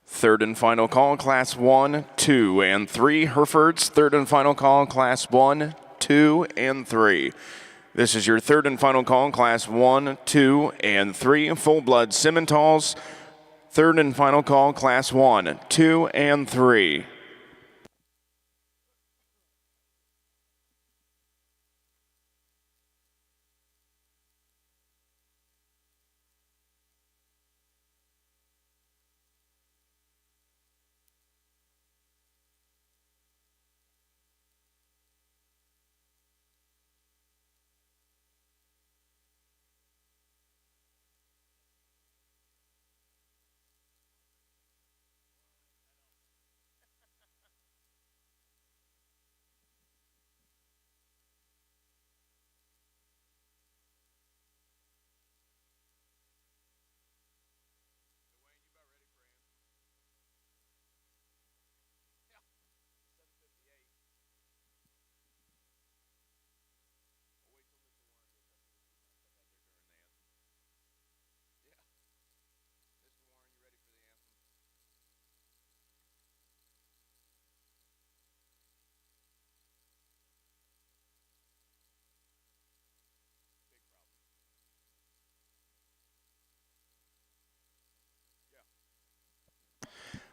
Third and final call, Class 1, 2, and 3. Herefords, third and final call, Class 1, 2, and 3. This is your third and final call, Class 1, 2, and 3. Fullblood Simmentals, third and final call, Class 1, 2, and 3.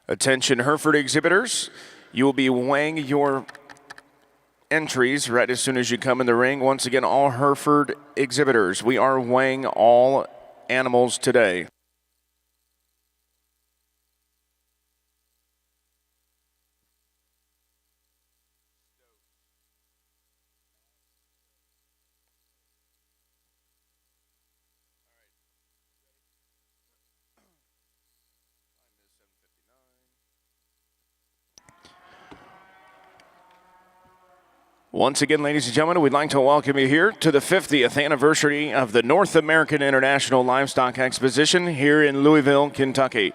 Attention Hereford exhibitors, you will be weighing your entries right as soon as you come in the ring. Once again, all Hereford exhibitors, we are weighing all animals today. Once again, ladies and gentlemen, we'd like to welcome you here to the 50th anniversary of the North American International Livestock Exposition here in Louisville, Kentucky.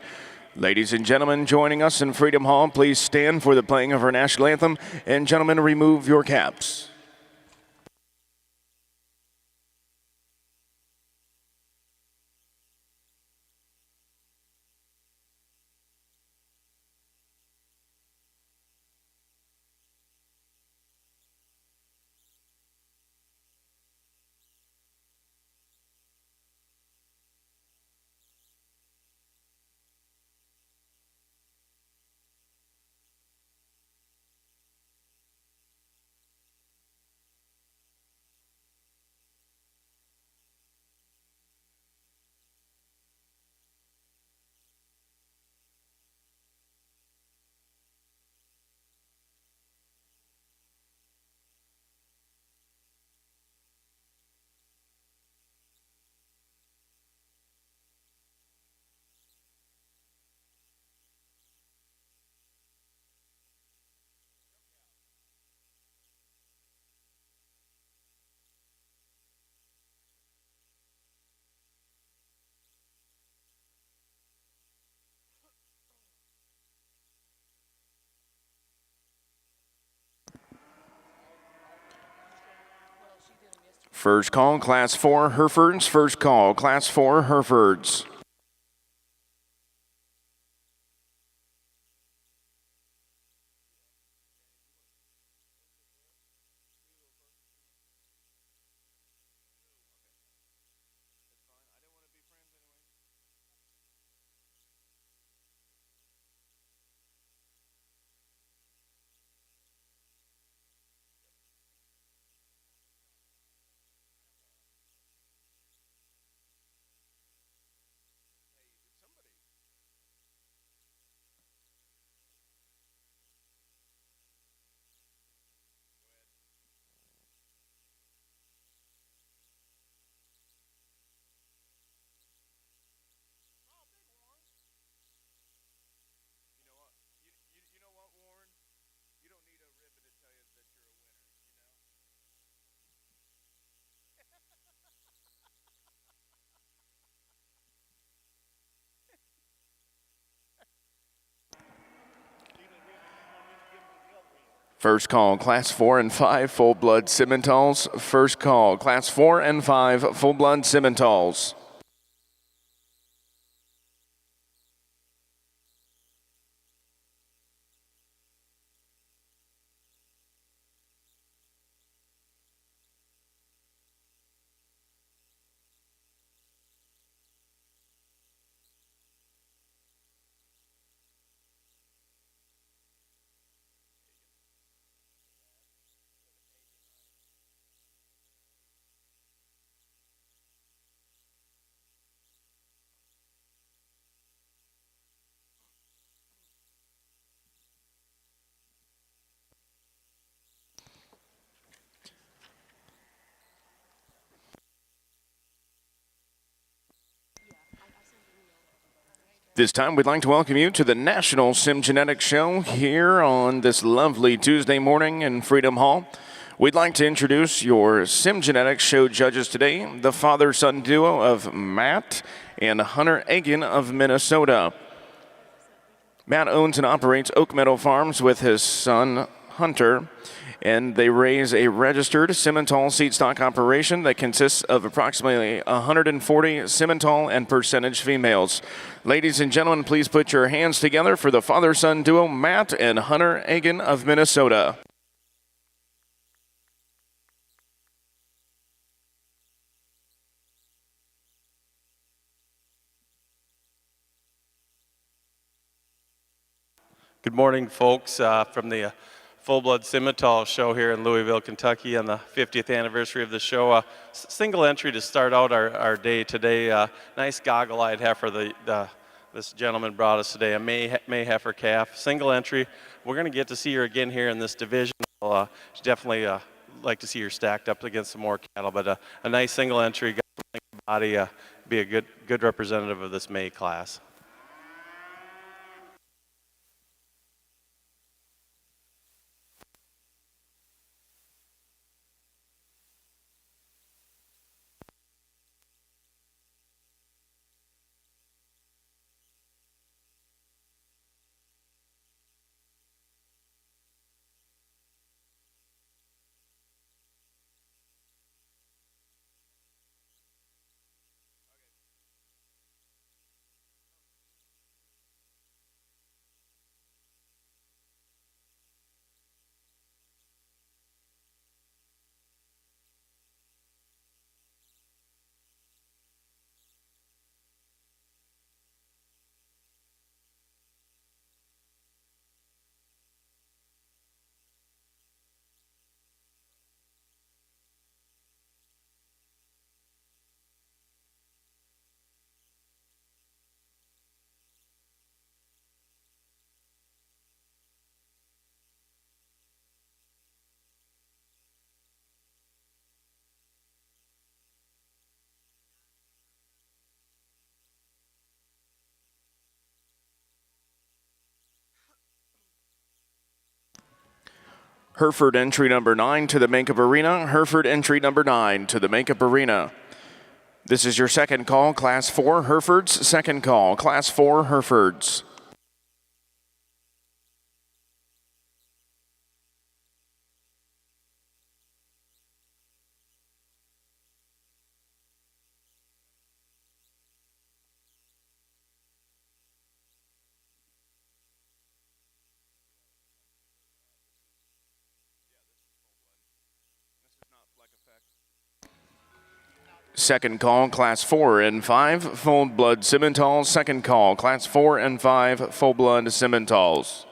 Ladies and gentlemen, joining us in Freedom Hall, please stand for the playing of our national anthem. And gentlemen, remove your caps. First call, Class 4 Herefords. First call, Class 4 Herefords. First call, Class 4 and 5 Fullblood Simmentals. First call, Class 4 and 5 Fullblood Simmentals. This time, we'd like to welcome you to the National Sim Genetics Show here on this lovely Tuesday morning in Freedom Hall. We'd like to introduce your Sim Genetics Show judges today, the father-son duo of Matt and Hunter Egan of Minnesota. Matt owns and operates Oak Meadow Farms with his son, Hunter, and they raise a registered Simmental seed stock operation that consists of approximately 140 Simmental and percentage females. Ladies and gentlemen, please put your hands together for the father-son duo, Matt and Hunter Egan of Minnesota. Good morning, folks, from the Fullblood Simmentals show here in Louisville, Kentucky on the 50th anniversary of the show. Single entry to start out our day today. Nice goggle-eyed heifer this gentleman brought us today, a May heifer calf. Single entry. We're going to get to see her again here in this division. Definitely like to see her stacked up against some more cattle, but a nice single entry, got some length body, be a good representative of this May class. Hereford entry number 9 to the makeup arena. Hereford entry number 9 to the makeup arena. This is your second call, Class 4 Herefords. Second call, Class 4 Herefords. Second call, Class 4 and 5, Fullblood Simmentals. Second call, Class 4 and 5, Fullblood Simmentals.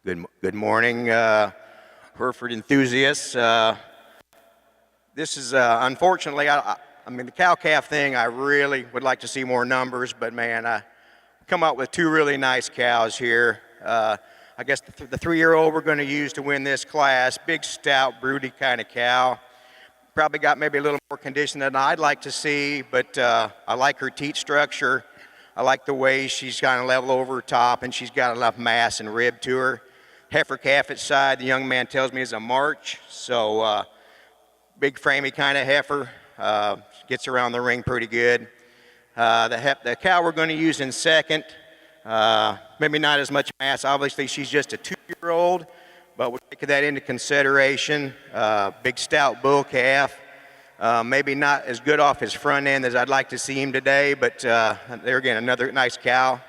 Good morning, Hereford enthusiasts. This is unfortunately, I mean, the cow-calf thing, I really would like to see more numbers, but man, I come out with two really nice cows here. I guess the 3-year-old we're going to use to win this class, big, stout, broody kind of cow. Probably got maybe a little more condition than I'd like to see, but I like her teat structure. I like the way she's kind of level over top, and she's got enough mass and rib to her. Heifer calf at side, the young man tells me is a March, so big framey kind of heifer, gets around the ring pretty good. The cow we're going to use in second, maybe not as much mass. Obviously, she's just a 2-year-old, but we'll take that into consideration. Big stout bull calf, maybe not as good off his front end as I'd like to see him today, but there again, another nice cow.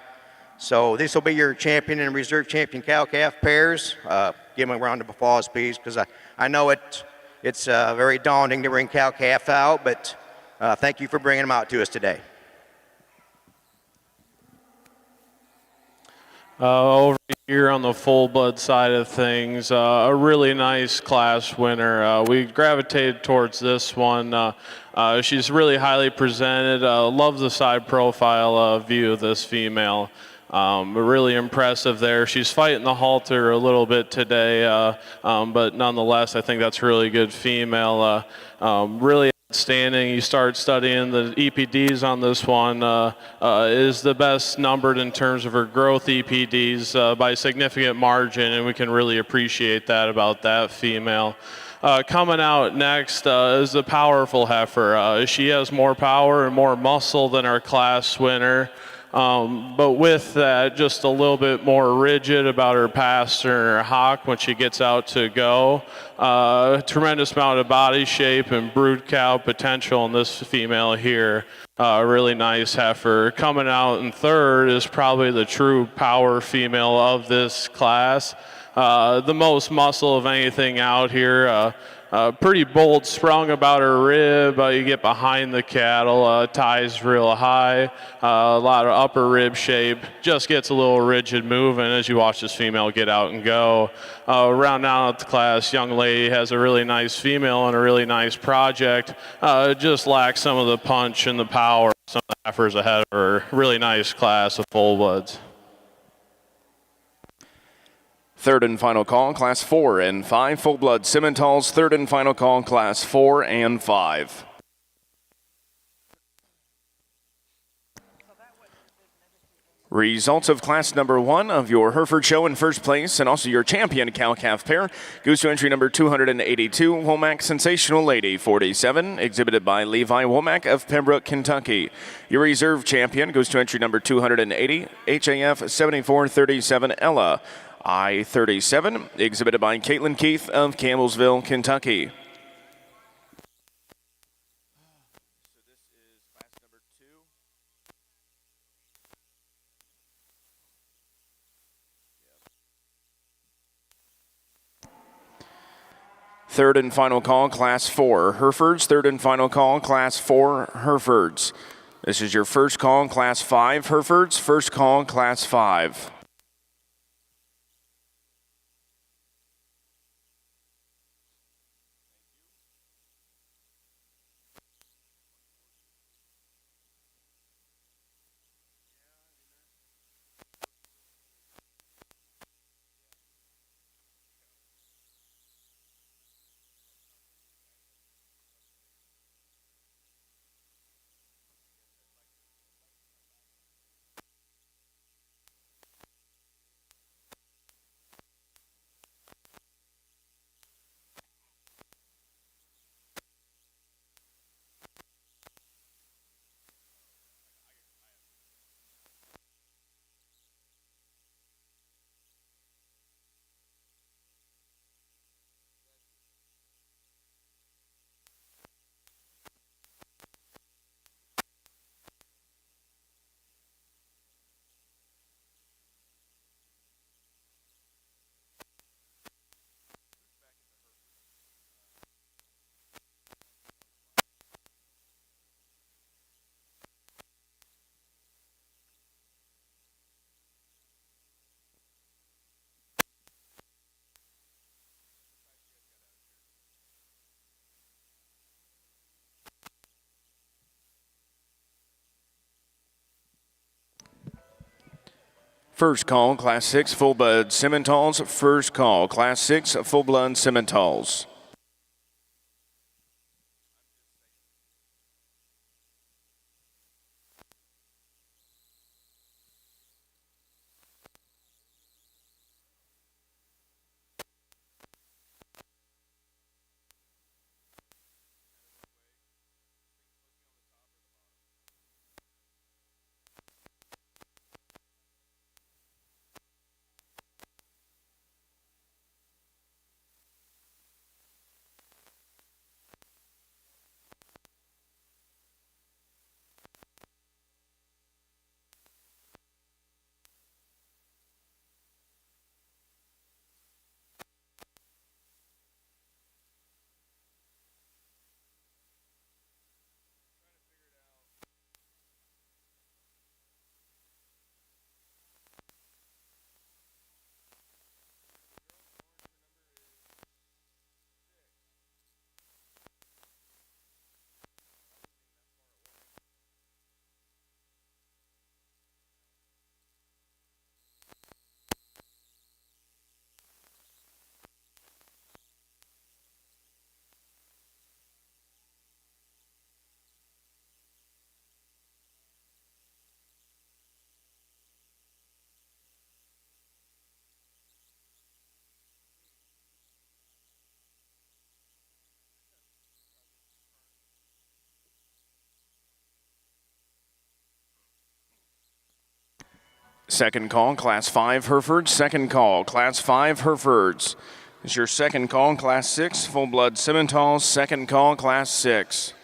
So this will be your champion and reserve champion cow-calf pairs. Give them a round of applause, please, because I know it's very daunting to bring cow-calf out, but thank you for bringing them out to us today. Over here on the Fullblood side of things, a really nice class winner. We gravitated towards this one. She's really highly presented. Love the side profile view of this female. Really impressive there. She's fighting the halter a little bit today, but nonetheless, I think that's a really good female. Really outstanding. You start studying the EPDs on this one. Is the best numbered in terms of her growth EPDs by a significant margin, and we can really appreciate that about that female. Coming out next is the powerful heifer. She has more power and more muscle than our class winner. But with that, just a little bit more rigid about her pastern and her hock when she gets out to go. Tremendous amount of body shape and brood cow potential in this female here. Really nice heifer. Coming out in third is probably the true power female of this class. The most muscle of anything out here. Pretty bold sprung about her rib. You get behind the cattle, ties real high, a lot of upper rib shape. Just gets a little rigid moving as you watch this female get out and go. Rounding out the class, young lady has a really nice female and a really nice project. Just lacks some of the punch and the power. Some of the heifers ahead of her. Really nice class of Fullbloods. Third and final call, class 4 and 5. Fullblood Simmentals, third and final call, class 4 and 5. Results of class number 1 of your Hereford show in first place, and also your champion cow-calf pair, goes to entry number 282, Womack Sensational Lady 47, exhibited by Levi Womack of Pembroke, Kentucky. Your reserve champion goes to entry number 280, HAF 7437 Ella I-37, exhibited by Caitlin Keith of Campbellsville, Kentucky. Third and final call, class 4 Herefords. Third and final call, class 4 Herefords. This is your first call, class 5 Herefords. First call, class 5. First call, Class 6, Fullblood Simmentals. First call, Class 6, Fullblood Simmentals. Second call, Class 5 Herefords. Second call, Class 5 Herefords. This is your second call, Class 6 Fullblood Simmentals. Second call, Class 6.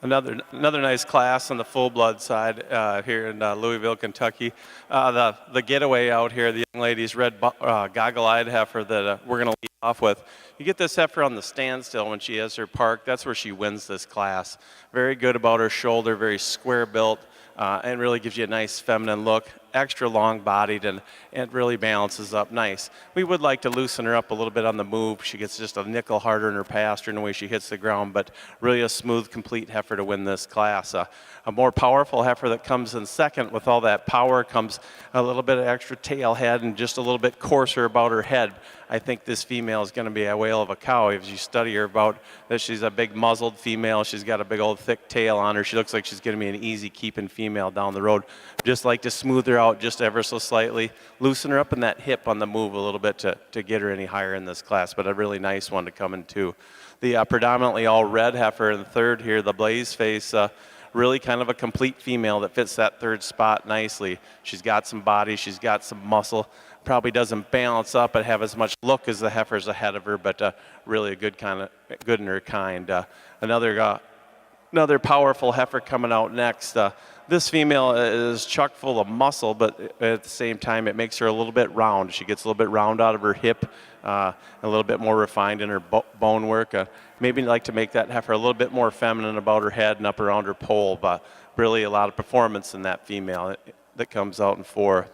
Another nice class on the full-blood side here in Louisville, Kentucky. The getaway out here, the young lady's red goggle-eyed heifer that we're going to lead off with. You get this heifer on the standstill when she has her park. That's where she wins this class. Very good about her shoulder, very square built, and really gives you a nice feminine look. Extra long-bodied and really balances up nice. We would like to loosen her up a little bit on the move. She gets just a nickel harder in her pasture in the way she hits the ground, but really a smooth, complete heifer to win this class. A more powerful heifer that comes in second with all that power comes a little bit of extra tail head and just a little bit coarser about her head. I think this female is going to be a whale of a cow. If you study her about that, she's a big muzzled female. She's got a big old thick tail on her. She looks like she's going to be an easy keeping female down the road. Just like to smooth her out just ever so slightly, loosen her up in that hip on the move a little bit to get her any higher in this class, but a really nice one to come into. The predominantly all red heifer in the third here, the blaze face, really kind of a complete female that fits that third spot nicely. She's got some body, she's got some muscle, probably doesn't balance up and have as much look as the heifers ahead of her, but really a good in her kind. Another powerful heifer coming out next. This female is chock full of muscle, but at the same time, it makes her a little bit round. She gets a little bit round out of her hip, a little bit more refined in her bone work. Maybe like to make that heifer a little bit more feminine about her head and up around her pole, but really a lot of performance in that female that comes out in 4.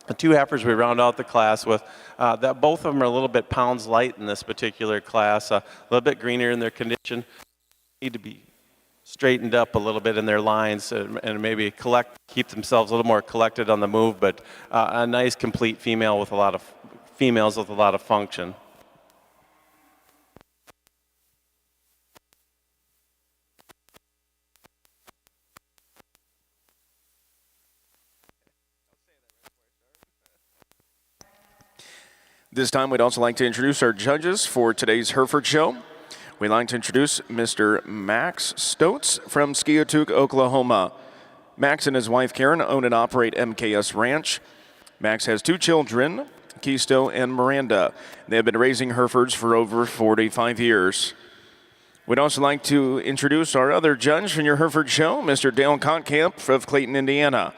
The 2 heifers we round out the class with, that both of them are a little bit pounds light in this particular class, a little bit greener in their condition, need to be straightened up a little bit in their lines and maybe keep themselves a little more collected on the move, but a nice complete females with a lot of function. This time, we'd also like to introduce our judges for today's Hereford Show. We'd like to introduce Mr. Max Stotz from Skiatook, Oklahoma. Max and his wife Karen own and operate MKS Ranch. Max has 2 children, Keisto and Miranda. They have been raising Herefords for over 45 years. We'd also like to introduce our other judge from your Hereford Show, Mr. Dale Kottkamp of Clayton, Indiana.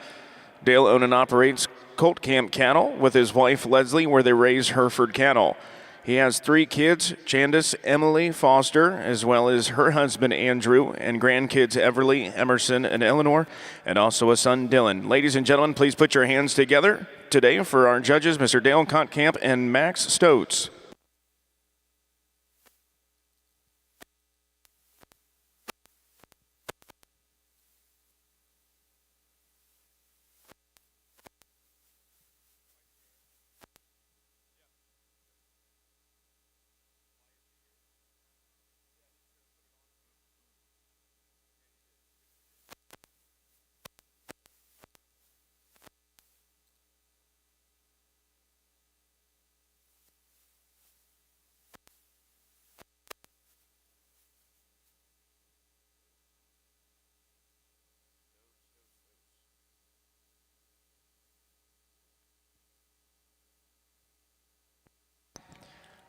Dale owns and operates Colt Camp Cattle with his wife Leslie, where they raise Hereford cattle. He has 3 kids, Candace, Emily, Foster, as well as her husband Andrew, and grandkids Everly, Emerson, and Eleanor, and also a son Dylan. Ladies and gentlemen, please put your hands together today for our judges, Mr. Dale Kottkamp and Max Stotz.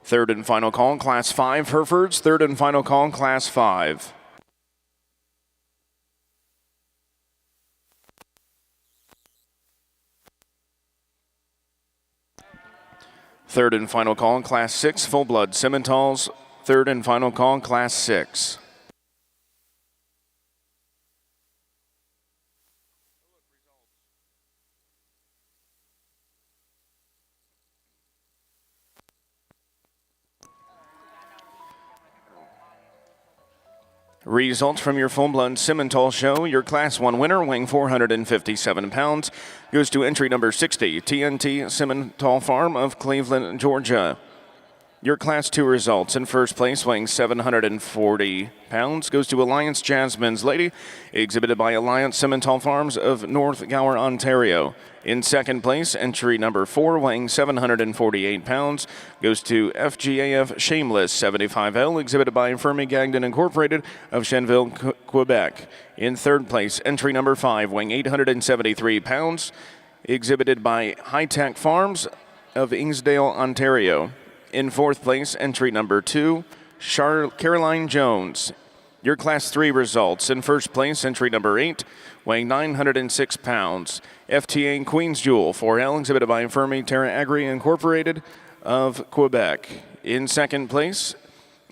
Third and final call in Class 5 Herefords. Third and final call in Class 5. Third and final call in Class 6 Fullblood Simmentals. Third and final call in Class 6. Results from your Fullblood Simmental show. Your Class 1 winner, weighing 457 pounds, goes to entry number 60, TNT Simmental Farm of Cleveland, Georgia. Your Class 2 results. In first place, weighing 740 pounds, goes to Alliance Jasmine's Lady, exhibited by Alliance Simmental Farms of North Gower, Ontario. In second place, entry number 4, weighing 748 pounds, goes to FGAF Shameless 75L, exhibited by Fermi Gagnon Incorporated of Chenville, Quebec. In third place, entry number 5, weighing 873 pounds, exhibited by High Tech Farms of Ingsdale, Ontario. In fourth place, entry number 2, Caroline Jones. Your Class 3 results. In first place, entry number 8, weighing 906 pounds, FTA Queen's Jewel 4L, exhibited by Fermi Terra Agri Incorporated of Quebec. In second place,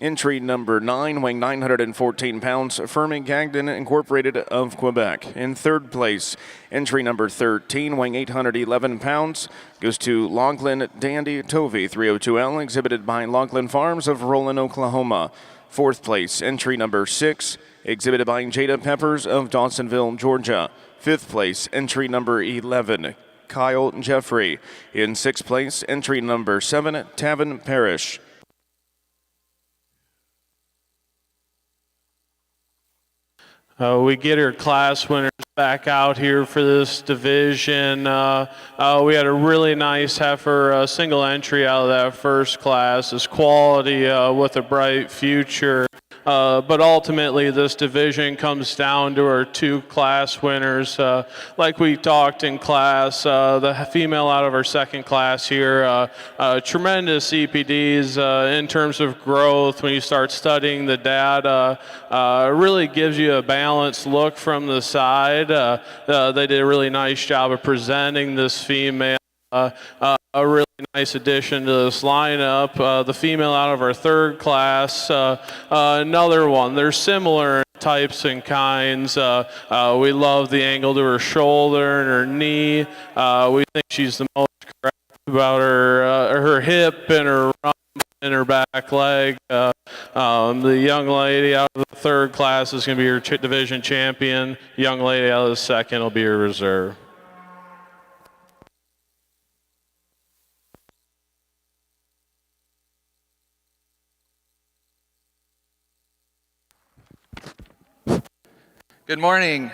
entry number 9, weighing 914 pounds, Fermi Gagnon Incorporated of Quebec. In third place, entry number 13, weighing 811 pounds, goes to Longland Dandy Tovey 302L, exhibited by Longland Farms of Roland, Oklahoma. Fourth place, entry number 6, exhibited by Jada Peppers of Dawsonville, Georgia. Fifth place, entry number 11, Kyle Jeffrey. In sixth place, entry number 7, Tavin Parrish. We get our class winners back out here for this division. We had a really nice heifer, single entry out of that first class. It's quality with a bright future. But ultimately, this division comes down to our two class winners. Like we talked in class, the female out of our second class here, tremendous EPDs in terms of growth. When you start studying the data, really gives you a balanced look from the side. They did a really nice job of presenting this female. A really nice addition to this lineup. The female out of our third class, another one. They're similar in types and kinds. We love the angle to her shoulder and her knee. We think she's the most correct about her hip and her rump and her back leg. The young lady out of the third class is going to be your division champion. Young lady out of the second will be your reserve. Good morning.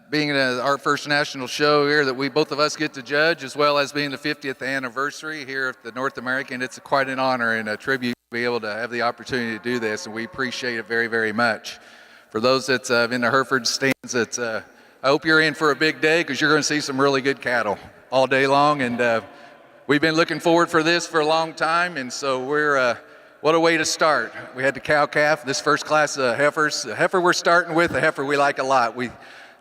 Being our first national show here that we both of us get to judge, as well as being the 50th anniversary here at the North American, it's quite an honor and a tribute to be able to have the opportunity to do this, and we appreciate it very, very much. For those that's in the Hereford stands, I hope you're in for a big day because you're going to see some really good cattle all day long, and we've been looking forward for this for a long time, and so we're what a way to start. We had the cow-calf, this first class of heifers. The heifer we're starting with, the heifer we like a lot. We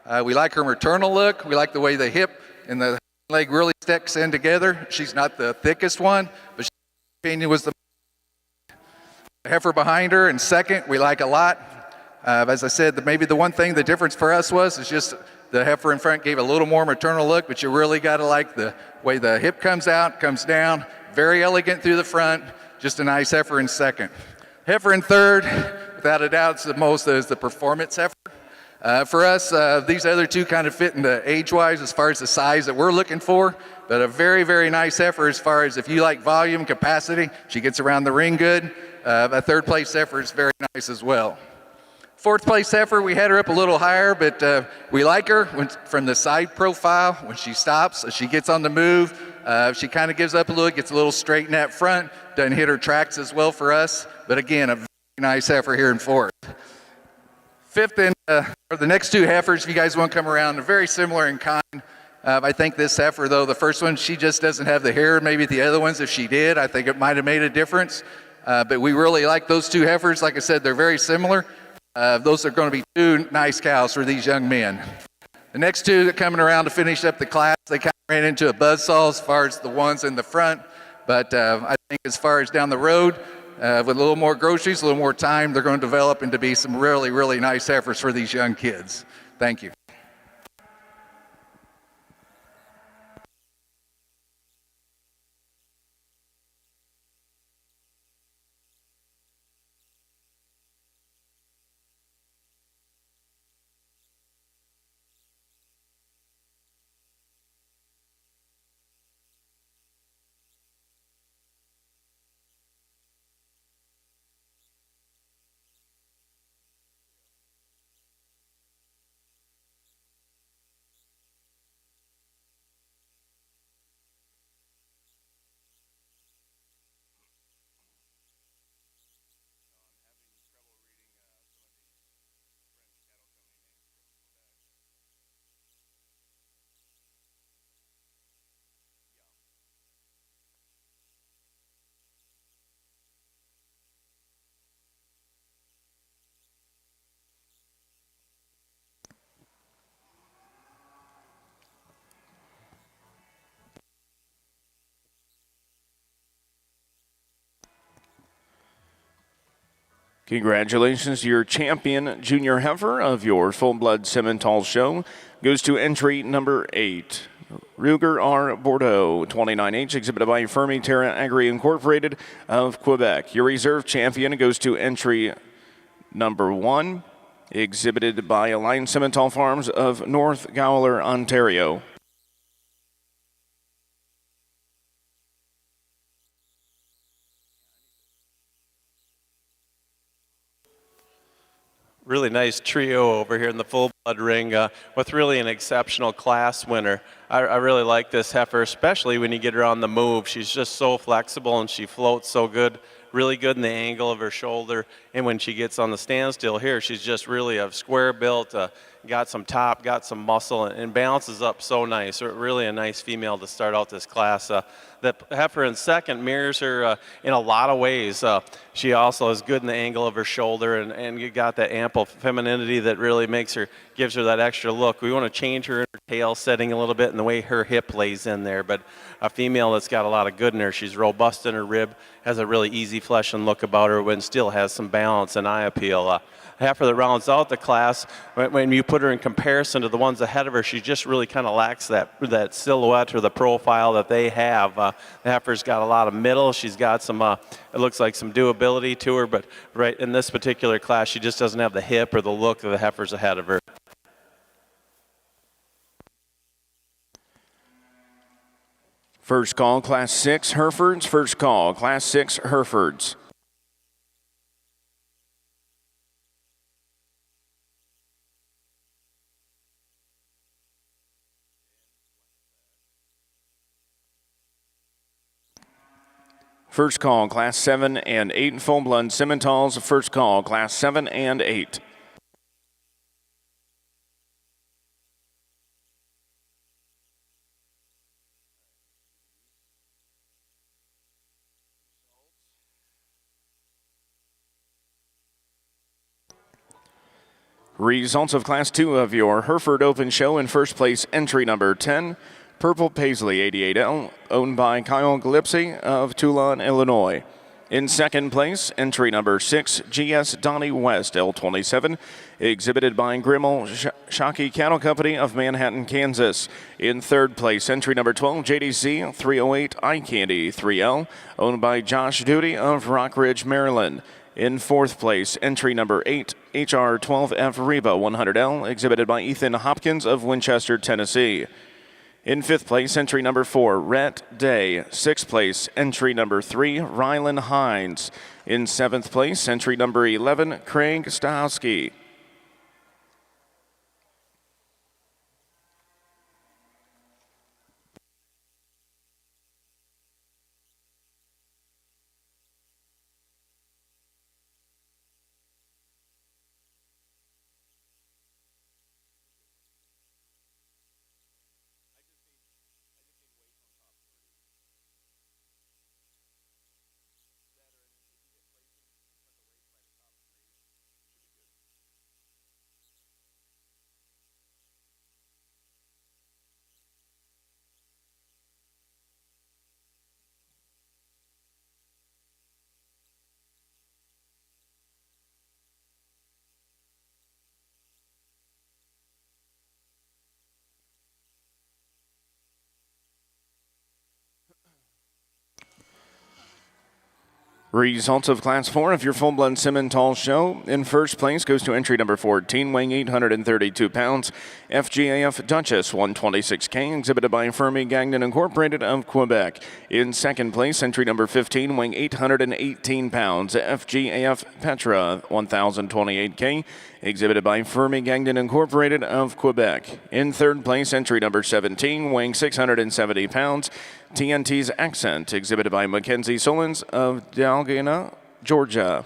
like her maternal look. We like the way the hip and the leg really sticks in together. She's not the thickest one, but in my opinion was the heifer behind her. And second, we like a lot. As I said, maybe the one thing, the difference for us is just the heifer in front gave a little more maternal look, but you really got to like the way the hip comes out, comes down, very elegant through the front. Just a nice heifer in second. Heifer in third, without a doubt, it's the most is the performance heifer. For us, these other two kind of fit into age-wise as far as the size that we're looking for, but a very, very nice heifer as far as if you like volume, capacity, she gets around the ring good. A third place heifer is very nice as well. Fourth place heifer, we had her up a little higher, but we like her from the side profile. When she stops, she gets on the move. She kind of gives up a little, gets a little straight in that front, doesn't hit her tracks as well for us, but again, a very nice heifer here in fourth. Fifth and the next two heifers, if you guys want to come around, they're very similar in kind. I think this heifer, though, the first one, she just doesn't have the hair. Maybe the other ones, if she did, I think it might have made a difference. But we really like those two heifers. Like I said, they're very similar. Those are going to be two nice cows for these young men. The next two that are coming around to finish up the class, they kind of ran into a buzzsaw as far as the ones in the front. But I think as far as down the road, with a little more groceries, a little more time, they're going to develop into be some really, really nice heifers for these young kids. Thank you. Congratulations, your champion junior heifer of your Fullblood Simmentals show goes to entry number 8. Ruger R. Bordeaux, 29H, exhibited by Fermi Terra Agri Incorporated of Quebec. Your reserve champion goes to entry number 1, exhibited by Alliance Simmental Farms of North Gowler, Ontario. Really nice trio over here in the Fullblood ring with really an exceptional class winner. I really like this heifer, especially when you get her on the move. She's just so flexible and she floats so good really good in the angle of her shoulder. And when she gets on the standstill here, she's just really a square built, got some top, got some muscle, and balances up so nice. Really a nice female to start out this class. The heifer in second mirrors her in a lot of ways. She also is good in the angle of her shoulder, and you got that ample femininity that really gives her that extra look. We want to change her tail setting a little bit and the way her hip lays in there, but a female that's got a lot of good in her. She's robust in her rib, has a really easy flesh and look about her, and still has some balance and eye appeal. Heifer that rounds out the class, when you put her in comparison to the ones ahead of her, she just really kind of lacks that silhouette or the profile that they have. The heifer's got a lot of middle. She's got some, it looks like some doability to her, but right in this particular class, she just doesn't have the hip or the look of the heifers ahead of her. First call, Class 6 Herefords. First call, Class 6 Herefords. First call, Class 7 and 8 Fullblood Simmentals. First call, Class 7 and 8. Results of Class 2 of your Hereford Open Show. In first place, entry number 10, Purple Paisley 88L, owned by Kyle Gillespie of Toulon, Illinois. In second place, entry number 6, GS Donnie West L27, exhibited by Grimmel Shockey Cattle Company of Manhattan, Kansas. In third place, entry number 12, JDC 308 Eye Candy 3L, owned by Josh Duty of Rockridge, Maryland. In fourth place, entry number 8, HR12F Reba 100L, exhibited by Ethan Hopkins of Winchester, Tennessee. In fifth place, entry number 4, Rhett Day. Sixth place, entry number 3, Rylan Hines. In seventh place, entry number 11, Craig Stahowski. Results of Class 4 of your Fullblood Simmentals show. In first place goes to entry number 14, weighing 832 pounds, FGAF Duchess 126K, exhibited by Fermi Gagnon Incorporated of Quebec. In second place, entry number 15, weighing 818 pounds, FGAF Petra 1028K, exhibited by Fermi Gagnon Incorporated of Quebec. In third place, entry number 17, weighing 670 pounds, TNT's Accent, exhibited by Mackenzie Solons of Dalgana, Georgia.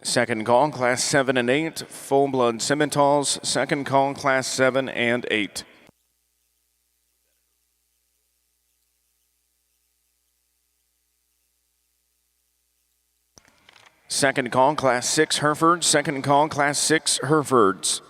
Second call, Class 7 and 8, Fullblood Simmentals. Second call, Class 7 and 8. Second call, Class 6 Herefords. Second call, Class 6 Herefords.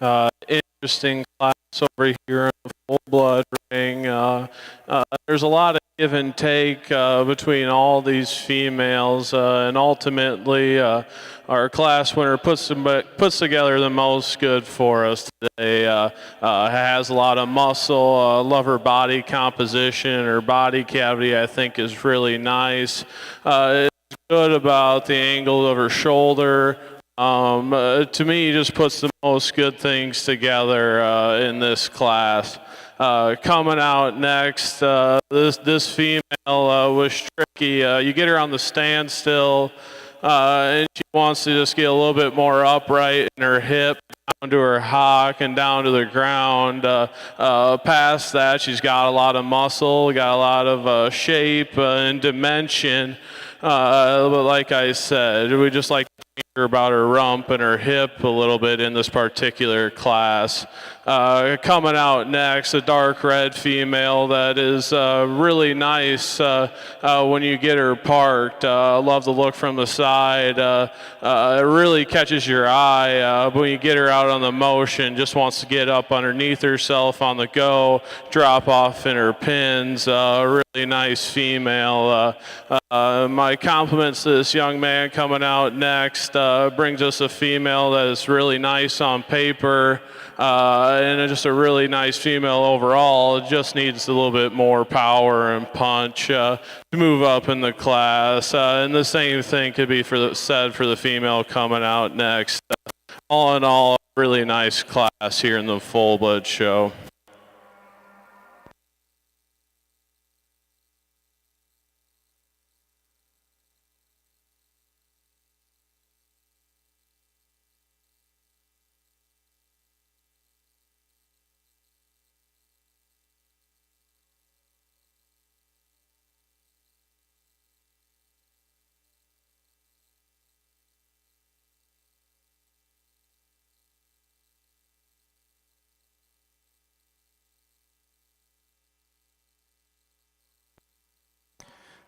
Interesting class over here in the full-blood ring. There's a lot of give and take between all these females, and ultimately our class winner puts together the most good for us today. Has a lot of muscle. Love her body composition. Her body cavity, I think, is really nice. It's good about the angle of her shoulder. To me, just puts the most good things together in this class. Coming out next, this female was tricky. You get her on the standstill, and she wants to just get a little bit more upright in her hip, down to her hock and down to the ground. Past that, she's got a lot of muscle, got a lot of shape and dimension. But like I said, we just like to hear about her rump and her hip a little bit in this particular class. Coming out next, a dark red female that is really nice when you get her parked. Love the look from the side. It really catches your eye. But when you get her out on the motion, just wants to get up underneath herself on the go, drop off in her pins. Really nice female. My compliments to this young man coming out next. Brings us a female that is really nice on paper. And just a really nice female overall. It just needs a little bit more power and punch to move up in the class. And the same thing could be said for the female coming out next. All in all, a really nice class here in the Fullblood show.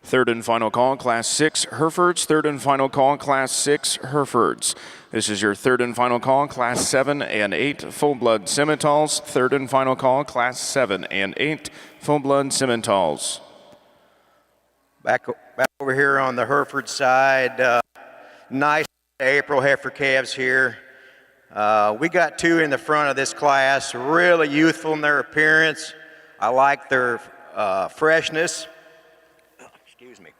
Third and final call, Class 6 Herefords. Third and final call, Class 6 Herefords. This is your third and final call, Class 7 and 8 Fullblood Simmentals. Third and final call, Class 7 and 8 Fullblood Simmentals. Back over here on the Hereford side, nice April heifer calves here. We got two in the front of this class, really youthful in their appearance. I like their freshness. Excuse me.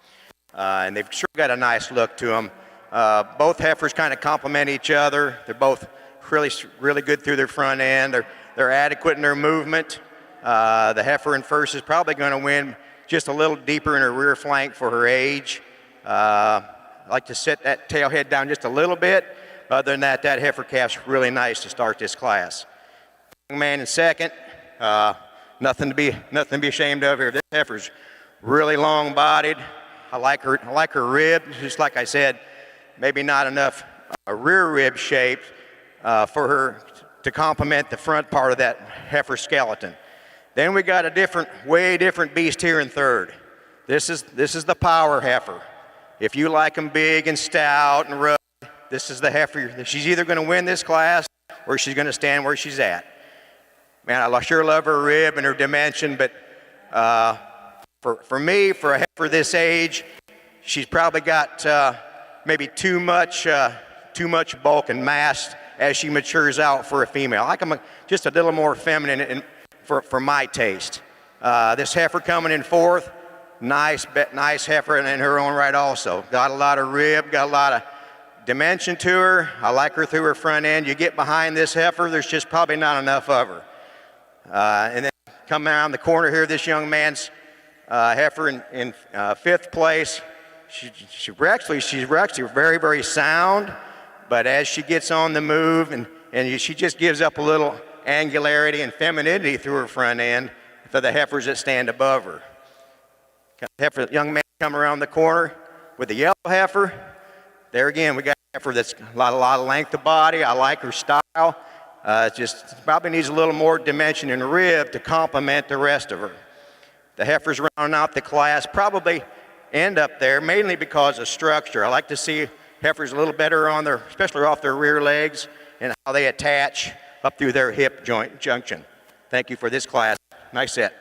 And they've sure got a nice look to them. Both heifers kind of complement each other. They're both really good through their front end. They're adequate in their movement. The heifer in first is probably going to win just a little deeper in her rear flank for her age. I like to set that tail head down just a little bit. Other than that, that heifer calf's really nice to start this class. Young man in second, nothing to be ashamed of here. This heifer's really long-bodied. I like her rib. Just like I said, maybe not enough rear rib shape for her to complement the front part of that heifer skeleton. Then we got a way different beast here in third. This is the power heifer. If you like them big and stout and rugged, this is the heifer. She's either going to win this class or she's going to stand where she's at. Man, I sure love her rib and her dimension, but for me, for a heifer this age, she's probably got maybe too much bulk and mass as she matures out for a female. I like them just a little more feminine for my taste. This heifer coming in fourth, nice heifer in her own right also. Got a lot of rib, got a lot of dimension to her. I like her through her front end. You get behind this heifer, there's just probably not enough of her. And then coming around the corner here, this young man's heifer in fifth place. She's actually very, very sound, but as she gets on the move and she just gives up a little angularity and femininity through her front end for the heifers that stand above her. Young man come around the corner with the yellow heifer. There again, we got a heifer that's a lot of length of body. I like her style. Just probably needs a little more dimension in rib to complement the rest of her. The heifers rounding out the class probably end up there mainly because of structure. I like to see heifers a little better on especially off their rear legs and how they attach up through their hip joint junction. Thank you for this class. Nice set.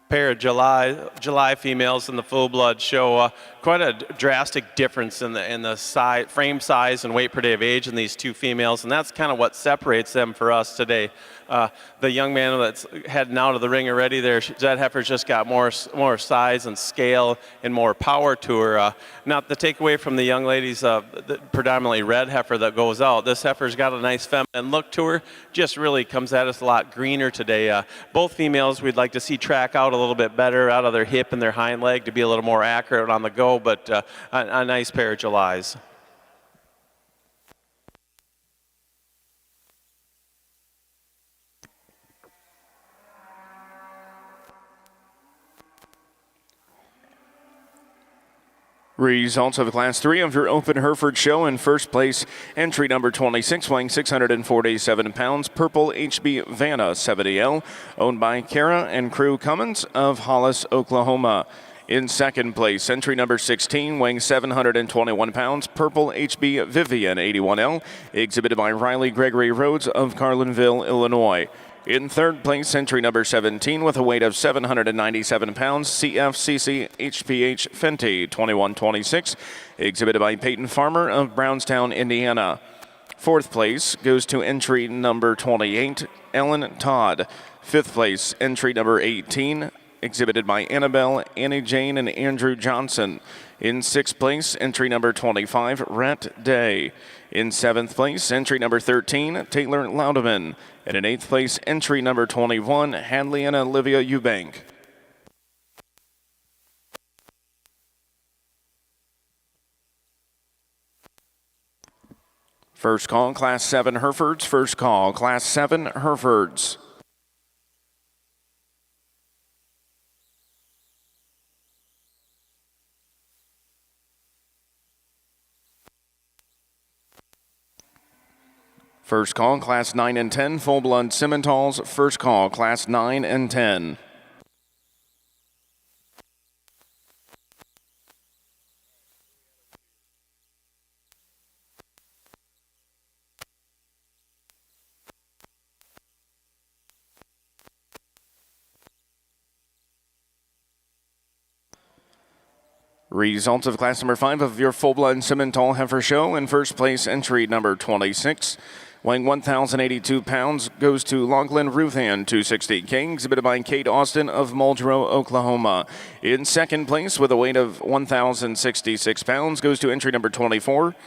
Pair of July females in the Fullblood show quite a drastic difference in the frame size and weight per day of age in these two females, and that's kind of what separates them for us today. The young man that's heading out of the ring already there, that heifer's just got more size and scale and more power to her. Not the takeaway from the young ladies, the predominantly red heifer that goes out. This heifer's got a nice feminine look to her, just really comes at us a lot greener today. Both females we'd like to see track out a little bit better out of their hip and their hind leg to be a little more accurate on the go, but a nice pair of Julys. Results of Class 3 of your Open Hereford Show. In first place, entry number 26, weighing 647 pounds, Purple HB Vanna 70L, owned by Kara and Crew Cummins of Hollis, Oklahoma. In second place, entry number 16, weighing 721 pounds, Purple HB Vivian 81L, exhibited by Riley Gregory Rhodes of Carlinville, Illinois. In third place, entry number 17 with a weight of 797 pounds, CFCC HPH Fenty 2126, exhibited by Peyton Farmer of Brownstown, Indiana. Fourth place goes to entry number 28, Ellen Todd. Fifth place, entry number 18, exhibited by Annabelle, Annie Jane, and Andrew Johnson. In sixth place, entry number 25, Rhett Day. In seventh place, entry number 13, Taylor Loudeman. And in eighth place, entry number 21, Hadley and Olivia Eubank. First call, Class 7 Herefords. First call, Class 7 Herefords. First call, Class 9 and 10, Fullblood Simmentals. First call, Class 9 and 10. Results of Class number 5 of your Fullblood Simmental Heifer Show. In first place, entry number 26. Weighing 1,082 pounds, goes to Lachlan Ruthan 260K, exhibited by Kate Austin of Muldrow, Oklahoma. In second place, with a weight of 1,066 pounds, goes to entry number 24,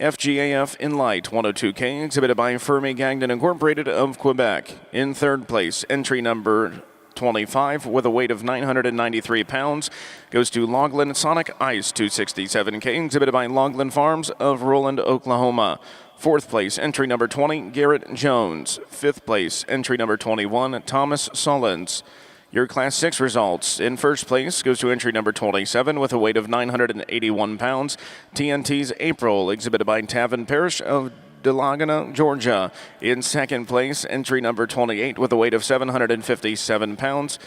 FGAF in Light 102K, exhibited by Fermi Gagnon Incorporated of Quebec. In third place, entry number 25, with a weight of 993 pounds, goes to Lachlan Sonic Ice 267K, exhibited by Lachlan Farms of Roland, Oklahoma. Fourth place, entry number 20, Garrett Jones. Fifth place, entry number 21, Thomas Solens. Your Class 6 results. In first place goes to entry number 27 with a weight of 981 pounds, TNT's April, exhibited by Tavin Parish of Delagana, Georgia. In second place, entry number 28 with a weight of 757 pounds,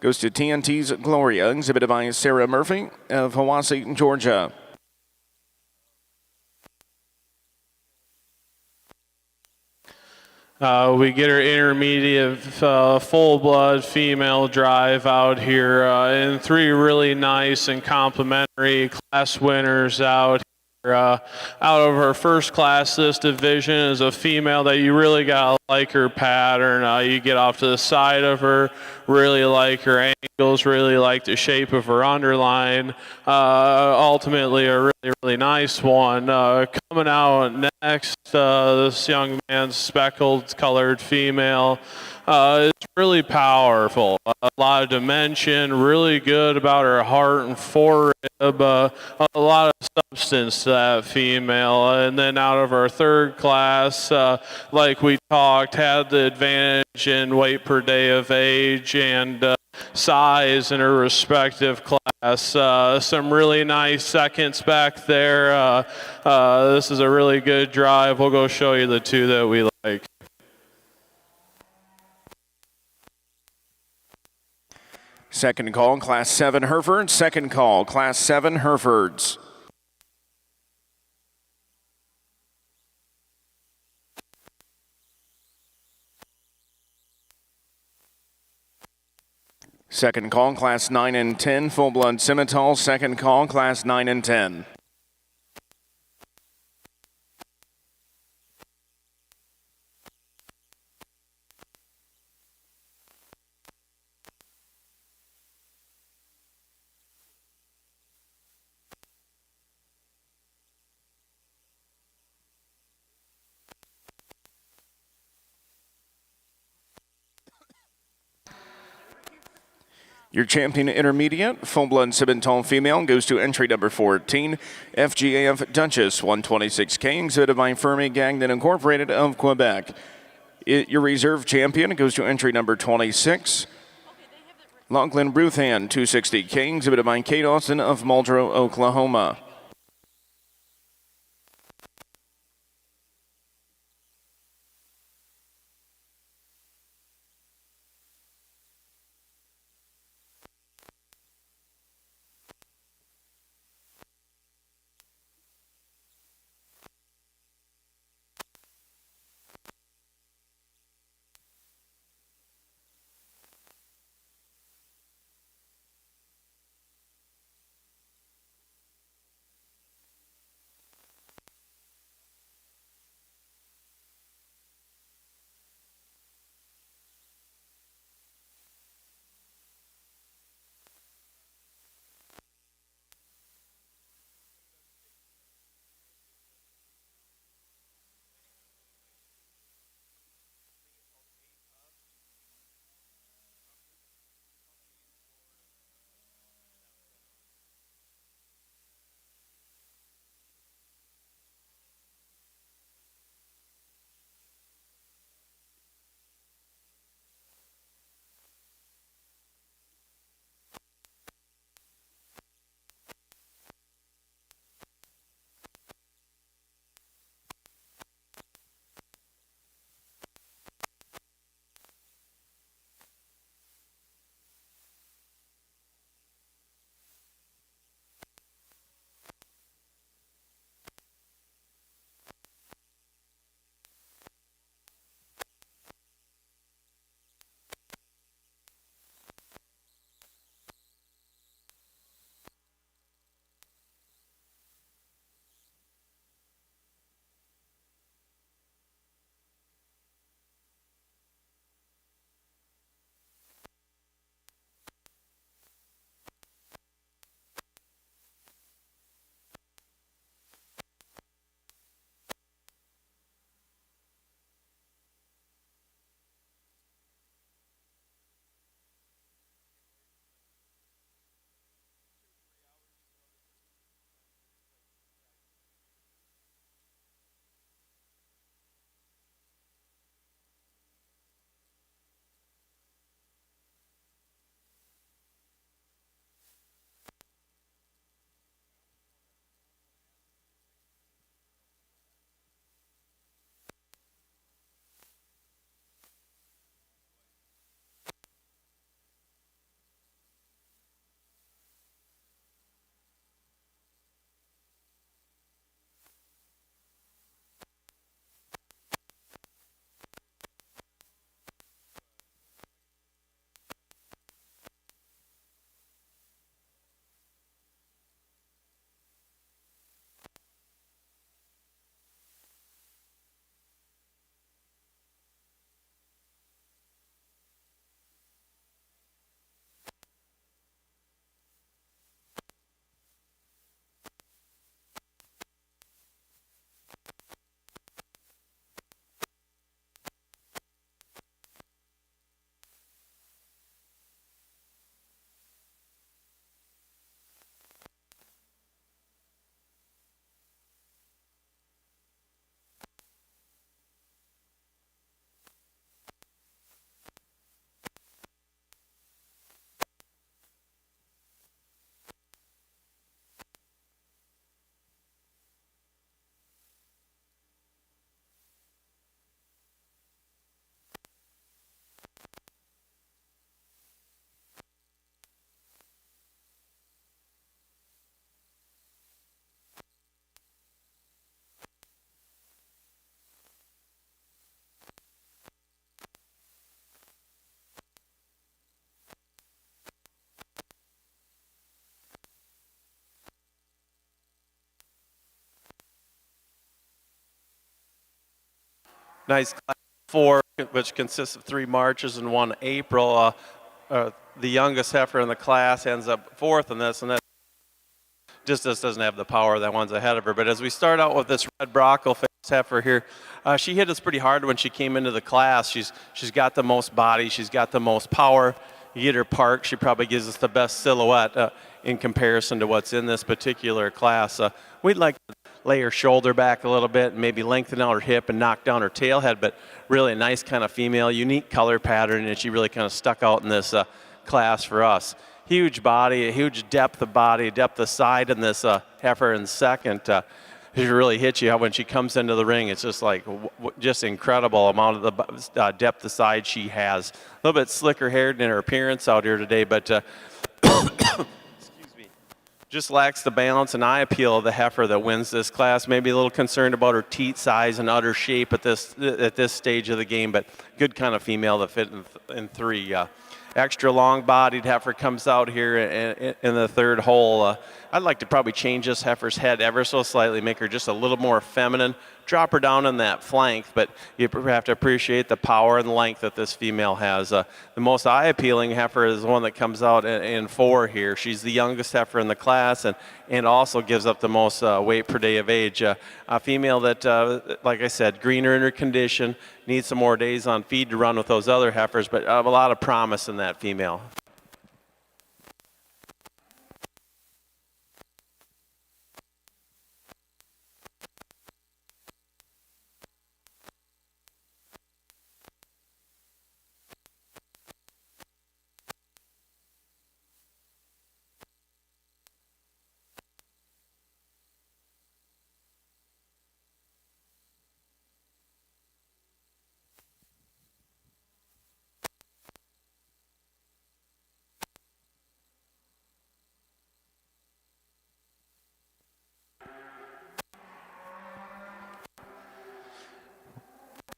goes to TNT's Gloria, exhibited by Sarah Murphy of Hiwassee, Georgia. We get our intermediate full-blood female drive out here and three really nice and complimentary class winners out here. Out of her first class, this division is a female that you really gotta like her pattern. You get off to the side of her, really like her angles, really like the shape of her underline. Ultimately, a really nice one. Coming out next, this young man's speckled colored female. It's really powerful. A lot of dimension, really good about her heart and forehead. A lot of substance to that female. And then out of our third class, like we talked, had the advantage in weight per day of age and size in her respective class. Some really nice seconds back there. This is a really good drive. We'll go show you the two that we like. Second call, Class 7 Herefords. Second call, Class 7 Herefords. Second call, class 9 and 10, Fullblood Simmentals. Second call, class 9 and 10. Your champion intermediate, Fullblood Simmental female, goes to entry number 14, FGAF Duchess 126K, exhibited by Fermi Gagnon Incorporated of Quebec. Your reserve champion goes to entry number 26, Lachlan Bruthan 260K, exhibited by Kate Austin of Muldrow, Oklahoma. Nice class 4, which consists of 3 Marches and 1 April. The youngest heifer in the class ends up 4th in this, and that just doesn't have the power that one's ahead of her. But as we start out with this red brockle face heifer here, she hit us pretty hard when she came into the class. She's got the most body, she's got the most power. You get her parked, she probably gives us the best silhouette in comparison to what's in this particular class. We'd like to lay her shoulder back a little bit and maybe lengthen out her hip and knock down her tail head, but really a nice kind of female, unique color pattern, and she really kind of stuck out in this class for us. Huge body, a huge depth of body, depth of side in this heifer in second. She really hits you when she comes into the ring. It's just like just incredible amount of the depth of side she has. A little bit slicker haired in her appearance out here today, but excuse me, just lacks the balance and eye appeal of the heifer that wins this class. Maybe a little concerned about her teat size and udder shape at this stage of the game, but good kind of female to fit in 3. Extra long-bodied heifer comes out here in the 3rd hole. I'd like to probably change this heifer's head ever so slightly, make her just a little more feminine, drop her down in that flank, but you have to appreciate the power and length that this female has. The most eye-appealing heifer is the one that comes out in 4 here. She's the youngest heifer in the class and also gives up the most weight per day of age. A female that, like I said, greener in her condition, needs some more days on feed to run with those other heifers, but a lot of promise in that female.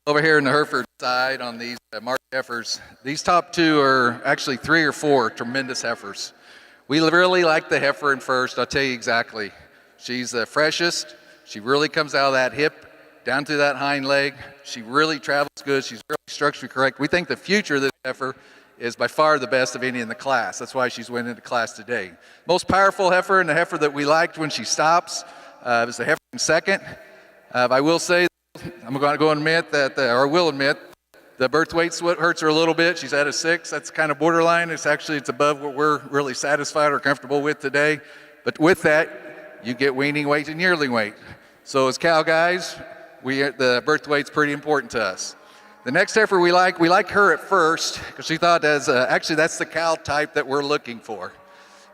Over here in the Hereford side on these March heifers, these top 2 are actually 3 or 4 tremendous heifers. We really like the heifer in first. I'll tell you exactly. She's the freshest. She really comes out of that hip down through that hind leg. She really travels good. She's really structurally correct. We think the future of this heifer is by far the best of any in the class. That's why she's winning the class today. Most powerful heifer and the heifer that we liked when she stops is the heifer in second. I will say, I'm going to go and admit that, or will admit, the birth weight hurts her a little bit. She's at a 6. That's kind of borderline. It's above what we're really satisfied or comfortable with today. But with that, you get weaning weight and yearling weight. So as cow guys, the birth weight's pretty important to us. The next heifer we like her at first because she thought actually that's the cow type that we're looking for.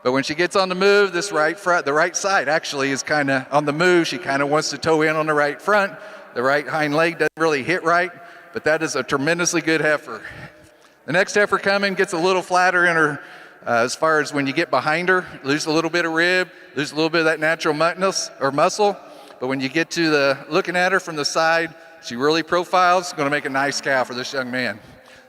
But when she gets on the move, the right side actually is kind of on the move. She kind of wants to toe in on the right front. The right hind leg doesn't really hit right, but that is a tremendously good heifer. The next heifer coming gets a little flatter in her as far as when you get behind her, lose a little bit of rib, lose a little bit of that natural muscle. But when you get to looking at her from the side, she really profiles, going to make a nice cow for this young man.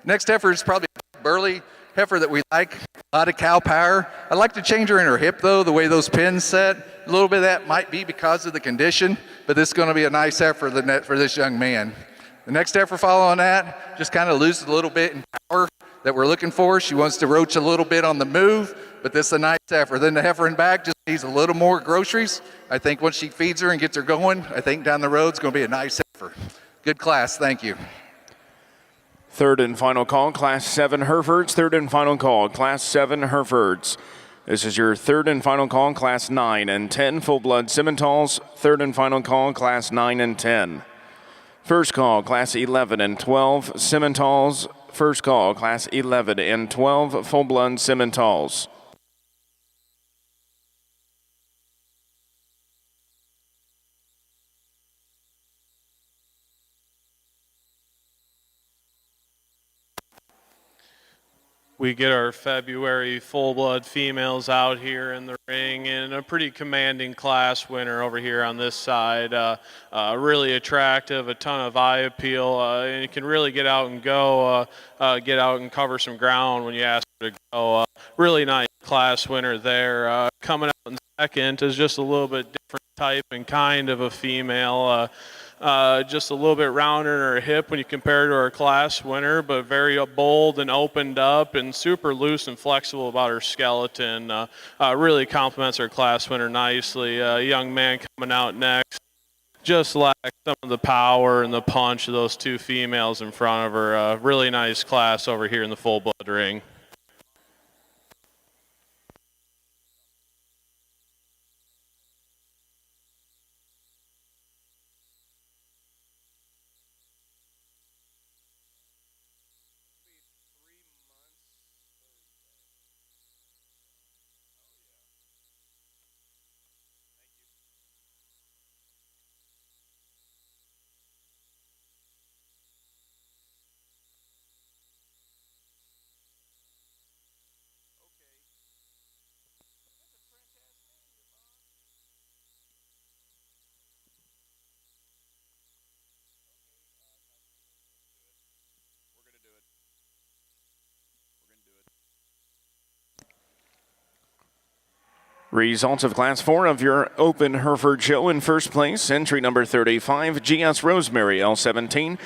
Next heifer is probably a burly heifer that we like, a lot of cow power. I'd like to change her in her hip though, the way those pins set. A little bit of that might be because of the condition, but this is going to be a nice heifer for this young man. The next heifer following that just kind of loses a little bit in power that we're looking for. She wants to roach a little bit on the move, but this is a nice heifer. Then the heifer in back just needs a little more groceries. I think once she feeds her and gets her going, I think down the road it's going to be a nice heifer. Good class, thank you. 3rd and final call, Class 7 Herefords. 3rd and final call, Class 7 Herefords. This is your 3rd and final call, Class 9 and 10 Fullblood Simmentals. 3rd and final call, Class 9 and 10. First call, Class 11 and 12 Simmentals. First call, Class 11 and 12 Fullblood Simmentals. We get our February full-blood females out here in the ring, and a pretty commanding class winner over here on this side. Really attractive, a ton of eye appeal, and you can really get out and go, get out and cover some ground when you ask her to go. Really nice class winner there. Coming out in second is just a little bit different type and kind of a female. just a little bit rounder in her hip when you compare her to her class winner, but very bold and opened up and super loose and flexible about her skeleton. Really complements her class winner nicely. Young man coming out next just lacked some of the power and the punch of those two females in front of her. Really nice class over here in the full blood ring. Results of Class 4 of your Open Hereford Show. In first place, entry number 35, GS Rosemary, L17,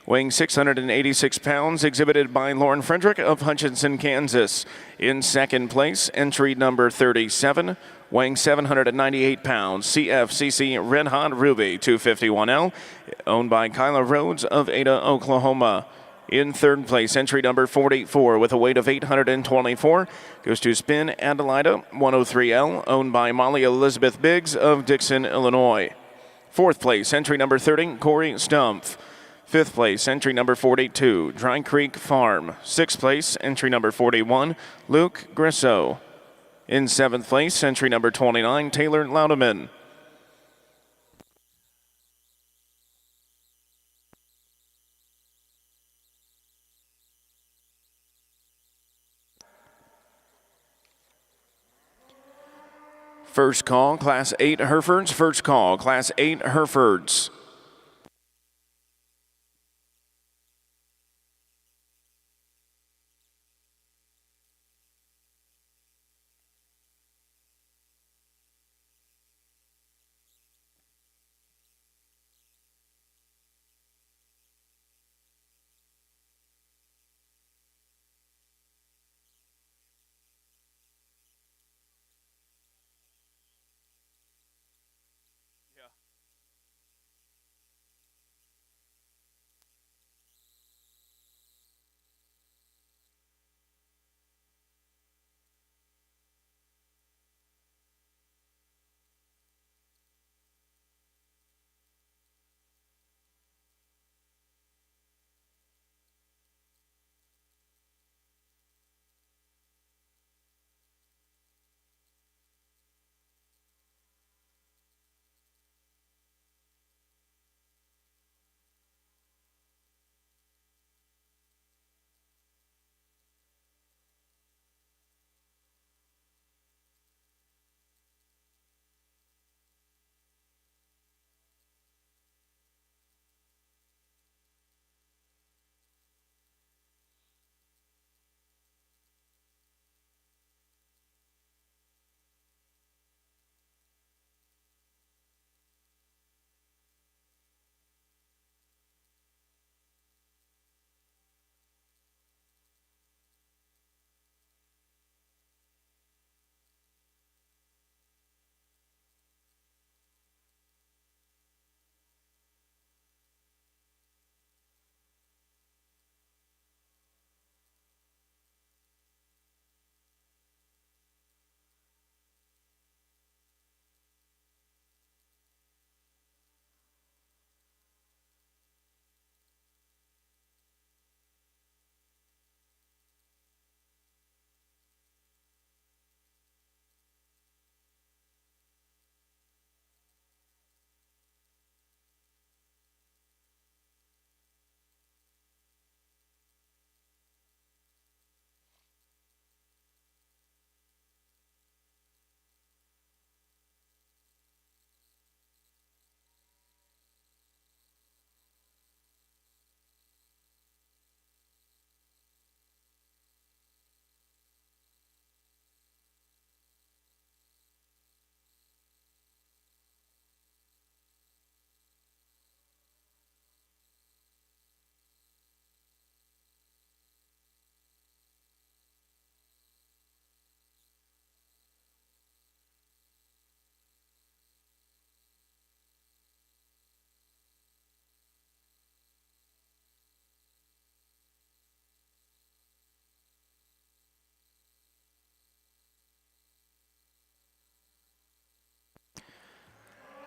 weighing 686 pounds, exhibited by Lauren Frederick of Hutchinson, Kansas. In second place, entry number 37, weighing 798 pounds, CFCC Red Hot Ruby 251L, owned by Kyla Rhodes of Ada, Oklahoma. In third place, entry number 44 with a weight of 824 goes to Spin Adelida 103L, owned by Molly Elizabeth Biggs of Dixon, Illinois. Fourth place, entry number 30, Corey Stumpf. Fifth place, entry number 42, Dry Creek Farm. Sixth place, entry number 41, Luke Grisseau. In seventh place, entry number 29, Taylor Laudeman. First call, Class 8 Herefords. First call, Class 8 Herefords.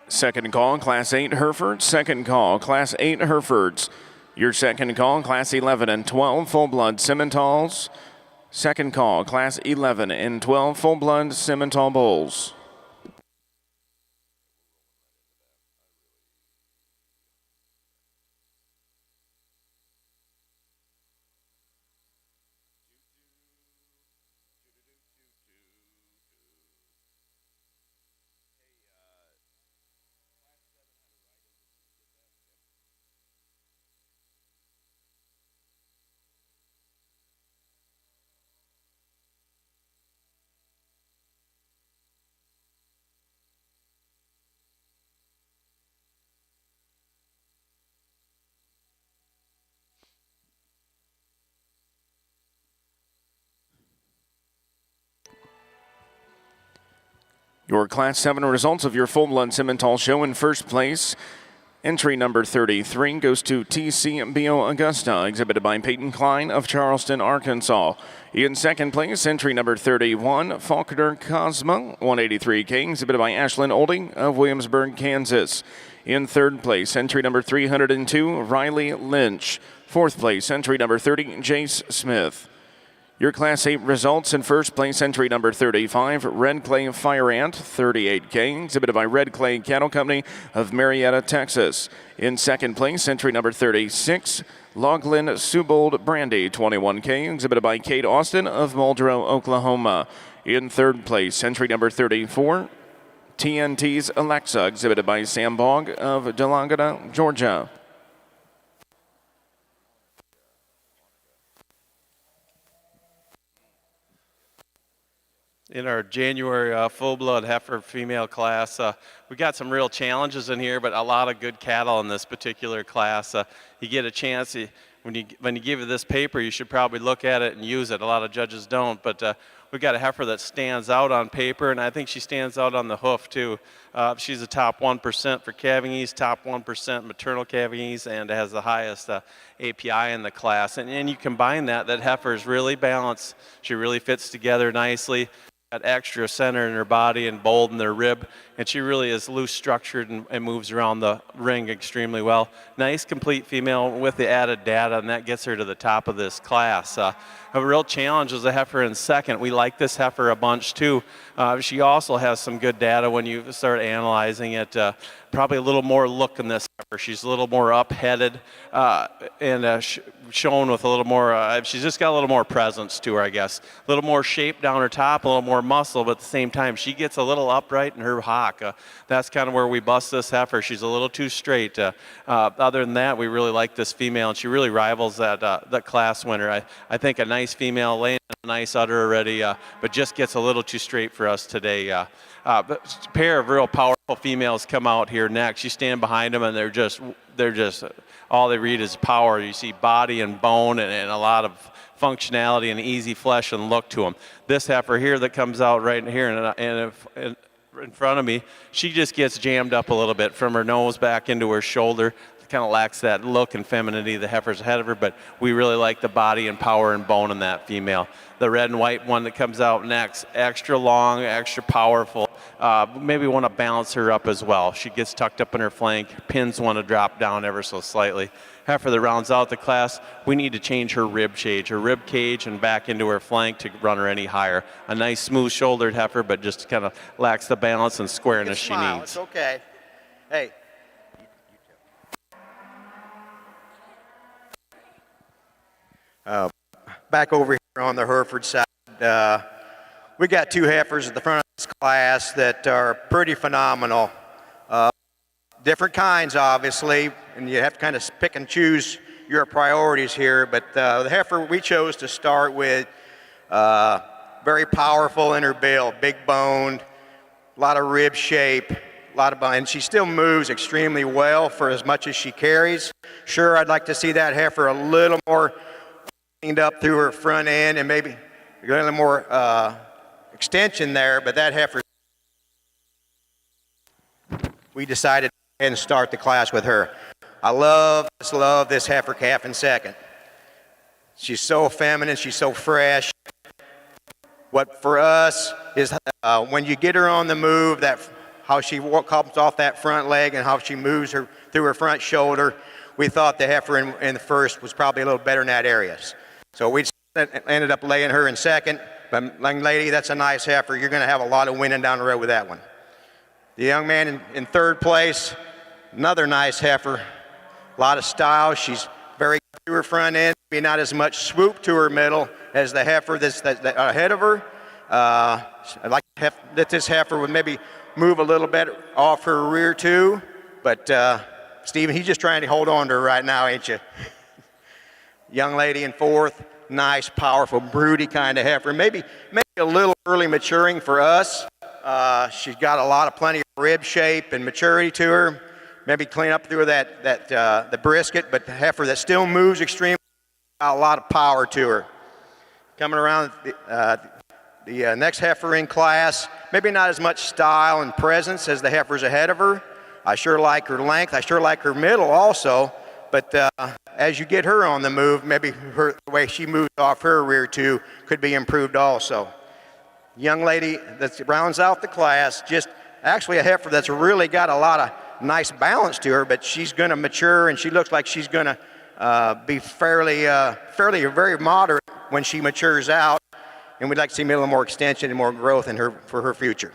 Second call, Class 8 Herefords. Second call, Class 8 Herefords. Your second call, Class 11 and 12 Fullblood Simmentals. Second call, Class 11 and 12 Fullblood Simmental bulls. Your Class 7 results of your Fullblood Simmental show. In first place, entry number 33 goes to TCBO Augusta, exhibited by Peyton Klein of Charleston, Arkansas. In second place, entry number 31, Faulkner Cosmo, 183K, exhibited by Ashlyn Olding of Williamsburg, Kansas. In third place, entry number 302, Riley Lynch. Fourth place, entry number 30, Jace Smith. Your Class 8 results: in first place, entry number 35, Red Clay Fire Ant, 38K, exhibited by Red Clay Cattle Company of Marietta, Texas. In second place, entry number 36, Loglin Subold Brandy, 21K, exhibited by Kate Austin of Muldrow, Oklahoma. In third place, entry number 34, TNT's Alexa, exhibited by Sam Bogg of Delagada, Georgia. In our January full-blood heifer female class, we got some real challenges in here, but a lot of good cattle in this particular class. You get a chance, when you give you this paper, you should probably look at it and use it. A lot of judges don't, but we got a heifer that stands out on paper, and I think she stands out on the hoof too. She's a top 1% for calving ease, top 1% maternal calving ease, and has the highest API in the class. And you combine that heifer is really balanced. She really fits together nicely. Got extra center in her body and bold in their rib, and she really is loose structured and moves around the ring extremely well. Nice complete female with the added data, and that gets her to the top of this class. A real challenge is a heifer in second. We like this heifer a bunch too. She also has some good data when you start analyzing it. Probably a little more look in this heifer. She's a little more up-headed and shown with a little more, she's just got a little more presence to her, I guess. A little more shape down her top, a little more muscle, but at the same time, she gets a little upright in her hock. That's kind of where we bust this heifer. She's a little too straight. Other than that, we really like this female, and she really rivals that class winner. I think a nice female laying a nice udder already, but just gets a little too straight for us today. But a pair of real powerful females come out here next. You stand behind them, and they're just all they read is power. You see body and bone and a lot of functionality and easy flesh and look to them. This heifer here that comes out right here and in front of me, she just gets jammed up a little bit from her nose back into her shoulder. Kind of lacks that look and femininity the heifer's ahead of her, but we really like the body and power and bone in that female. The red and white one that comes out next, extra long, extra powerful. Maybe want to balance her up as well. She gets tucked up in her flank. Pins want to drop down ever so slightly. Heifer that rounds out the class, we need to change her rib cage and back into her flank to run her any higher. A nice smooth shouldered heifer, but just kind of lacks the balance and squareness she needs. It's okay. Hey. Back over here on the Hereford side, we got two heifers at the front of this class that are pretty phenomenal. Different kinds, obviously, and you have to kind of pick and choose your priorities here, but the heifer we chose to start with, very powerful in her build, big boned, a lot of rib shape, a lot of bone, and she still moves extremely well for as much as she carries. Sure, I'd like to see that heifer a little more up through her front end and maybe a little more extension there, but that heifer, we decided to go ahead and start the class with her. I love this heifer calf in second. She's so feminine, she's so fresh. What for us is when you get her on the move, that how she comes off that front leg and how she moves her through her front shoulder, we thought the heifer in the first was probably a little better in that area. So we ended up laying her in second. But young lady, that's a nice heifer. You're going to have a lot of winning down the road with that one. The young man in third place, another nice heifer. A lot of style. She's very good to her front end. Maybe not as much swoop to her middle as the heifer that's ahead of her. I'd like that this heifer would maybe move a little bit off her rear too. But Stephen, he's just trying to hold on to her right now, ain't you? Young lady in fourth, nice, powerful, broody kind of heifer. Maybe a little early maturing for us. She's got plenty of rib shape and maturity to her. Maybe clean up through the brisket, but the heifer that still moves extremely, got a lot of power to her. Coming around the next heifer in class, maybe not as much style and presence as the heifers ahead of her. I sure like her length. I sure like her middle also. But as you get her on the move, maybe the way she moves off her rear too could be improved also. Young lady that rounds out the class, just actually a heifer that's really got a lot of nice balance to her, but she's going to mature and she looks like she's going to be fairly very moderate when she matures out. And we'd like to see a little more extension and more growth in her for her future.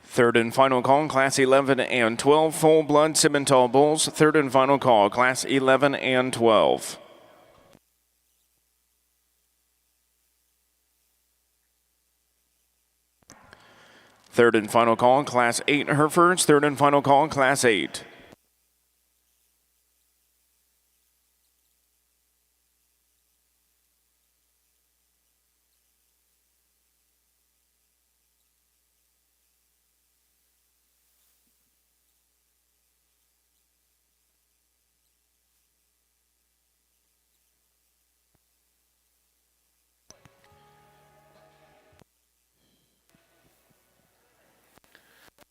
Third and final call, Class 11 and 12, Fullblood Simmental Bulls. Third and final call, Class 11 and 12. Third and final call, Class 8 Herefords. Third and final call, Class 8.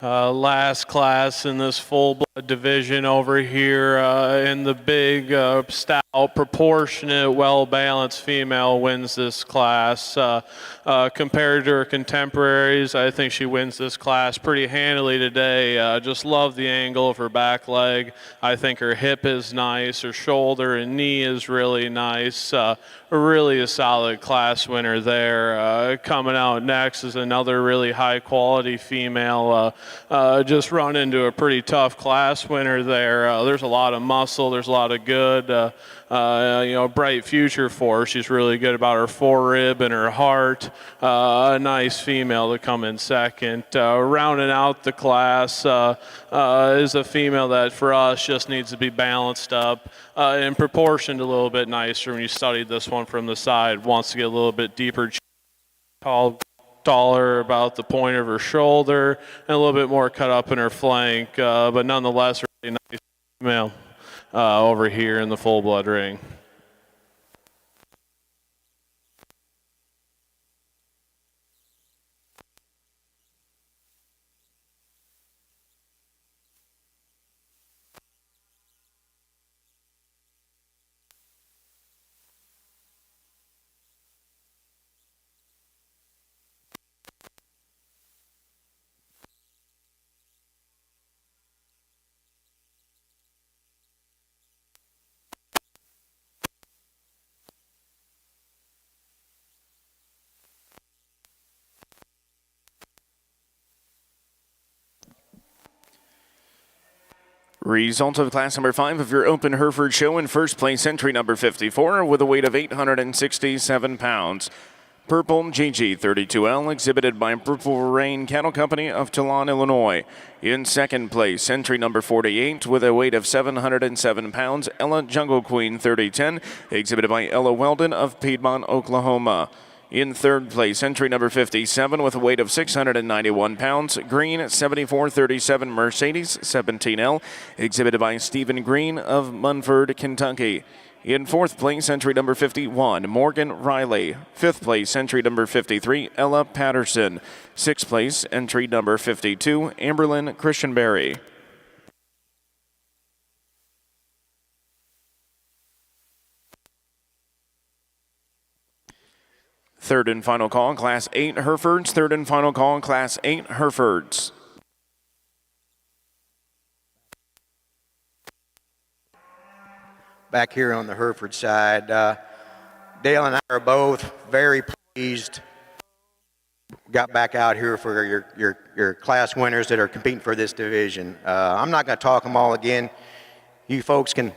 Last class in this full-blood division over here in the big, stout, proportionate, well-balanced female wins this class. Compared to her contemporaries, I think she wins this class pretty handily today. Just love the angle of her back leg. I think her hip is nice. Her shoulder and knee is really nice. Really a solid class winner there. Coming out next is another really high-quality female. Just run into a pretty tough class winner there. There's a lot of muscle. There's a lot of good, bright future for her. She's really good about her forerib and her heart. A nice female to come in second. Rounding out the class is a female that for us just needs to be balanced up and proportioned a little bit nicer when you studied this one from the side. Wants to get a little bit deeper, taller about the point of her shoulder and a little bit more cut up in her flank, but nonetheless really nice female over here in the full-blood ring. Result of class number 5 of your open Hereford show. In first place, entry number 54 with a weight of 867 pounds. Purple GG 32L, exhibited by Purple Rain Cattle Company of Toulon, Illinois. In second place, entry number 48 with a weight of 707 pounds. Ella Jungle Queen 3010, exhibited by Ella Weldon of Piedmont, Oklahoma. In third place, entry number 57 with a weight of 691 pounds, green 7437 Mercedes 17L, exhibited by Stephen Green of Munford, Kentucky. In fourth place, entry number 51, Morgan Riley. Fifth place, entry number 53, Ella Patterson. Sixth place, entry number 52, Amberlyn Christianberry. Third and final call, Class 8 Herefords. Third and final call, Class 8 Herefords. Back here on the Hereford side, Dale and I are both very pleased. Got back out here for your class winners that are competing for this division. I'm not going to talk them all again. You folks can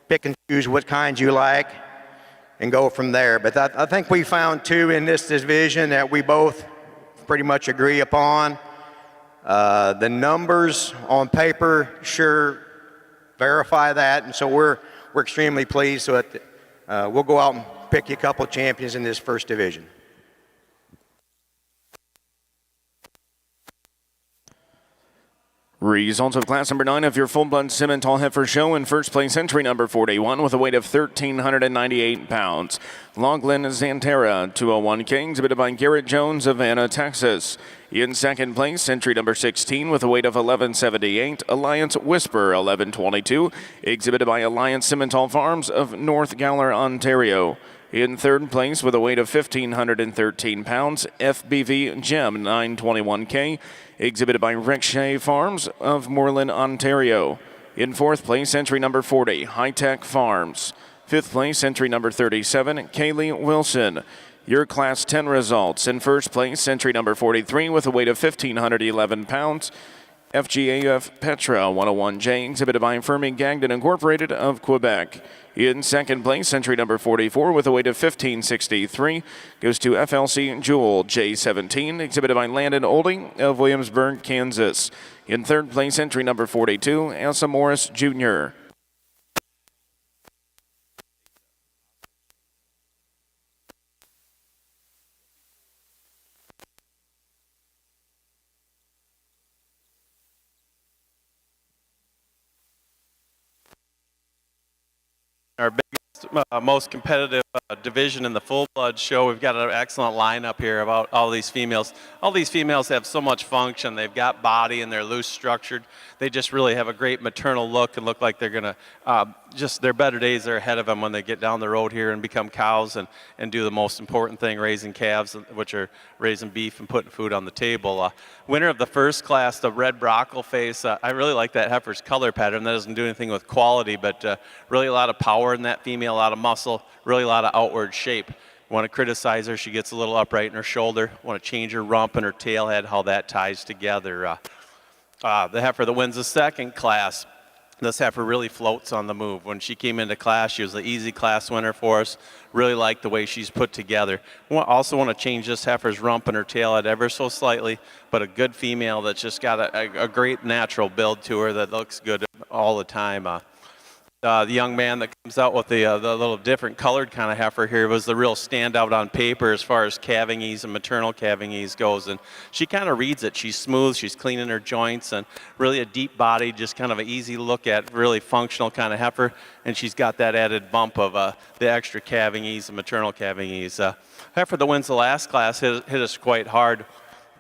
pick and choose what kinds you like and go from there. But I think we found two in this division that we both pretty much agree upon. The numbers on paper sure verify that, and so we're extremely pleased. So we'll go out and pick you a couple of champions in this first division. Results of class number 9 of your Fullblood Simmental Heifer Show. In first place, entry number 41 with a weight of 1,398 pounds. Loglin Xantera 201K, exhibited by Garrett Jones of Anna, Texas. In second place, entry number 16 with a weight of 1178, Alliance Whisper 1122, exhibited by Alliance Simmental Farms of North Gowler, Ontario. In third place with a weight of 1,513 pounds, FBV Gem 921K, exhibited by Rickshay Farms of Moreland, Ontario. In fourth place, entry number 40, High Tech Farms. Fifth place, entry number 37, Kaylee Wilson. Your Class 10 results. In first place, entry number 43 with a weight of 1,511 pounds, FGAF Petra 101J, exhibited by Fermi Gagnon Incorporated of Quebec. In second place, entry number 44 with a weight of 1,563 goes to FLC Jewel J17, exhibited by Landon Olding of Williamsburg, Kansas. In third place, entry number 42, Asa Morris Jr. Our biggest, most competitive division in the Fullblood show. We've got an excellent lineup here about all these females. All these females have so much function. They've got body and they're loose structured. They just really have a great maternal look and look like they're going to just their better days are ahead of them when they get down the road here and become cows and do the most important thing, raising calves, which are raising beef and putting food on the table. Winner of the first class, the red brockle face. I really like that heifer's color pattern. That doesn't do anything with quality, but really a lot of power in that female, a lot of muscle, really a lot of outward shape. You want to criticize her, she gets a little upright in her shoulder. Want to change her rump and her tail head, how that ties together. The heifer that wins the second class, this heifer really floats on the move. When she came into class, she was the easy class winner for us. Really like the way she's put together. Also want to change this heifer's rump and her tail head ever so slightly, but a good female that's just got a great natural build to her that looks good all the time. The young man that comes out with the little different colored kind of heifer here was the real standout on paper as far as calving ease and maternal calving ease goes. And she kind of reads it. She's smooth, she's clean in her joints, and really a deep body, just kind of an easy look at, really functional kind of heifer. And she's got that added bump of the extra calving ease and maternal calving ease. Heifer that wins the last class hit us quite hard.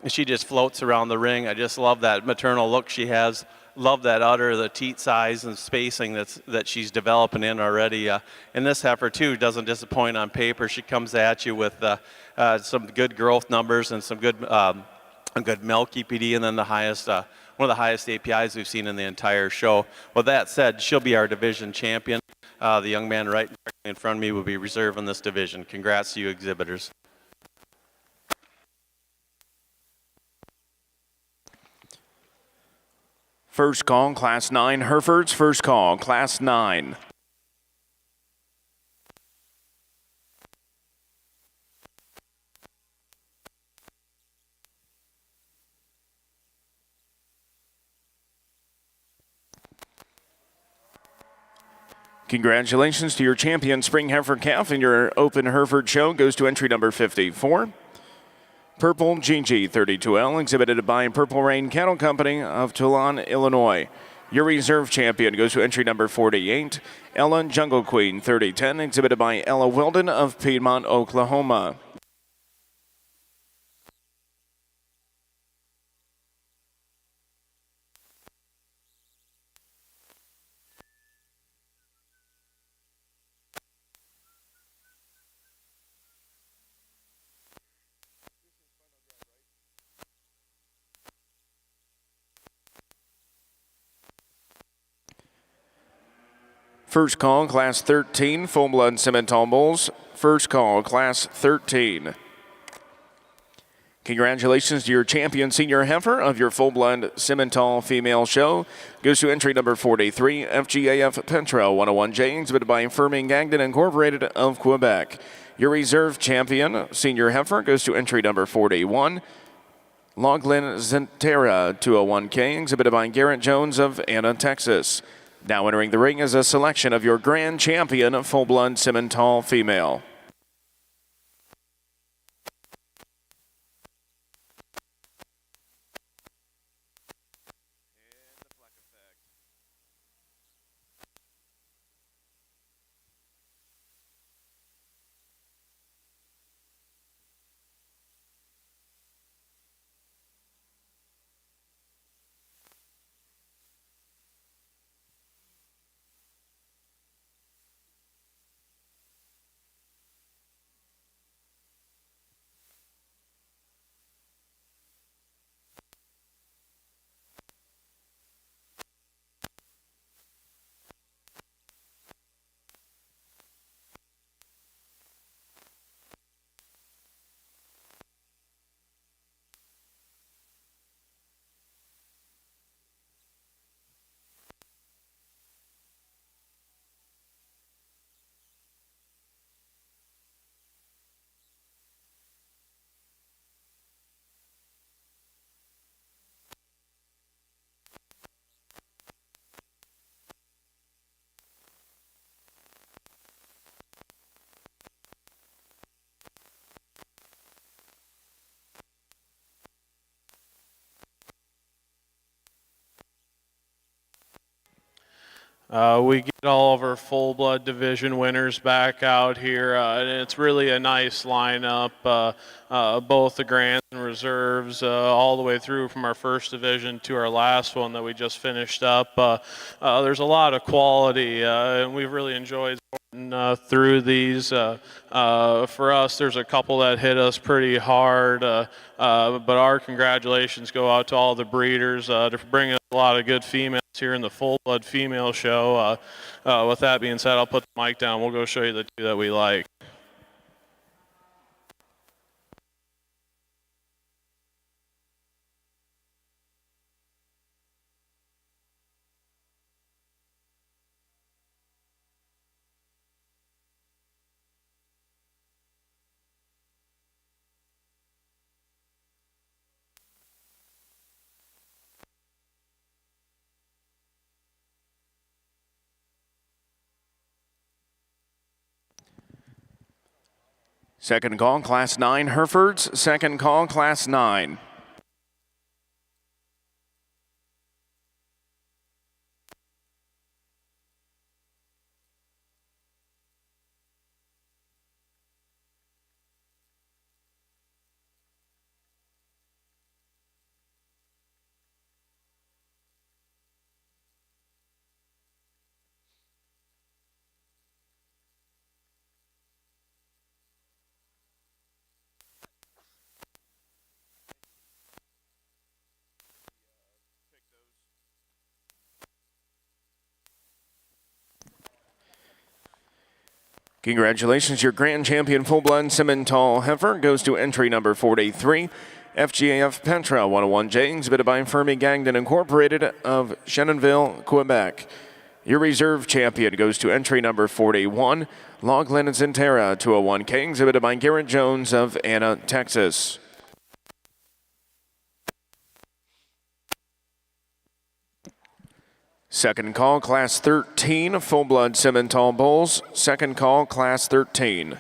She just floats around the ring. I just love that maternal look she has. Love that udder, the teat size and spacing that she's developing in already. And this heifer, too, doesn't disappoint on paper. She comes at you with some good growth numbers and some good milk EPD, and then the highest, one of the highest APIs we've seen in the entire show. With that said, she'll be our division champion. The young man right in front of me will be reserving this division. Congrats to you exhibitors. First call, Class 9 Herefords. First call, Class 9. Congratulations to your champion spring heifer calf in your open Hereford show goes to entry number 54. Purple GG 32L, exhibited by Purple Rain Cattle Company of Toulon, Illinois. Your reserve champion goes to entry number 48. Ella Jungle Queen 3010, exhibited by Ella Weldon of Piedmont, Oklahoma. First call, Class 13, Fullblood Simmental Bulls. First call, Class 13. Congratulations to your champion senior heifer of your Fullblood Simmental female show. Goes to entry number 43, FGAF Petra 101J, exhibited by Firming Gagnon Incorporated of Quebec. Your reserve champion senior heifer goes to entry number 41, Loglin Zentera 201K, exhibited by Garrett Jones of Anna, Texas. Now entering the ring is a selection of your grand champion Fullblood Simmental female. We get all of our full-blood division winners back out here, and it's really a nice lineup, both the grands and reserves, all the way through from our first division to our last one that we just finished up. There's a lot of quality, and we've really enjoyed through these. For us, there's a couple that hit us pretty hard, but our congratulations go out to all the breeders for bringing a lot of good females here in the Fullblood female show. With that being said, I'll put the mic down. We'll go show you the two that we like. Second call, Class 9 Herefords. Second call, Class 9. Congratulations, your grand champion Fullblood Simmental heifer goes to entry number 43, FGAF Petra 101J, exhibited by Firming Gagnon Incorporated of Shannonville, Quebec. Your reserve champion goes to entry number 41, Loglin Zentera 201K, exhibited by Garrett Jones of Anna, Texas. Second call, Class 13, Fullblood Simmental bulls. Second call, Class 13.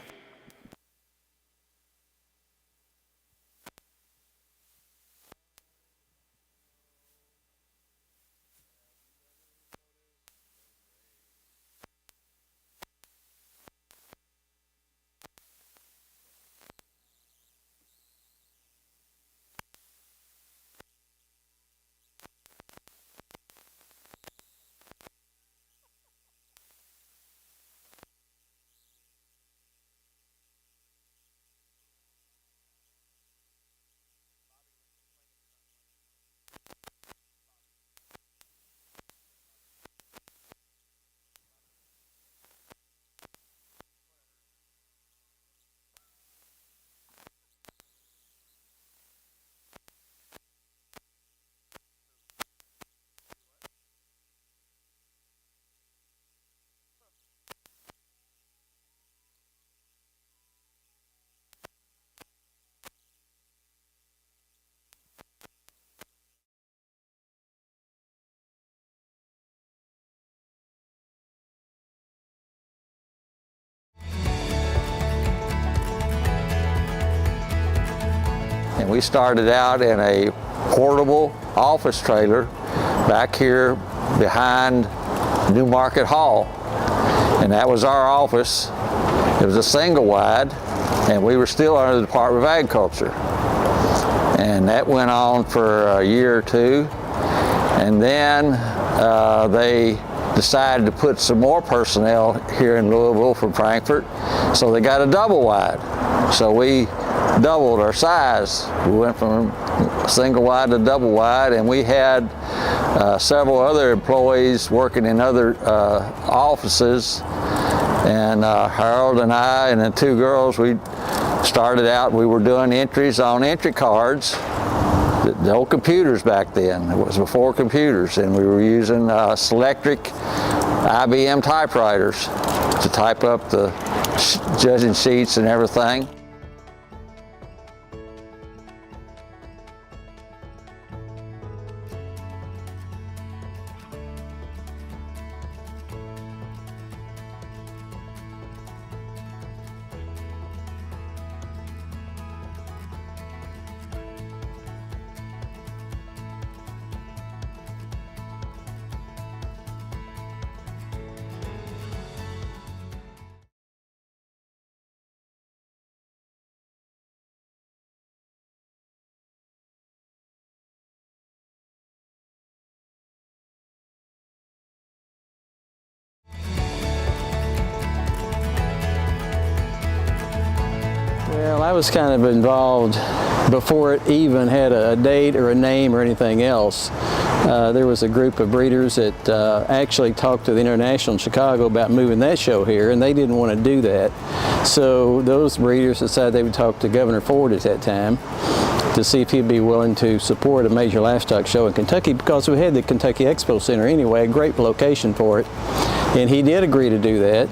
And we started out in a portable office trailer back here behind New Market Hall. And that was our office. It was a single wide, and we were still under the Department of Agriculture. And that went on for a year or two. And then they decided to put some more personnel here in Louisville from Frankfurt, so they got a double wide. So we doubled our size. We went from single wide to double wide, and we had several other employees working in other offices. And Harold and I and the two girls, we started out, we were doing entries on entry cards. The old computers back then, it was before computers, and we were using Selectric IBM typewriters to type up the judging sheets and everything. Well, I was kind of involved before it even had a date or a name or anything else. There was a group of breeders that actually talked to the International in Chicago about moving that show here, and they didn't want to do that. So those breeders decided they would talk to Governor Ford at that time to see if he'd be willing to support a major livestock show in Kentucky, because we had the Kentucky Expo Center anyway, a great location for it. And he did agree to do that.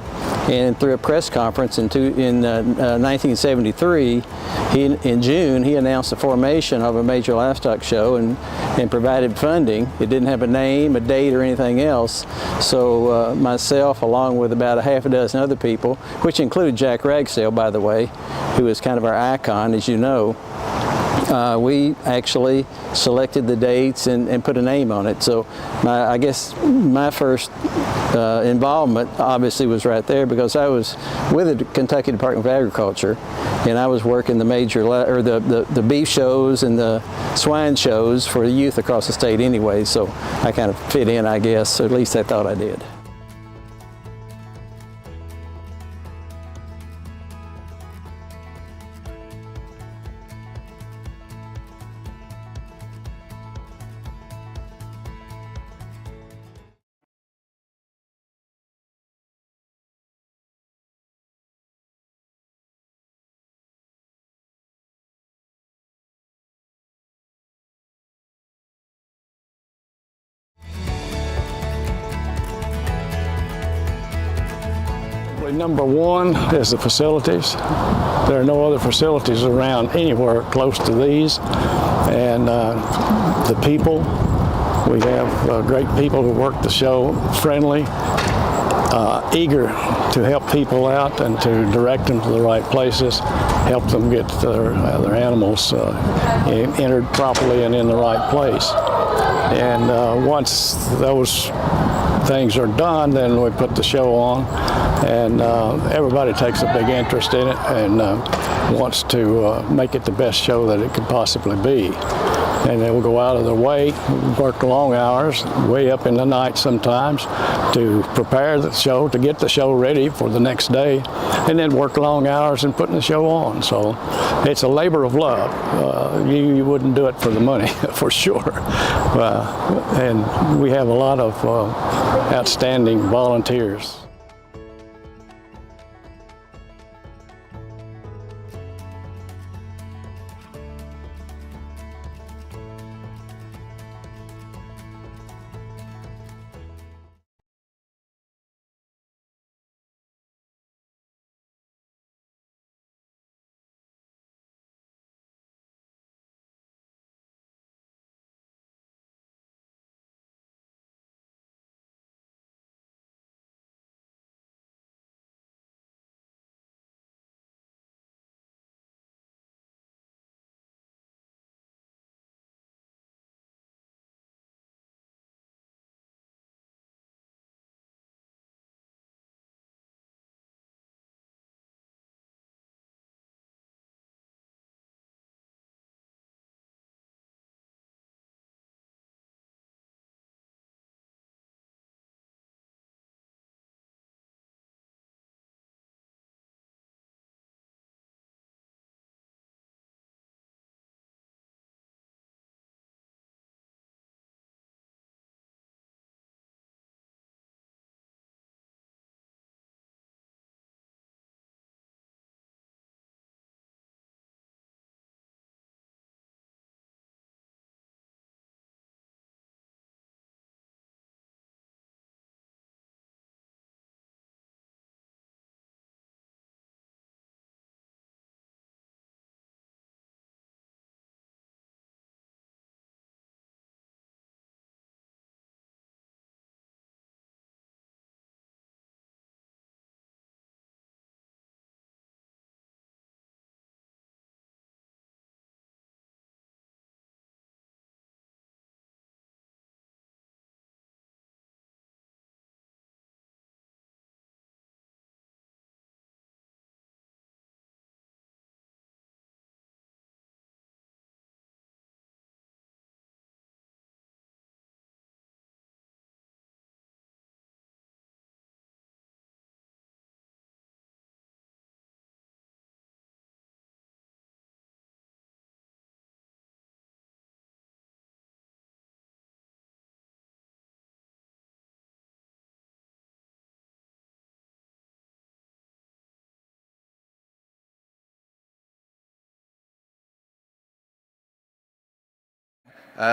And through a press conference in 1973, in June, he announced the formation of a major livestock show and provided funding. It didn't have a name, a date, or anything else. So myself, along with about a half a dozen other people, which included Jack Ragsdale, by the way, who is kind of our icon, as you know, we actually selected the dates and put a name on it. So I guess my first involvement obviously was right there, because I was with the Kentucky Department of Agriculture, and I was working the major the beef shows and the swine shows for the youth across the state anyway. So I kind of fit in, I guess, or at least I thought I did. Number one is the facilities. There are no other facilities around anywhere close to these, and the people We have great people who work the show, friendly, eager to help people out and to direct them to the right places, help them get their animals entered properly and in the right place. And once those things are done, then we put the show on, and everybody takes a big interest in it and wants to make it the best show that it could possibly be. And they will go out of their way, work long hours, way up in the night sometimes, to prepare the show, to get the show ready for the next day, and then work long hours in putting the show on. So it's a labor of love. You wouldn't do it for the money, for sure. And we have a lot of outstanding volunteers.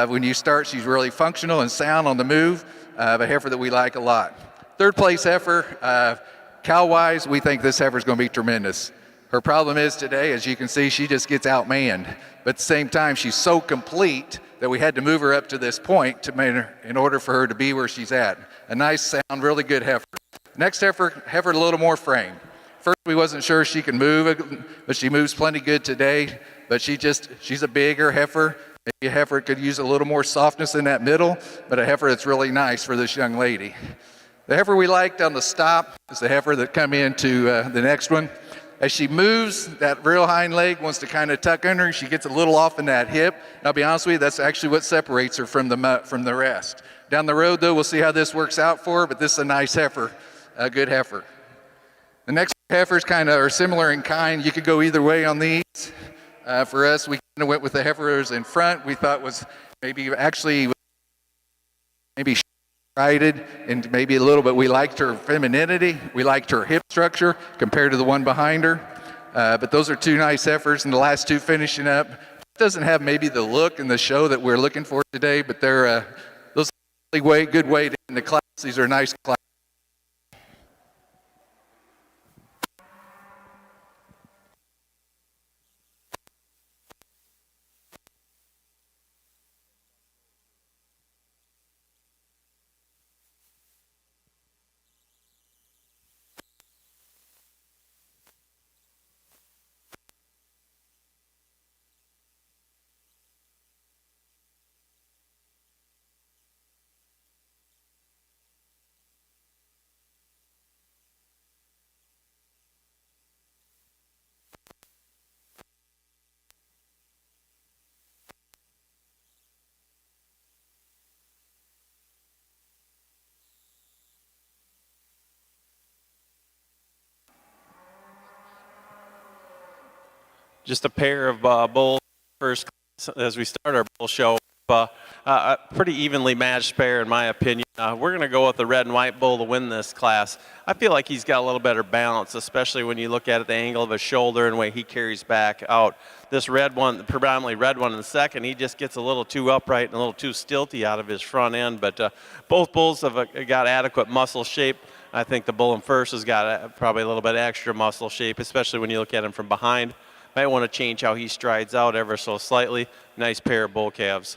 When you start, she's really functional and sound on the move, a heifer that we like a lot. Third place heifer, cow-wise, we think this heifer is going to be tremendous. Her problem is today, as you can see, she just gets outmanned. But at the same time, she's so complete that we had to move her up to this point in order for her to be where she's at. A nice sound, really good heifer. Next heifer a little more frame. First, we wasn't sure she could move, but she moves plenty good today. But she's a bigger heifer. Maybe a heifer could use a little more softness in that middle, but a heifer that's really nice for this young lady. The heifer we liked on the stop is the heifer that come into the next one. As she moves, that real hind leg wants to kind of tuck under, and she gets a little off in that hip. And I'll be honest with you, that's actually what separates her from the rest. Down the road, though, we'll see how this works out for her, but this is a nice heifer, a good heifer. The next heifers kind of are similar in kind. You could go either way on these. For us, we kind of went with the heifers in front. We thought was maybe righted and maybe a little bit. We liked her femininity. We liked her hip structure compared to the one behind her. But those are two nice heifers, and the last two finishing up. Doesn't have maybe the look and the show that we're looking for today, but they're those are a good way to in the class. These are nice class. just a pair of bulls first class as we start our bull show. A pretty evenly matched pair in my opinion. We're going to go with the red and white bull to win this class. I feel like he's got a little better balance, especially when you look at the angle of his shoulder and the way he carries back out. This red one, predominantly red one in the second, he just gets a little too upright and a little too stilty out of his front end. But both bulls have got adequate muscle shape. I think the bull in first has got probably a little bit extra muscle shape, especially when you look at him from behind. Might want to change how he strides out ever so slightly. Nice pair of bull calves.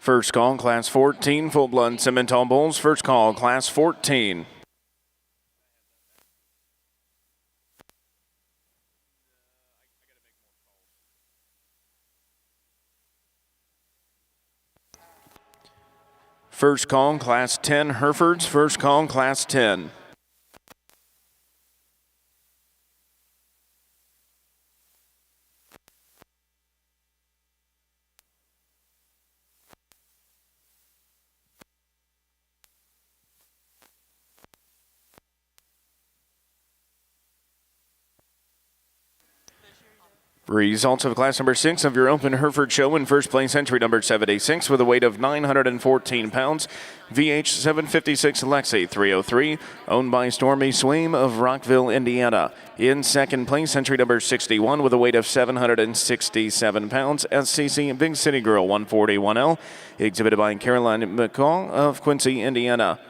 First call, Class 14, Fullblood Simmental Bulls. First call, Class 14. First call, Class 10, Herefords. First call, Class 10. Results of class number 6 of your open Hereford show. In first place, entry number 76 with a weight of 914 pounds. VH 756 Lexi 303, owned by Stormy Swaim of Rockville, Indiana. In second place, entry number 61 with a weight of 767 pounds. SCC Big City Girl 141L, exhibited by Caroline McCall of Quincy, Indiana.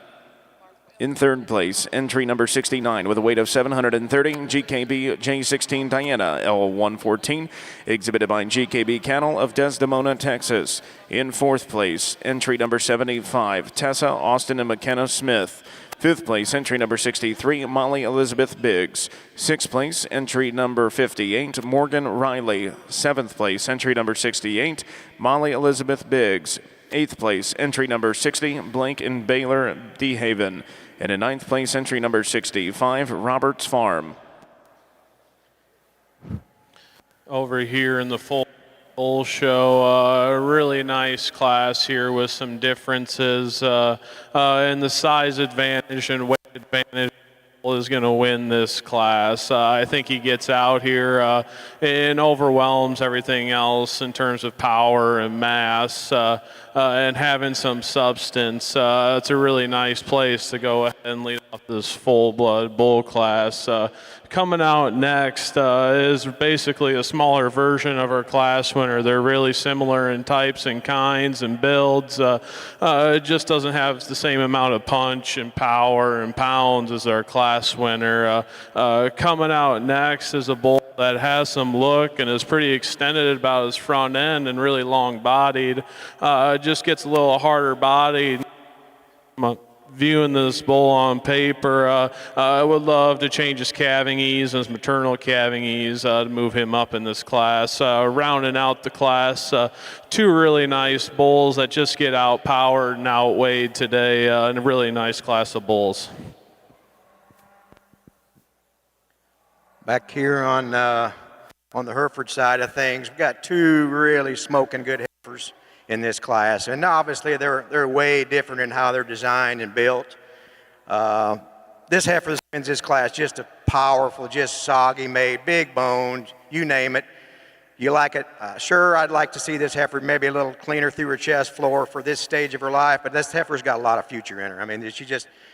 In third place, entry number 69 with a weight of 730, GKB J16 Diana L114, exhibited by GKB Cattle of Desdemona, Texas. In fourth place, entry number 75, Tessa Austin and McKenna Smith. Fifth place, entry number 63, Molly Elizabeth Biggs. Sixth place, entry number 58, Morgan Riley. Seventh place, entry number 68, Molly Elizabeth Biggs. Eighth place, entry number 60, Blake and Baylor DeHaven. And in ninth place, entry number 65, Roberts Farm. Over here in the full show, a really nice class here with some differences in the size advantage and weight advantage. Is going to win this class. I think he gets out here and overwhelms everything else in terms of power and mass and having some substance. It's a really nice place to go ahead and lead off this full-blood bull class. Coming out next is basically a smaller version of our class winner. They're really similar in types and kinds and builds. It just doesn't have the same amount of punch and power and pounds as our class winner. Coming out next is a bull that has some look and is pretty extended about his front end and really long bodied. Just gets a little harder bodied. Viewing this bull on paper, I would love to change his calving ease and his maternal calving ease to move him up in this class. Rounding out the class, two really nice bulls that just get outpowered and outweighed today, and a really nice class of bulls. Back here on the Hereford side of things, we've got two really smoking good heifers in this class, and obviously they're way different in how they're designed and built. This heifer wins this class, just a powerful, just soggy made, big bones, you name it. You like it? Sure, I'd like to see this heifer maybe a little cleaner through her chest floor for this stage of her life, but this heifer's got a lot of future in her. I mean, she's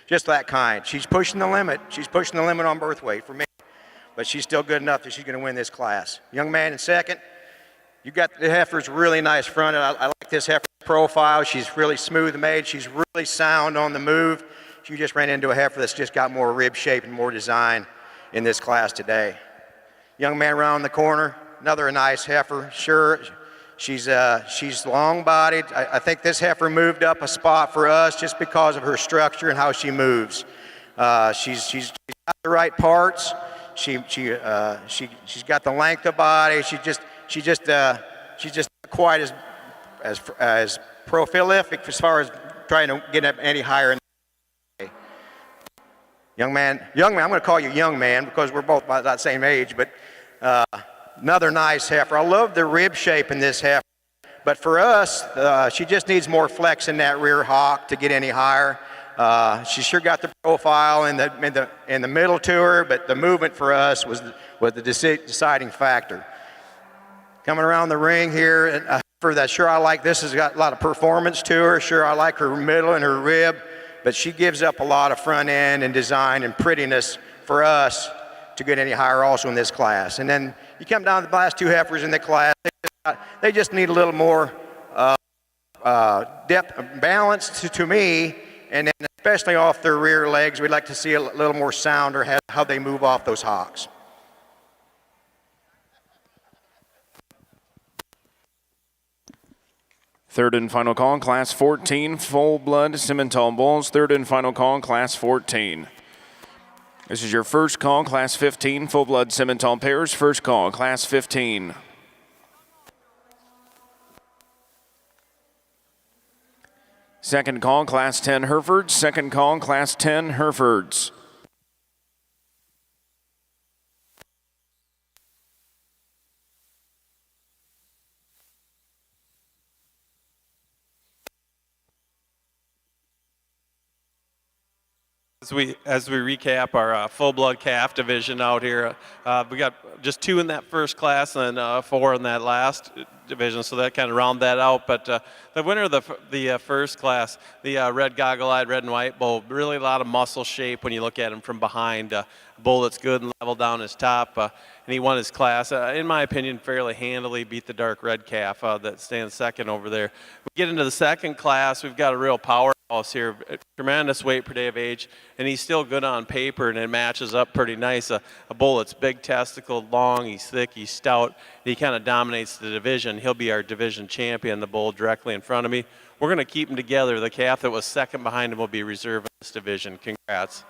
just that kind. She's pushing the limit. She's pushing the limit on birth weight for me, but she's still good enough that she's going to win this class. Young man in second. You got the heifer's really nice front. I like this heifer's profile. She's really smooth made. She's really sound on the move. She just ran into a heifer that's just got more rib shape and more design in this class today. Young man around the corner, another nice heifer. Sure, she's long-bodied. I think this heifer moved up a spot for us just because of her structure and how she moves. She's got the right parts. She's got the length of body. She's just not quite as prolific as far as trying to get up any higher. Young man, I'm going to call you young man because we're both about that same age, but another nice heifer. I love the rib shape in this heifer, but for us, she just needs more flex in that rear hock to get any higher. She sure got the profile in the middle to her, but the movement for us was the deciding factor. Coming around the ring here, and a heifer that sure I like. This has got a lot of performance to her. Sure, I like her middle and her rib, but she gives up a lot of front end and design and prettiness for us to get any higher also in this class. And then you come down to the last two heifers in the class, they just need a little more depth and balance to me, and then especially off their rear legs, we'd like to see a little more sound or how they move off those hocks. Third and final call, Class 14, Fullblood Simmental Bulls. Third and final call, Class 14. This is your first call, Class 15, Fullblood Simmental pairs. First call, Class 15. Second call, Class 10 Herefords. Second call, Class 10 Herefords. As we recap our full-blood calf division out here, we got just 2 in that first class and 4 in that last division, so that kind of round that out. But the winner of the first class, the red goggle-eyed, red and white bull, really a lot of muscle shape when you look at him from behind. Bull that's good and level down his top, and he won his class. In my opinion, fairly handily beat the dark red calf that stands second over there. We get into the second class, we've got a real powerhouse here, tremendous weight per day of age, and he's still good on paper, and it matches up pretty nice. A bull that's big testicle, long, he's thick, he's stout, and he kind of dominates the division. He'll be our division champion, the bull directly in front of me. We're going to keep them together. The calf that was second behind him will be reserved in this division. Congrats.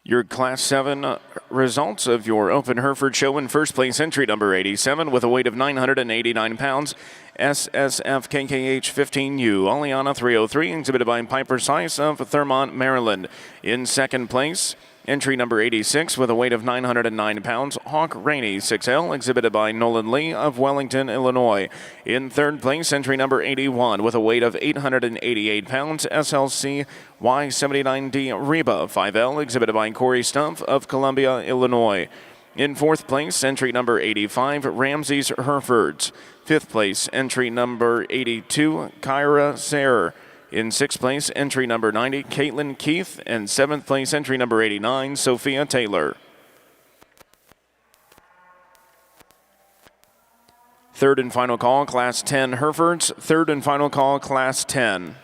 Your Class 7 results of your Open Hereford Show. In first place, entry number 87 with a weight of 989 pounds, SSF KKH 15U, Oleana 303, exhibited by Piper Sice of Thurmont, Maryland. In second place, entry number 86 with a weight of 909 pounds, Hawk Rainey 6L, exhibited by Nolan Lee of Wellington, Illinois. In third place, entry number 81 with a weight of 888 pounds, SLC Y79D Reba 5L, exhibited by Corey Stumpf of Columbia, Illinois. In fourth place, entry number 85, Ramses Herefords. Fifth place, entry number 82, Kyra Sayre. In sixth place, entry number 90, Caitlin Keith. And seventh place, entry number 89, Sophia Taylor. Third and final call, Class 10 Herefords. Third and final call, Class 10.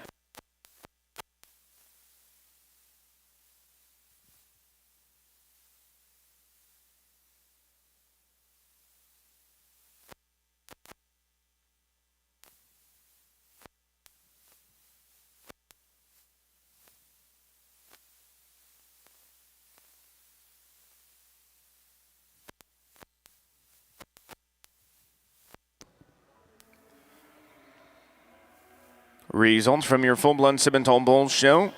Results from your Full-Blood Simmental Bulls show.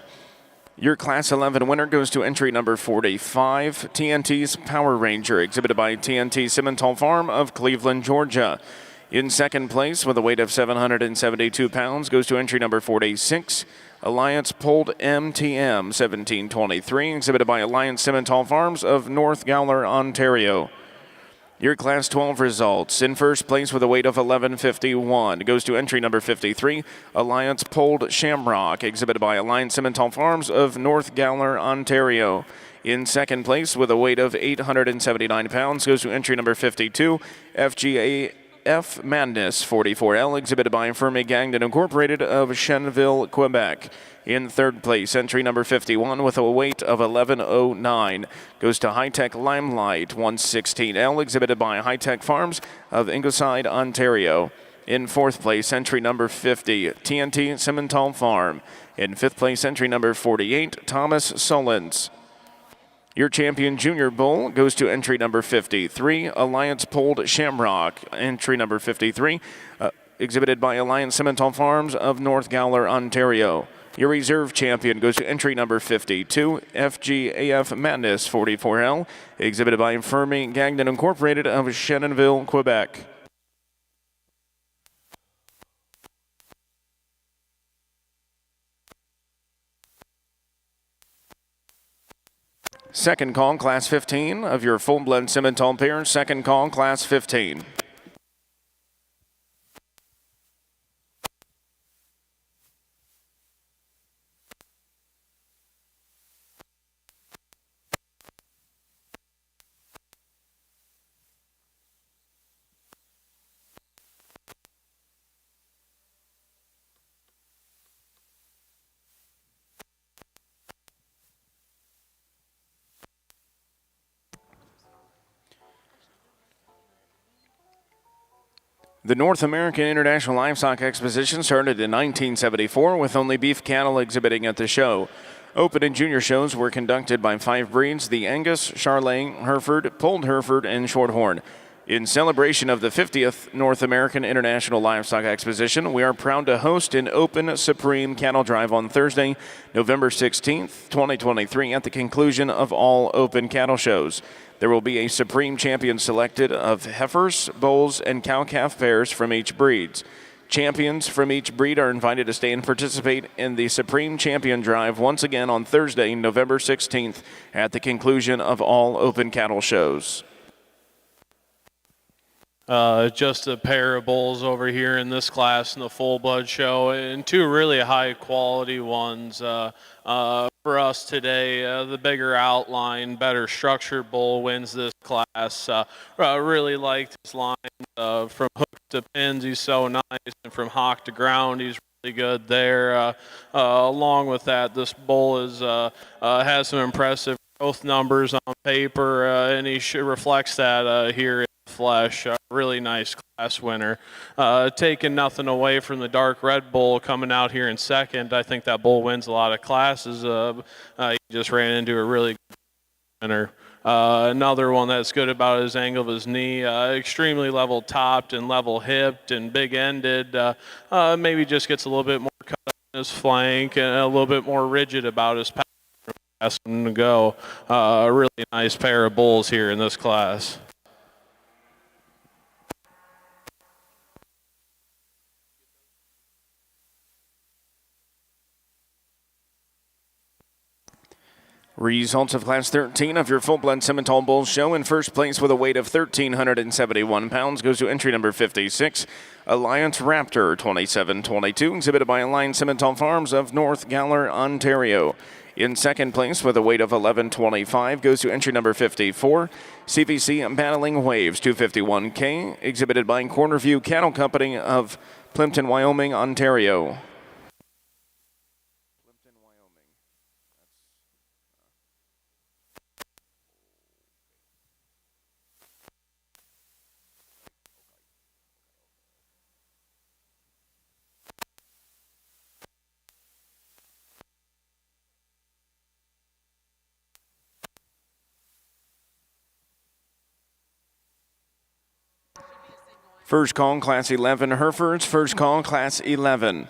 Your Class 11 winner goes to entry number 45, TNT's Power Ranger, exhibited by TNT Simmental Farm of Cleveland, Georgia. In second place, with a weight of 772 pounds, goes to entry number 46, Alliance Pulled MTM 1723, exhibited by Alliance Simmental Farms of North Gowler, Ontario. Your Class 12 results. In first place with a weight of 1151 goes to entry number 53, Alliance Pulled Shamrock, exhibited by Alliance Simmental Farms of North Gowler, Ontario. In second place with a weight of 879 pounds goes to entry number 52, FGAF Madness 44L, exhibited by Fermi Gagnon Incorporated of Chenville, Quebec. In third place, entry number 51 with a weight of 1109 goes to High Tech Limelight 116L, exhibited by High Tech Farms of Ingleside, Ontario. In fourth place, entry number 50, TNT Simmental Farm. In fifth place, entry number 48, Thomas Solens. Your champion junior bull goes to entry number 53, Alliance Pulled Shamrock. Entry number 53, exhibited by Alliance Simmental Farms of North Gowler, Ontario. Your reserve champion goes to entry number 52, FGAF Madness 44L, exhibited by Fermi Gagnon Incorporated of Shannonville, Quebec. Second call, Class 15 of your full-blood Simmental pair. Second call, Class 15. The North American International Livestock Exposition started in 1974 with only beef cattle exhibiting at the show. Open and junior shows were conducted by 5 breeds: the Angus, Charolais, Hereford, Polled Hereford, and Shorthorn. In celebration of the 50th North American International Livestock Exposition, we are proud to host an open Supreme Cattle Drive on Thursday, November 16th, 2023, at the conclusion of all open cattle shows. There will be a Supreme Champion selected of heifers, bulls, and cow-calf pairs from each breed. Champions from each breed are invited to stay and participate in the Supreme Champion Drive once again on Thursday, November 16th, at the conclusion of all open cattle shows. Just a pair of bulls over here in this class in the Fullblood show, and 2 really high quality ones for us today. The bigger outline, better structured bull wins this class. Really liked his line from hook to pins. He's so nice, and from hock to ground, he's really good there. Along with that, this bull has some impressive growth numbers on paper, and he reflects that here in flesh. Really nice class winner. Taking nothing away from the dark red bull coming out here in second. I think that bull wins a lot of classes. He just ran into a really good winner. Another one that's good about his angle of his knee, extremely level topped and level hipped and big ended. Maybe just gets a little bit more cut on his flank and a little bit more rigid about his pass to go. A really nice pair of bulls here in this class. Results of Class 13 of your Full-Blood Simmental Bulls show. In first place with a weight of 1,371 pounds goes to entry number 56, Alliance Raptor 2722, exhibited by Alliance Simmental Farms of North Galler, Ontario. In second place with a weight of 1125 goes to entry number 54, CVC Battling Waves 251K, exhibited by Cornerview Cattle Company of Plimpton, Wyoming, Ontario. First call, Class 11 Herefords. First call, Class 11.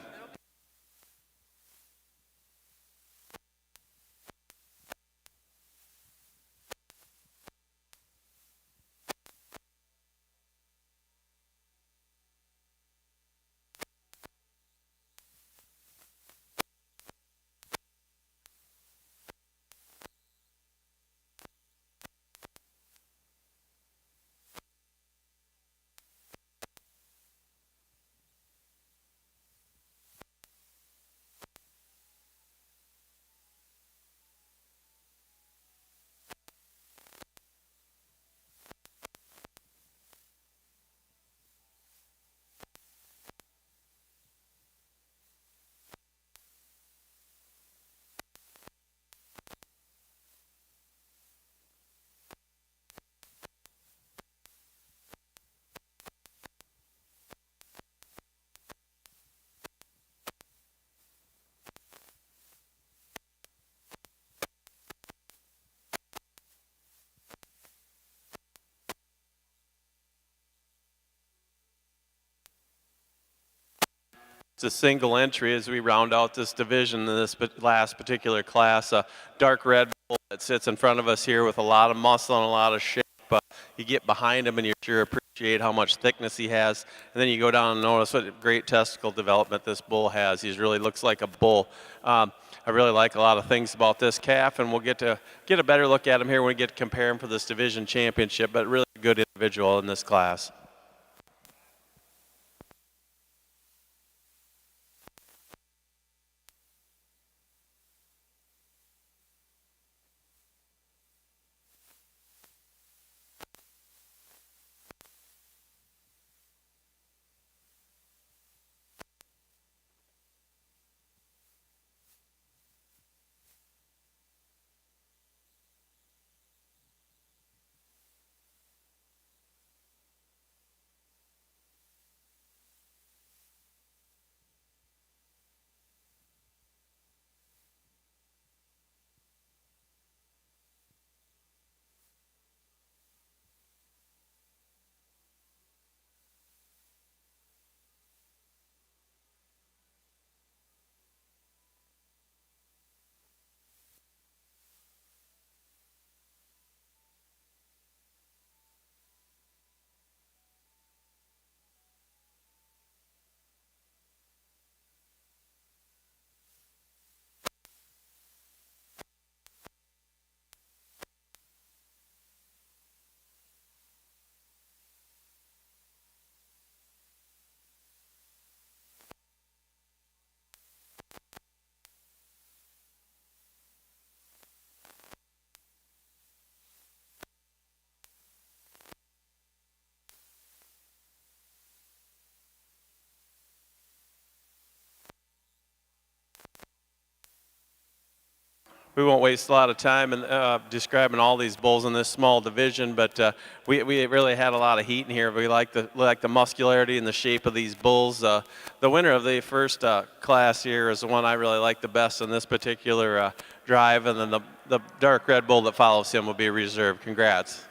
It's a single entry as we round out this division in this last particular class. A dark red bull that sits in front of us here with a lot of muscle and a lot of shape. You get behind him and you sure appreciate how much thickness he has. And then you go down and notice what great testicle development this bull has. He really looks like a bull. I really like a lot of things about this calf, and we'll get to get a better look at him here when we get to compare him for this division championship, but really a good individual in this class. we won't waste a lot of time in describing all these bulls in this small division, but we really had a lot of heat in here. We like the muscularity and the shape of these bulls. The winner of the first class here is the one I really like the best in this particular drive, and then the dark red bull that follows him will be reserved. Congrats.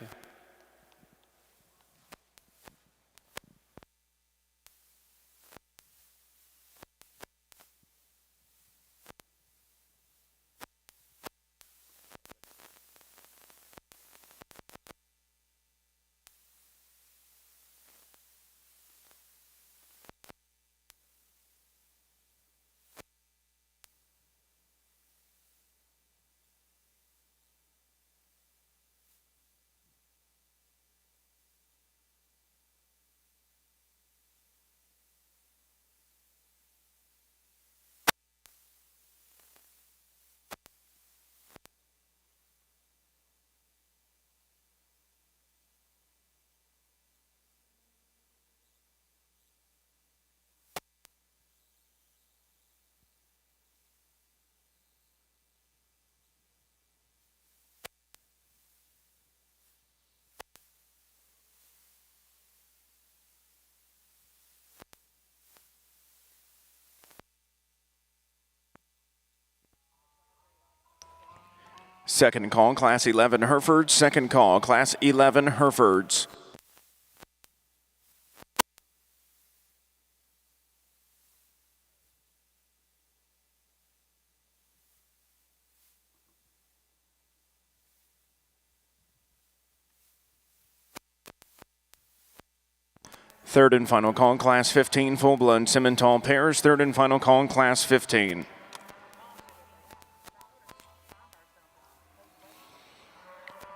Second call, Class 11 Herefords. Second call, Class 11 Herefords. Third and final call, Class 15 Fullblood Simmental pairs. Third and final call, Class 15.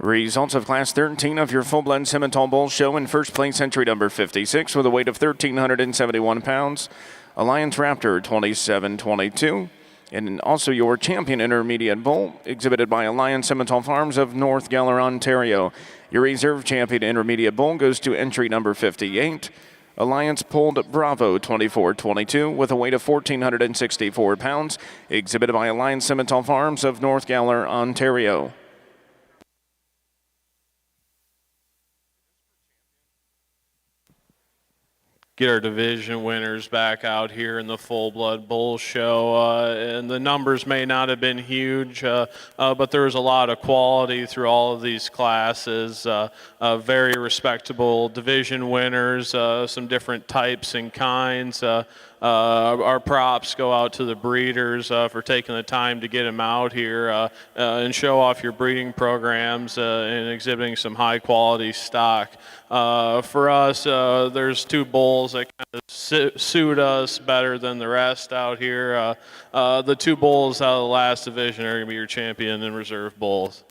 Results of Class 13 of your Fullblood Simmental Bull show: in first place, entry number 56 with a weight of 1,371 pounds, Alliance Raptor 2722. And also your champion intermediate bull, exhibited by Alliance Simmental Farms of North Geller, Ontario. Your reserve champion intermediate bull goes to entry number 58, Alliance Pulled Bravo 2422 with a weight of 1,464 pounds, exhibited by Alliance Simmental Farms of North Geller, Ontario. Get our division winners back out here in the Fullblood Bull Show. And the numbers may not have been huge, but there was a lot of quality through all of these classes. Very respectable division winners, some different types and kinds. Our props go out to the breeders for taking the time to get them out here and show off your breeding programs and exhibiting some high quality stock. For us, there's two bulls that kind of suit us better than the rest out here. The two bulls out of the last division are going to be your champion and reserve bulls.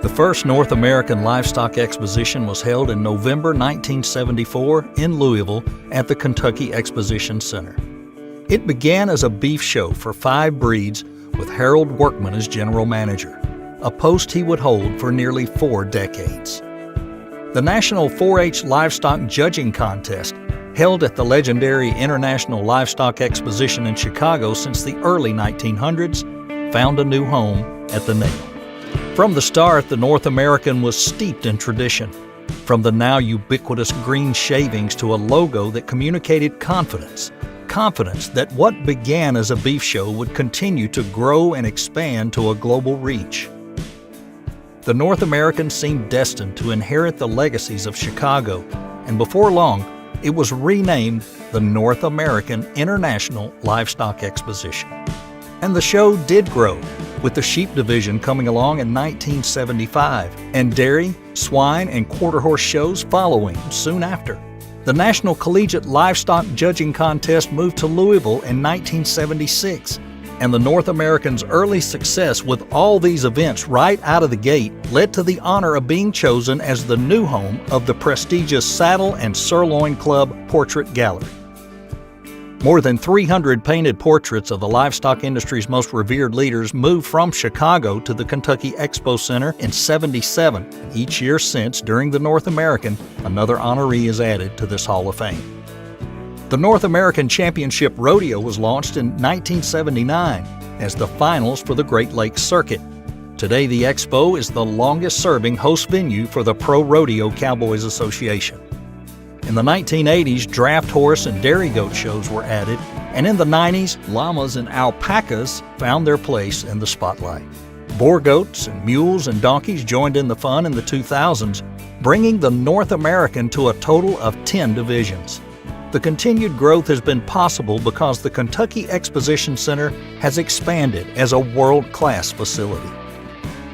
The first North American Livestock Exposition was held in November 1974 in Louisville at the Kentucky Exposition Center. It began as a beef show for 5 breeds with Harold Workman as general manager. a post he would hold for nearly 4 decades. The National 4-H Livestock Judging Contest, held at the legendary International Livestock Exposition in Chicago since the early 1900s, found a new home at the NAILE. From the start, the North American was steeped in tradition, from the now ubiquitous green shavings to a logo that communicated confidence that what began as a beef show would continue to grow and expand to a global reach. The North American seemed destined to inherit the legacies of Chicago, and before long, it was renamed the North American International Livestock Exposition. And the show did grow, with the sheep division coming along in 1975, and dairy, swine, and quarter horse shows following soon after. The National Collegiate Livestock Judging Contest moved to Louisville in 1976, and the North American's early success with all these events right out of the gate led to the honor of being chosen as the new home of the prestigious Saddle and Sirloin Club Portrait Gallery. More than 300 painted portraits of the livestock industry's most revered leaders moved from Chicago to the Kentucky Expo Center in '77. Each year since, during the North American, another honoree is added to this Hall of Fame. The North American Championship Rodeo was launched in 1979 as the finals for the Great Lakes Circuit. Today, the Expo is the longest-serving host venue for the Pro Rodeo Cowboys Association. In the 1980s, draft horse and dairy goat shows were added, and in the 90s, llamas and alpacas found their place in the spotlight. Boar goats and mules and donkeys joined in the fun in the 2000s, bringing the North American to a total of 10 divisions. The continued growth has been possible because the Kentucky Exposition Center has expanded as a world-class facility.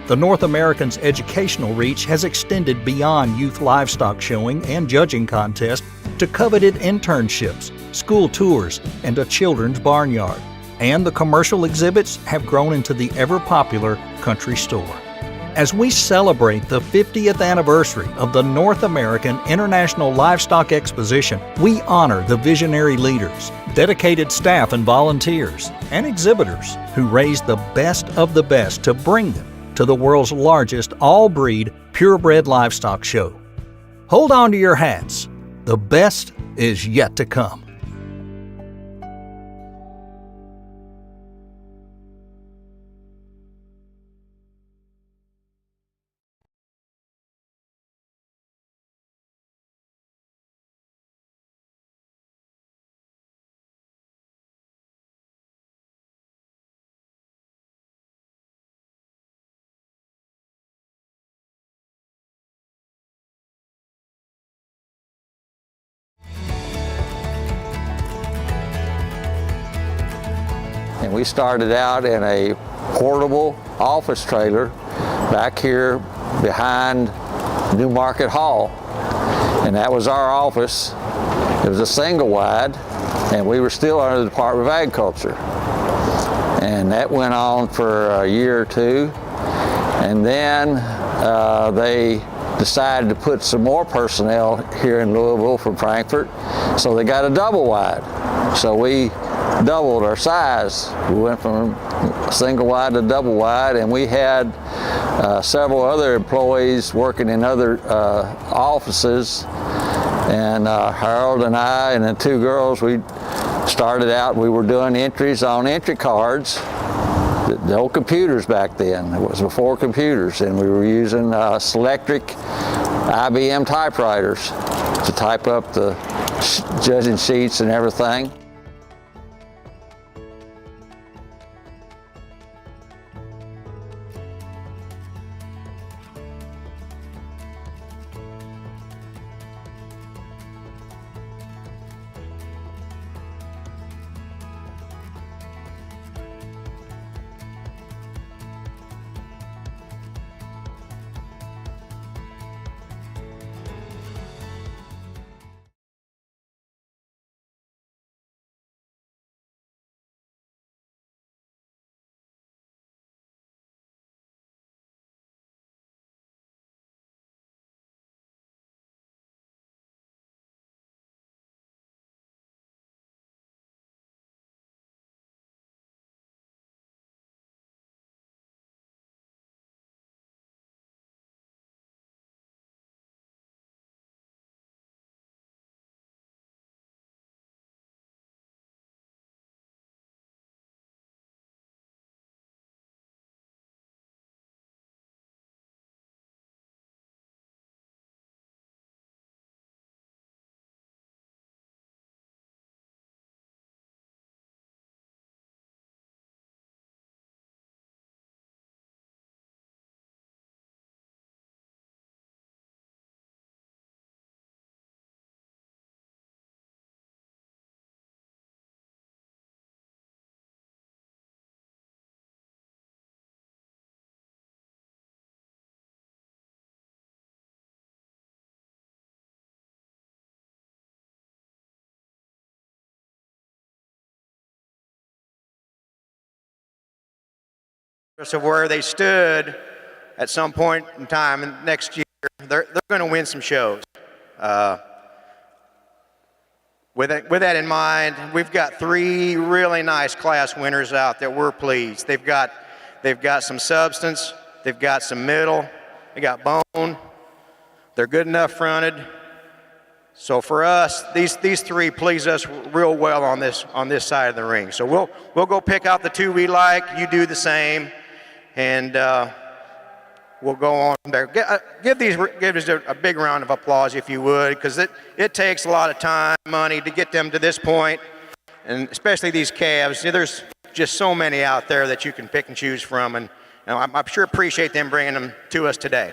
The North American's educational reach has extended beyond youth livestock showing and judging contests to coveted internships, school tours, and a children's barnyard. And the commercial exhibits have grown into the ever-popular country store. As we celebrate the 50th anniversary of the North American International Livestock Exposition, we honor the visionary leaders, dedicated staff and volunteers, and exhibitors who raised the best of the best to bring them to the world's largest all-breed, purebred livestock show. Hold on to your hats. The best is yet to come. And we started out in a portable office trailer back here behind New Market Hall. And that was our office. It was a single wide, and we were still under the Department of Agriculture. And that went on for a year or two. And then they decided to put some more personnel here in Louisville from Frankfurt, so they got a double wide. So we doubled our size. We went from single wide to double wide, and we had several other employees working in other offices. And Harold and I and the two girls, we started out, we were doing entries on entry cards. The old computers back then, it was before computers, and we were using Selectric IBM typewriters to type up the judging sheets and everything. of where they stood at some point in time and next year, they're going to win some shows. With that in mind, we've got 3 really nice class winners out there. We're pleased. They've got some substance, they've got some middle, they got bone, they're good enough fronted. So for us, these 3 please us real well on this side of the ring. So we'll go pick out the 2 we like. You do the same, and we'll go on there. Give these a big round of applause if you would, because it takes a lot of time, money to get them to this point, and especially these calves. There's just so many out there that you can pick and choose from, and I'm sure appreciate them bringing them to us today.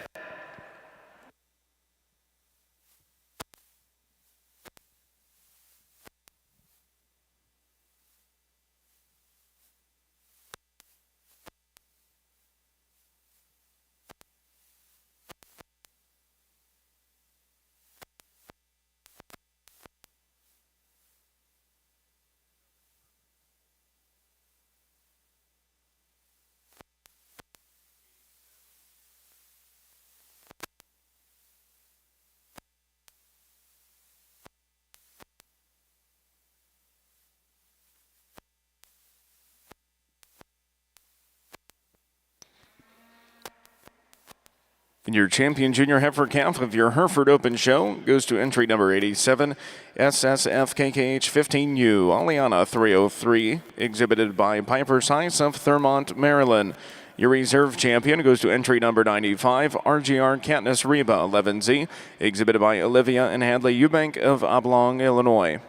And your champion junior heifer calf of your Hereford Open Show goes to entry number 87, SSFKKH 15U, Aliana 303, exhibited by Piper Sice of Thurmont, Maryland. Your reserve champion goes to entry number 95, RGR Katniss Reba 11Z, exhibited by Olivia and Hadley Eubank of Oblong, Illinois.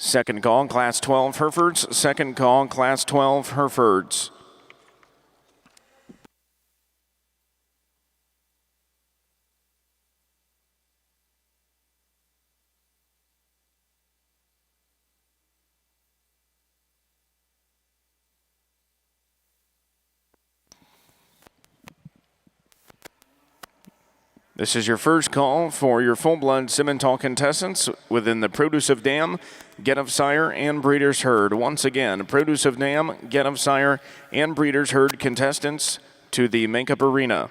Second call, Class 12 Herefords. Second call, Class 12 Herefords. This is your first call for your full-blood Simmental contestants within the Produce of Dam, Get of Sire, and Breeders' Herd. Once again, Produce of Dam, Get of Sire, and Breeders' Herd contestants to the Makeup Arena.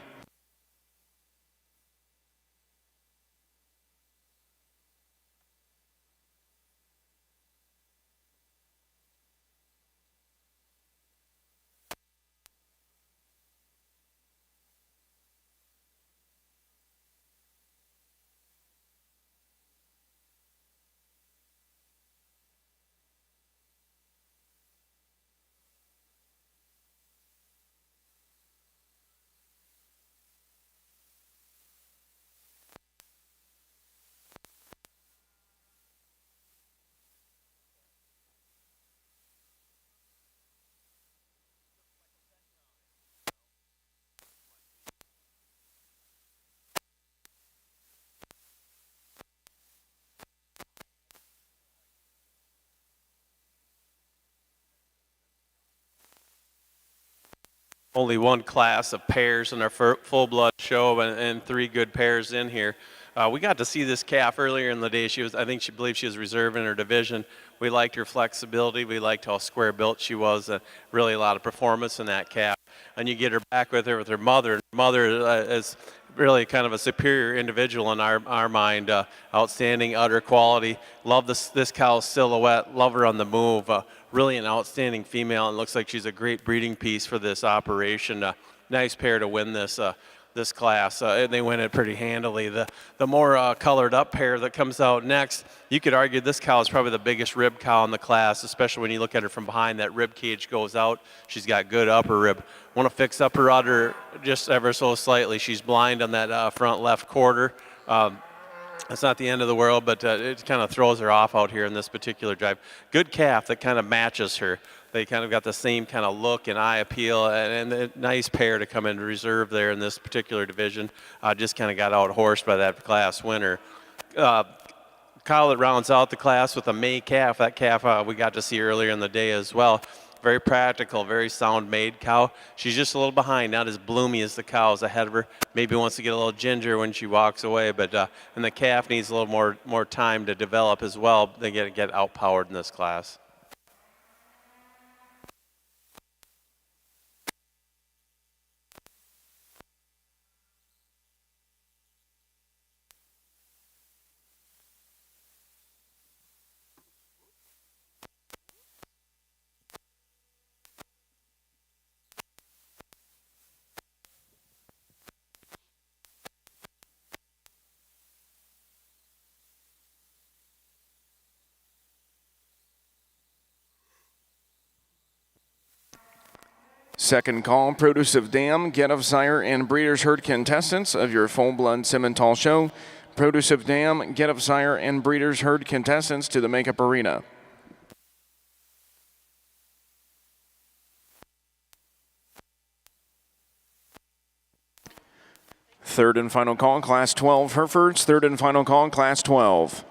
Only one class of pairs in our full-blood show, and 3 good pairs in here. We got to see this calf earlier in the day. I think she believed she was reserve in her division. We liked her flexibility. We liked how square built she was. Really a lot of performance in that calf. And you get her back with her mother. Her mother is really kind of a superior individual in our mind. Outstanding udder quality. Love this cow's silhouette. Love her on the move. Really an outstanding female, and looks like she's a great breeding piece for this operation. Nice pair to win this class, and they win it pretty handily. The more colored up pair that comes out next, you could argue this cow is probably the biggest rib cow in the class, especially when you look at her from behind. That rib cage goes out. She's got good upper rib. Want to fix up her udder just ever so slightly. She's blind on that front left quarter. It's not the end of the world, but it kind of throws her off out here in this particular drive. Good calf that kind of matches her. They kind of got the same kind of look and eye appeal, and a nice pair to come in reserve there in this particular division. Just kind of got out-horsed by that class winner. Kyle that rounds out the class with a May calf. That calf we got to see earlier in the day as well. very practical, very sound-made cow. She's just a little behind, not as bloomy as the cows ahead of her. Maybe wants to get a little ginger when she walks away, but and the calf needs a little more time to develop as well. They get outpowered in this class. Second call, produce of dam, get of sire, and breeders herd contestants of your full-blood Simmental show. Produce of dam, get of sire, and breeders herd contestants to the makeup arena. Third and final call, Class 12 Herefords. Third and final call, Class 12.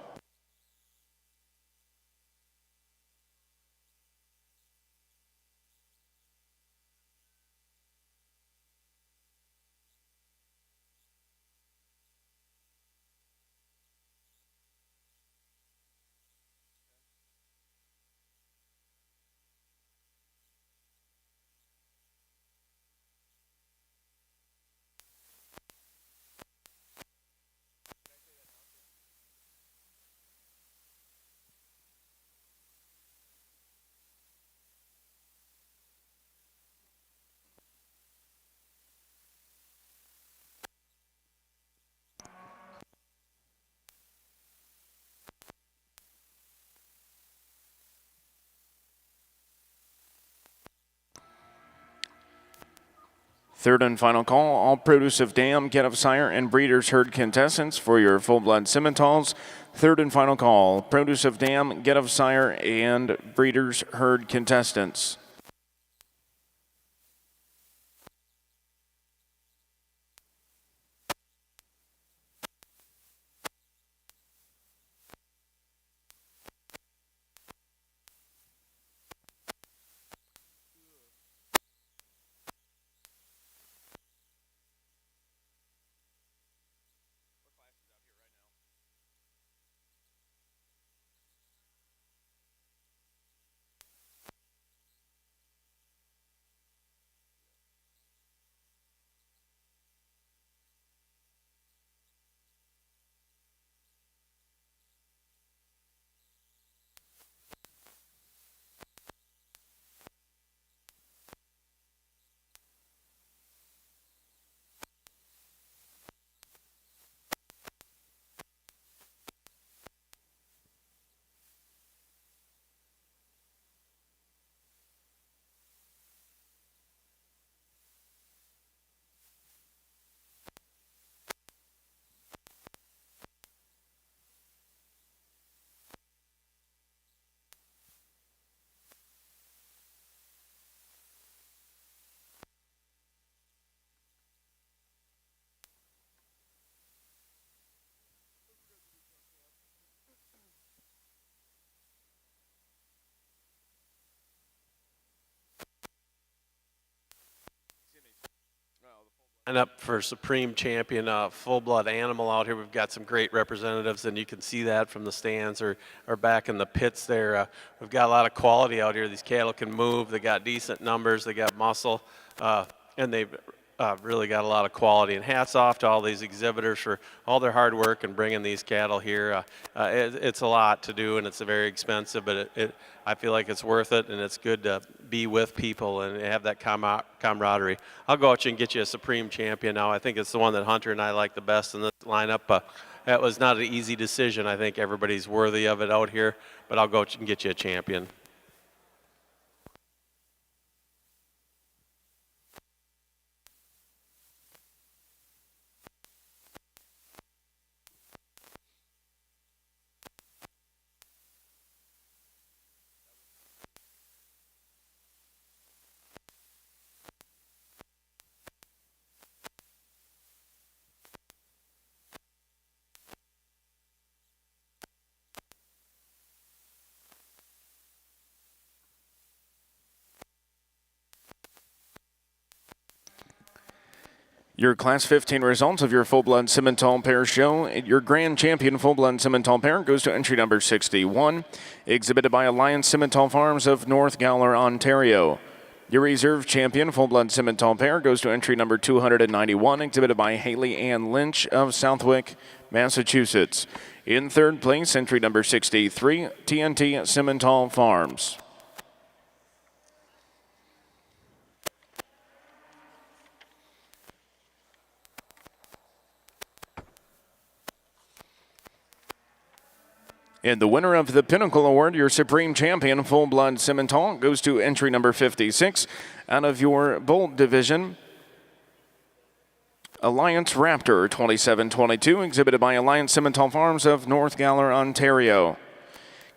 Third and final call, all produce of dam, get of sire, and breeders herd contestants for your full-blood Simmentals. Third and final call, produce of dam, get of sire, and breeders herd contestants. And up for Supreme Champion full-blood animal out here. We've got some great representatives, and you can see that from the stands or back in the pits there. We've got a lot of quality out here. These cattle can move. They got decent numbers. They got muscle, and they've really got a lot of quality. And hats off to all these exhibitors for all their hard work and bringing these cattle here. It's a lot to do, and it's very expensive, but I feel like it's worth it, and it's good to be with people and have that camaraderie. I'll go out and get you a Supreme Champion now. I think it's the one that Hunter and I like the best in this lineup. That was not an easy decision. I think everybody's worthy of it out here, but I'll go out and get you a champion. Your Class 15 results of your Fullblood Simmental pair show. Your grand champion Fullblood Simmental pair goes to entry number 61, exhibited by Alliance Simmental Farms of North Gowler, Ontario. Your reserve champion Fullblood Simmental pair goes to entry number 291, exhibited by Haley Ann Lynch of Southwick, Massachusetts. In third place, entry number 63, TNT Simmental Farms. And the winner of the Pinnacle Award, your Supreme Champion, Fullblood Simmental, goes to entry number 56 out of your Bolt Division. Alliance Raptor 2722, exhibited by Alliance Simmental Farms of North Gowler, Ontario.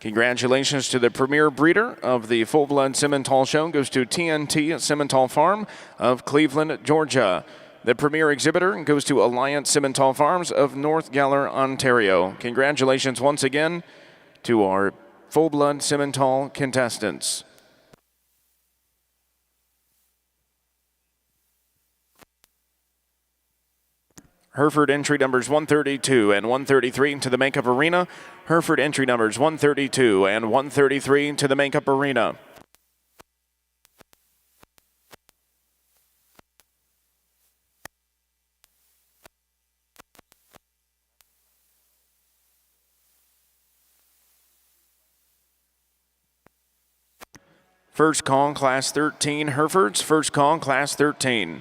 Congratulations to the premier breeder of the Fullblood Simmental show, goes to TNT Simmental Farm of Cleveland, Georgia. The premier exhibitor goes to Alliance Simmental Farms of North Gowler, Ontario. Congratulations once again to our Fullblood Simmental contestants. Hereford entry numbers 132 and 133 to the makeup arena. Hereford entry numbers 132 and 133 to the makeup arena. First call, Class 13, Herefords. First call, Class 13.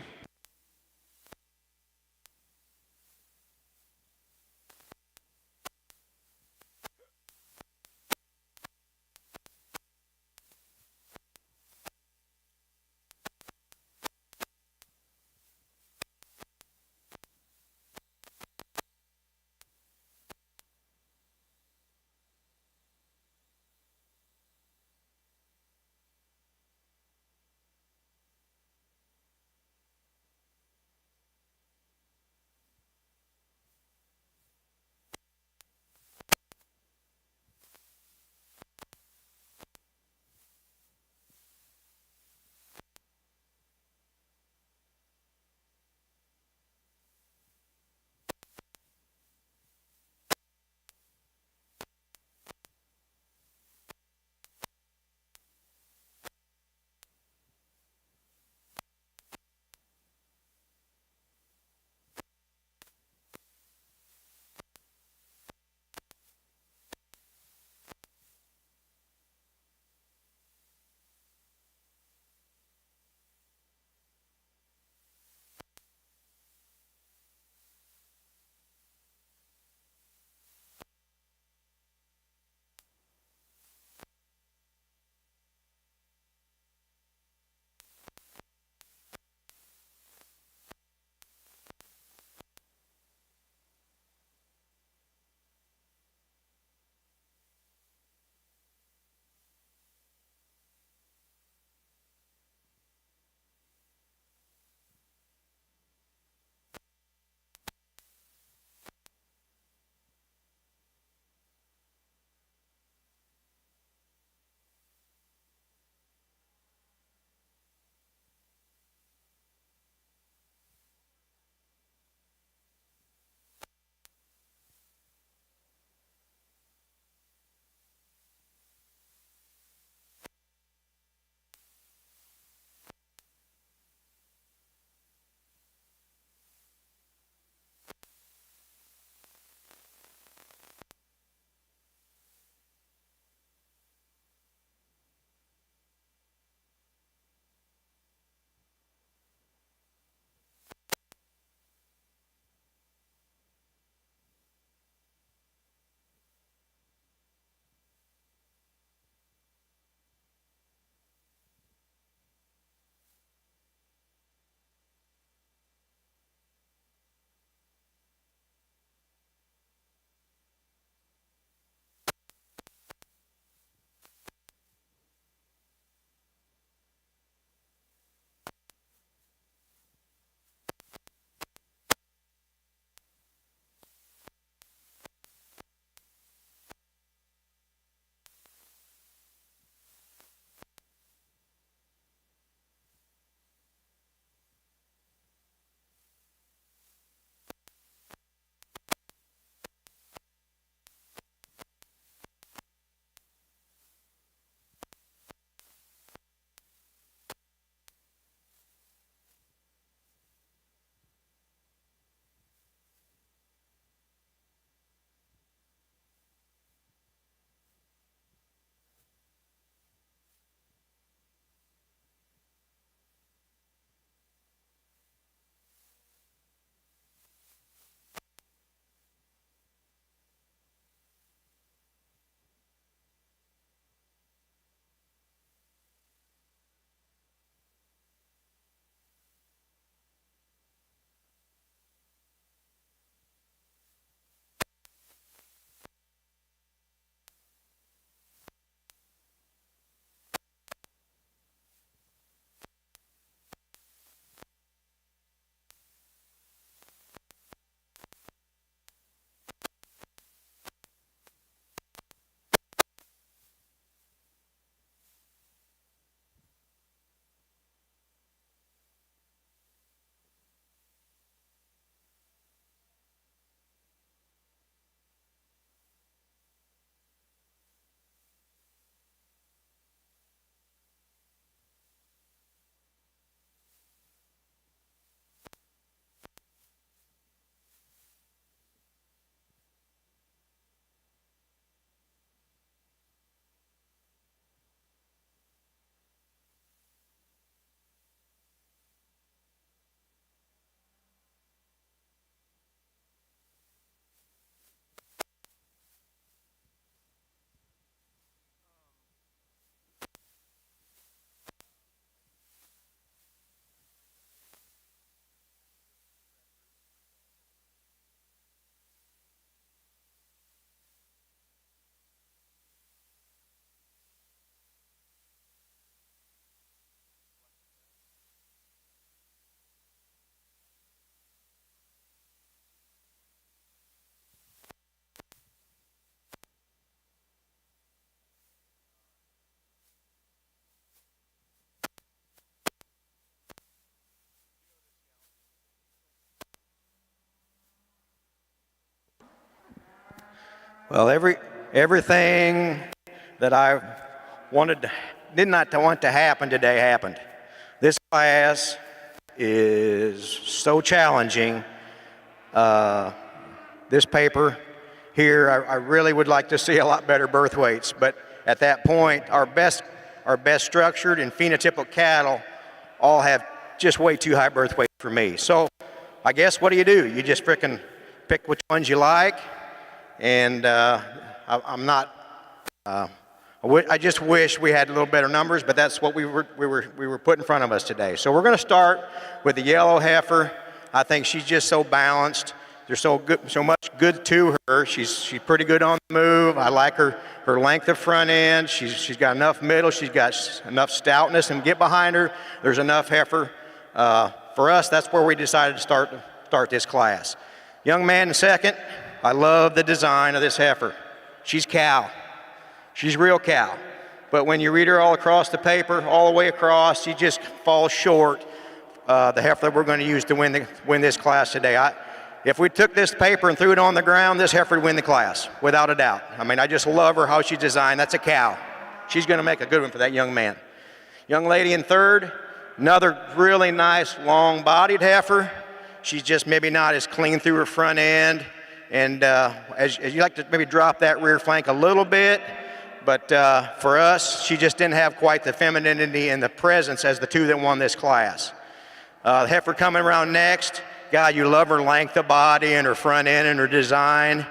Well, everything that I did not want to happen today happened. This class is so challenging. This paper here, I really would like to see a lot better birth weights, but at that point, our best structured and phenotypical cattle all have just way too high birth weight for me. So I guess what do? You just frickin' pick which ones you like, and I just wish we had a little better numbers, but that's what we were put in front of us today. So we're going to start with the yellow heifer. I think she's just so balanced. There's so much good to her. She's pretty good on the move. I like her length of front end. She's got enough middle. She's got enough stoutness, and get behind her. There's enough heifer. For us, that's where we decided to start this class. Young man in second. I love the design of this heifer. She's cow. She's real cow. But when you read her all across the paper, all the way across, she just falls short. The heifer that we're going to use to win this class today. If we took this paper and threw it on the ground, this heifer would win the class, without a doubt. I mean, I just love her, how she's designed. That's a cow. She's going to make a good one for that young man. Young lady in third, another really nice, long-bodied heifer. She's just maybe not as clean through her front end. And as you like to maybe drop that rear flank a little bit. But for us, she just didn't have quite the femininity and the presence as the two that won this class. The heifer coming around next. God, you love her length of body and her front end and her design.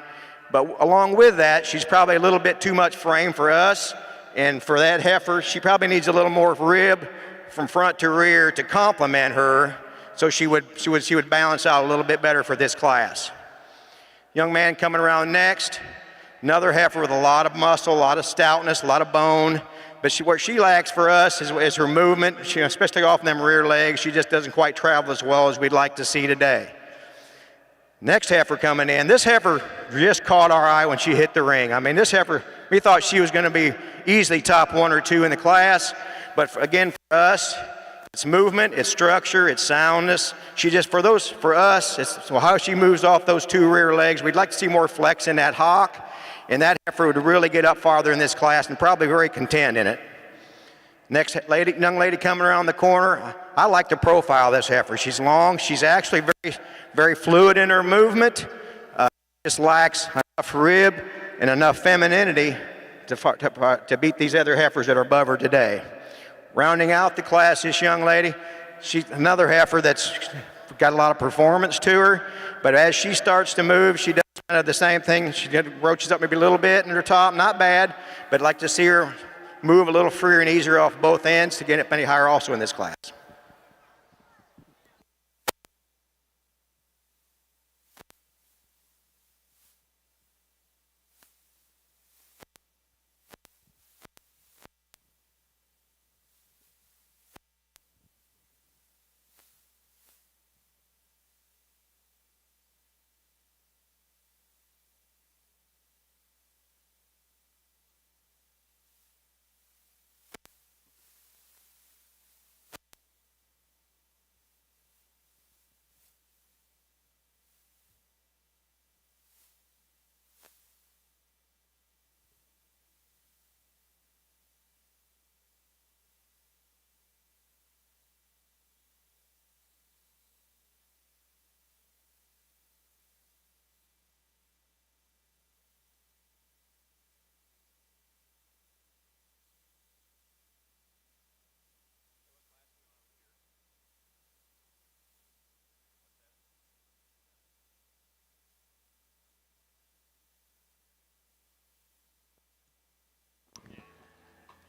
But along with that, she's probably a little bit too much frame for us. And for that heifer, she probably needs a little more rib from front to rear to complement her, so she would balance out a little bit better for this class. Young man coming around next. Another heifer with a lot of muscle, a lot of stoutness, a lot of bone. But what she lacks for us is her movement. She, especially off them rear legs, she just doesn't quite travel as well as we'd like to see today. Next heifer coming in. This heifer just caught our eye when she hit the ring. I mean, this heifer, we thought she was going to be easily top 1 or 2 in the class. But again, for us, it's movement, it's structure, it's soundness. She just, for us, it's how she moves off those 2 rear legs. We'd like to see more flex in that hock. And that heifer would really get up farther in this class and probably very content in it. Next young lady coming around the corner. I like the profile of this heifer. She's long. She's actually very, very fluid in her movement. Just lacks enough rib and enough femininity to beat these other heifers that are above her today. Rounding out the class, this young lady, she's another heifer that's got a lot of performance to her. But as she starts to move, she does kind of the same thing. She roaches up maybe a little bit in her top, not bad, but I'd like to see her move a little freer and easier off both ends to get up any higher also in this class.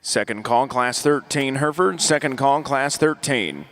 Second call, class 13, Hereford. Second call, class 13.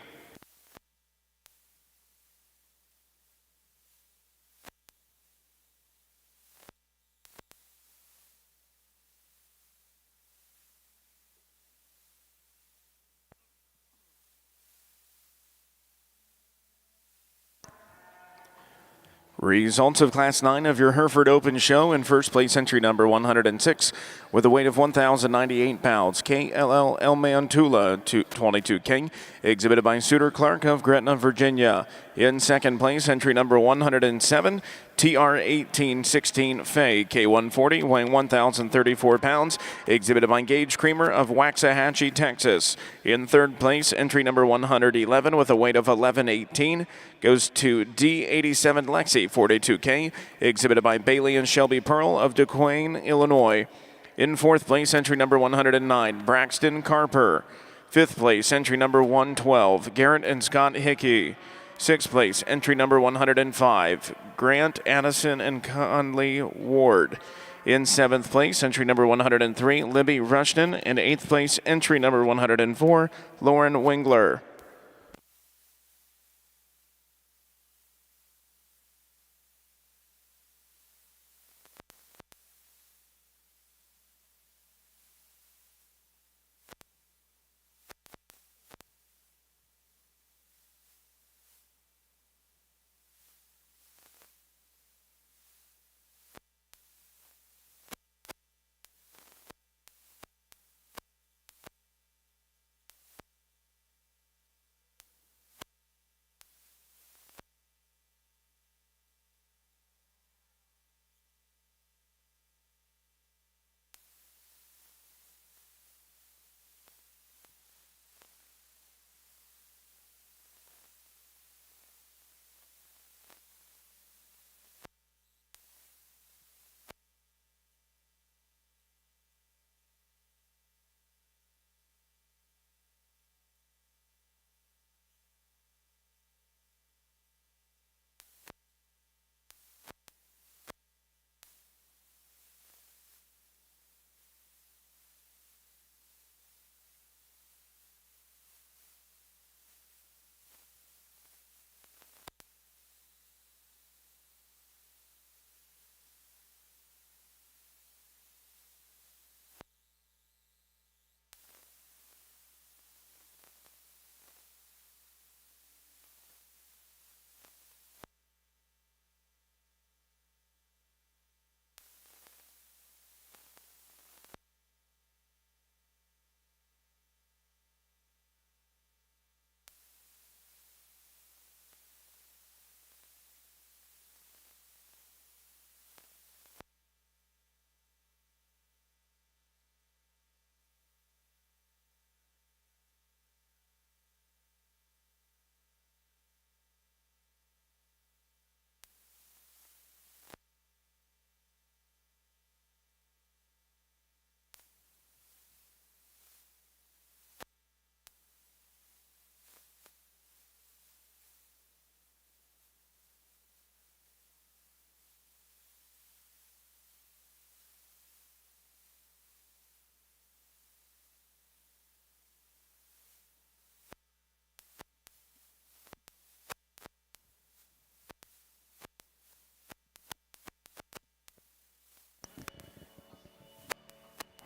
Results of Class 9 of your Hereford Open Show. In first place, entry number 106 with a weight of 1,098 pounds. KLL El Mantula, 22 King, exhibited by Suter Clark of Gretna, Virginia. In second place, entry number 107, TR1816 Fay K140, weighing 1,034 pounds, exhibited by Gage Creamer of Waxahachie, Texas. In third place, entry number 111 with a weight of 1118 goes to D87 Lexi 42K, exhibited by Bailey and Shelby Pearl of DeQuain, Illinois. In fourth place, entry number 109, Braxton Carper. Fifth place, entry number 112, Garrett and Scott Hickey. Sixth place, entry number 105, Grant Addison and Conley Ward. In seventh place, entry number 103, Libby Rushton. And eighth place, entry number 104, Lauren Wingler.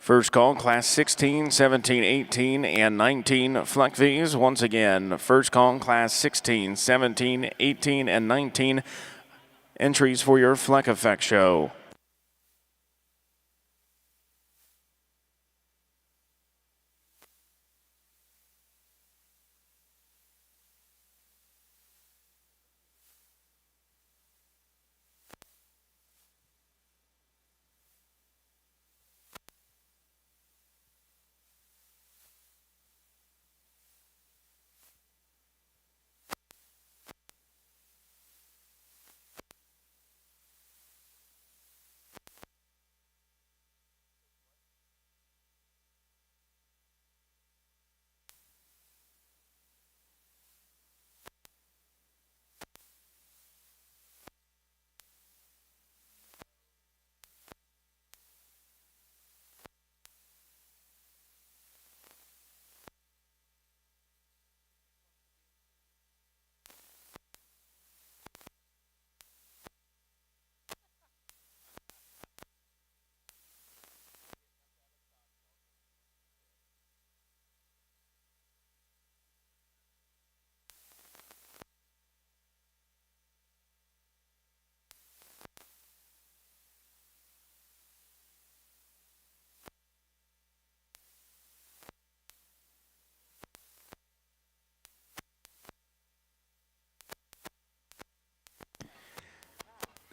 First call, class 16, 17, 18, and 19 Fleck V's. Once again, first call, class 16, 17, 18, and 19 entries for your Fleck Effect show.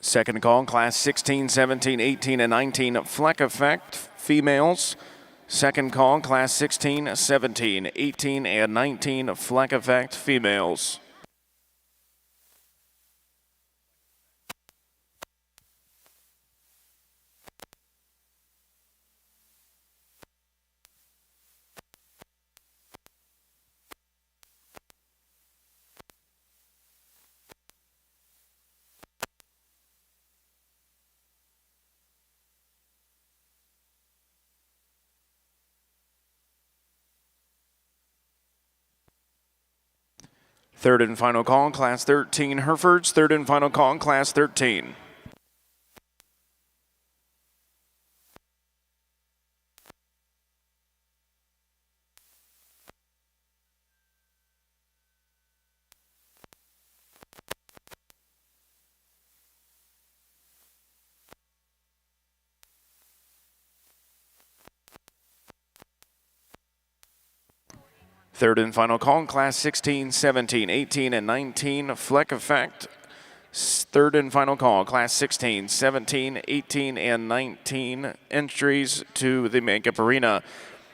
Second call, class 16, 17, 18, and 19, Fleck Effect, females. Second call, class 16, 17, 18, and 19, Fleck Effect, females. Third and final call in class 13, Herefords. Third and final call in class 13. Third and final call in class 16, 17, 18, and 19, Fleck Effect. Third and final call, class 16, 17, 18, and 19, entries to the makeup arena.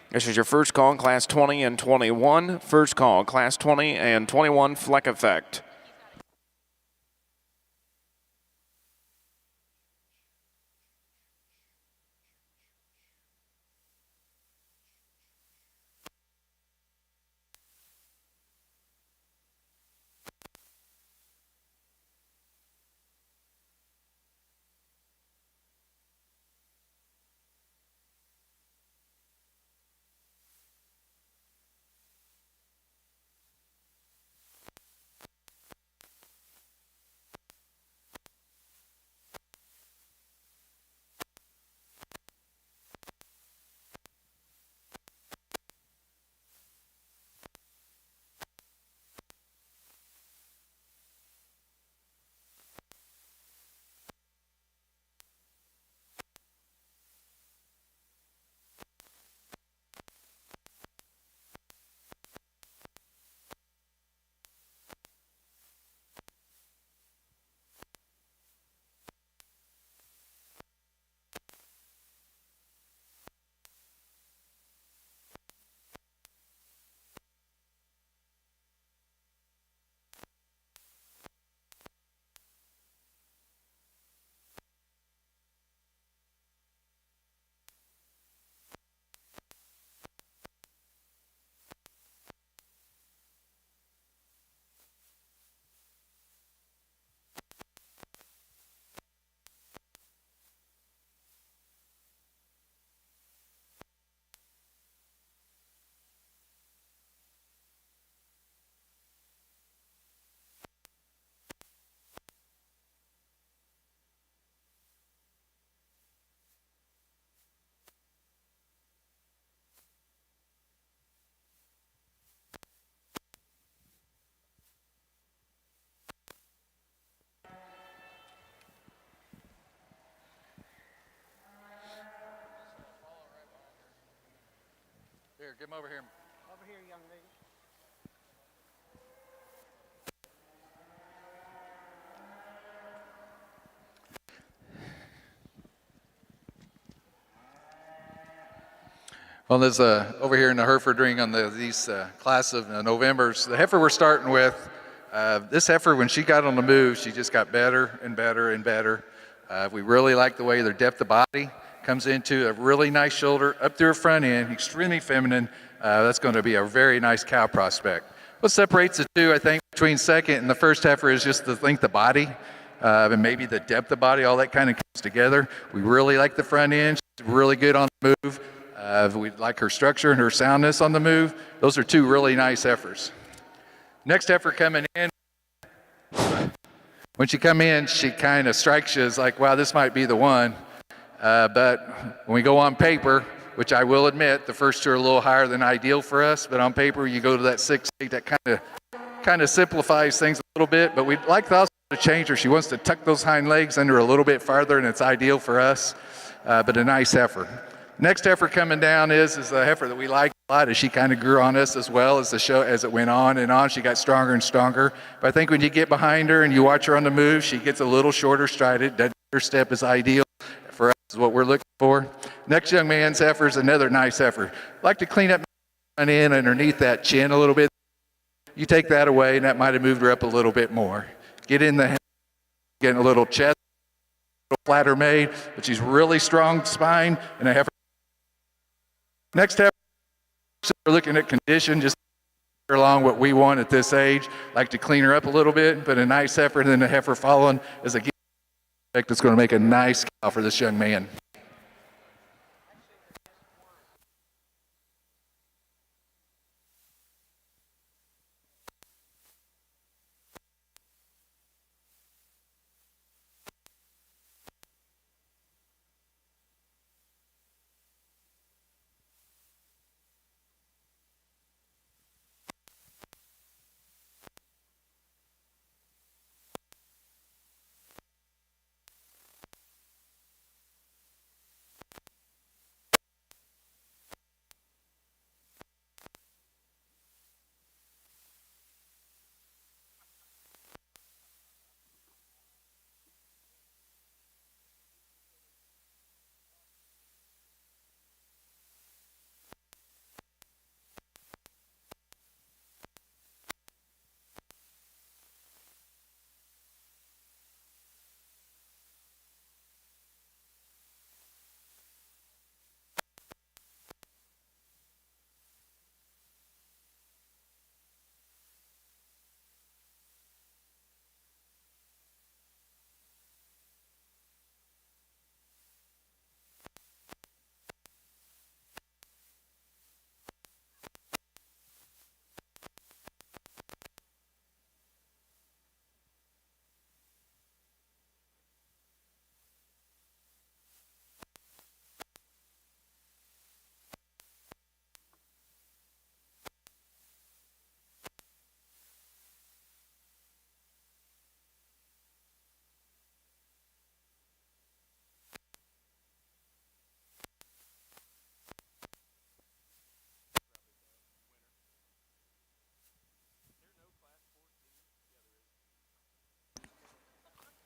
This is your first call in class 20 and 21. First call, class 20 and 21, Fleck Effect. Here, get him over here. Over here, young lady. Well, there's over here in the Hereford ring on these class of Novembers. The heifer we're starting with, this heifer, when she got on the move, she just got better and better and better. We really like the way their depth of body comes into a really nice shoulder up through her front end, extremely feminine. That's going to be a very nice cow prospect. What separates the two, I think, between second and the first heifer is just the length of body and maybe the depth of body. All that kind of comes together. We really like the front end. She's really good on the move. We like her structure and her soundness on the move. Those are two really nice heifers. Next heifer coming in, when she come in, she kind of strikes you as like, wow, this might be the one. But when we go on paper, which I will admit, the first two are a little higher than ideal for us, but on paper, you go to that 6'8", that kind of simplifies things a little bit, but we'd like to also change her. She wants to tuck those hind legs under a little bit farther, and it's ideal for us, but a nice heifer. Next heifer coming down is a heifer that we like a lot as she kind of grew on us as well as the show, as it went on and on. She got stronger and stronger. But I think when you get behind her and you watch her on the move, she gets a little shorter strided. That her step is ideal for us, is what we're looking for. Next young man's heifer is another nice heifer. Like to clean up in underneath that chin a little bit. You take that away, and that might have moved her up a little bit more. Get in the head, getting a little chest, a little flatter made, but she's really strong spine and a heifer. Next heifer, we're looking at condition, just along what we want at this age. Like to clean her up a little bit, but a nice heifer, and then the heifer following is a gift that's going to make a nice cow for this young man.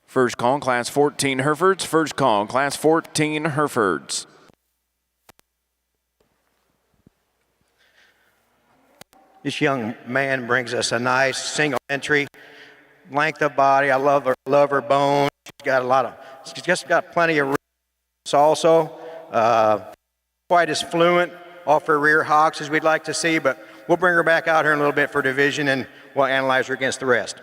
First call, Class 14 Herefords. First call, Class 14 Herefords. This young man brings us a nice single entry, length of body. I love her bone. She's just got plenty of roots also. Quite as fluent off her rear hocks as we'd like to see, but we'll bring her back out here in a little bit for division and we'll analyze her against the rest.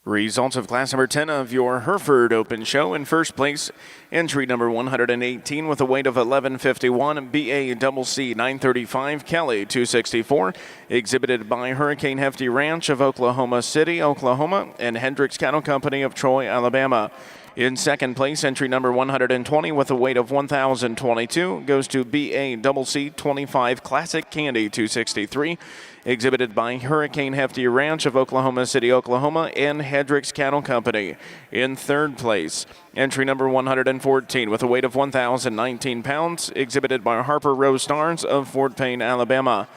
Results of class number 10 of your Hereford Open Show. In first place, entry number 118 with a weight of 1151, BACC 935, Kelly 264, exhibited by Hurricane Hefty Ranch of Oklahoma City, Oklahoma, and Hendricks Cattle Company of Troy, Alabama. In second place, entry number 120 with a weight of 1,022 goes to BACC 25, Classic Candy 263, exhibited by Hurricane Hefty Ranch of Oklahoma City, Oklahoma, and Hendricks Cattle Company. In third place, entry number 114 with a weight of 1,019 pounds, exhibited by Harper Rose Stars of Fort Payne, Alabama.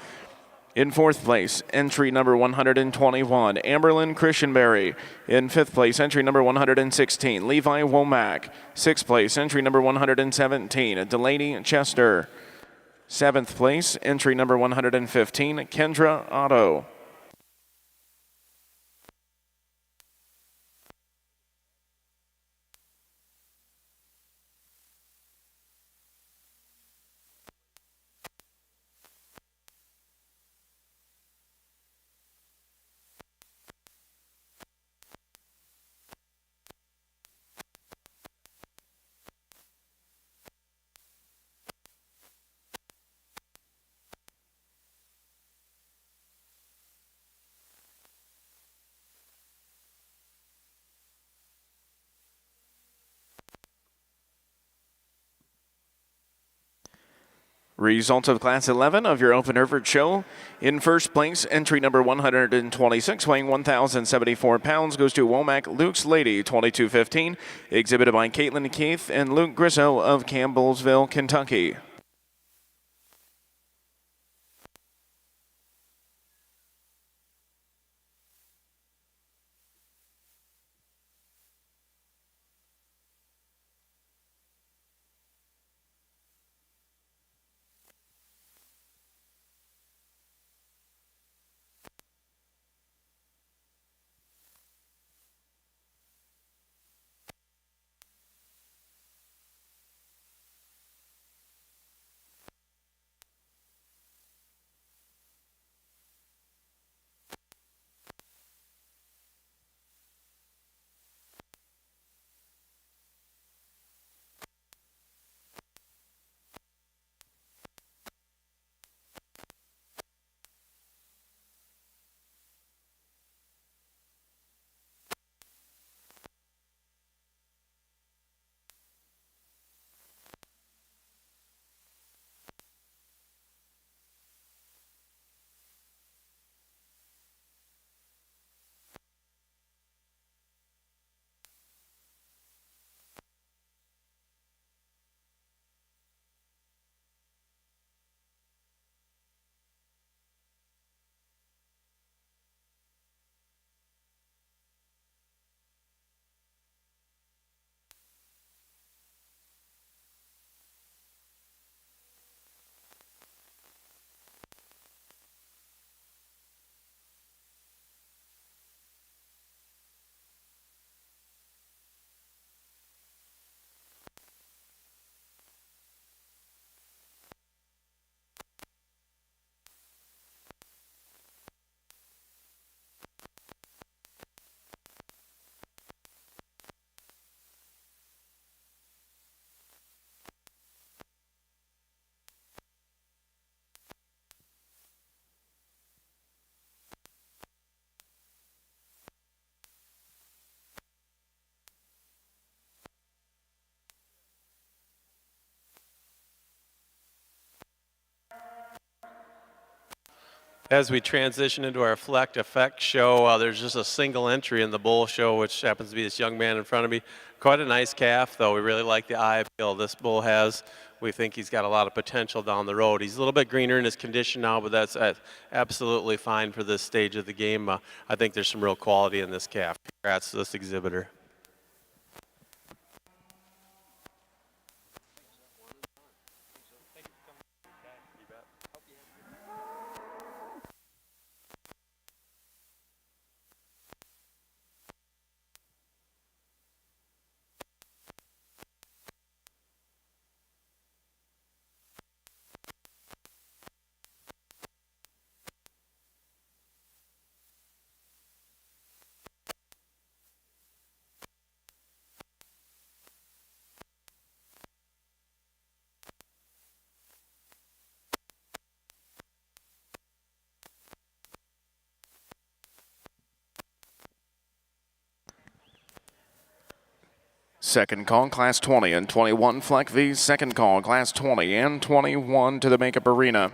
In fourth place, entry number 121, Amberlyn Christianberry. In fifth place, entry number 116, Levi Womack. Sixth place, entry number 117, Delaney Chester. Seventh place, entry number 115, Kendra Otto. Results of Class 11 of your Open Hereford show. In first place, entry number 126, weighing 1,074 pounds, goes to Womack Luke's Lady, 2215, exhibited by Caitlin Keith and Luke Grisso of Campbellsville, Kentucky. As we transition into our Fleck Effect show, there's just a single entry in the bull show, which happens to be this young man in front of me. Quite a nice calf, though. We really like the eye appeal this bull has. We think he's got a lot of potential down the road. He's a little bit greener in his condition now, but that's absolutely fine for this stage of the game. I think there's some real quality in this calf. Congrats to this exhibitor. Second call, Class 20 and 21, Fleck V. Second call, Class 20 and 21 to the makeup arena.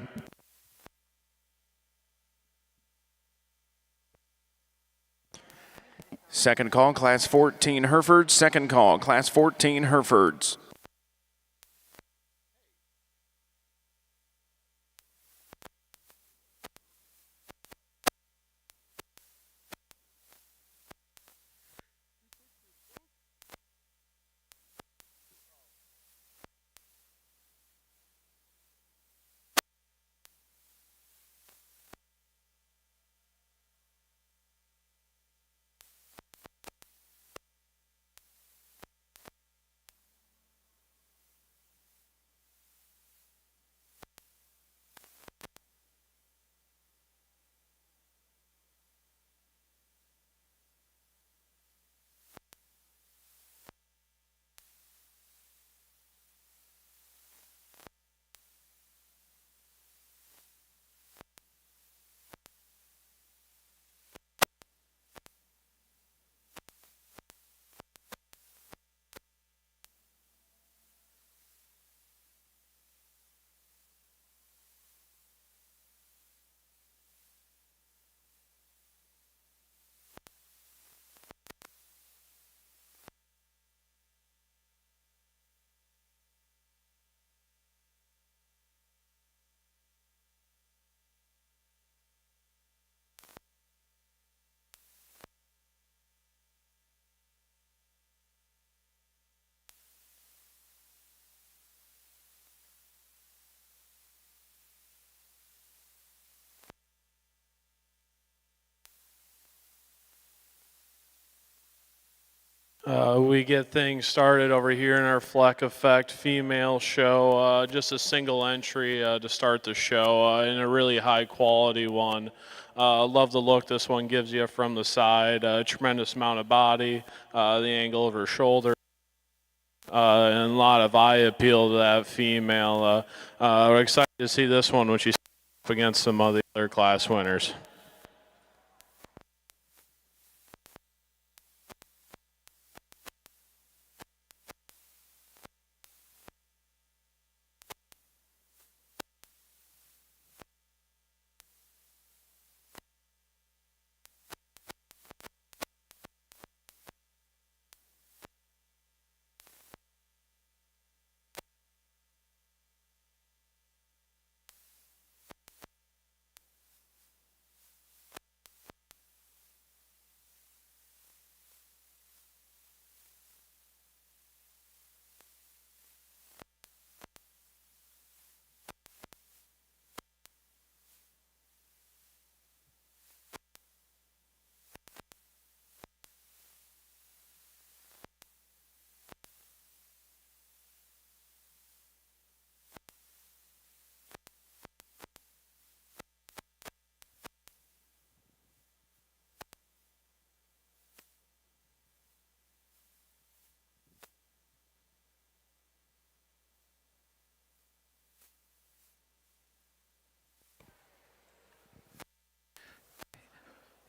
Second call, Class 14, Herefords. Second call, Class 14, Herefords. We get things started over here in our Fleck Effect female show. Just a single entry to start the show, and a really high quality one. Love the look this one gives you from the side. Tremendous amount of body, the angle of her shoulder, and a lot of eye appeal to that female. We're excited to see this one when she's up against some of the other class winners.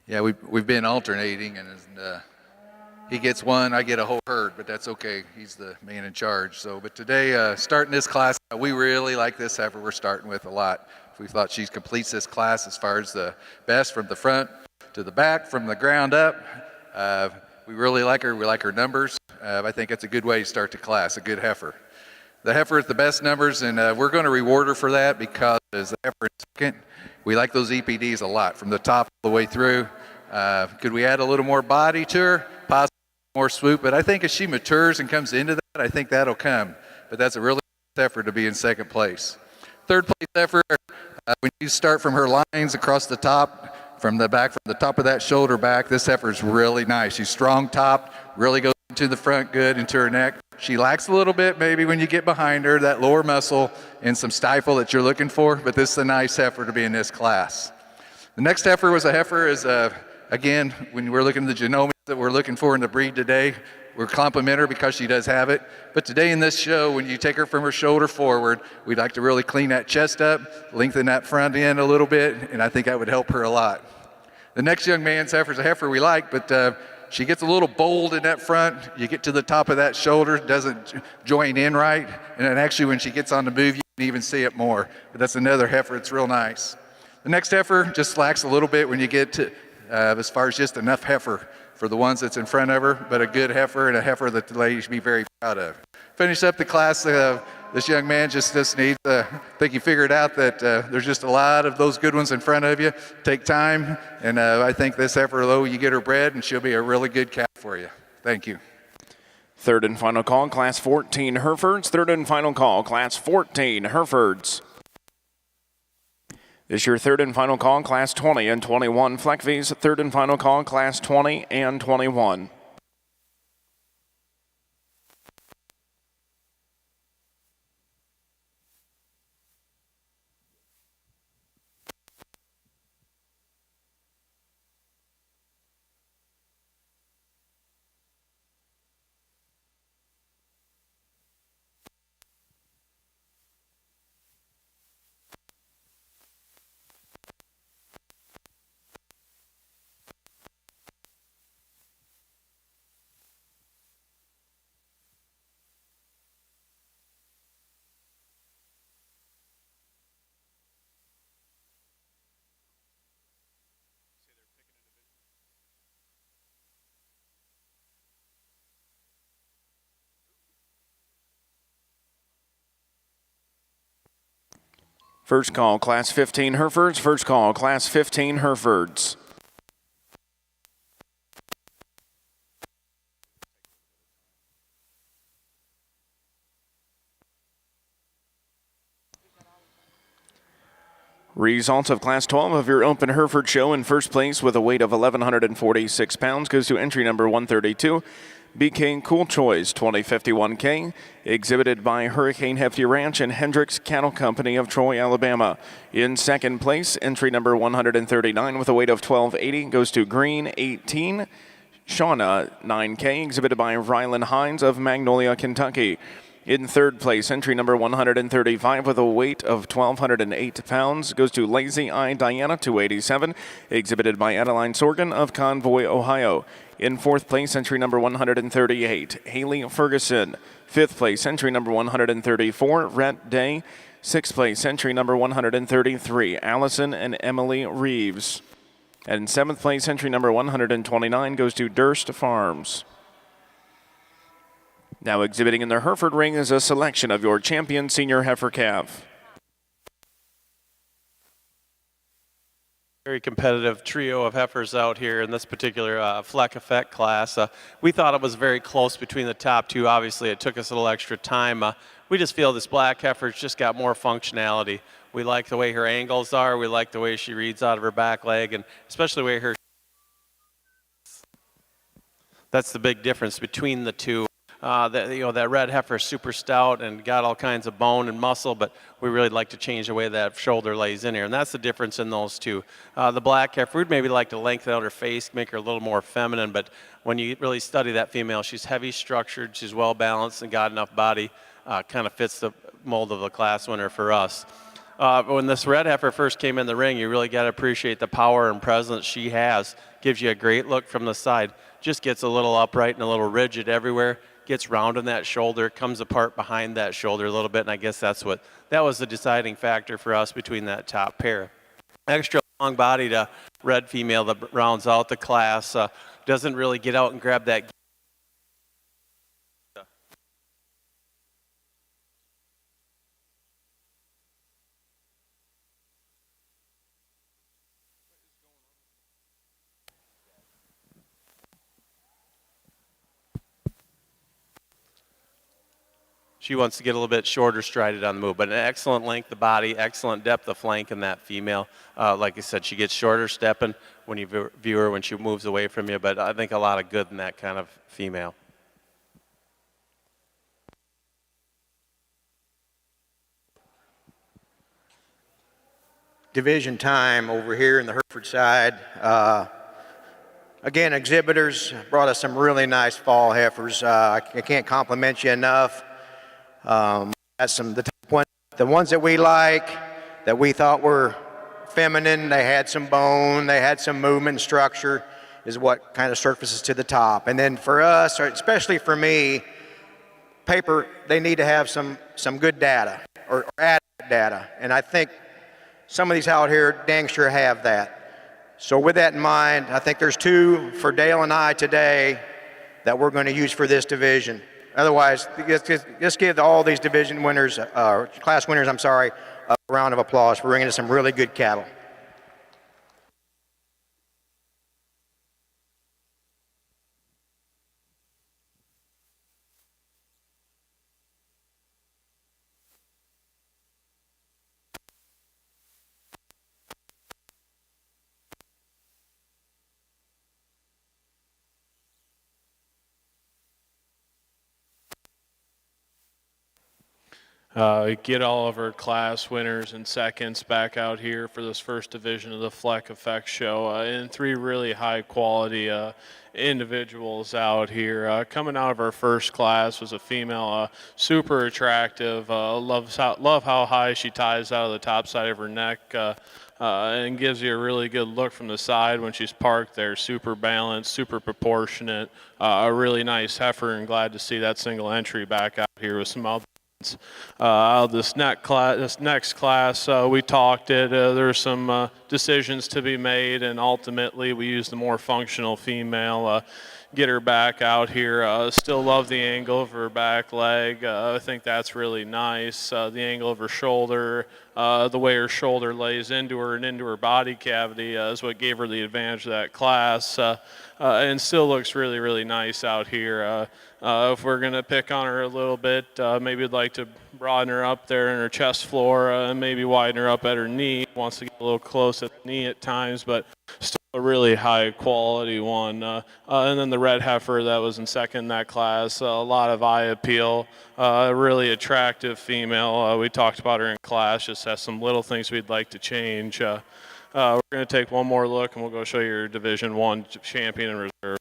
Yeah, we've been alternating, and he gets one, I get a whole herd, but that's okay. He's the man in charge. So, but today, starting this class, we really like this heifer we're starting with a lot. We thought she completes this class as far as the best from the front to the back, from the ground up. We really like her. We like her numbers. I think it's a good way to start the class, a good heifer. The heifer with the best numbers, and we're going to reward her for that because as the heifer in second, we like those EPDs a lot from the top all the way through. Could we add a little more body to her? Possibly more swoop, but I think as she matures and comes into that, I think that'll come. But that's a really nice heifer to be in second place. Third place heifer, when you start from her lines across the top, from the back, from the top of that shoulder back, this heifer is really nice. She's strong top, really goes into the front good, into her neck. She lacks a little bit maybe when you get behind her, that lower muscle and some stifle that you're looking for, but this is a nice heifer to be in this class. The next heifer was a heifer again, when we're looking at the genomics that we're looking for in the breed today, we're compliment her because she does have it. But today in this show, when you take her from her shoulder forward, we'd like to really clean that chest up, lengthen that front end a little bit, and I think that would help her a lot. The next young man's heifer is a heifer we like, but she gets a little bold in that front. You get to the top of that shoulder, doesn't join in right, and then actually when she gets on the move, you can even see it more. But that's another heifer that's real nice. The next heifer just lacks a little bit when you get to, as far as just enough heifer for the ones that's in front of her, but a good heifer and a heifer that the lady should be very proud of. Finish up the class, this young man just needs, I think he figured out that there's just a lot of those good ones in front of you. Take time, and I think this heifer, though, you get her bred, and she'll be a really good calf for you. Thank you. Third and final call, Class 14 Herefords. Third and final call, Class 14 Herefords. This is your third and final call, Class 20 and 21 Fleckvies. Third and final call, Class 20 and 21. First call, Class 15 Herefords. First call, Class 15 Herefords. Results of Class 12 of your Open Hereford Show. In first place with a weight of 1,146 pounds goes to entry number 132, BK Cool Choice 2051K, exhibited by Hurricane Hefty Ranch and Hendricks Cattle Company of Troy, Alabama. In second place, entry number 139 with a weight of 1,280 goes to Green 18, Shauna 9K, exhibited by Rylan Hines of Magnolia, Kentucky. In third place, entry number 135 with a weight of 1,208 pounds goes to Lazy Eye Diana 287, exhibited by Adeline Sorgan of Convoy, Ohio. In fourth place, entry number 138, Haley Ferguson. Fifth place, entry number 134, Rhett Day. Sixth place, entry number 133, Allison and Emily Reeves. And seventh place, entry number 129 goes to Durst Farms. Now exhibiting in the Hereford ring is a selection of your champion senior heifer calf. Very competitive trio of heifers out here in this particular Fleck Effect class. We thought it was very close between the top two. Obviously, it took us a little extra time. We just feel this black heifer's just got more functionality. We like the way her angles are. We like the way she reads out of her back leg, and especially the way her. That's the big difference between the two. That red heifer is super stout and got all kinds of bone and muscle, but we really like to change the way that shoulder lays in here, and that's the difference in those two. The black heifer, we'd maybe like to lengthen out her face, make her a little more feminine, but when you really study that female, she's heavy structured, she's well balanced and got enough body, kind of fits the mold of the class winner for us. When this red heifer first came in the ring, you really got to appreciate the power and presence she has. Gives you a great look from the side. Just gets a little upright and a little rigid everywhere. Gets round in that shoulder, comes apart behind that shoulder a little bit, and I guess that was the deciding factor for us between that top pair. Extra long-bodied red female that rounds out the class, doesn't really get out and grab that. She wants to get a little bit shorter strided on the move, but an excellent length of body, excellent depth of flank in that female. Like I said, she gets shorter stepping when you view her when she moves away from you, but I think a lot of good in that kind of female. Division time over here in the Hereford side. Again, exhibitors brought us some really nice fall heifers. I can't compliment you enough. The ones that we like, that we thought were feminine, they had some bone, they had some movement and structure, is what kind of surfaces to the top. And then for us, or especially for me, paper, they need to have some good data or adequate data. And I think some of these out here dang sure have that. So with that in mind, I think there's two for Dale and I today that we're going to use for this division. Otherwise, just give all these division winners, class winners, a round of applause for bringing us some really good cattle. Get all of our class winners and seconds back out here for this first division of the Fleck Effect Show, and three really high quality individuals out here. Coming out of our first class was a female, super attractive, love how high she ties out of the top side of her neck, and gives you a really good look from the side when she's parked there. Super balanced, super proportionate, a really nice heifer, and glad to see that single entry back out here with some other. This next class, we talked it. There's some decisions to be made, and ultimately we used the more functional female. get her back out here. Still love the angle of her back leg. I think that's really nice. The angle of her shoulder, the way her shoulder lays into her and into her body cavity is what gave her the advantage of that class. And still looks really, really nice out here. If we're going to pick on her a little bit, maybe we'd like to broaden her up there in her chest floor and maybe widen her up at her knee. Wants to get a little close at the knee at times, but still a really high quality one. And then the red heifer that was in second in that class, a lot of eye appeal, really attractive female. We talked about her in class, just has some little things we'd like to change. We're going to take one more look and we'll go show you your Division I champion in reserve.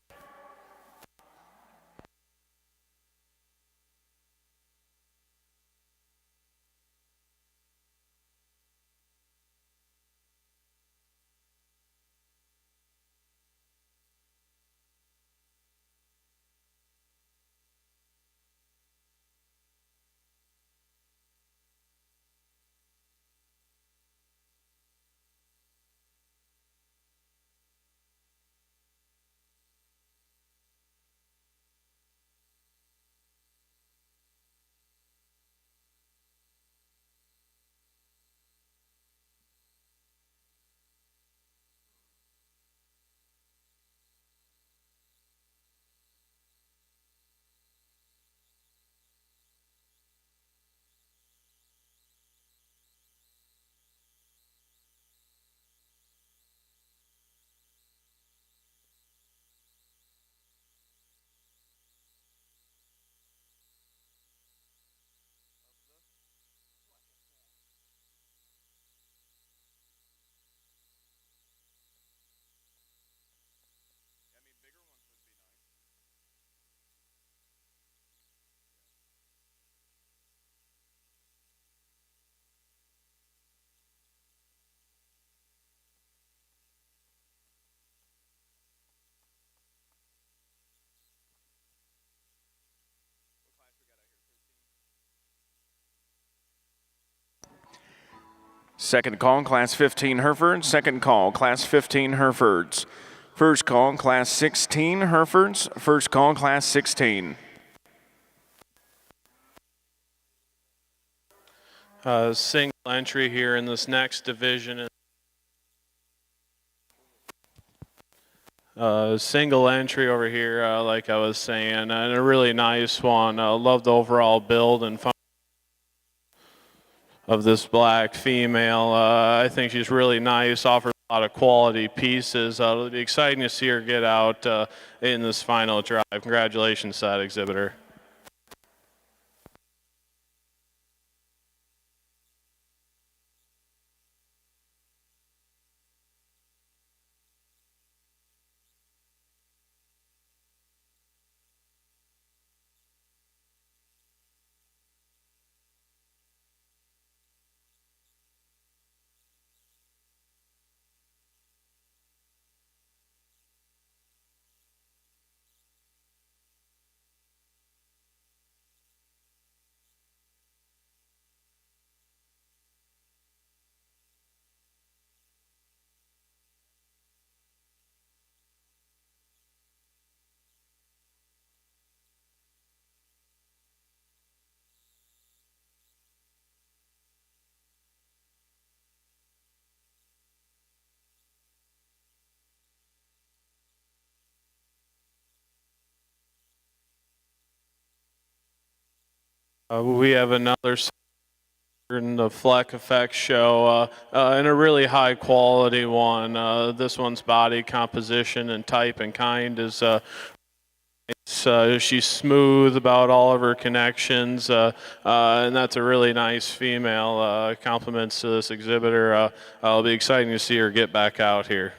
Second call, Class 15 Herefords. Second call, Class 15 Herefords. First call, Class 16 Herefords. First call, Class 16. Single entry here in this next division. Single entry over here, like I was saying, and a really nice one. Love the overall build and fun of this black female. I think she's really nice, offers a lot of quality pieces. It'll be exciting to see her get out in this final drive. Congratulations to that exhibitor. We have another in the Fleck Effect show, and a really high quality one. This one's body composition and type and kind is she's smooth about all of her connections, and that's a really nice female. Compliments to this exhibitor. It'll be exciting to see her get back out here.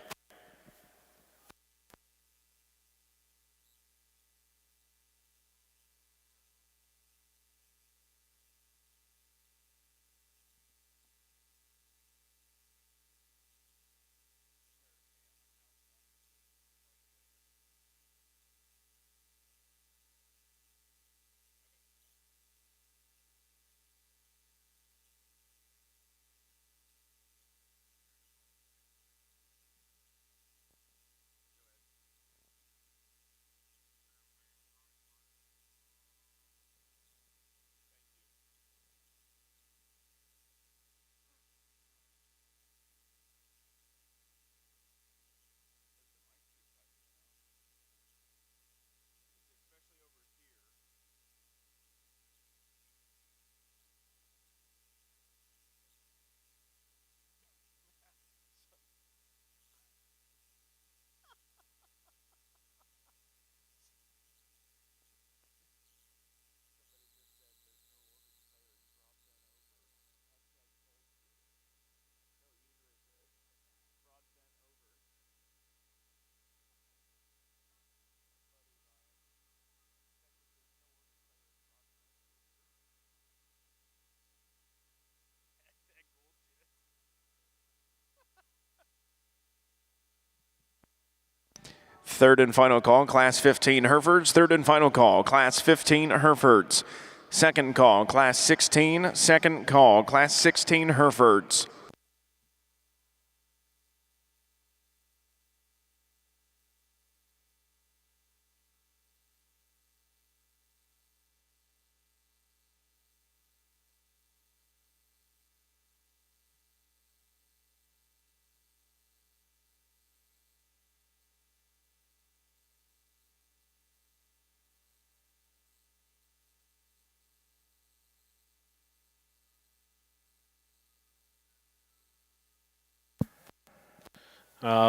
Third and final call, Class 15 Herefords. Third and final call, Class 15 Herefords. Second call, Class 16. Second call, Class 16 Herefords.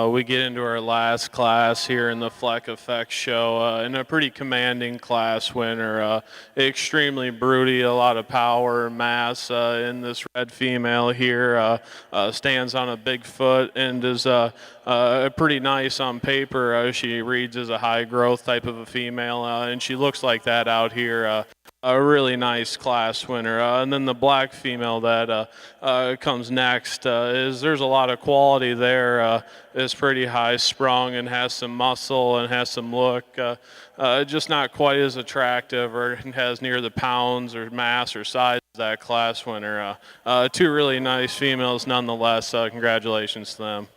We get into our last class here in the Fleck Effect show, and a pretty commanding class winner. Extremely broody, a lot of power, mass in this red female here. Stands on a big foot and is pretty nice on paper. She reads as a high growth type of a female, and she looks like that out here. A really nice class winner. And then the black female that comes next there's a lot of quality there. Is pretty high sprung and has some muscle and has some look. Just not quite as attractive or has near the pounds or mass or size as that class winner. Two really nice females nonetheless. Congratulations to them.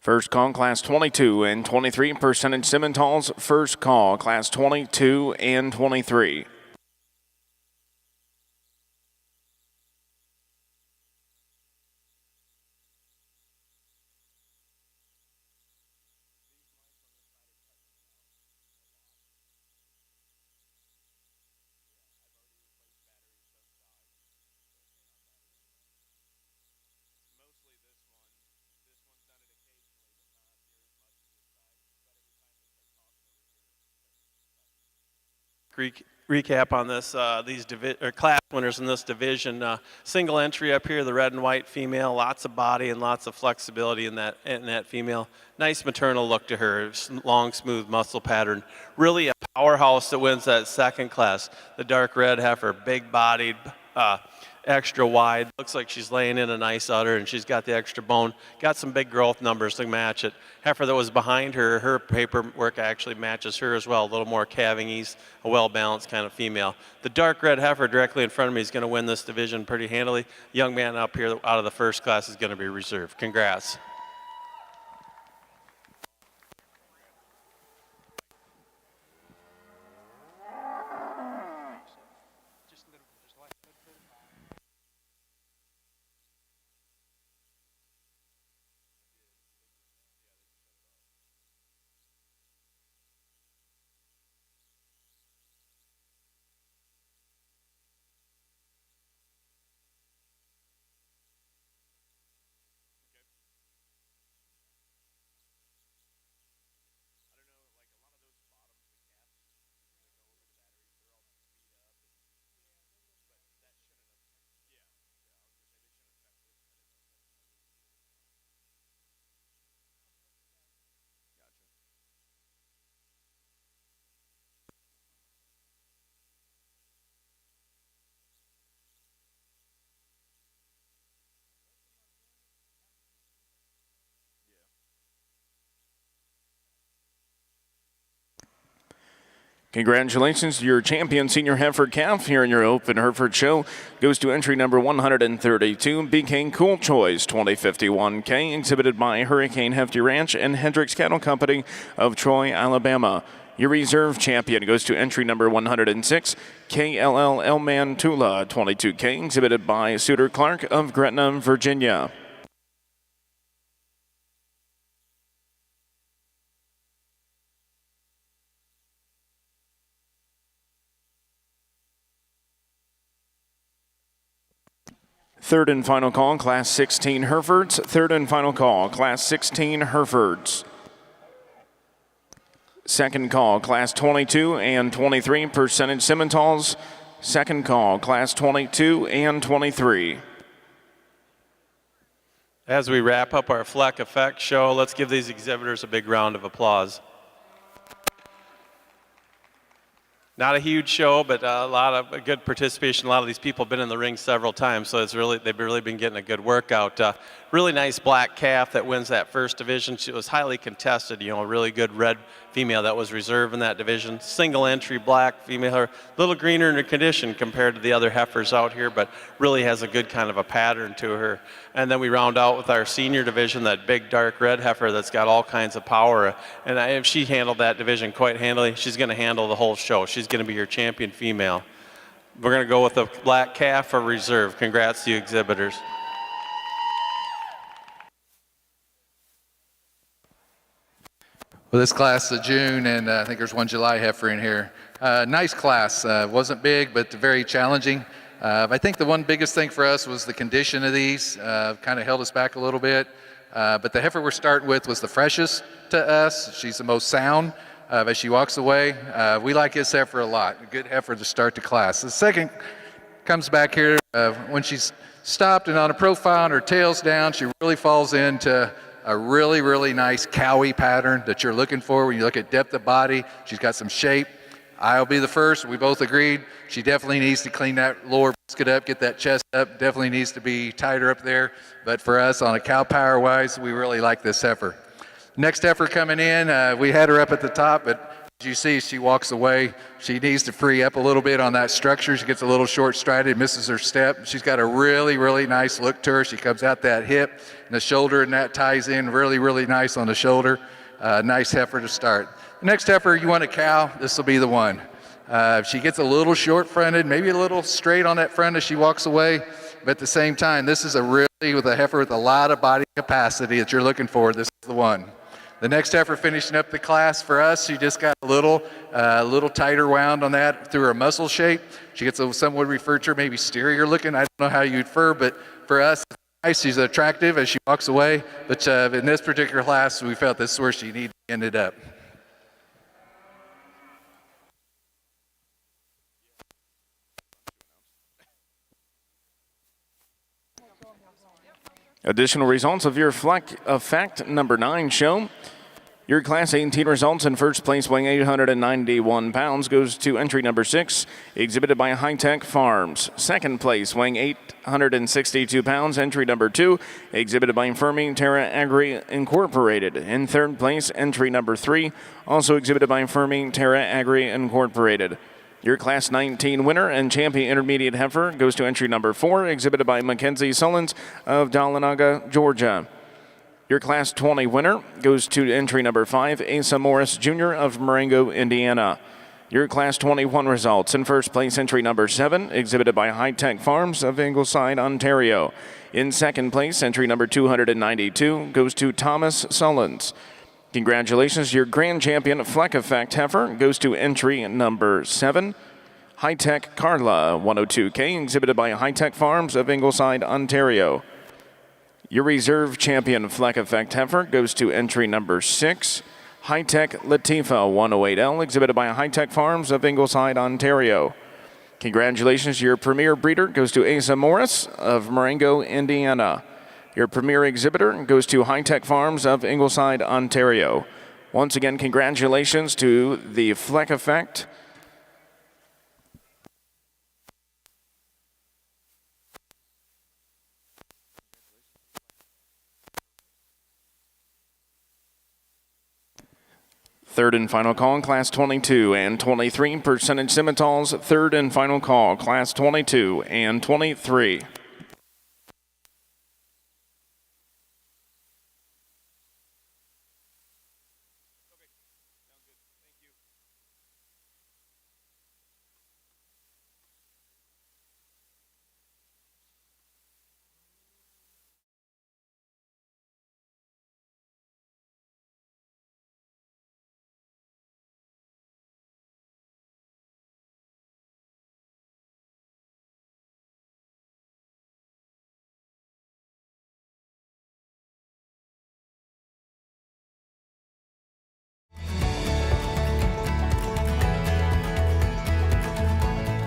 First call, Class 22 and 23, percentage Simmentals. First call, Class 22 and 23. Recap on this, these class winners in this division. Single entry up here, the red and white female, lots of body and lots of flexibility in that female. Nice maternal look to her, long, smooth muscle pattern. Really a powerhouse that wins that second class. The dark red heifer, big bodied, extra wide. Looks like she's laying in a nice udder, and she's got the extra bone. Got some big growth numbers to match it. Heifer that was behind her, her paperwork actually matches her as well. A little more calving ease, a well-balanced kind of female. The dark red heifer directly in front of me is going to win this division pretty handily. Young man up here out of the first class is going to be reserved. Congrats. Congratulations, your champion senior heifer calf here in your Open Hereford show goes to entry number 132, BK Cool Choice 2051K, exhibited by Hurricane Hefty Ranch and Hendricks Cattle Company of Troy, Alabama. Your reserve champion goes to entry number 106, KLL El Mantula 22K, exhibited by Suter Clark of Gretna, Virginia. Third and final call, Class 16 Herefords. Third and final call, Class 16 Herefords. Second call, Class 22 and 23, percentage Simmentals. Second call, Class 22 and 23. As we wrap up our Fleck Effect show, let's give these exhibitors a big round of applause. Not a huge show, but a lot of good participation. A lot of these people have been in the ring several times, so they've really been getting a good workout. Really nice black calf that wins that first division. She was highly contested, you know, a really good red female that was reserved in that division. Single entry black female, a little greener in her condition compared to the other heifers out here, but really has a good kind of a pattern to her. And then we round out with our senior division, that big dark red heifer that's got all kinds of power. And if she handled that division quite handily, she's going to handle the whole show. She's going to be your champion female. We're going to go with a black calf for reserve. Congrats to you exhibitors. Well, this class of June, and I think there's one July heifer in here. Nice class. Wasn't big, but very challenging. I think the one biggest thing for us was the condition of these. Kind of held us back a little bit. But the heifer we're starting with was the freshest to us. She's the most sound. As she walks away, we like this heifer a lot. A good heifer to start the class. The second comes back here when she's stopped and on a profile and her tail's down, she really falls into a really, really nice cowy pattern that you're looking for when you look at depth of body. She's got some shape. I'll be the first. We both agreed. She definitely needs to clean that lower brisket up, get that chest up. Definitely needs to be tighter up there. But for us, on a cow power wise, we really like this heifer. Next heifer coming in, we had her up at the top, but as you see, she walks away. She needs to free up a little bit on that structure. She gets a little short-strided, misses her step. She's got a really, really nice look to her. She comes out that hip and the shoulder, and that ties in really, really nice on the shoulder. Nice heifer to start. The next heifer, you want a cow, this will be the one. If she gets a little short-fronted, maybe a little straight on that front as she walks away, but at the same time, this is a really, with a heifer with a lot of body capacity that you're looking for, this is the one. The next heifer finishing up the class for us, she just got a little tighter wound on that through her muscle shape. She gets a somewhat referred to maybe steerier looking. I don't know how you'd refer, but for us, she's attractive as she walks away. But in this particular class, we felt this is where she ended up. Additional results of your Fleck Effect number 9 show. Your Class 18 results in first place weighing 891 pounds goes to entry number 6, exhibited by High Tech Farms. Second place weighing 862 pounds, entry number 2, exhibited by Fermi Terra Agri Incorporated. In third place, entry number 3, also exhibited by Fermi Terra Agri Incorporated. Your Class 19 winner and champion intermediate heifer goes to entry number 4, exhibited by Mackenzie Sullins of Dahlonega, Georgia. Your Class 20 winner goes to entry number 5, Asa Morris Jr. of Marengo, Indiana. Your Class 21 results in first place, entry number 7, exhibited by High Tech Farms of Ingleside, Ontario. In second place, entry number 292 goes to Thomas Sullins. Congratulations, your grand champion Fleck Effect heifer goes to entry number 7, High Tech Carla 102K, exhibited by High Tech Farms of Ingleside, Ontario. Your reserve champion Fleck Effect heifer goes to entry number 6, High Tech Latifa 108L, exhibited by High Tech Farms of Ingleside, Ontario. Congratulations, your premier breeder goes to Asa Morris of Marengo, Indiana. Your premier exhibitor goes to High Tech Farms of Ingleside, Ontario. Once again, congratulations to the Fleck Effect. Third and final call, Class 22 and 23. Percentage Simmentals, third and final call, Class 22 and 23.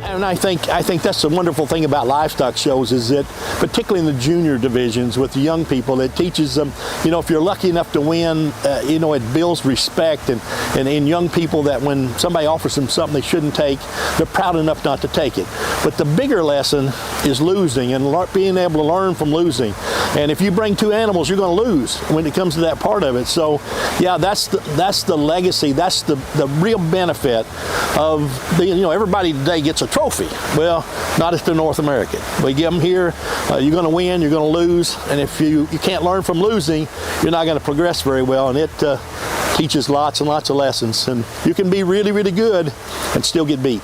And I think that's the wonderful thing about livestock shows is that, particularly in the junior divisions with the young people, it teaches them, you know, if you're lucky enough to win, you know, it builds respect and in young people that when somebody offers them something they shouldn't take, they're proud enough not to take it. But the bigger lesson is losing and being able to learn from losing. And if you bring two animals, you're going to lose when it comes to that part of it. So, yeah, that's the legacy. That's the real benefit of you know, everybody today gets a trophy. Well, not if they're North American. We get them here, you're going to win, you're going to lose, and if you can't learn from losing, you're not going to progress very well, and it teaches lots and lots of lessons. And you can be really, really good and still get beat.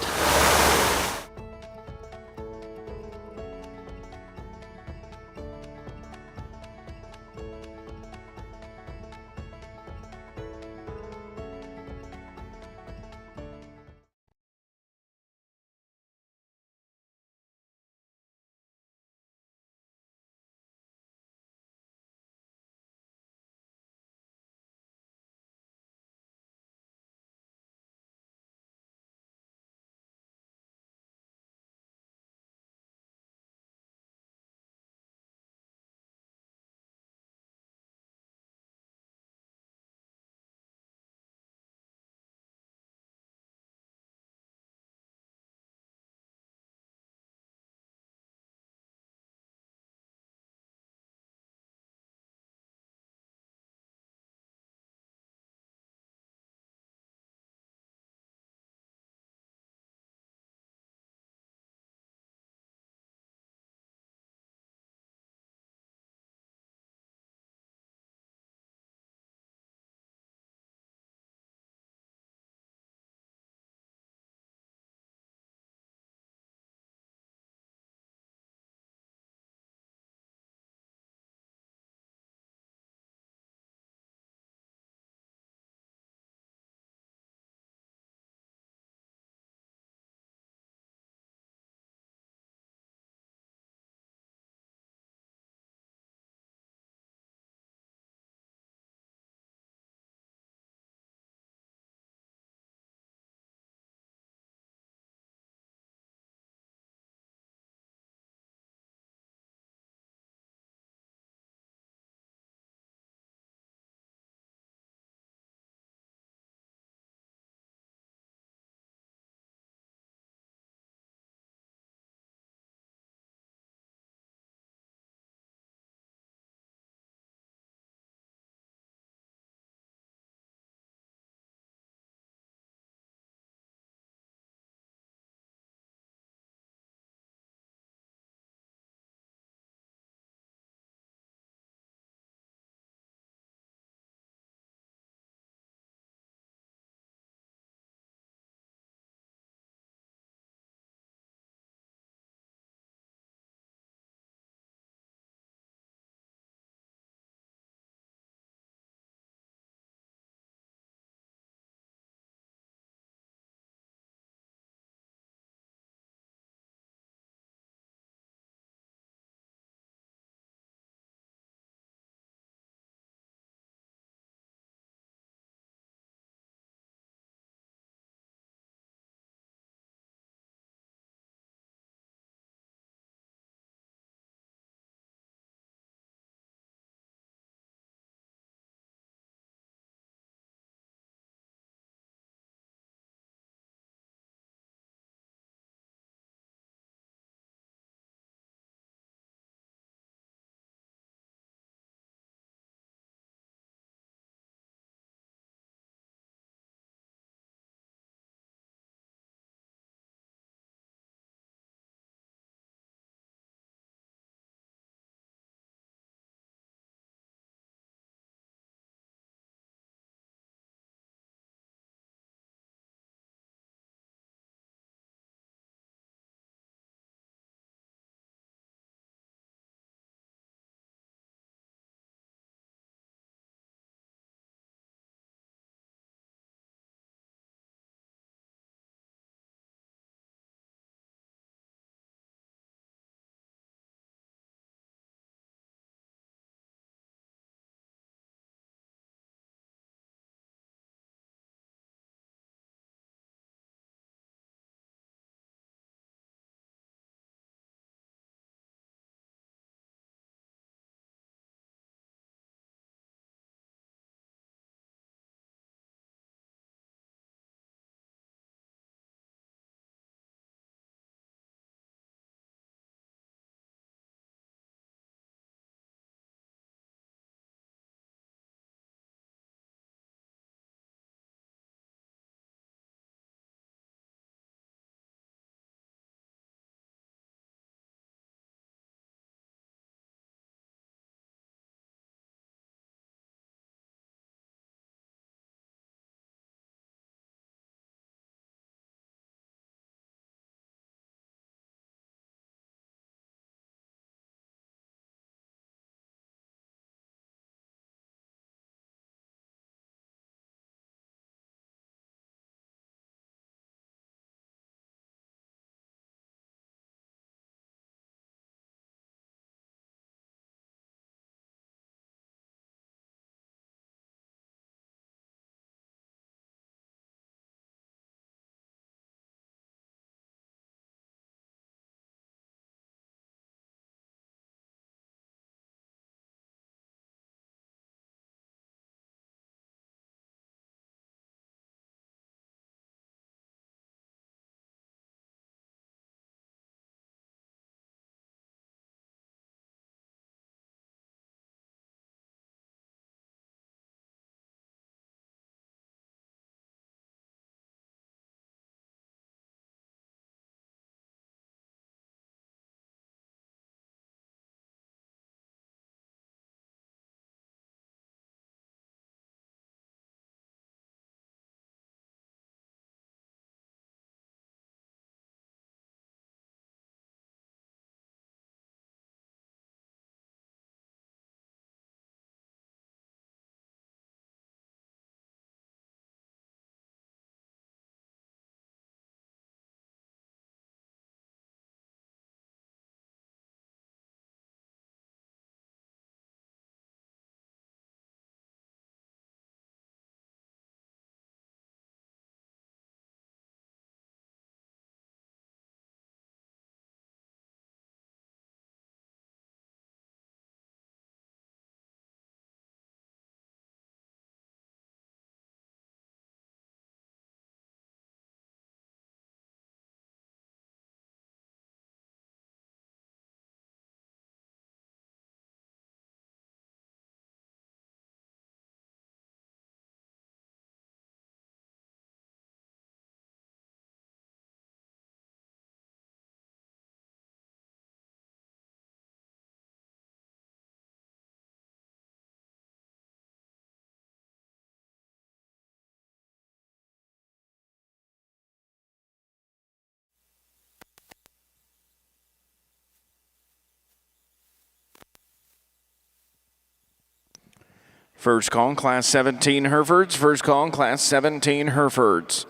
First call in Class 17 Herefords. First call in Class 17 Herefords.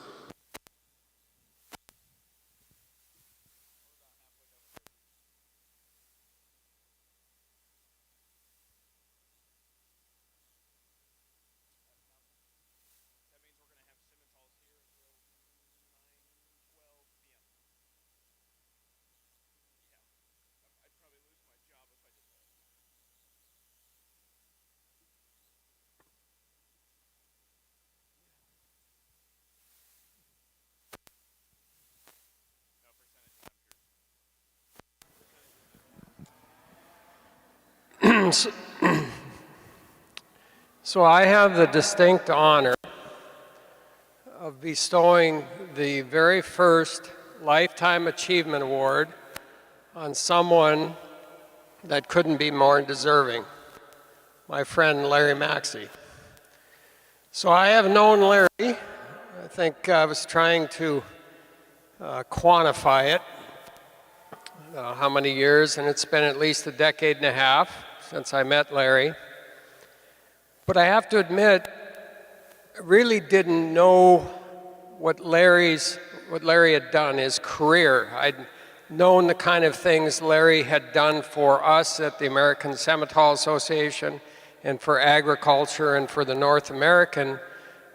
So I have the distinct honor of bestowing the very first Lifetime Achievement Award on someone that couldn't be more deserving, my friend Larry Maxey. So I have known Larry. I think I was trying to quantify it, how many years, and it's been at least a decade and a half since I met Larry. But I have to admit, I really didn't know what Larry had done, his career. I'd known the kind of things Larry had done for us at the American Simmentals Association and for agriculture and for the North American,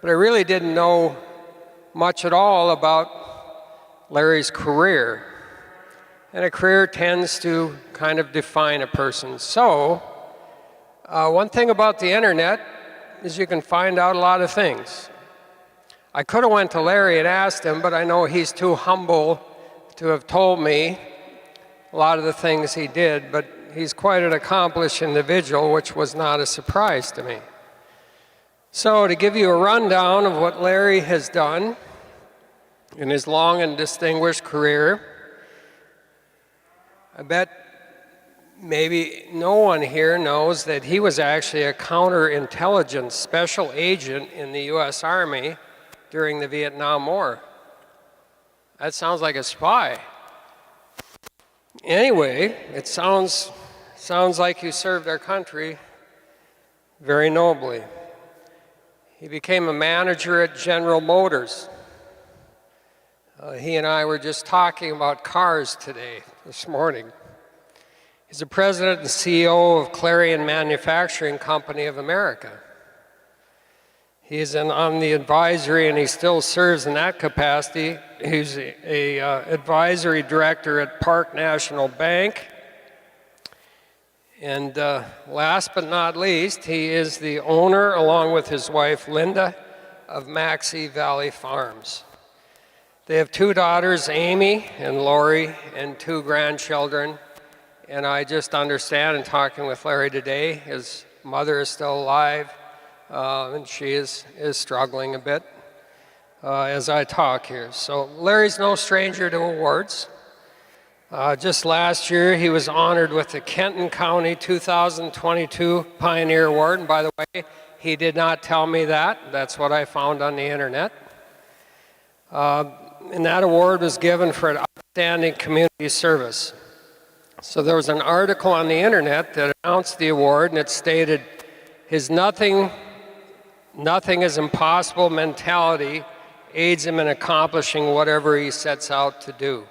but I really didn't know much at all about Larry's career. And a career tends to kind of define a person. So, one thing about the internet is you can find out a lot of things. I could have went to Larry and asked him, but I know he's too humble to have told me a lot of the things he did, but he's quite an accomplished individual, which was not a surprise to me. So to give you a rundown of what Larry has done in his long and distinguished career, I bet maybe no one here knows that he was actually a counterintelligence special agent in the US Army during the Vietnam War. That sounds like a spy. Anyway, it sounds like you served our country very nobly. He became a manager at General Motors. He and I were just talking about cars this morning. He's the president and CEO of Clarion Manufacturing Company of America. He's on the advisory, and he still serves in that capacity. He's a advisory director at Park National Bank. And last but not least, he is the owner, along with his wife Linda, of Maxey Valley Farms. They have 2 daughters, Amy and Lori, and 2 grandchildren. And I just understand, in talking with Larry today, his mother is still alive, and she is struggling a bit as I talk here. So Larry's no stranger to awards. Just last year, he was honored with the Kenton County 2022 Pioneer Award. And by the way, he did not tell me that. That's what I found on the internet. And that award was given for an outstanding community service. So there was an article on the internet that announced the award, and it stated, his nothing is impossible mentality aids him in accomplishing whatever he sets out to do.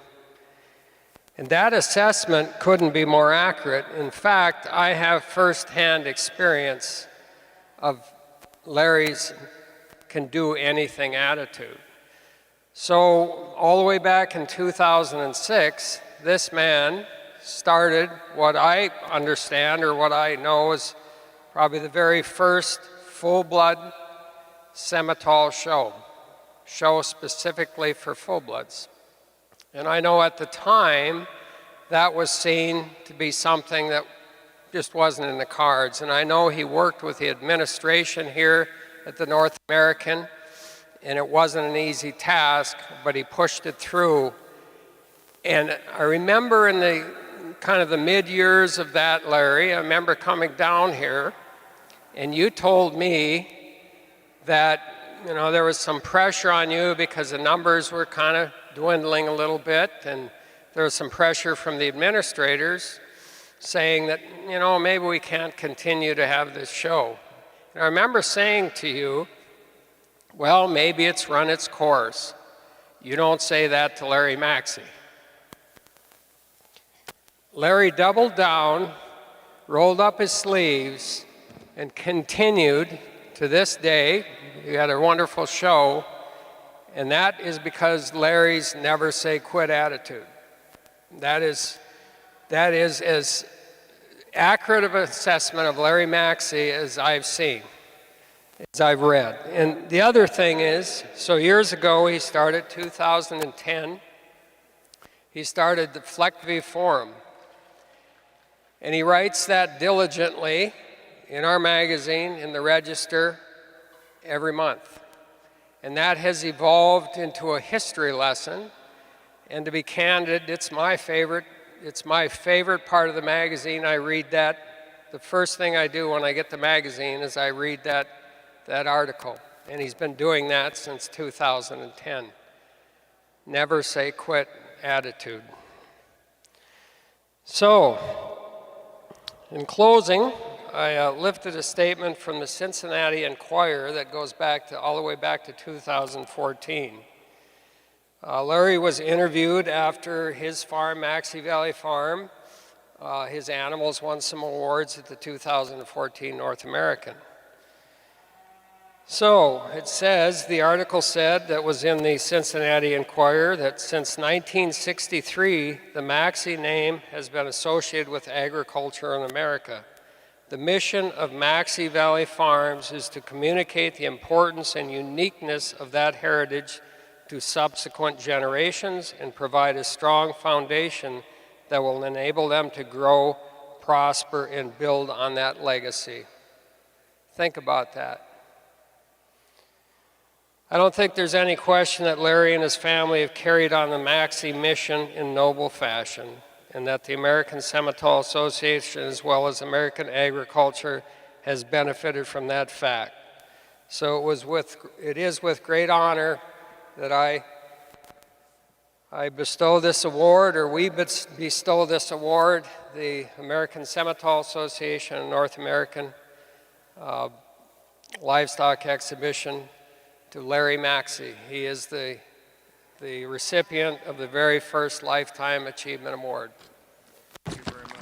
And that assessment couldn't be more accurate. In fact, I have firsthand experience of Larry's can do anything attitude. So all the way back in 2006, this man started what I understand, or what I know, is probably the very first full-blood Simmental show specifically for full-bloods. And I know at the time that was seen to be something that just wasn't in the cards. And I know he worked with the administration here at the North American, and it wasn't an easy task, but he pushed it through. And I remember in the kind of the mid-years of that, Larry, I remember coming down here, and you told me that, you know, there was some pressure on you because the numbers were kind of dwindling a little bit, and there was some pressure from the administrators saying that, you know, maybe we can't continue to have this show. And I remember saying to you, well, maybe it's run its course. You don't say that to Larry Maxey. Larry doubled down, rolled up his sleeves, and continued to this day. He had a wonderful show, and that is because Larry's never say quit attitude. That is as accurate of an assessment of Larry Maxey as I've seen, as I've read. And the other thing is, so years ago he started, 2010, he started the FleckV Forum. And he writes that diligently in our magazine, in the Register, every month. And that has evolved into a history lesson. And to be candid, it's my favorite part of the magazine. I read that. The first thing I do when I get the magazine is I read that article. And he's been doing that since 2010. Never say quit attitude. So, in closing, I lifted a statement from the Cincinnati Enquirer that goes back all the way back to 2014. Larry was interviewed after his farm, Maxey Valley Farm. His animals won some awards at the 2014 North American. So it says, the article said that was in the Cincinnati Enquirer that since 1963, the Maxey name has been associated with agriculture in America. The mission of Maxey Valley Farms is to communicate the importance and uniqueness of that heritage to subsequent generations and provide a strong foundation that will enable them to grow, prosper, and build on that legacy. Think about that. I don't think there's any question that Larry and his family have carried on the Maxey mission in noble fashion, and that the American Simmental Association, as well as American agriculture, has benefited from that fact. So it is with great honor that I bestow this award, or we bestow this award, the American Simmental Association and North American Livestock Exhibition, to Larry Maxey. He is the recipient of the very first Lifetime Achievement Award. Thank you very much.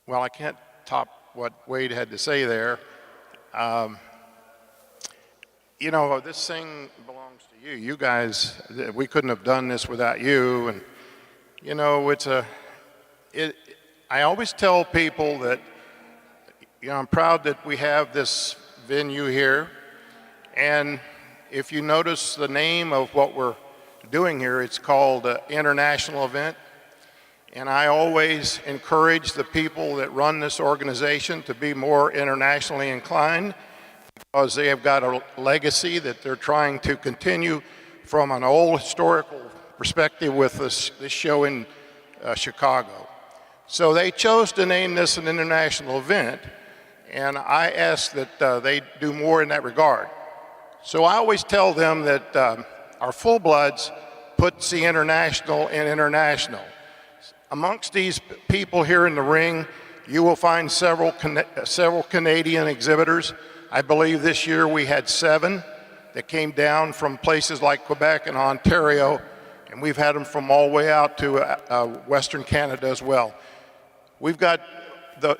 Well, I can't top what Wade had to say there. You know, this thing belongs to you. You guys, we couldn't have done this without you. And, you know, I always tell people that, you know, I'm proud that we have this venue here. And if you notice the name of what we're doing here, it's called an international event. And I always encourage the people that run this organization to be more internationally inclined, because they have got a legacy that they're trying to continue from an old historical perspective with this show in Chicago. So they chose to name this an international event, and I ask that they do more in that regard. So I always tell them that our Fullbloods puts the international in international. Amongst these people here in the ring, you will find several Canadian exhibitors. I believe this year we had 7 that came down from places like Quebec and Ontario, and we've had them from all the way out to Western Canada as well. We've got a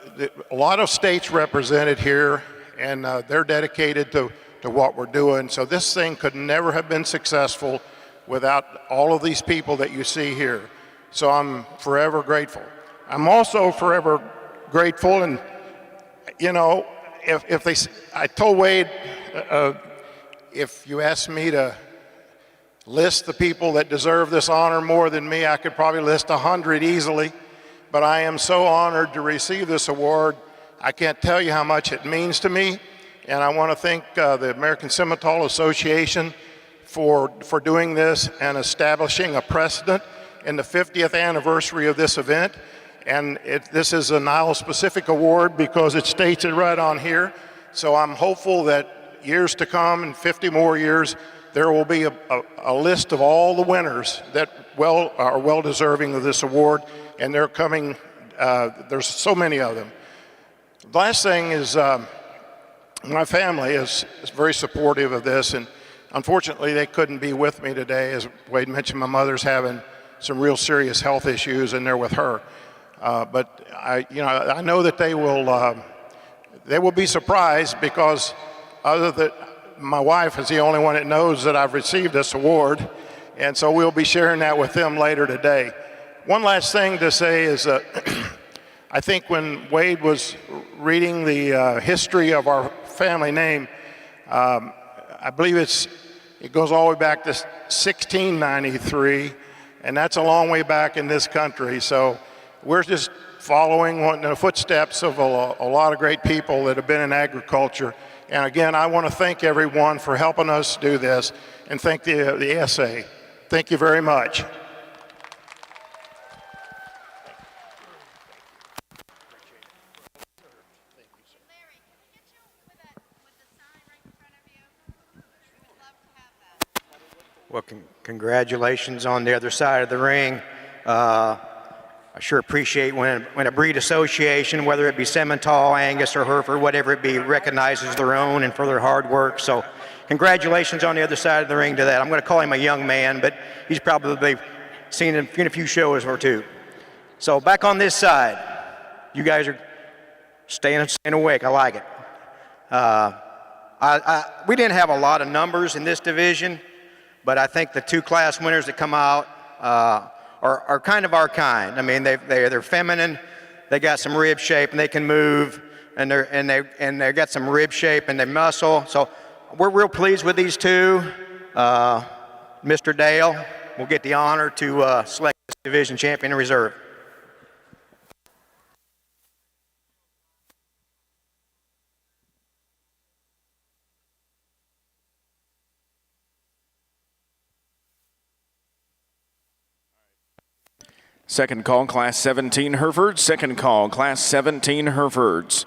lot of states represented here, and they're dedicated to what we're doing. So this thing could never have been successful without all of these people that you see here. So I'm forever grateful. I'm also forever grateful, and you know, I told Wade, if you asked me to list the people that deserve this honor more than me, I could probably list 100 easily. But I am so honored to receive this award. I can't tell you how much it means to me, and I want to thank the American Simmental Association for doing this and establishing a precedent in the 50th anniversary of this event. And this is a NAILE specific award because it states it right on here. So I'm hopeful that years to come, in 50 more years, there will be a list of all the winners that are well deserving of this award, and they're coming. There's so many of them. The last thing is my family is very supportive of this, and unfortunately they couldn't be with me today. As Wade mentioned, my mother's having some real serious health issues, and they're with her. But I know that they will be surprised, because my wife is the only one that knows that I've received this award, and so we'll be sharing that with them later today. One last thing to say is I think when Wade was reading the history of our family name, I believe it goes all the way back to 1693, and that's a long way back in this country. So we're just following in the footsteps of a lot of great people that have been in agriculture. And again, I want to thank everyone for helping us do this, and thank the SA. Thank you very much. Well, congratulations on the other side of the ring. I sure appreciate when a breed association, whether it be Simmental, Angus, or Hereford, whatever it be, recognizes their own and for their hard work. So congratulations on the other side of the ring to that. I'm going to call him a young man, but he's probably seen a few shows or two. So back on this side, you guys are staying awake. I like it. We didn't have a lot of numbers in this division, but I think the two class winners that come out are kind of our kind. I mean, they're feminine, they got some rib shape, and they can move, and they got some rib shape and they muscle. So we're real pleased with these two. Mr. Dale will get the honor to select this division champion in reserve. Second call, Class 17 Herefords. Second call, Class 17 Herefords.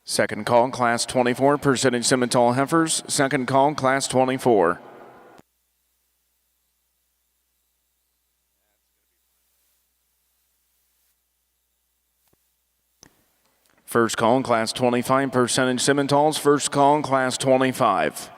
Second call, Class 24, presenting Simmental Heifers. Second call, Class 24. First call, Class 25, percentage Simmentals. First call, Class 25.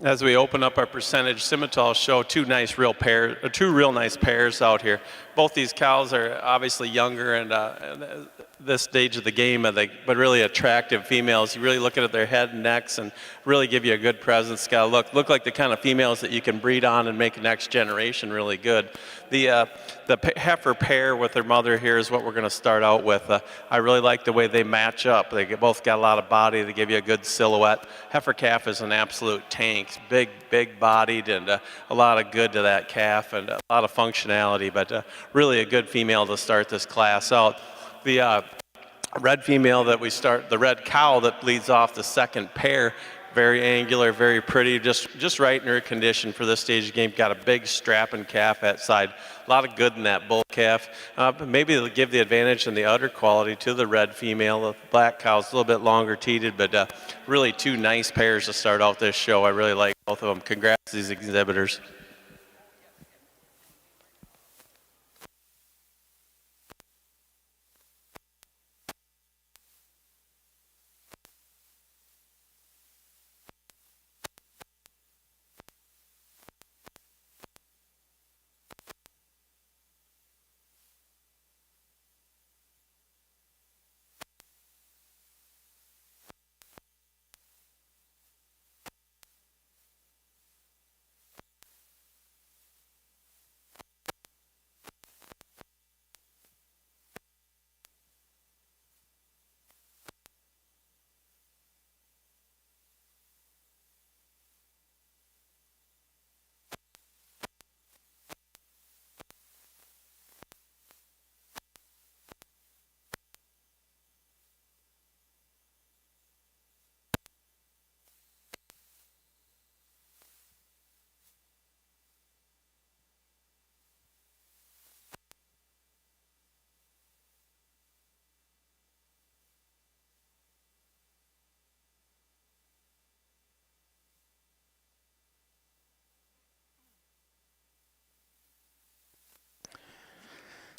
As we open up our percentage, Simmentals show two real nice pairs out here. Both these cows are obviously younger and this stage of the game, but really attractive females. You really look at their head and necks and really give you a good presence. Got to look like the kind of females that you can breed on and make the next generation really good. The heifer pair with their mother here is what we're going to start out with. I really like the way they match up. They both got a lot of body. They give you a good silhouette. Heifer calf is an absolute tank, big bodied, and a lot of good to that calf and a lot of functionality, but really a good female to start this class out. The red female that we start, the red cow that leads off the second pair, very angular, very pretty, just right in her condition for this stage of the game. Got a big strapping calf at side. A lot of good in that bull calf. But maybe it'll give the advantage in the udder quality to the red female. The black cow's a little bit longer teated, but really two nice pairs to start out this show. I really like both of them. Congrats to these exhibitors.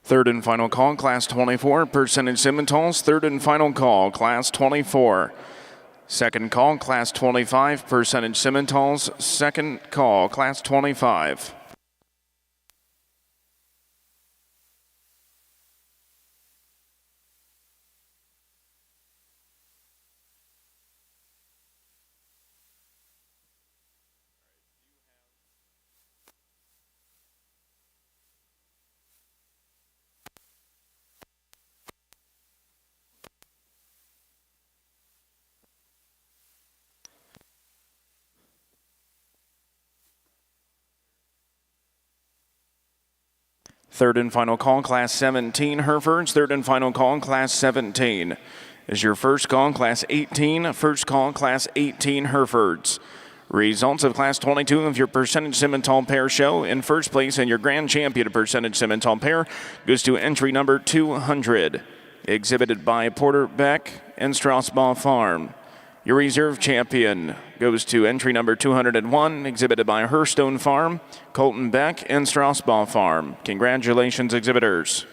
Third and final call, Class 24, percentage Simmentals. Third and final call, Class 24. Second call, Class 25, percentage Simmentals. Second call, Class 25. Third and final call, Class 17, Herefords. Third and final call, Class 17. Is your first call, Class 18. First call, Class 18, Herefords. Results of Class 22 of your percentage Simmental pair show. In first place and your grand champion of percentage Simmental pair goes to entry number 200, exhibited by Porter Beck and Straussbaugh Farm. Your reserve champion goes to entry number 201, exhibited by Herstone Farm, Colton Beck, and Straussbaugh Farm. Congratulations, exhibitors.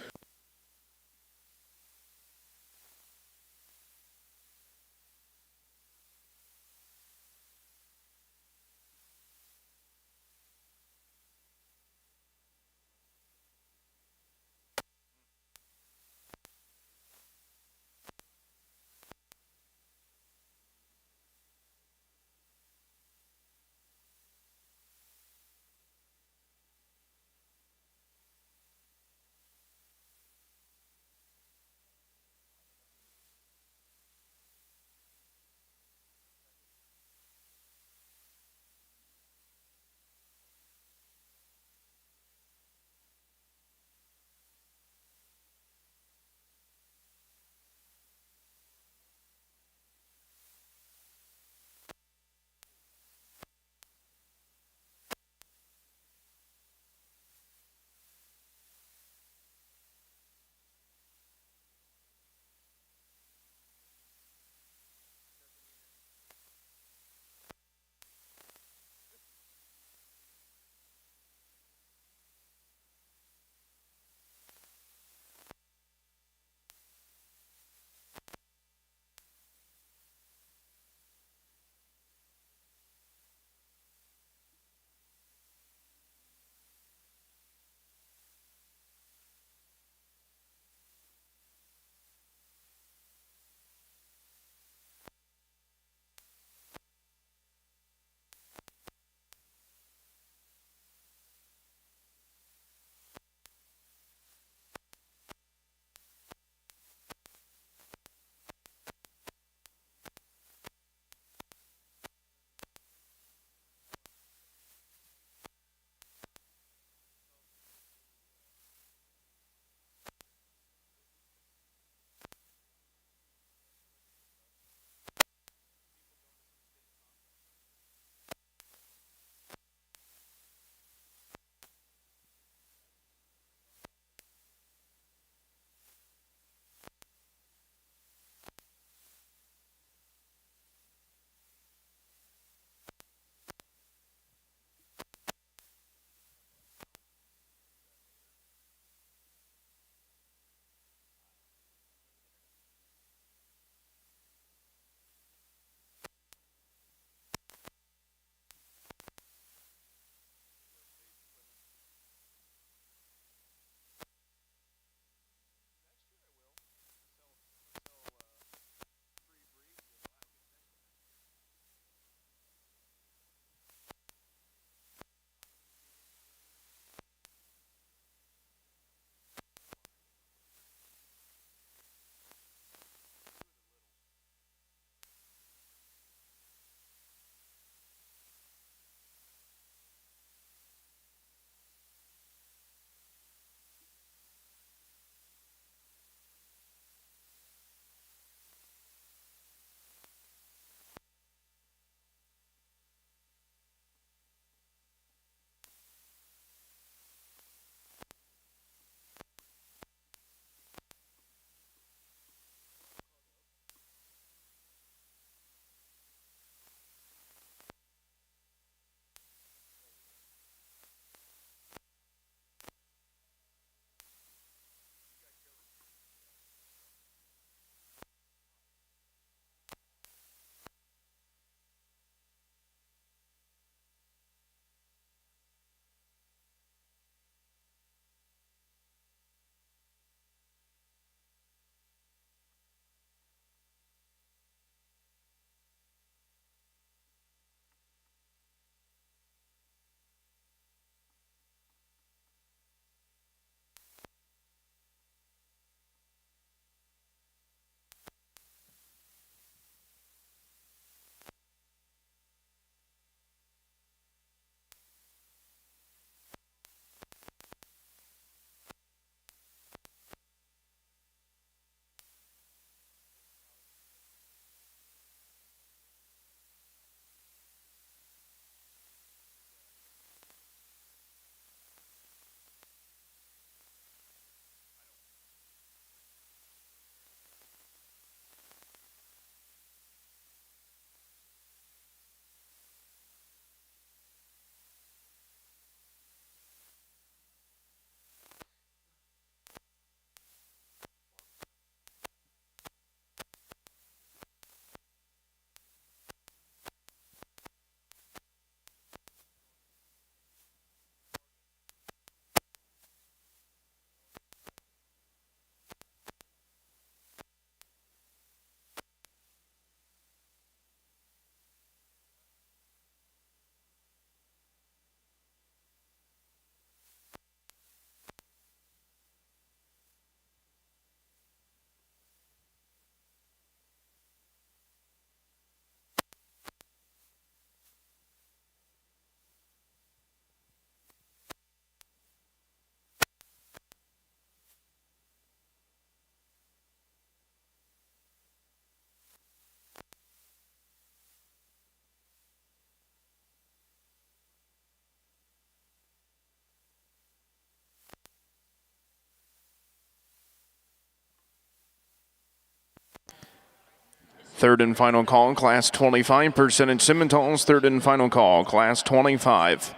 Third and final call, class 25, percentage Simmentals. Third and final call, class 25.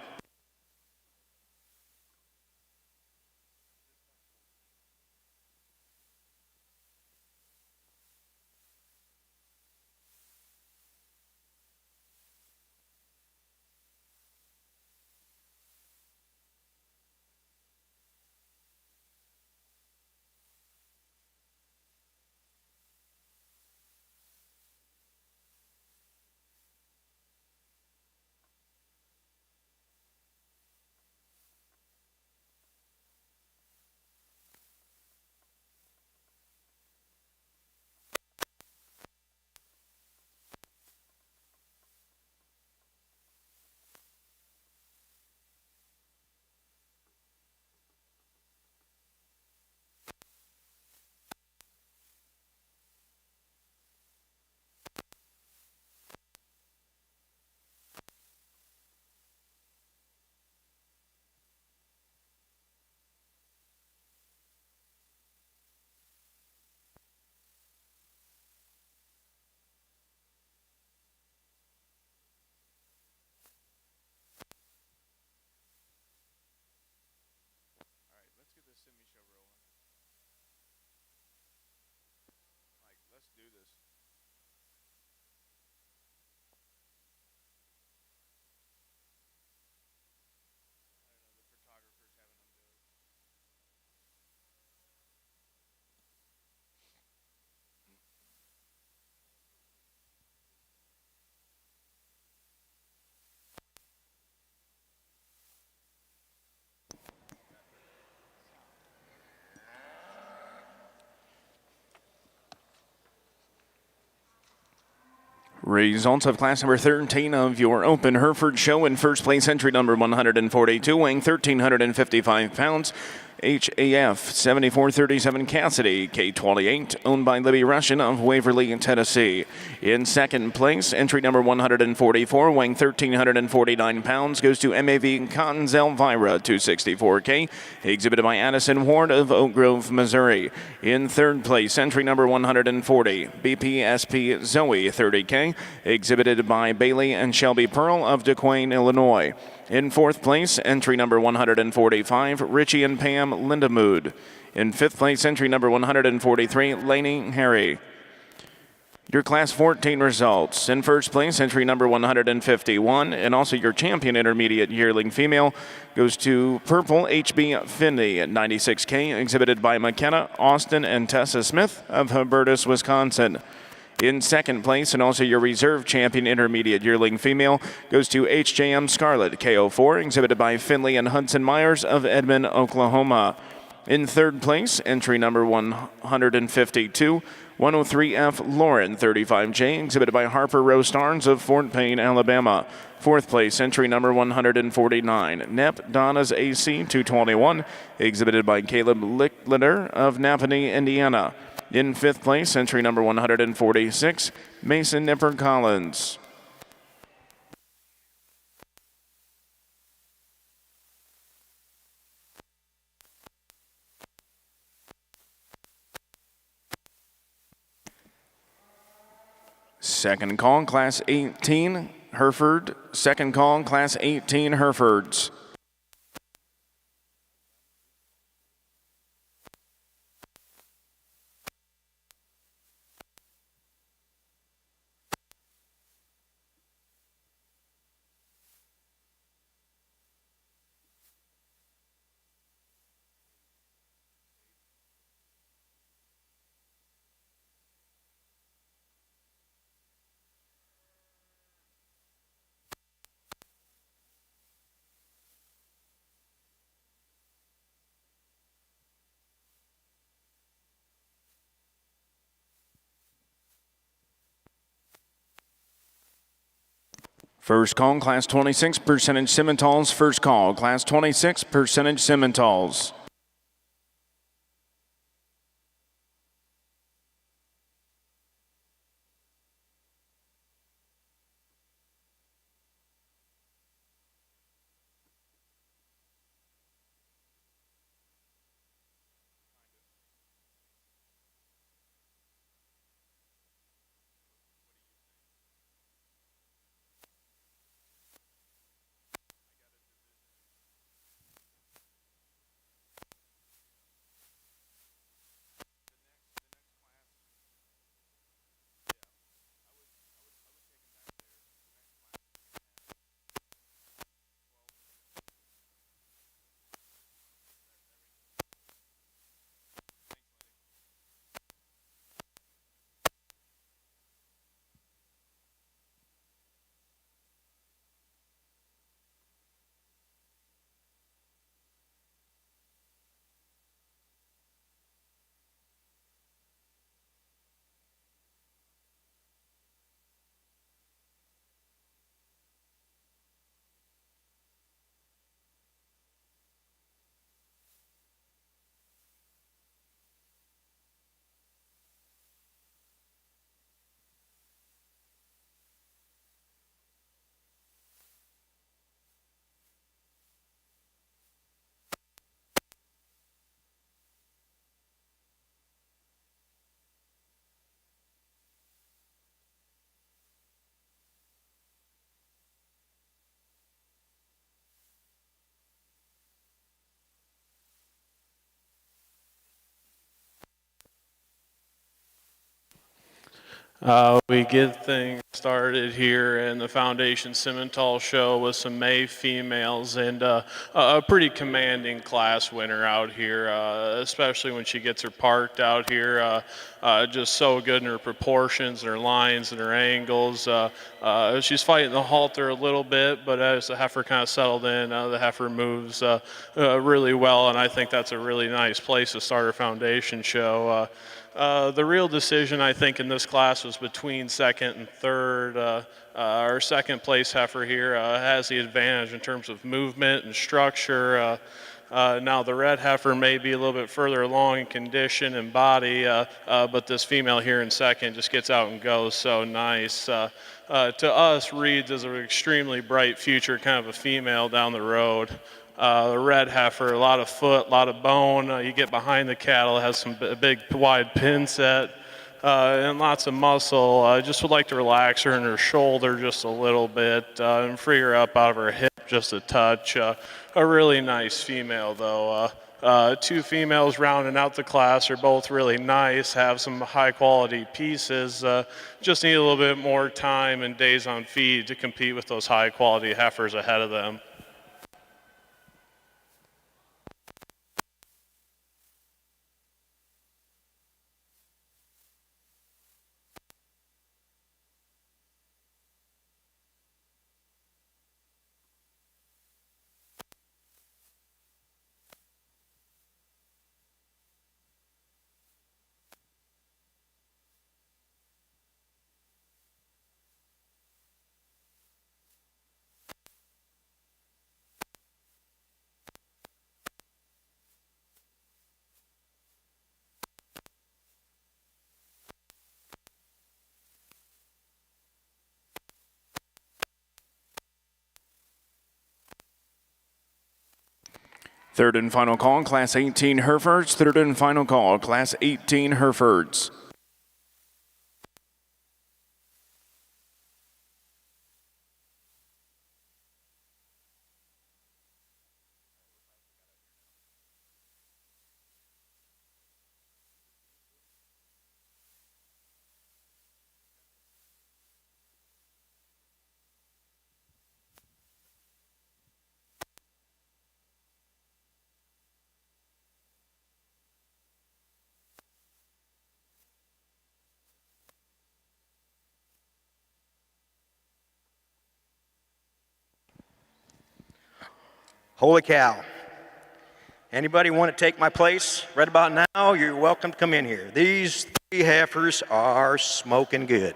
Results of class number 13 of your Open Hereford Show. In first place, entry number 142, weighing 1,355 pounds. HAF 7437 Cassidy, K28, owned by Libby Russian of Waverly, Tennessee. In second place, entry number 144, weighing 1,349 pounds, goes to MAV Cotton's Elvira, 264K, exhibited by Addison Ward of Oak Grove, Missouri. In third place, entry number 140, BPSP Zoe, 30K, exhibited by Bailey and Shelby Pearl of DeQuain, Illinois. In fourth place, entry number 145, Richie and Pam Lindamood. In fifth place, entry number 143, Lainey Harry. Your class 14 results. In first place, entry number 151, and also your champion intermediate yearling female goes to Purple HB Finley at 96K, exhibited by McKenna, Austin, and Tessa Smith of Hubertus, Wisconsin. In second place, and also your reserve champion intermediate yearling female, goes to HJM Scarlet, KO4, exhibited by Finley and Hudson Myers of Edmond, Oklahoma. In third place, entry number 152, 103F Lauren, 35J, exhibited by Harper Rose Starnes of Fort Payne, Alabama. Fourth place, entry number 149, Nep Donna's AC 221, exhibited by Caleb Licklider of Napanee, Indiana. In fifth place, entry number 146, Mason Nipper Collins. Second call, class 18, Hereford. Second call, class 18, Herefords. First call, class 26, percentage Simmentals. First call, class 26, percentage Simmentals. We get things started here in the Foundation Simmentals show with some May females and a pretty commanding class winner out here, especially when she gets her parked out here. Just so good in her proportions and her lines and her angles. She's fighting the halter a little bit, but as the heifer kind of settled in, the heifer moves really well, and I think that's a really nice place to start her Foundation show. The real decision, I think, in this class was between second and third. Our second place heifer here has the advantage in terms of movement and structure. Now the red heifer may be a little bit further along in condition and body, but this female here in second just gets out and goes so nice. To us, reads as an extremely bright future, kind of a female down the road. The red heifer, a lot of foot, a lot of bone. You get behind the cattle, it has some big wide pin set and lots of muscle. I just would like to relax her in her shoulder just a little bit and free her up out of her hip just a touch. A really nice female though. Two females rounding out the class are both really nice, have some high quality pieces. Just need a little bit more time and days on feed to compete with those high quality heifers ahead of them. Third and final call, Class 18 Herefords. Third and final call, Class 18 Herefords. Holy cow. Anybody want to take my place right about now? You're welcome to come in here. These three heifers are smoking good.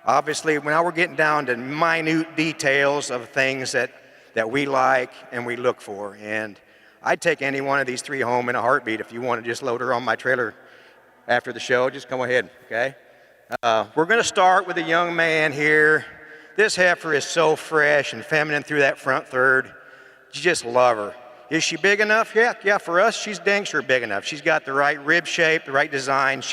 Obviously, now we're getting down to minute details of things that we like and we look for. And I'd take any one of these three home in a heartbeat. If you want to just load her on my trailer after the show, just come ahead, okay? We're going to start with a young man here. This heifer is so fresh and feminine through that front third. You just love her. Is she big enough? Yeah, for us, she's dang sure big enough. She's got the right rib shape, the right design.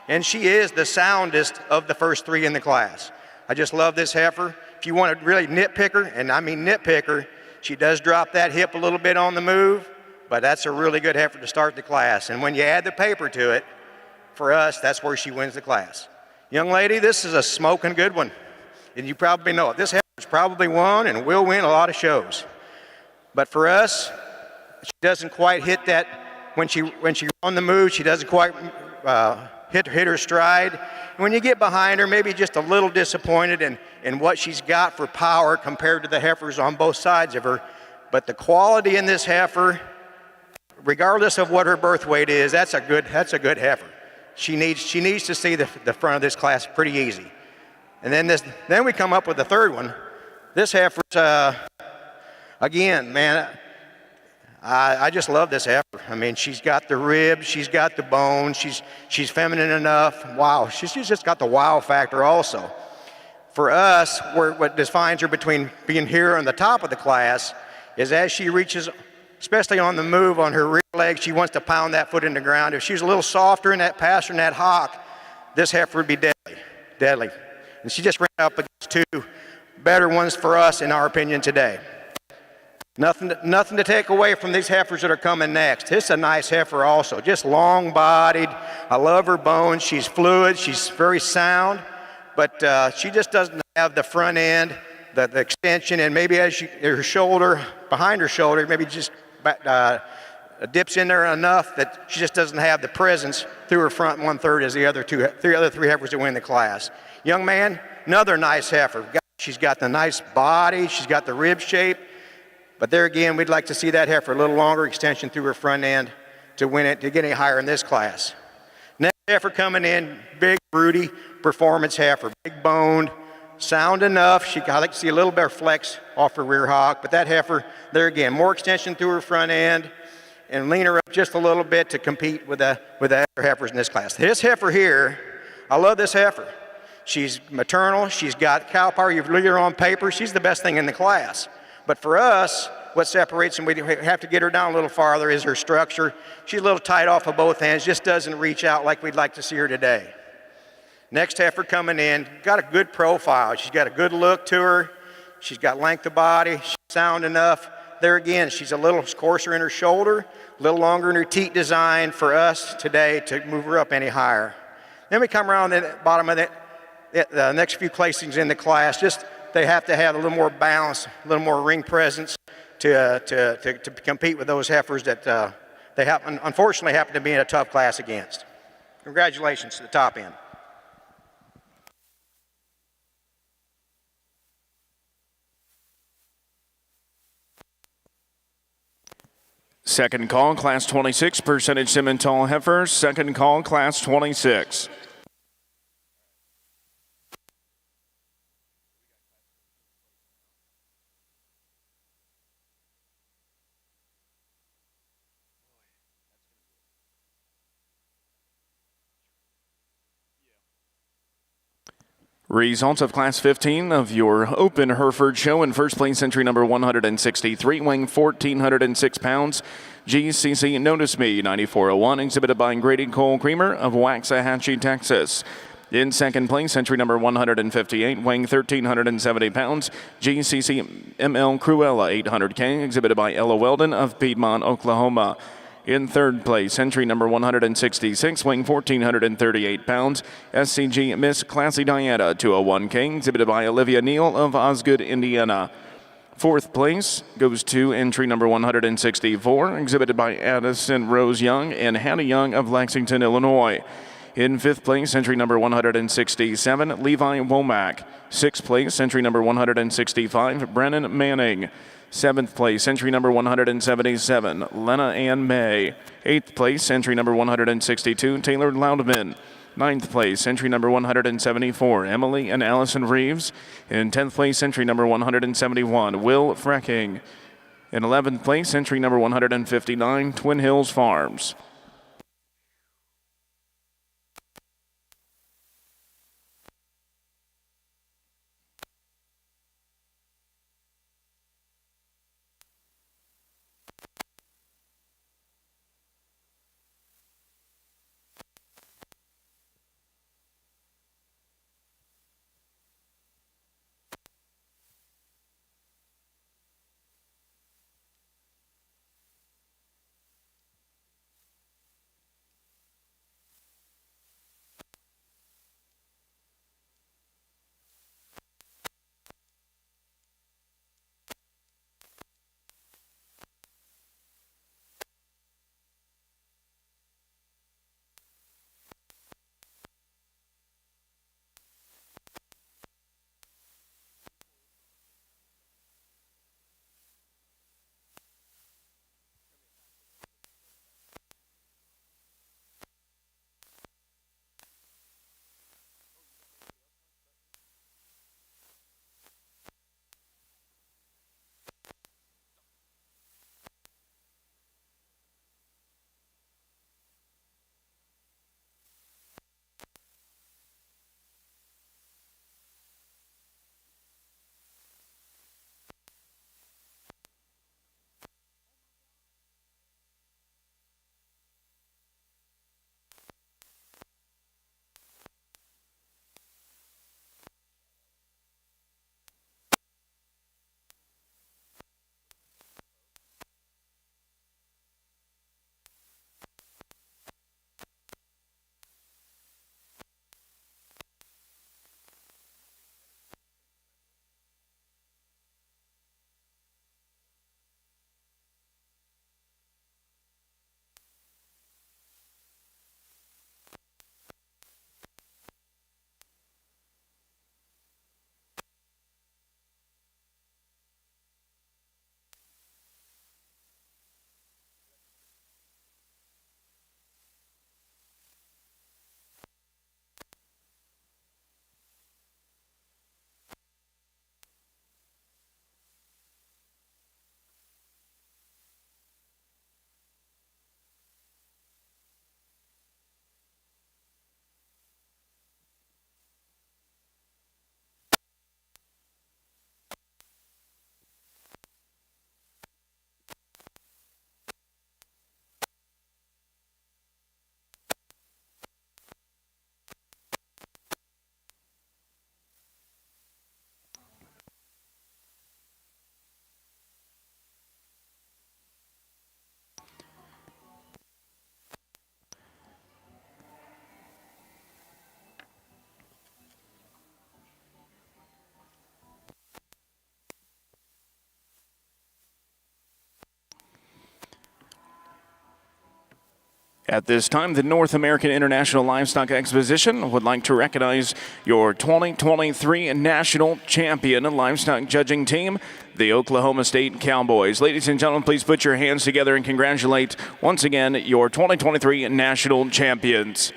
And she is the soundest of the first three in the class. I just love this heifer. If you want to really nitpick her, and I mean nitpick her, she does drop that hip a little bit on the move, but that's a really good heifer to start the class. And when you add the paper to it, for us, that's where she wins the class. Young lady, this is a smoking good one. And you probably know it. This heifer's probably won and will win a lot of shows. But for us, she doesn't quite hit that, when she's on the move, she doesn't quite hit her stride. And when you get behind her, maybe just a little disappointed in what she's got for power compared to the heifers on both sides of her. But the quality in this heifer, regardless of what her birth weight is, that's a good heifer. She needs to see the front of this class pretty easy. And then we come up with the third one. This heifer's, again, man, I just love this heifer. I mean, she's got the ribs, she's got the bone, she's feminine enough. Wow, she's just got the wow factor also. For us, what defines her between being here on the top of the class is as she reaches, especially on the move on her rear leg, she wants to pound that foot in the ground. If she's a little softer in that passer and that hock, this heifer would be deadly. And she just ran up against two better ones for us, in our opinion, today. Nothing to take away from these heifers that are coming next. This is a nice heifer also, just long-bodied. I love her bones. She's fluid. She's very sound, but she just doesn't have the front end, the extension, and maybe as her shoulder, behind her shoulder, maybe just dips in there enough that she just doesn't have the presence through her front 1/3 as the other three heifers that win the class. Young man, another nice heifer. She's got the nice body. She's got the rib shape. But there again, we'd like to see that heifer a little longer extension through her front end to win it, to get any higher in this class. Next heifer coming in, big, broody performance heifer, big boned, sound enough. I like to see a little better flex off her rear hock, but that heifer, there again, more extension through her front end and lean her up just a little bit to compete with the other heifers in this class. This heifer here, I love this heifer. She's maternal, she's got cow power, you read her on paper, she's the best thing in the class. But for us, what separates and we have to get her down a little farther is her structure. She's a little tight off of both ends, just doesn't reach out like we'd like to see her today. Next heifer coming in, got a good profile. She's got a good look to her. She's got length of body, she's sound enough. There again, she's a little coarser in her shoulder, a little longer in her teat design for us today to move her up any higher. Then we come around the bottom of the next few placings in the class, just they have to have a little more balance, a little more ring presence to compete with those heifers that they unfortunately happen to be in a tough class against. Congratulations to the top end. Second call, Class 26, percentage Simmental heifer. Second call, Class 26. Results of Class 15 of your open Hereford show. In first place, entry number 163, weighing 1,406 pounds. GCC Notice Me 9401, exhibited by Grady Cole Creamer of Waxahachie, Texas. In second place, entry number 158, weighing 1,370 pounds. GCC ML Cruella 800K, exhibited by Ella Weldon of Piedmont, Oklahoma. In third place, entry number 166, weighing 1,438 pounds, SCG Miss Classy Diana 201K, exhibited by Olivia Neal of Osgood, Indiana. Fourth place goes to entry number 164, exhibited by Addison Rose Young and Hannah Young of Lexington, Illinois. In fifth place, entry number 167, Levi Womack. Sixth place, entry number 165, Brennan Manning. Seventh place, entry number 177, Lena Ann May. Eighth place, entry number 162, Taylor Loudman. Ninth place, entry number 174, Emily and Allison Reeves. In 10th place, entry number 171, Will Frecking. In 11th place, entry number 159, Twin Hills Farms. At this time, the North American International Livestock Exposition would like to recognize your 2023 National Champion Livestock Judging Team, the Oklahoma State Cowboys. Ladies and gentlemen, please put your hands together and congratulate once again your 2023 National Champions.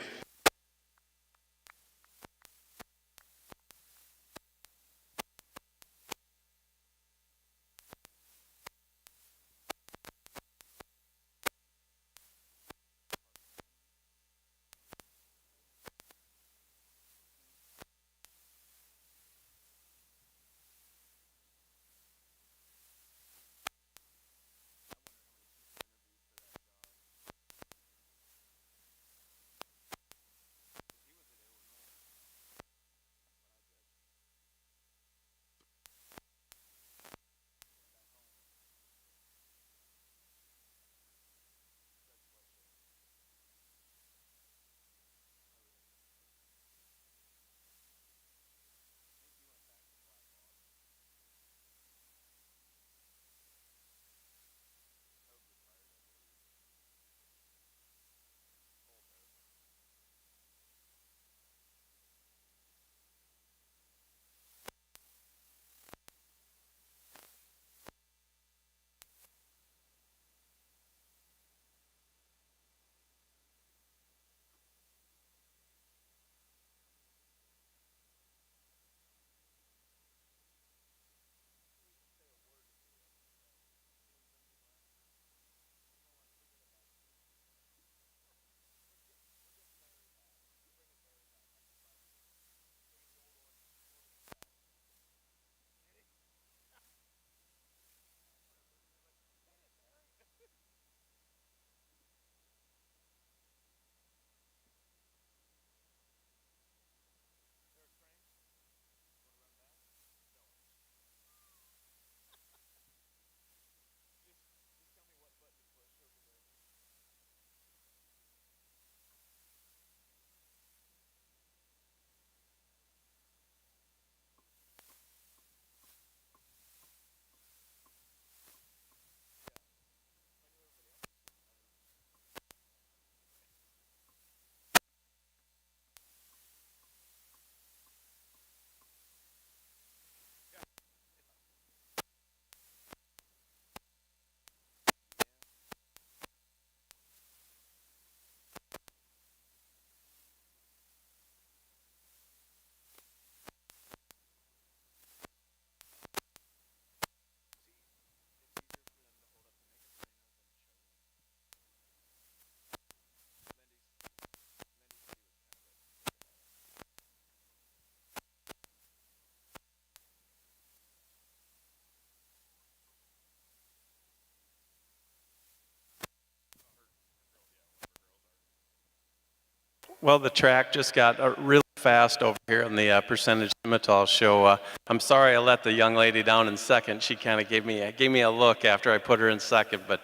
Well, the track just got really fast over here on the percentage Simmentals show. I'm sorry I let the young lady down in second. She kind of gave me a look after I put her in second, but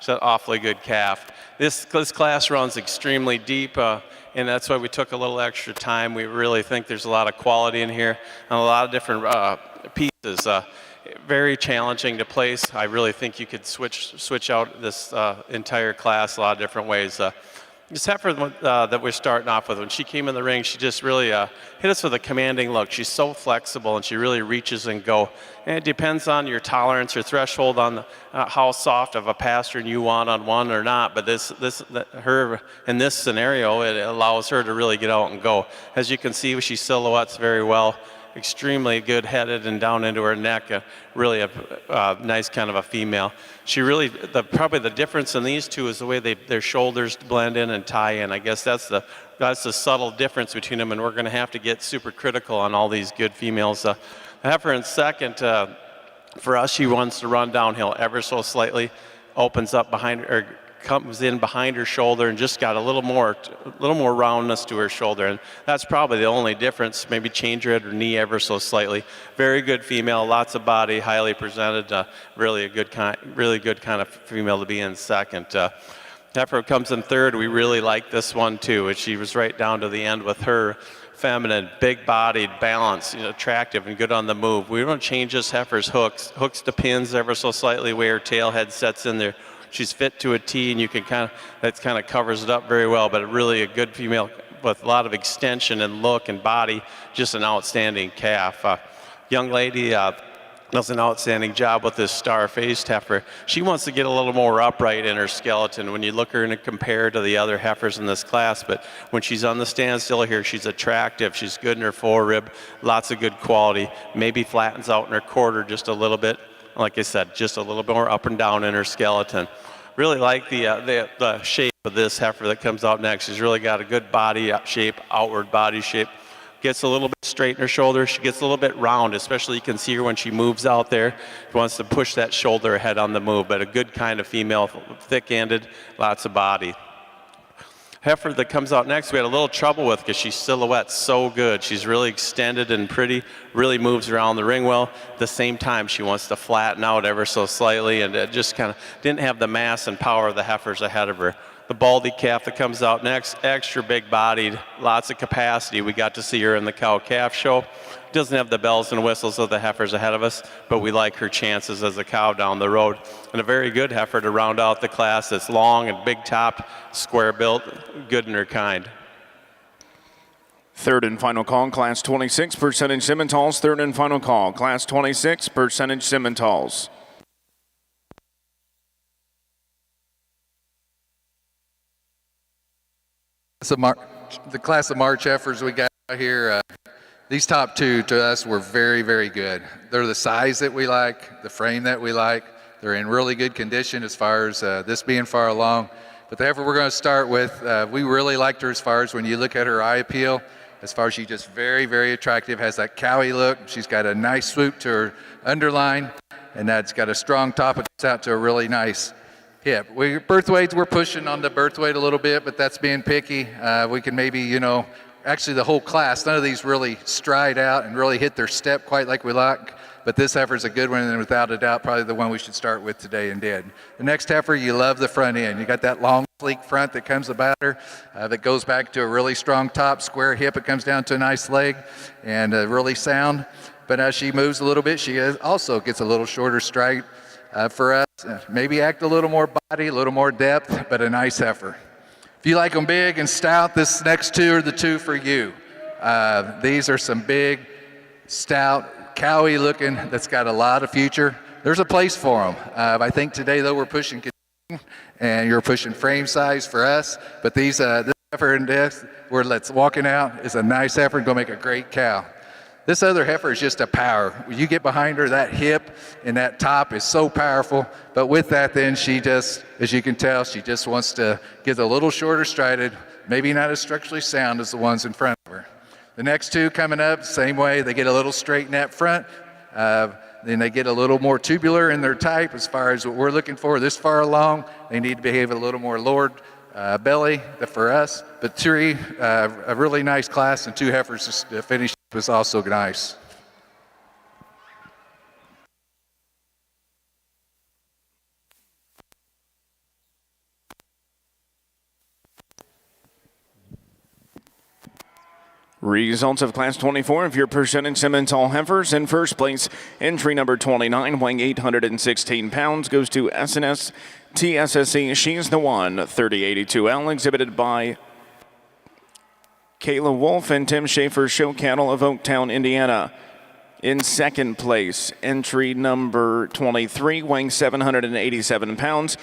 she's an awfully good calf. This class runs extremely deep, and that's why we took a little extra time. We really think there's a lot of quality in here and a lot of different pieces. Very challenging to place. I really think you could switch out this entire class a lot of different ways. This heifer that we're starting off with, when she came in the ring, she just really hit us with a commanding look. She's so flexible and she really reaches and go. And it depends on your tolerance or threshold on how soft of a pastern you want on one or not. But her in this scenario, it allows her to really get out and go. As you can see, she silhouettes very well. Extremely good headed and down into her neck, really a nice kind of a female. She really, probably the difference in these two is the way their shoulders blend in and tie in. I guess that's the subtle difference between them, and we're going to have to get super critical on all these good females. The heifer in second, for us, she wants to run downhill ever so slightly, opens up behind her, comes in behind her shoulder and just got a little more roundness to her shoulder, and that's probably the only difference. Maybe change her head or knee ever so slightly. Very good female, lots of body, highly presented, really good kind of female to be in second. Heifer comes in third. We really like this one too, and she was right down to the end with her. Feminine, big-bodied, balanced, attractive, and good on the move. We don't change this heifer's hooks to pins ever so slightly, where her tail head sets in there. she's fit to a T, and you can that kind of covers it up very well. But really a good female with a lot of extension and look and body, just an outstanding calf. Young lady does an outstanding job with this star-faced heifer. She wants to get a little more upright in her skeleton when you look at her and compare to the other heifers in this class, but when she's on the standstill here, she's attractive, she's good in her forerib, lots of good quality, maybe flattens out in her quarter just a little bit. Like I said, just a little bit more up and down in her skeleton. Really like the shape of this heifer that comes out next. She's really got a good body shape, outward body shape. Gets a little bit straight in her shoulder. She gets a little bit round, especially you can see her when she moves out there. She wants to push that shoulder ahead on the move, but a good kind of female, thick-ended, lots of body. Heifer that comes out next, we had a little trouble with because she's silhouette's so good. She's really extended and pretty, really moves around the ring well. At the same time, she wants to flatten out ever so slightly, and it just kind of didn't have the mass and power of the heifers ahead of her. The baldy calf that comes out next, extra big bodied, lots of capacity. We got to see her in the cow-calf show. Doesn't have the bells and whistles of the heifers ahead of us, but we like her chances as a cow down the road. And a very good heifer to round out the class that's long and big top, square built, good in her kind. Third and final call, Class 26, percentage Simmentals. Third and final call, Class 26, percentage Simmentals. The class of March heifers we got here, these top two to us were very, very good. They're the size that we like, the frame that we like. They're in really good condition as far as this being far along. But the heifer we're going to start with, we really liked her as far as when you look at her eye appeal, as far as she's just very, very attractive, has that cowy look. She's got a nice swoop to her underline, and that's got a strong top. It comes out to a really nice hip. Birth weights, we're pushing on the birth weight a little bit, but that's being picky. We can maybe, actually the whole class, none of these really stride out and really hit their step quite like we like, but this heifer's a good one, and without a doubt, probably the one we should start with today and did. The next heifer, you love the front end. You got that long, sleek front that comes about her, that goes back to a really strong top, square hip, it comes down to a nice leg, and really sound. But as she moves a little bit, she also gets a little shorter stride. For us, maybe act a little more body, a little more depth, but a nice heifer. If you like them big and stout, this next two are the two for you. These are some big, stout, cowy looking, that's got a lot of future. There's a place for them. I think today, though, we're pushing and you're pushing frame size for us, but this heifer in this, where let's walking out, is a nice heifer and gonna make a great cow. This other heifer is just a power. When you get behind her, that hip and that top is so powerful. But with that, then she just, as you can tell, she just wants to get a little shorter strided, maybe not as structurally sound as the ones in front of her. The next two coming up, same way, they get a little straight in that front. Then they get a little more tubular in their type as far as what we're looking for. This far along, they need to behave a little more lowered belly for us. But three, a really nice class, and two heifers to finish was also nice. Results of Class 24 of your percentage Simmental heifers. In first place, entry number 29, weighing 816 pounds, goes to SNS TSSE. She's the one, 3082L, exhibited by Kayla Wolf and Tim Schaefer, show cattle of Oaktown, Indiana. In second place, entry number 23, weighing 787 pounds,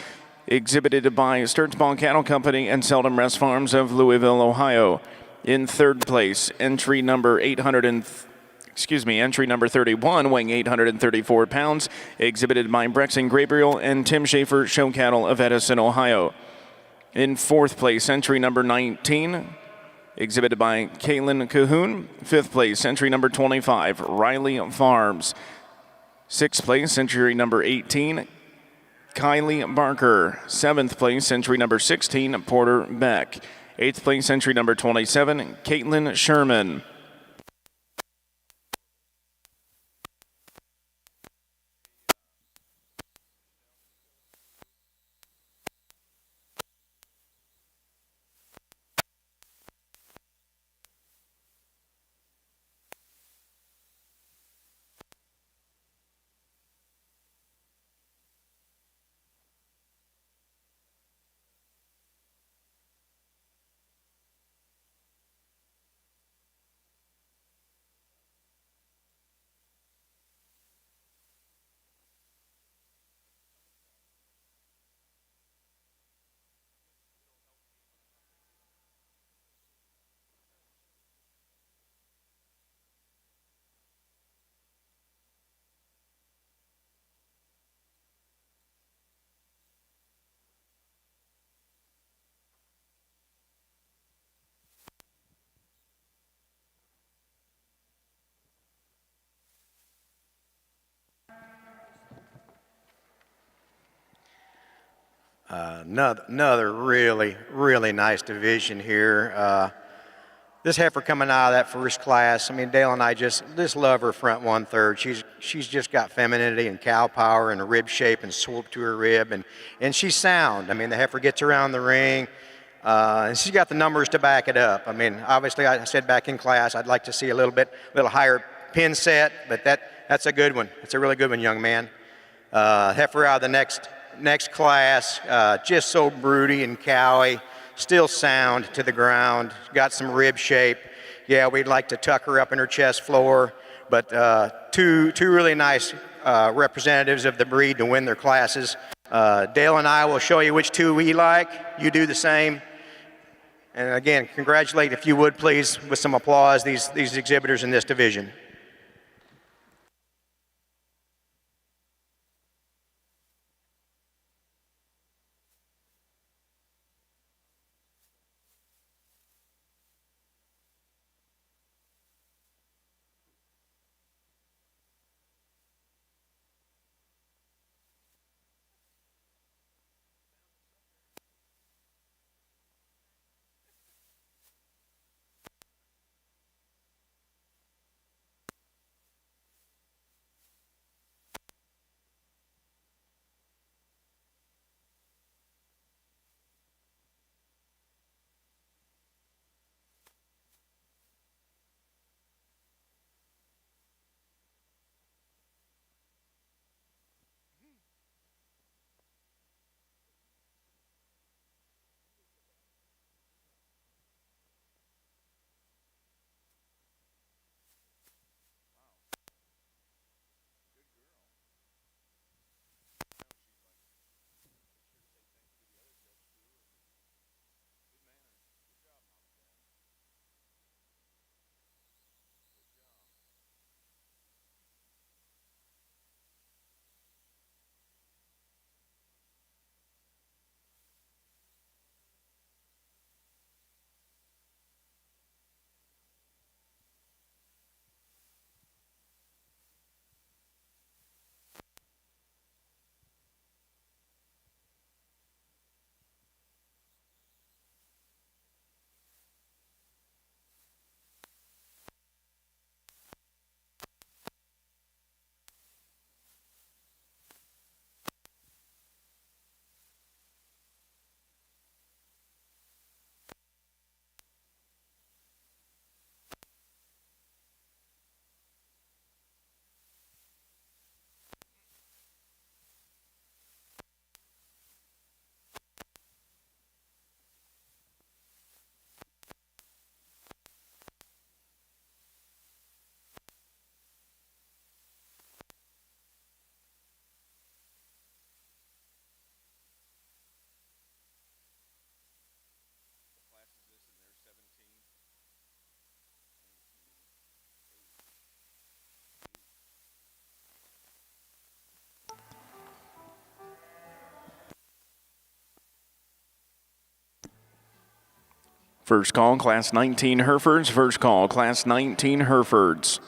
exhibited by Sturtsball Cattle Company and Seldom Rest Farms of Louisville, Ohio. In third place, entry number 31, weighing 834 pounds, exhibited by Brexon Gabriel and Tim Schaefer, show cattle of Edison, Ohio. In fourth place, entry number 19, exhibited by Kaylin Cahoon. Fifth place, entry number 25, Riley Farms. Sixth place, entry number 18, Kylie Barker. Seventh place, entry number 16, Porter Beck. Eighth place, entry number 27, Caitlin Sherman. Another really, really nice division here. This heifer coming out of that first class, I mean, Dale and I just love her front 1/3. She's just got femininity and cow power and a rib shape and swoop to her rib, and she's sound. I mean, the heifer gets around the ring, and she's got the numbers to back it up. I mean, obviously, I said back in class, I'd like to see a little higher pin set, but that's a good one. It's a really good one, young man. Heifer out of the next class, just so broody and cowy, still sound to the ground, got some rib shape. Yeah, we'd like to tuck her up in her chest floor, but two really nice representatives of the breed to win their classes. Dale and I will show you which two we like. You do the same. And again, congratulate, if you would please, with some applause, these exhibitors in this division. First call, Class 19 Herefords. First call, Class 19 Herefords.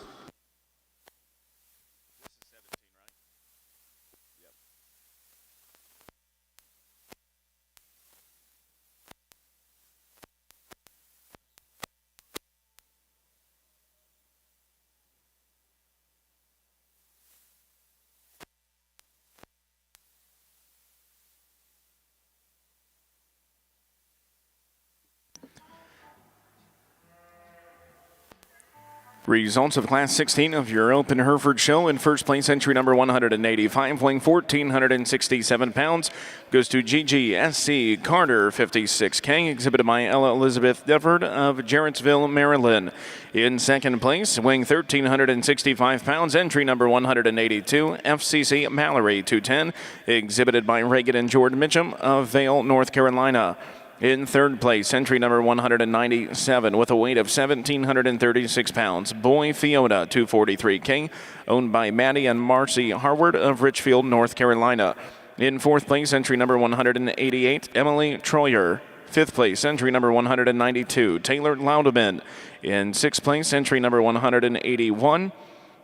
Results of Class 16 of your Open Hereford Show. In first place, entry number 185, weighing 1,467 pounds, goes to GGSC Carter 56K, exhibited by Ella Elizabeth Defford of Jarrettsville, Maryland. In second place, weighing 1,365 pounds, entry number 182, FCC Mallory 210, exhibited by Reagan and Jordan Mitchum of Vail, North Carolina. In third place, entry number 197 with a weight of 1,736 pounds, Boy Fiona 243K, owned by Maddie and Marcy Harward of Richfield, North Carolina. In fourth place, entry number 188, Emily Troyer. Fifth place, entry number 192, Taylor Loudeman. In sixth place, entry number 181,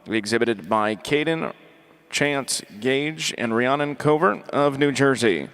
exhibited by Caden Chance Gage and Rhiannon Covert of New Jersey.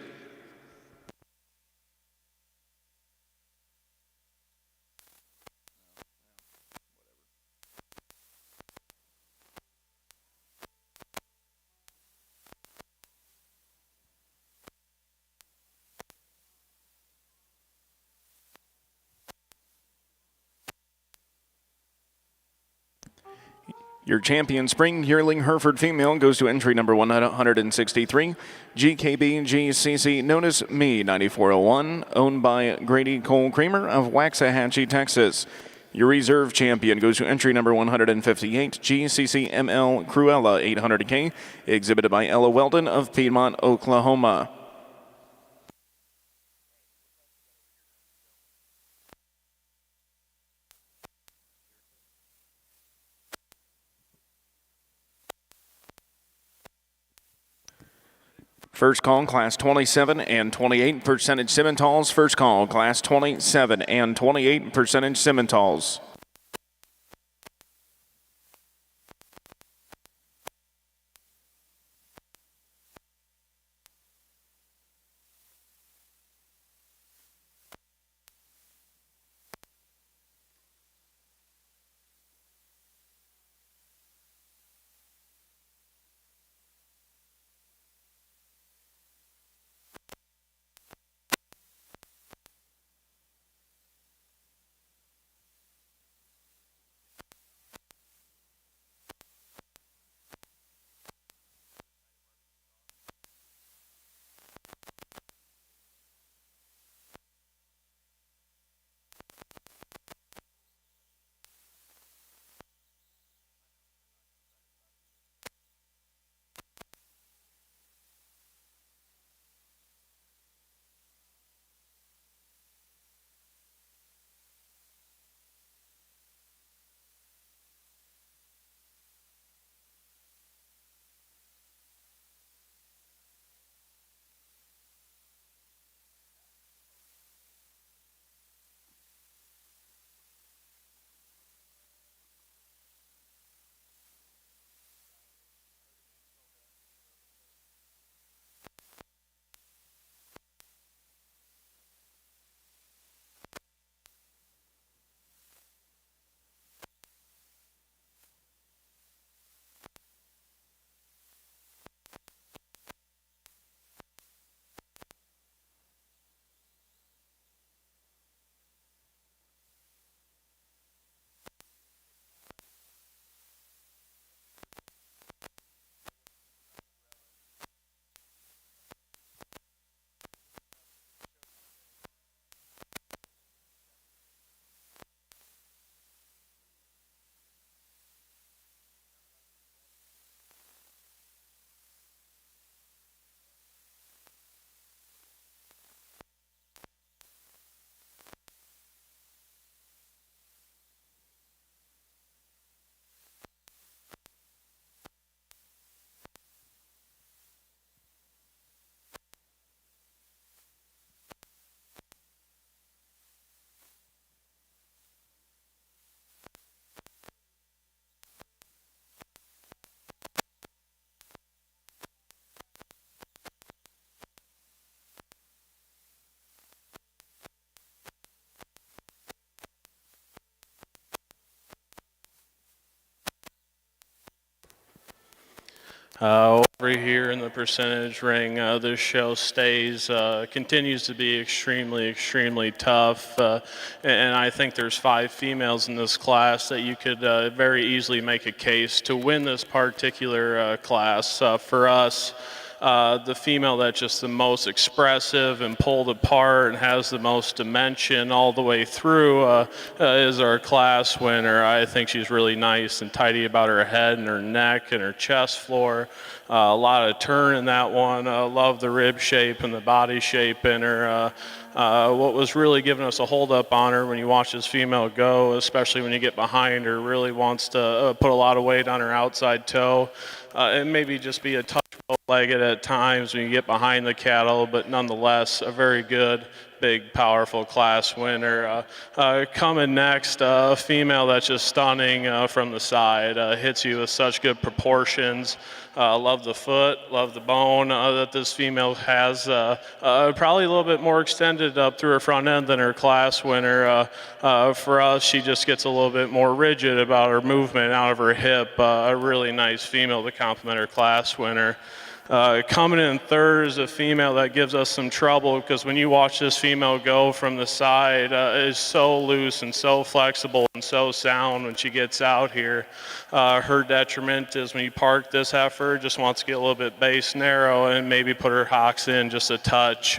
Your champion spring yearling Hereford female goes to entry number 163, GKB GCC, known as Me 9401, owned by Grady Cole Creamer of Waxahachie, Texas. Your reserve champion goes to entry number 158, GCC ML Cruella 800K, exhibited by Ella Weldon of Piedmont, Oklahoma. First call, class 27 and 28 percentage Simmentals. First call, class 27 and 28 percentage Simmentals. Over here in the percentage ring, this show continues to be extremely tough. And I think there's 5 females in this class that you could very easily make a case to win this particular class. For us, the female that's just the most expressive and pulled apart and has the most dimension all the way through is our class winner. I think she's really nice and tidy about her head and her neck and her chest floor. A lot of turn in that one. Love the rib shape and the body shape in her. What was really giving us a hold up on her when you watch this female go, especially when you get behind her, really wants to put a lot of weight on her outside toe and maybe just be a touch bow-legged at times when you get behind the cattle, but nonetheless a very good, big, powerful class winner. Coming next, a female that's just stunning from the side, hits you with such good proportions. Love the foot, love the bone that this female has. Probably a little bit more extended up through her front end than her class winner. For us, she just gets a little bit more rigid about her movement out of her hip. A really nice female to complement her class winner. Coming in third is a female that gives us some trouble because when you watch this female go from the side, is so loose and so flexible and so sound when she gets out here. Her detriment is when you park this heifer, just wants to get a little bit base narrow and maybe put her hocks in just a touch.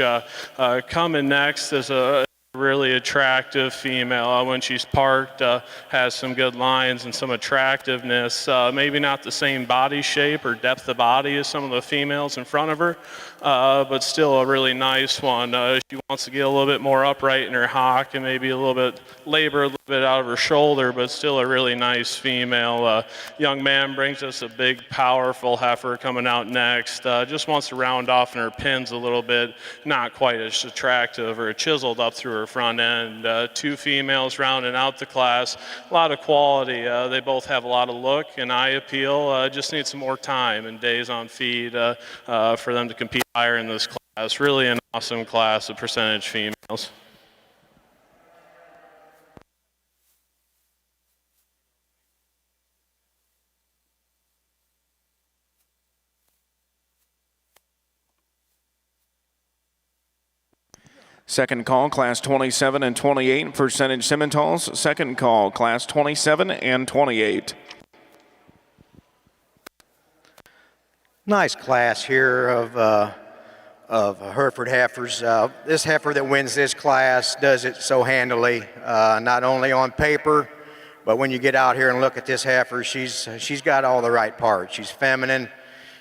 Coming next is a really attractive female. When she's parked, has some good lines and some attractiveness. Maybe not the same body shape or depth of body as some of the females in front of her, but still a really nice one. She wants to get a little bit more upright in her hock and maybe a little bit labor a little bit out of her shoulder, but still a really nice female. Young man brings us a big, powerful heifer coming out next. Just wants to round off in her pins a little bit, not quite as attractive or chiseled up through her front end. Two females rounding out the class. A lot of quality. They both have a lot of look and eye appeal. Just need some more time and days on feed for them to compete higher in this class. Really an awesome class of percentage females. Second call, class 27 and 28, percentage Simmentals. Second call, class 27 and 28. Nice class here of Hereford heifers. This heifer that wins this class does it so handily, not only on paper, but when you get out here and look at this heifer, she's got all the right parts. She's feminine.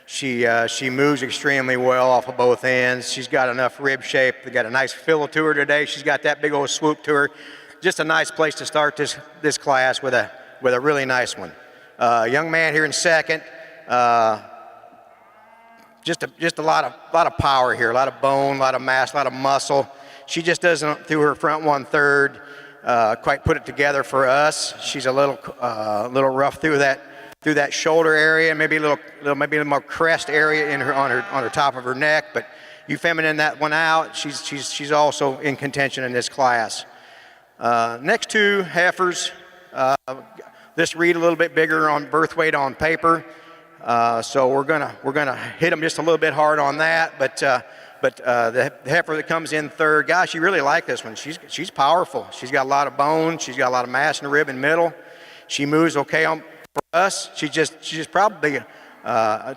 She moves extremely well off of both ends. She's got enough rib shape. They got a nice fill to her today. She's got that big old swoop to her. Just a nice place to start this class with a really nice one. Young man here in second. Just a lot of power here, a lot of bone, a lot of mass, a lot of muscle. She just doesn't, through her front 1/3, quite put it together for us. She's a little rough through that shoulder area, maybe a little more crest area on her top of her neck. But you feminine that one out. She's also in contention in this class. Next two heifers, this read a little bit bigger on birth weight on paper. So we're gonna hit them just a little bit hard on that, but the heifer that comes in third, gosh, you really like this one. She's powerful. She's got a lot of bone. She's got a lot of mass in the rib and middle. She moves okay for us. She's just probably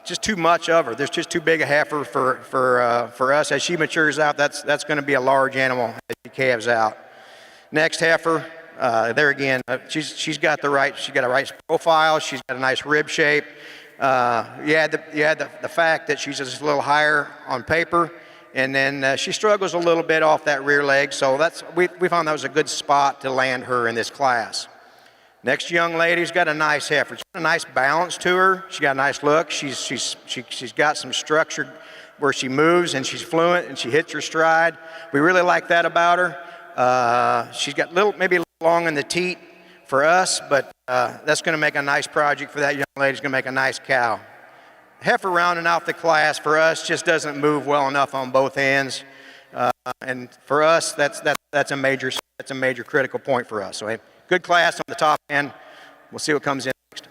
just too much of her. There's just too big a heifer for us. As she matures out, that's going to be a large animal as she calves out. Next heifer. There again, she's got a right profile. She's got a nice rib shape. You had the fact that she's just a little higher on paper, and then she struggles a little bit off that rear leg. So we found that was a good spot to land her in this class. Next young lady's got a nice heifer. She's got a nice balance to her. She's got a nice look. She's got some structure where she moves and she's fluent and she hits her stride. We really like that about her. She's got maybe a little long in the teat for us, but that's going to make a nice project for that young lady. It's going to make a nice cow. Heifer rounding out the class for us just doesn't move well enough on both ends, and for us that's a major critical point for us. So a good class on the top end. We'll see what comes in next.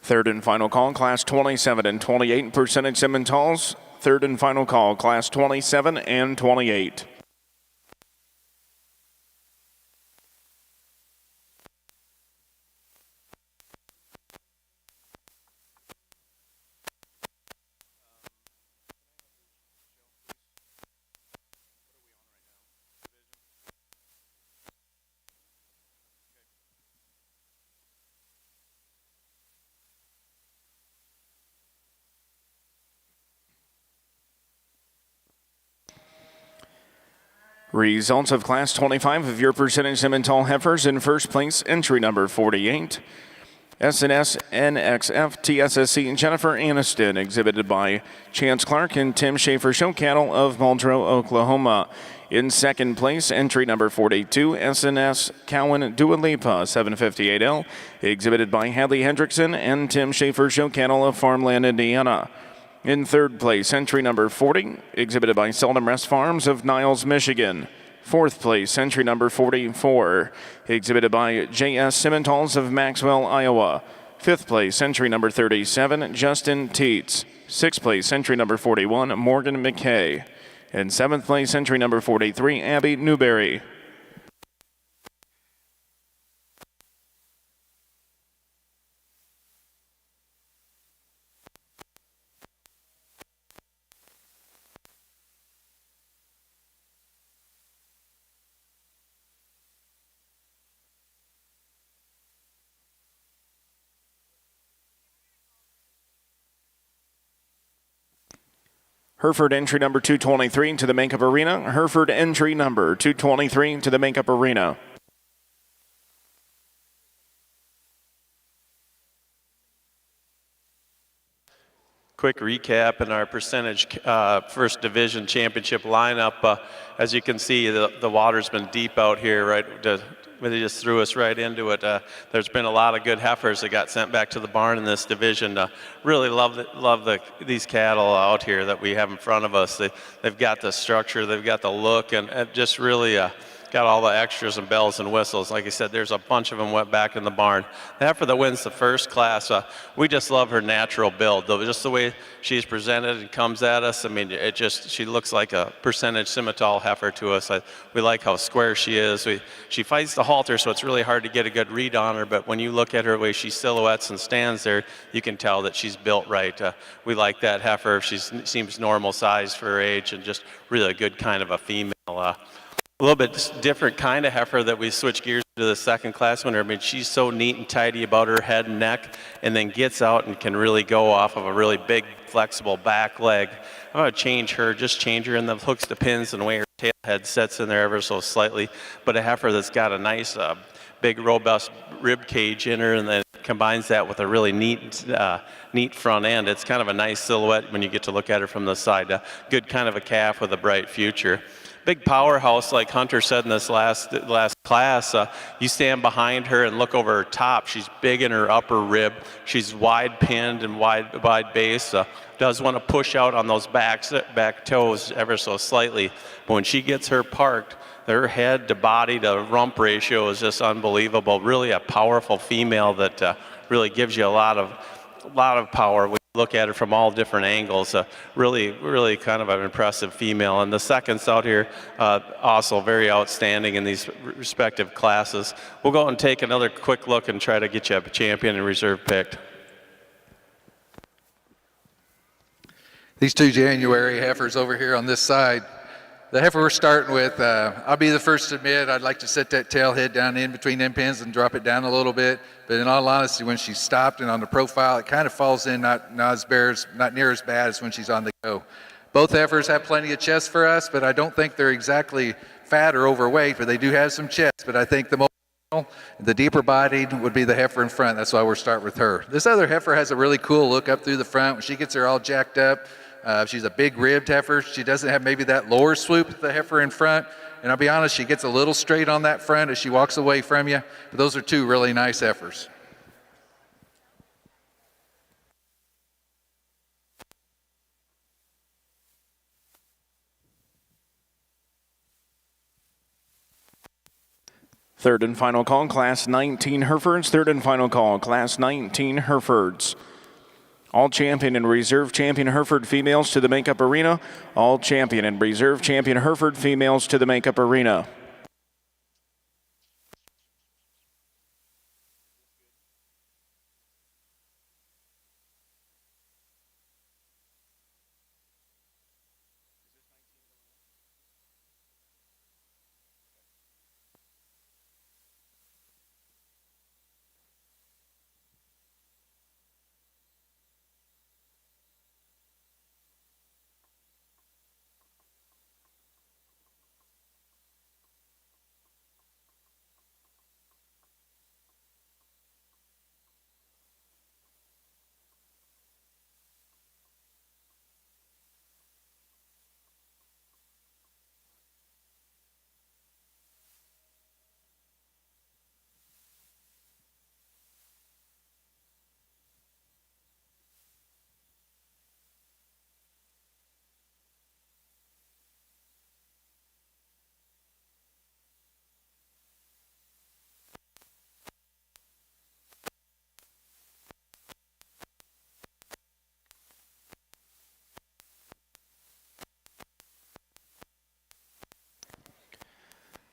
Third and final call, class 27 and 28, percentage Simmentals. Third and final call, class 27 and 28. Results of Class 25 of your percentage Simmental heifers. In first place, entry number 48, SNS NXF TSSC Jennifer Aniston, exhibited by Chance Clark and Tim Schaefer Show Cattle of Muldrow, Oklahoma. In second place, entry number 42, SNS Cowan Dua Lipa 758L, exhibited by Hadley Hendrickson and Tim Schaefer Show Cattle of Farmland, Indiana. In third place, entry number 40, exhibited by Seldom Rest Farms of Niles, Michigan. Fourth place, entry number 44, exhibited by J.S. Simmentals of Maxwell, Iowa. Fifth place, entry number 37, Justin Teets. Sixth place, entry number 41, Morgan McKay. And seventh place, entry number 43, Abby Newberry. Hereford entry number 223 to the makeup arena. Hereford entry number 223 to the makeup arena. Quick recap in our percentage first division championship lineup. As you can see, the water's been deep out here, right? They just threw us right into it. There's been a lot of good heifers that got sent back to the barn in this division. Really love these cattle out here that we have in front of us. They've got the structure, they've got the look, and just really got all the extras and bells and whistles. Like I said, there's a bunch of them went back in the barn. The heifer that wins the first class, we just love her natural build, though, just the way she's presented and comes at us. I mean, she looks like a percentage Simmental heifer to us. We like how square she is. She fights the halter, so it's really hard to get a good read on her, but when you look at her the way she silhouettes and stands there, you can tell that she's built right. We like that heifer. She seems normal size for her age and just really a good kind of a female. A little bit different kind of heifer that we switch gears to the second class winner. I mean, she's so neat and tidy about her head and neck, and then gets out and can really go off of a really big, flexible back leg. I'm going to change her in the hooks to pins and the way her tail head sets in there ever so slightly. But a heifer that's got a nice, big, robust rib cage in her, and then combines that with a really neat front end. It's kind of a nice silhouette when you get to look at her from the side. Good kind of a calf with a bright future. Big powerhouse, like Hunter said in this last class. You stand behind her and look over her top. She's big in her upper rib. She's wide pinned and wide base. Does want to push out on those back toes ever so slightly. But when she gets her parked, her head to body to rump ratio is just unbelievable. Really a powerful female that really gives you a lot of power. We look at it from all different angles. Really kind of an impressive female. And the seconds out here, also very outstanding in these respective classes. We'll go and take another quick look and try to get you a champion and reserve picked. These two January heifers over here on this side. The heifer we're starting with, I'll be the first to admit I'd like to set that tail head down in between them pins and drop it down a little bit. But in all honesty, when she's stopped and on the profile, it kind of falls in not near as bad as when she's on the go. Both heifers have plenty of chest for us, but I don't think they're exactly fat or overweight, but they do have some chest. But I think the deeper bodied would be the heifer in front. That's why we're starting with her. This other heifer has a really cool look up through the front. When she gets her all jacked up, she's a big ribbed heifer. She doesn't have maybe that lower swoop, the heifer in front. And I'll be honest, she gets a little straight on that front as she walks away from you. But those are two really nice heifers. Third and final call, Class 19 Herefords. Third and final call, Class 19 Herefords. All champion and reserve champion Hereford females to the makeup arena. All champion and reserve champion Hereford females to the makeup arena.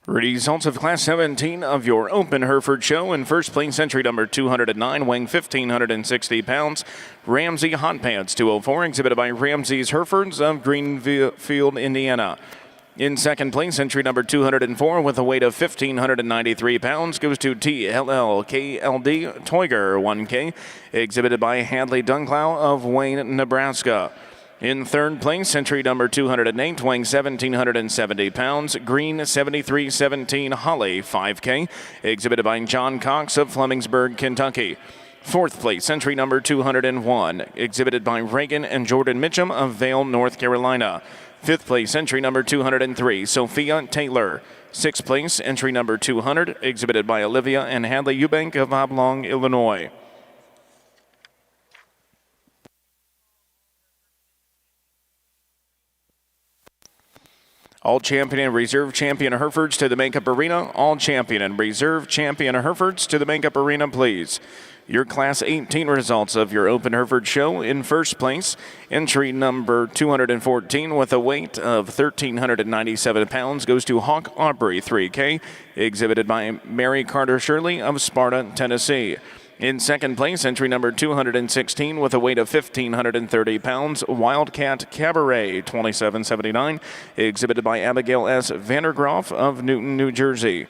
Results of Class 17 of your Open Hereford Show. In first place, entry number 209, weighing 1,560 pounds, Ramsey Hot Pants 204, exhibited by Ramsey's Herefords of Greenfield, Indiana. In second place, entry number 204, with a weight of 1,593 pounds, goes to TLLKLD Toiger 1K, exhibited by Hadley Dunclow of Wayne, Nebraska. In third place, entry number 208, weighing 1,770 pounds, Green 7317 Holly 5K, exhibited by John Cox of Flemingsburg, Kentucky. Fourth place, entry number 201, exhibited by Reagan and Jordan Mitchum of Vail, North Carolina. Fifth place, entry number 203, Sophia Taylor. Sixth place, entry number 200, exhibited by Olivia and Hadley Eubank of Oblong, Illinois. All champion and reserve champion Herefords to the makeup arena. All champion and reserve champion Herefords to the makeup arena, please. Your Class 18 results of your Open Hereford Show. In first place, entry number 214 with a weight of 1,397 pounds goes to Hawk Aubrey 3K, exhibited by Mary Carter Shirley of Sparta, Tennessee. In second place, entry number 216 with a weight of 1,530 pounds, Wildcat Cabaret 2779, exhibited by Abigail S. Vandergroff of Newton, New Jersey.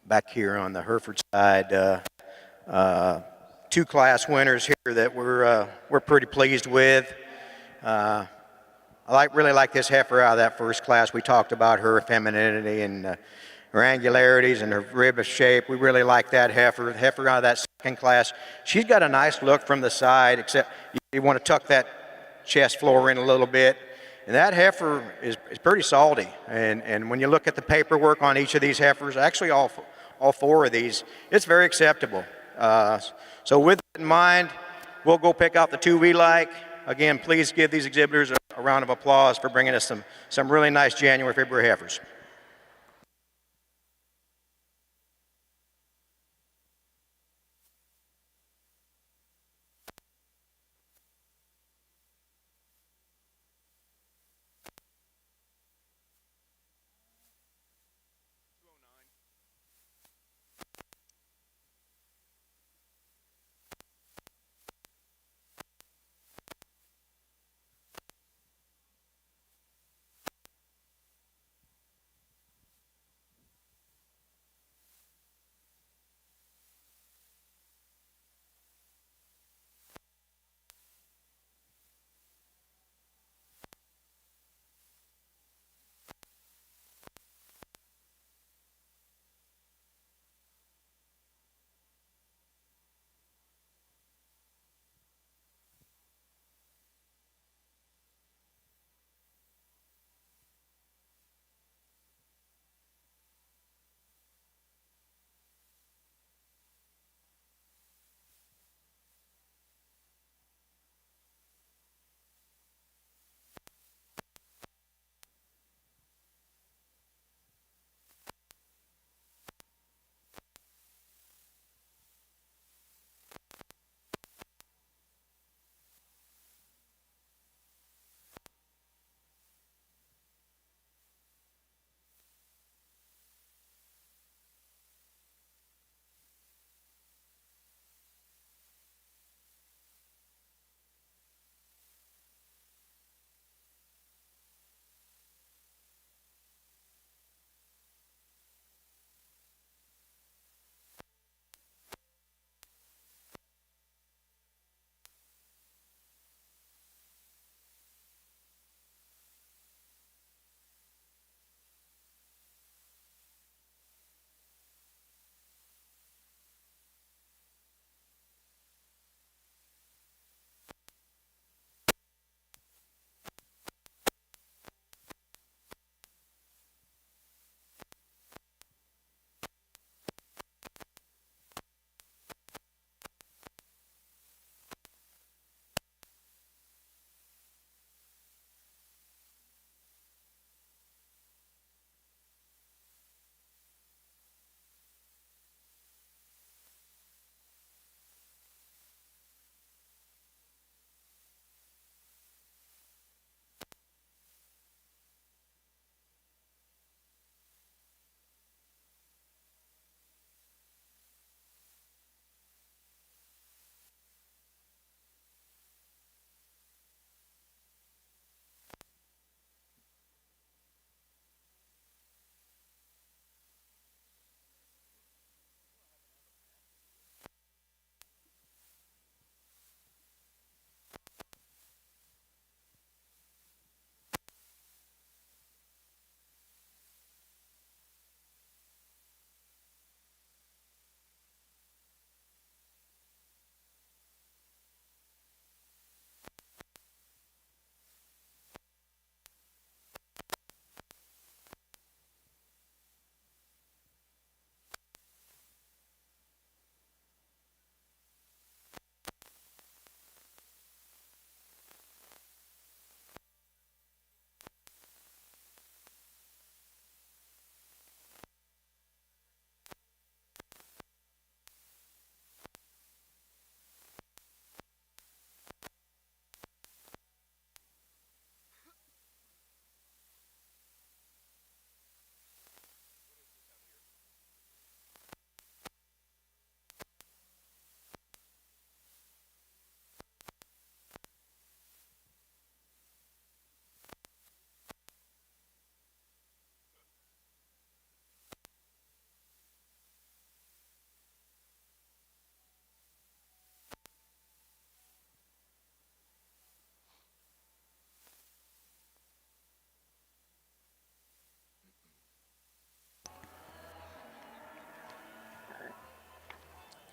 Back here on the Hereford side, two class winners here that we're pretty pleased with. I really like this heifer out of that first class. We talked about her femininity and her angularities and her rib shape. We really like that heifer. The heifer out of that second class, she's got a nice look from the side, except you want to tuck that chest floor in a little bit. And that heifer is pretty salty. And when you look at the paperwork on each of these heifers, actually all four of these, it's very acceptable. So with that in mind, we'll go pick out the two we like. Again, please give these exhibitors a round of applause for bringing us some really nice January, February heifers.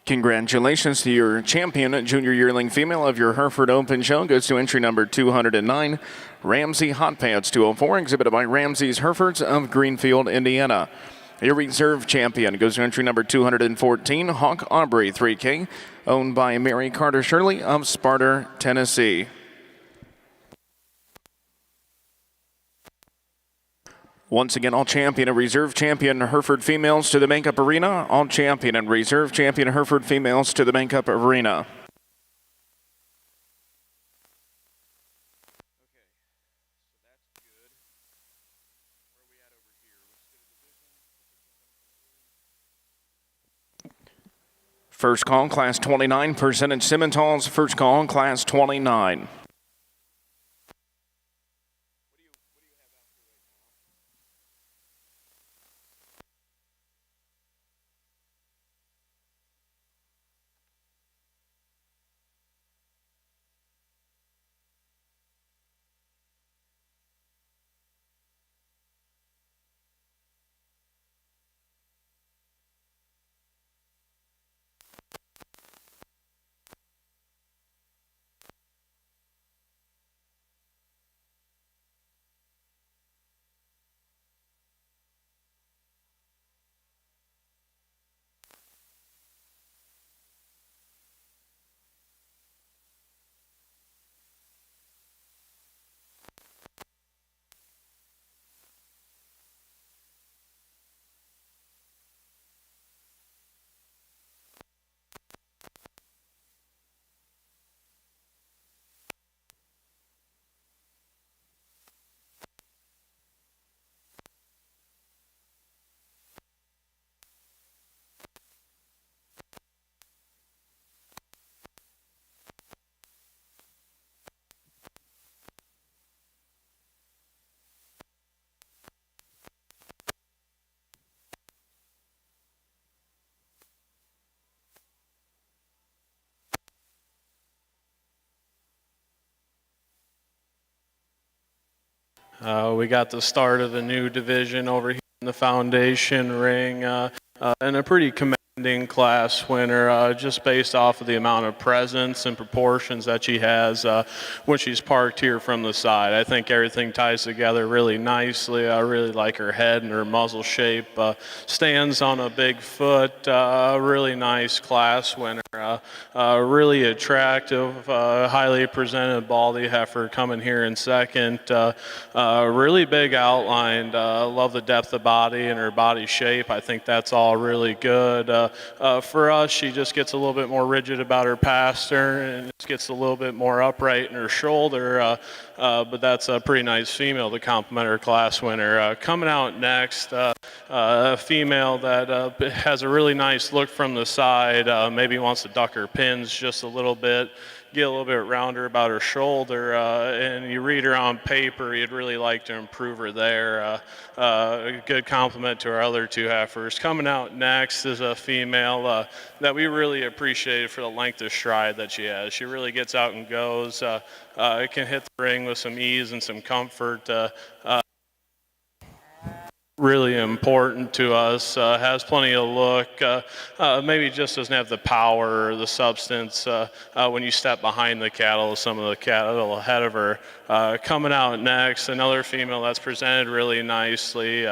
Congratulations to your champion, junior yearling female of your Hereford Open Show. Goes to entry number 209, Ramsey Hot Pants 204, exhibited by Ramsey's Herefords of Greenfield, Indiana. Your reserve champion goes to entry number 214, Hawk Aubrey 3K, owned by Mary Carter Shirley of Sparta, Tennessee. Once again, all champion and reserve champion Hereford females to the makeup arena. All champion and reserve champion Hereford females to the makeup arena. First call, class 29, percentage Simmentals. First call, class 29. We got the start of the new division over here in the foundation ring, and a pretty commanding class winner, just based off of the amount of presence and proportions that she has when she's parked here from the side. I think everything ties together really nicely. I really like her head and her muzzle shape. Stands on a big foot, really nice class winner. Really attractive, highly presented baldy heifer coming here in second. Really big outlined. Love the depth of body and her body shape. I think that's all really good. For us, she just gets a little bit more rigid about her pastor and just gets a little bit more upright in her shoulder. But that's a pretty nice female to complement her class winner. Coming out next, a female that has a really nice look from the side, maybe wants to duck her pins just a little bit, get a little bit rounder about her shoulder, and you read her on paper, you'd really like to improve her there. A good compliment to our other two heifers. Coming out next is a female that we really appreciate for the length of stride that she has. She really gets out and goes, can hit the ring with some ease and some comfort. Really important to us, has plenty of look, maybe just doesn't have the power or the substance when you step behind the cattle, some of the cattle ahead of her. Coming out next, another female that's presented really nicely,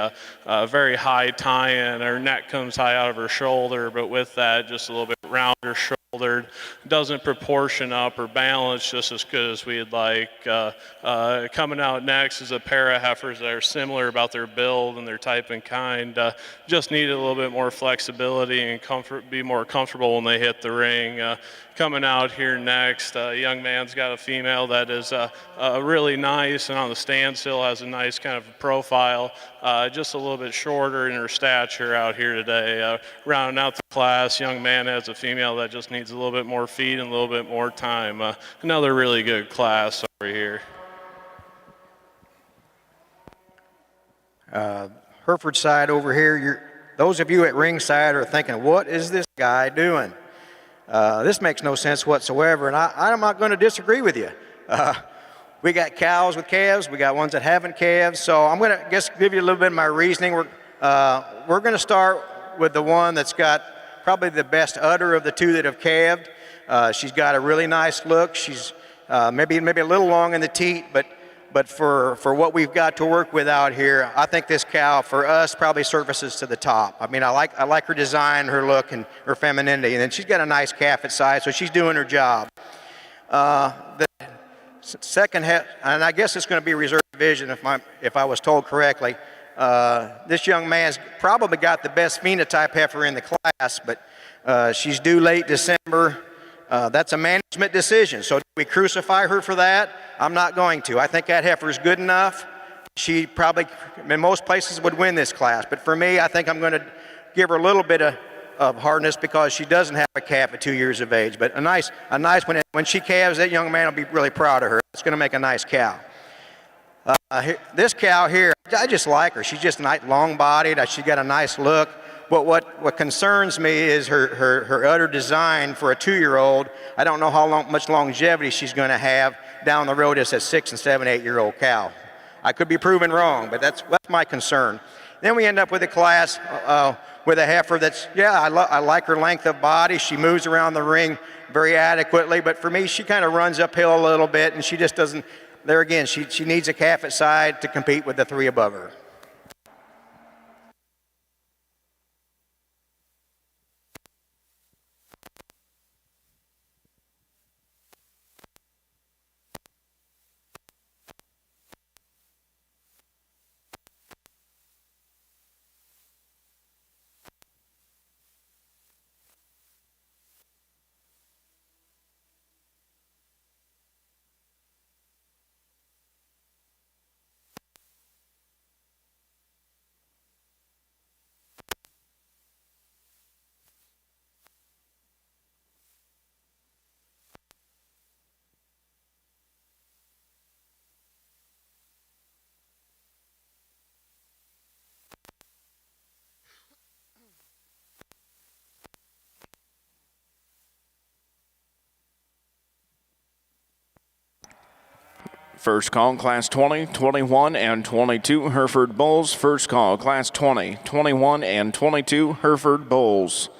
very high tie-in, her neck comes high out of her shoulder, but with that just a little bit rounder shouldered, doesn't proportion up or balance just as good as we'd like. Coming out next is a pair of heifers that are similar about their build and their type and kind, just need a little bit more flexibility and be more comfortable when they hit the ring. Coming out here next, a young man's got a female that is really nice and on the standstill has a nice kind of profile, just a little bit shorter in her stature out here today. Rounding out the class, young man has a female that just needs a little bit more feed and a little bit more time. Another really good class over here. Hereford side over here, those of you at ringside are thinking, what is this guy doing? This makes no sense whatsoever, and I'm not going to disagree with you. We got cows with calves, we got ones that haven't calves, so I'm going to just give you a little bit of my reasoning. We're going to start with the one that's got probably the best udder of the two that have calved. She's got a really nice look. She's maybe a little long in the teat, but for what we've got to work with out here, I think this cow for us probably surfaces to the top. I mean, I like her design, her look, and her femininity, and then she's got a nice calf at size, so she's doing her job. The second, and I guess it's going to be reserve division if I was told correctly. This young man's probably got the best phenotype heifer in the class, but she's due late December. That's a management decision. So do we crucify her for that? I'm not going to. I think that heifer is good enough. She probably, in most places, would win this class. But for me, I think I'm going to give her a little bit of hardness because she doesn't have a calf at 2 years of age. But a nice when she calves, that young man will be really proud of her. It's going to make a nice cow. This cow here, I just like her. She's just long-bodied. She's got a nice look. But what concerns me is her udder design for a 2-year-old. I don't know how much longevity she's going to have down the road as a 6 and 7, 8-year-old cow. I could be proven wrong, but that's my concern. Then we end up with a class with a heifer that's, I like her length of body. She moves around the ring very adequately, but for me, she kind of runs uphill a little bit, and she just doesn't. There again, she needs a calf at side to compete with the 3 above her. First call, Class 20, 21, and 22, Hereford Bulls. First call, Class 20, 21, and 22, Hereford Bulls.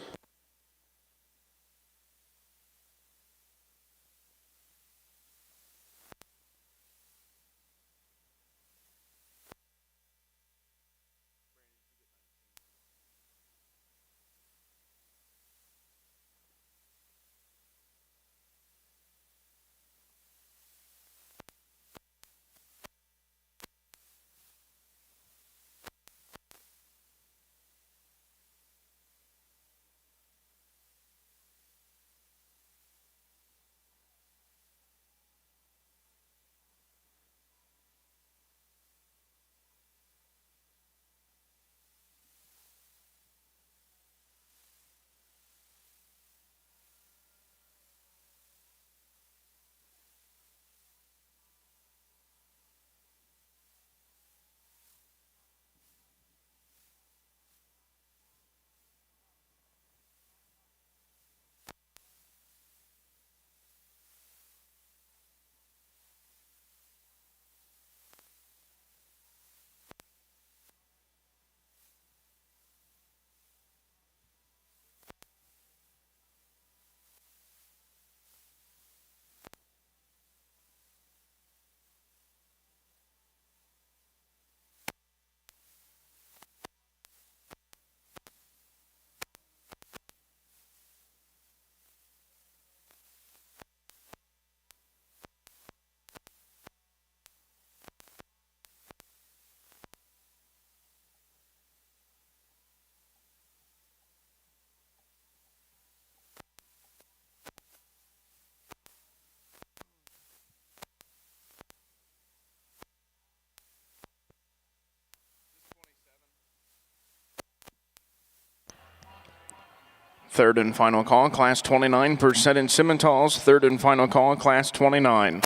Third and final call, Class 29, percent in Simmentals. Third and final call, Class 29.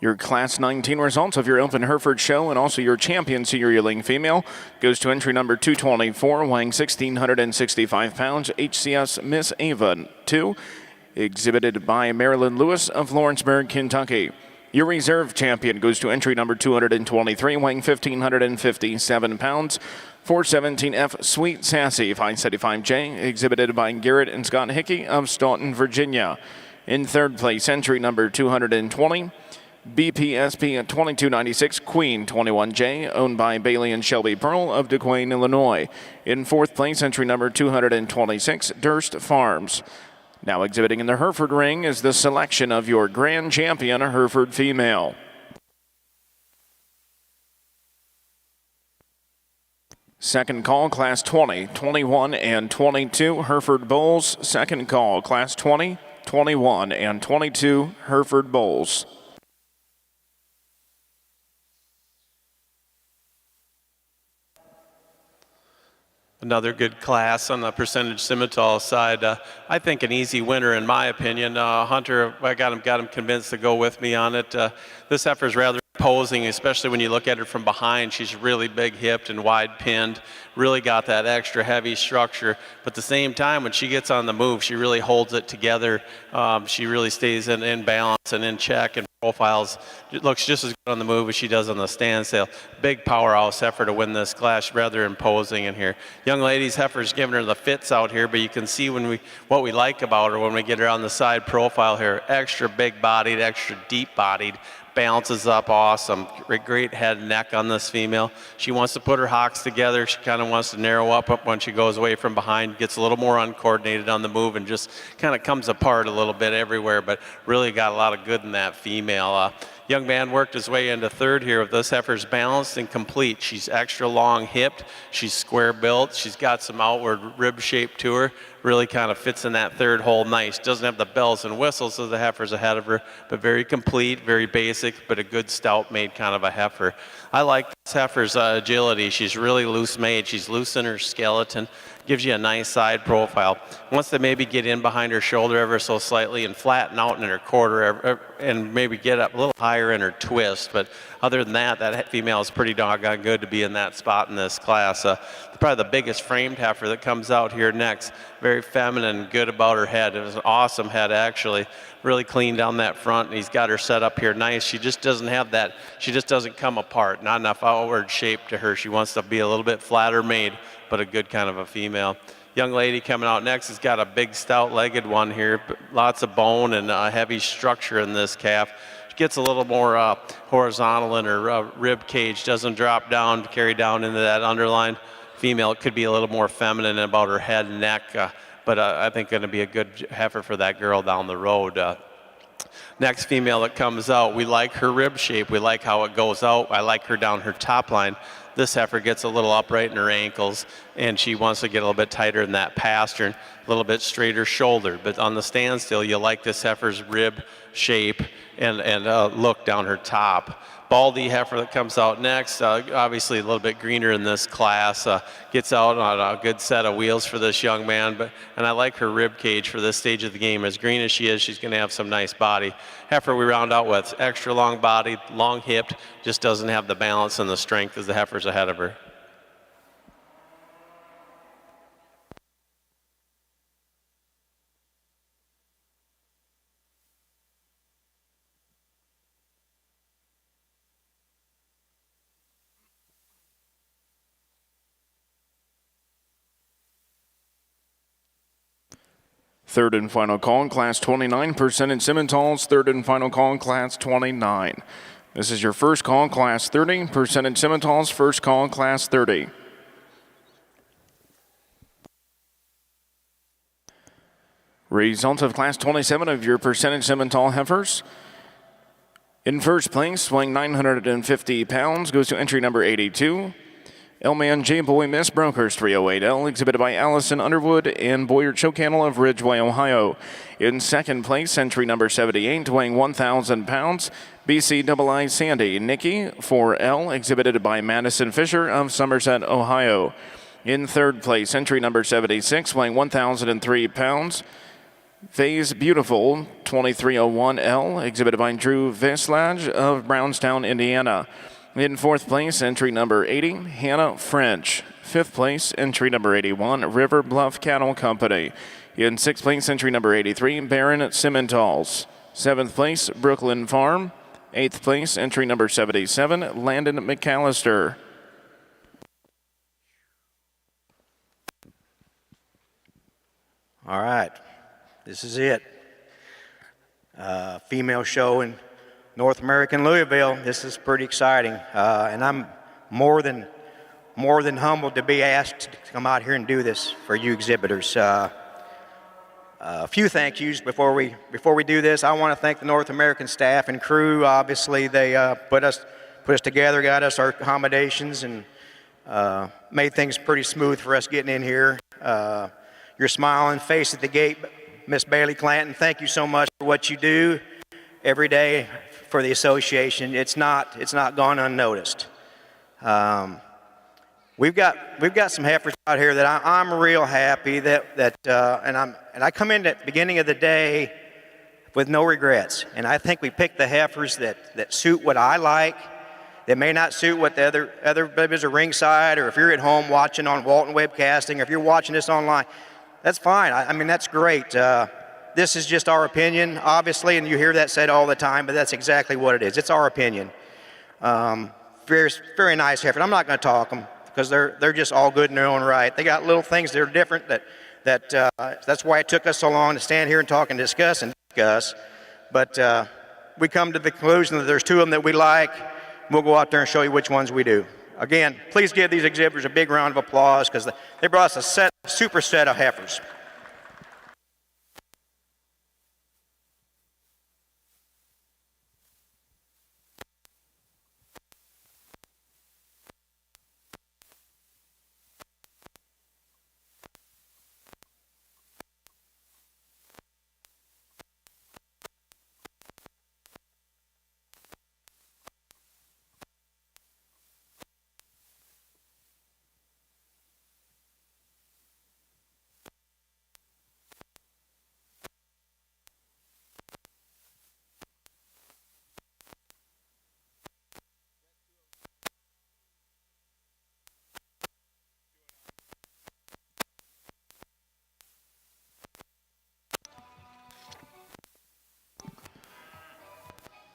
Your Class 19 results of your Open Hereford show and also your champion senior yearling female goes to entry number 224, weighing 1,665 pounds, HCS Miss Ava 2, exhibited by Marilyn Lewis of Lawrenceburg, Kentucky. Your reserve champion goes to entry number 223, weighing 1,557 pounds, 417F Sweet Sassy 575J, exhibited by Garrett and Scott Hickey of Staunton, Virginia. In third place, entry number 220, BPSP 2296 Queen 21J, owned by Bailey and Shelby Pearl of DeQuain, Illinois. In fourth place, entry number 226 Durst Farms. Now exhibiting in the Hereford ring is the selection of your grand champion, Hereford female. Second call, Class 20, 21, and 22, Hereford Bulls. Second call, Class 20, 21, and 22, Hereford Bulls. Another good class on the percentage Simmental side. I think an easy winner in my opinion. Hunter, I got him convinced to go with me on it. This heifer is rather imposing, especially when you look at her from behind. She's really big hipped and wide pinned, really got that extra heavy structure. But at the same time, when she gets on the move, she really holds it together. She really stays in balance and in check and profiles. It looks just as good on the move as she does on the standstill. Big powerhouse heifer to win this class, rather imposing in here. Young lady's heifer's giving her the fits out here, but you can see what we like about her when we get her on the side profile here. Extra big bodied, extra deep bodied. Balances up awesome. Great head and neck on this female. She wants to put her hocks together. She kind of wants to narrow up when she goes away from behind, gets a little more uncoordinated on the move and just kind of comes apart a little bit everywhere, but really got a lot of good in that female. Young man worked his way into third here with this heifer's balanced and complete. She's extra long hipped. She's square built. She's got some outward rib shape to her. Really kind of fits in that third hole nice. Doesn't have the bells and whistles of the heifers ahead of her, but very complete, very basic, but a good stout made kind of a heifer. I like this heifer's agility. She's really loose made. She's loose in her skeleton. Gives you a nice side profile. Wants to maybe get in behind her shoulder ever so slightly and flatten out in her quarter and maybe get up a little higher in her twist. But other than that, that female is pretty doggone good to be in that spot in this class. Probably the biggest framed heifer that comes out here next. Very feminine, good about her head. It was an awesome head actually. Really clean down that front, and he's got her set up here nice. She just doesn't have that, she just doesn't come apart. Not enough outward shape to her. She wants to be a little bit flatter made, but a good kind of a female. Young lady coming out next has got a big stout-legged one here, lots of bone and heavy structure in this calf. She gets a little more horizontal in her rib cage, doesn't drop down, carry down into that underline. Female, it could be a little more feminine about her head and neck, but I think going to be a good heifer for that girl down the road. Next female that comes out, we like her rib shape. We like how it goes out. I like her down her top line. This heifer gets a little upright in her ankles, and she wants to get a little bit tighter in that pastern, a little bit straighter shoulder. But on the standstill, you like this heifer's rib shape and look down her top. Baldy heifer that comes out next, obviously a little bit greener in this class, gets out on a good set of wheels for this young man, and I like her rib cage for this stage of the game. As green as she is, she's going to have some nice body. Heifer we round out with extra long body, long hipped, just doesn't have the balance and the strength as the heifers ahead of her. Third and final call in Class 29, percentage Simmentals. Third and final call in Class 29. This is your first call in Class 30, percentage Simmentals. First call in Class 30. Result of Class 27 of your percentage Simmental heifers. In first place, weighing 950 pounds, goes to entry number 82. L-Man J. Boy Miss Brokers 308L, exhibited by Allison Underwood and Boyer Chokannel of Ridgeway, Ohio. In second place, entry number 78, weighing 1,000 pounds, BCII Sandy Nikki 4L, exhibited by Madison Fisher of Somerset, Ohio. In third place, entry number 76, weighing 1,003 pounds, Vase Beautiful 2301L, exhibited by Drew Veslage of Brownstown, Indiana. In fourth place, entry number 80, Hannah French. Fifth place, entry number 81, River Bluff Cattle Company. In sixth place, entry number 83, Baron Simmentals. Seventh place, Brooklyn Farm. Eighth place, entry number 77, Landon McAllister. All right, this is it. Female show in North American Louisville. This is pretty exciting, and I'm more than humbled to be asked to come out here and do this for you exhibitors. A few thank yous before we do this. I want to thank the North American staff and crew. Obviously, they put us together, got us our accommodations, and made things pretty smooth for us getting in here. Your smiling face at the gate, Miss Bailey Clanton, thank you so much for what you do every day for the association. It's not gone unnoticed. We've got some heifers out here that I'm real happy and I come in at the beginning of the day with no regrets. And I think we picked the heifers that suit what I like. They may not suit what the other babies are ringside, or if you're at home watching on Walton Webcasting, or if you're watching this online, that's fine. I mean, that's great. This is just our opinion, obviously, and you hear that said all the time, but that's exactly what it is. It's our opinion. Very, very nice heifer. I'm not going to talk them, because they're just all good in their own right. They got little things that are different that's why it took us so long to stand here and talk and discuss. But we come to the conclusion that there's two of them that we like. We'll go out there and show you which ones we do. Again, please give these exhibitors a big round of applause, because they brought us a super set of heifers.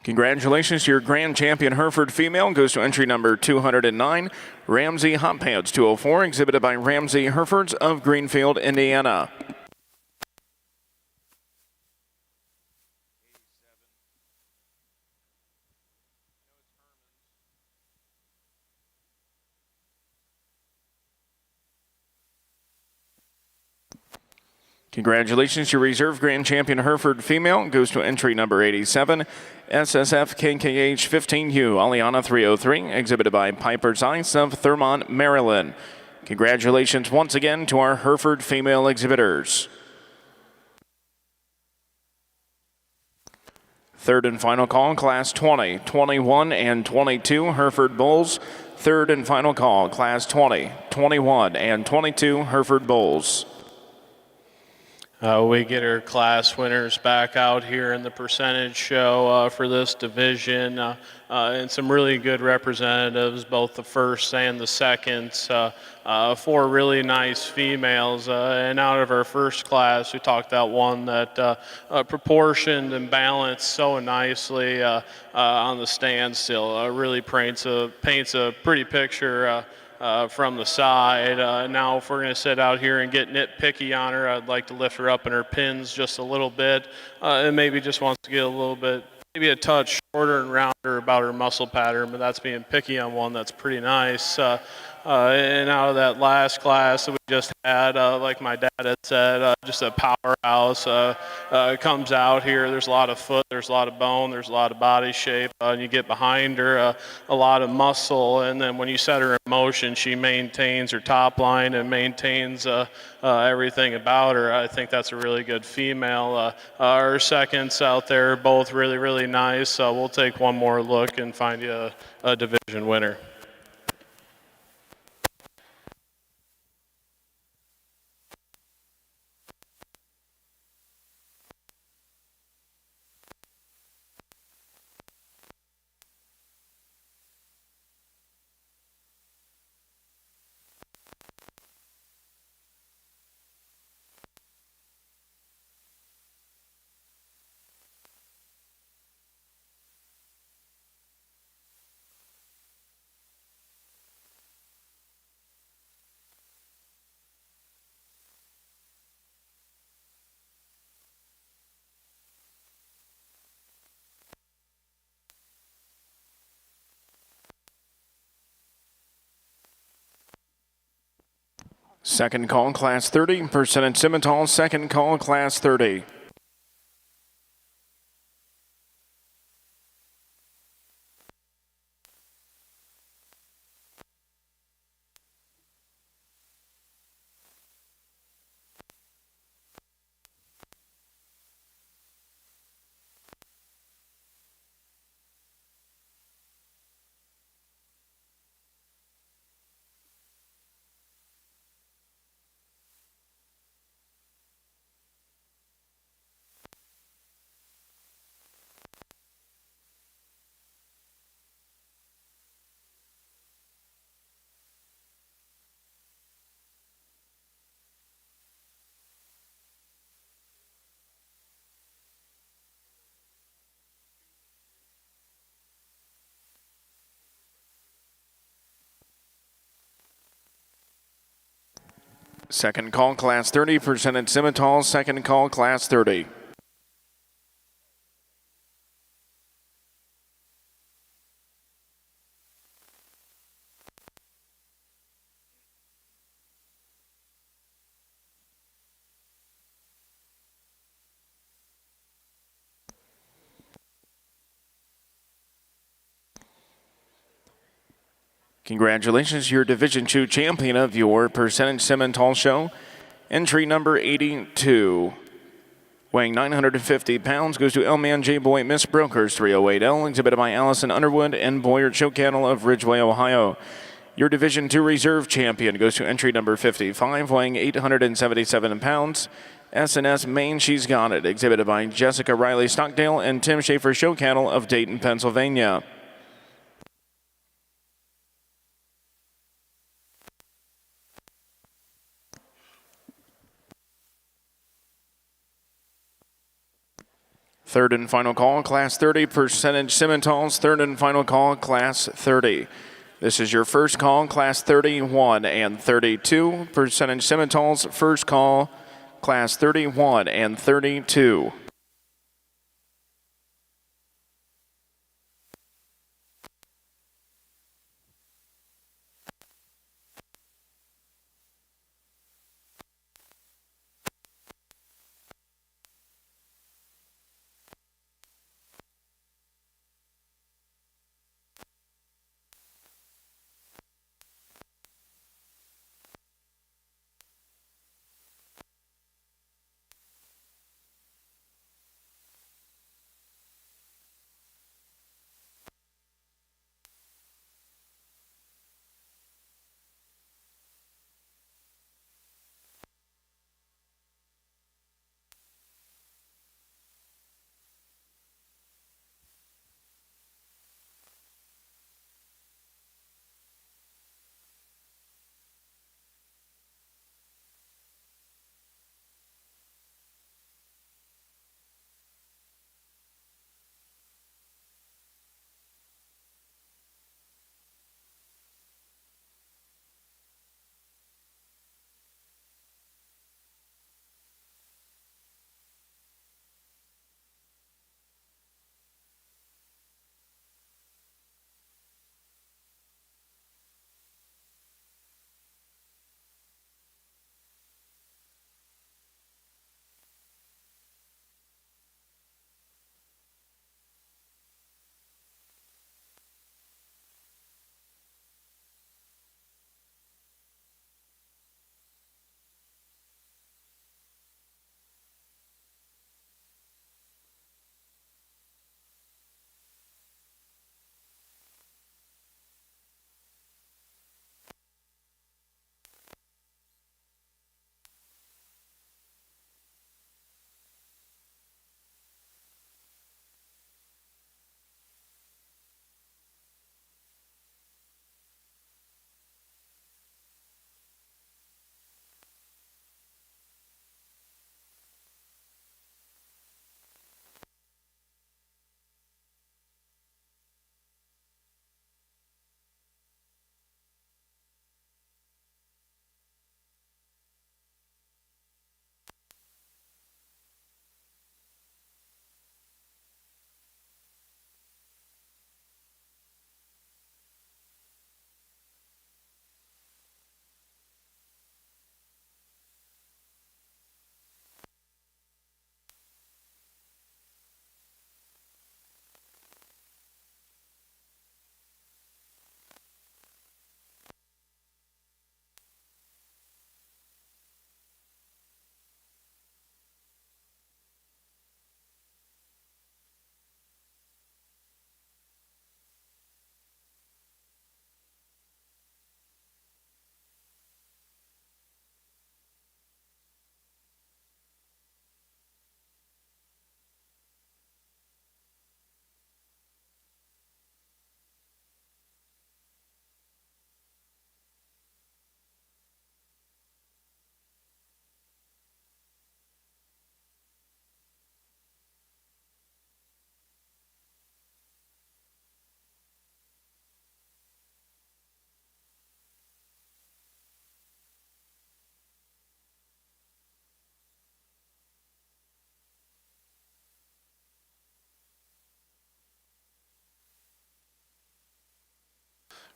Congratulations to your grand champion Hereford female. Goes to entry number 209, Ramsey Hot Pants 204, exhibited by Ramsey Herefords of Greenfield, Indiana. Congratulations to your reserve grand champion Hereford female. Goes to entry number 87, SSF KKH 15U, Aliana 303, exhibited by Piper's Ice of Thurmont, Maryland. Congratulations once again to our Hereford female exhibitors. Third and final call, Class 20, 21, and 22, Hereford Bulls. Third and final call, Class 20, 21, and 22, Hereford Bulls. We get our class winners back out here in the percentage show for this division, and some really good representatives, both the first and the seconds. Four really nice females, and out of our first class, we talked about one that proportioned and balanced so nicely on the standstill. Really paints a pretty picture from the side. Now, if we're going to sit out here and get nitpicky on her, I'd like to lift her up in her pins just a little bit, and maybe just wants to get a little bit, maybe a touch shorter and rounder about her muscle pattern, but that's being picky on one that's pretty nice. And out of that last class that we just had, like my dad had said, just a powerhouse. Comes out here, there's a lot of foot, there's a lot of bone, there's a lot of body shape, and you get behind her, a lot of muscle, and then when you set her in motion, she maintains her top line and maintains everything about her. I think that's a really good female. Our seconds out there, both really, really nice. We'll take one more look and find you a division winner. Second call, class 30, percentage Simmentals, second call, class 30. Second call, class 30, percentage Simmentals, second call, class 30. Congratulations, you're Division II champion of your percentage Simmental show. Entry number 82. Weighing 950 pounds goes to Elman J. Boy Miss Brokers 308L, exhibited by Allison Underwood and Boyer Show Cattle of Ridgeway, Ohio. Your Division II reserve champion goes to entry number 55, weighing 877 pounds. S&S Maine, She's Got It, exhibited by Jessica Riley Stockdale and Tim Schaefer Show Cattle of Dayton, Pennsylvania. Third and final call, class 30, percentage Simmentals, third and final call, class 30. This is your first call, class 31 and 32, percentage Simmentals, first call, class 31 and 32.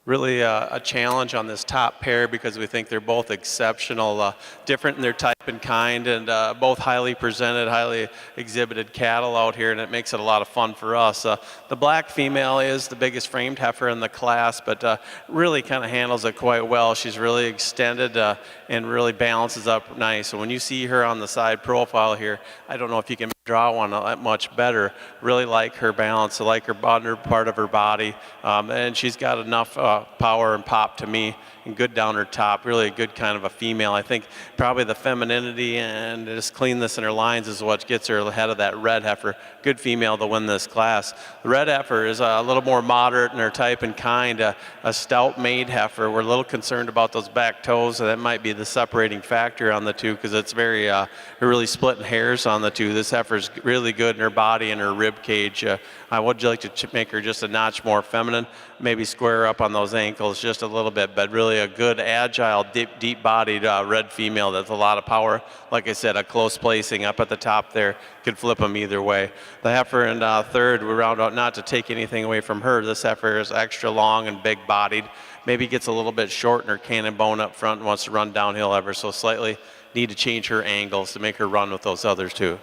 really a challenge on this top pair because we think they're both exceptional, different in their type and kind, and both highly presented, highly exhibited cattle out here, and it makes it a lot of fun for us. The black female is the biggest framed heifer in the class, but really kind of handles it quite well. She's really extended and really balances up nice. So when you see her on the side profile here, I don't know if you can draw one much better. Really like her balance. I like her under part of her body, and she's got enough power and pop to me, and good down her top. Really a good kind of a female. I think probably the femininity and just cleanness in her lines is what gets her ahead of that red heifer. Good female to win this class. The red heifer is a little more moderate in her type and kind, a stout made heifer. We're a little concerned about those back toes, so that might be the separating factor on the two because it's very, really splitting hairs on the two. This heifer's really good in her body and her rib cage. I would like to make her just a notch more feminine, maybe square up on those ankles just a little bit, but really a good, agile, deep-bodied red female that's a lot of power. Like I said, a close placing up at the top there could flip them either way. The heifer in third, we round out not to take anything away from her. This heifer is extra long and big-bodied. Maybe gets a little bit short in her cannon bone up front and wants to run downhill ever so slightly. Need to change her angles to make her run with those others too.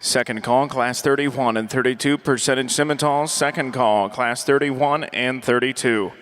Second call, Class 31 and 32, percentage Simmentals. Second call, Class 31 and 32.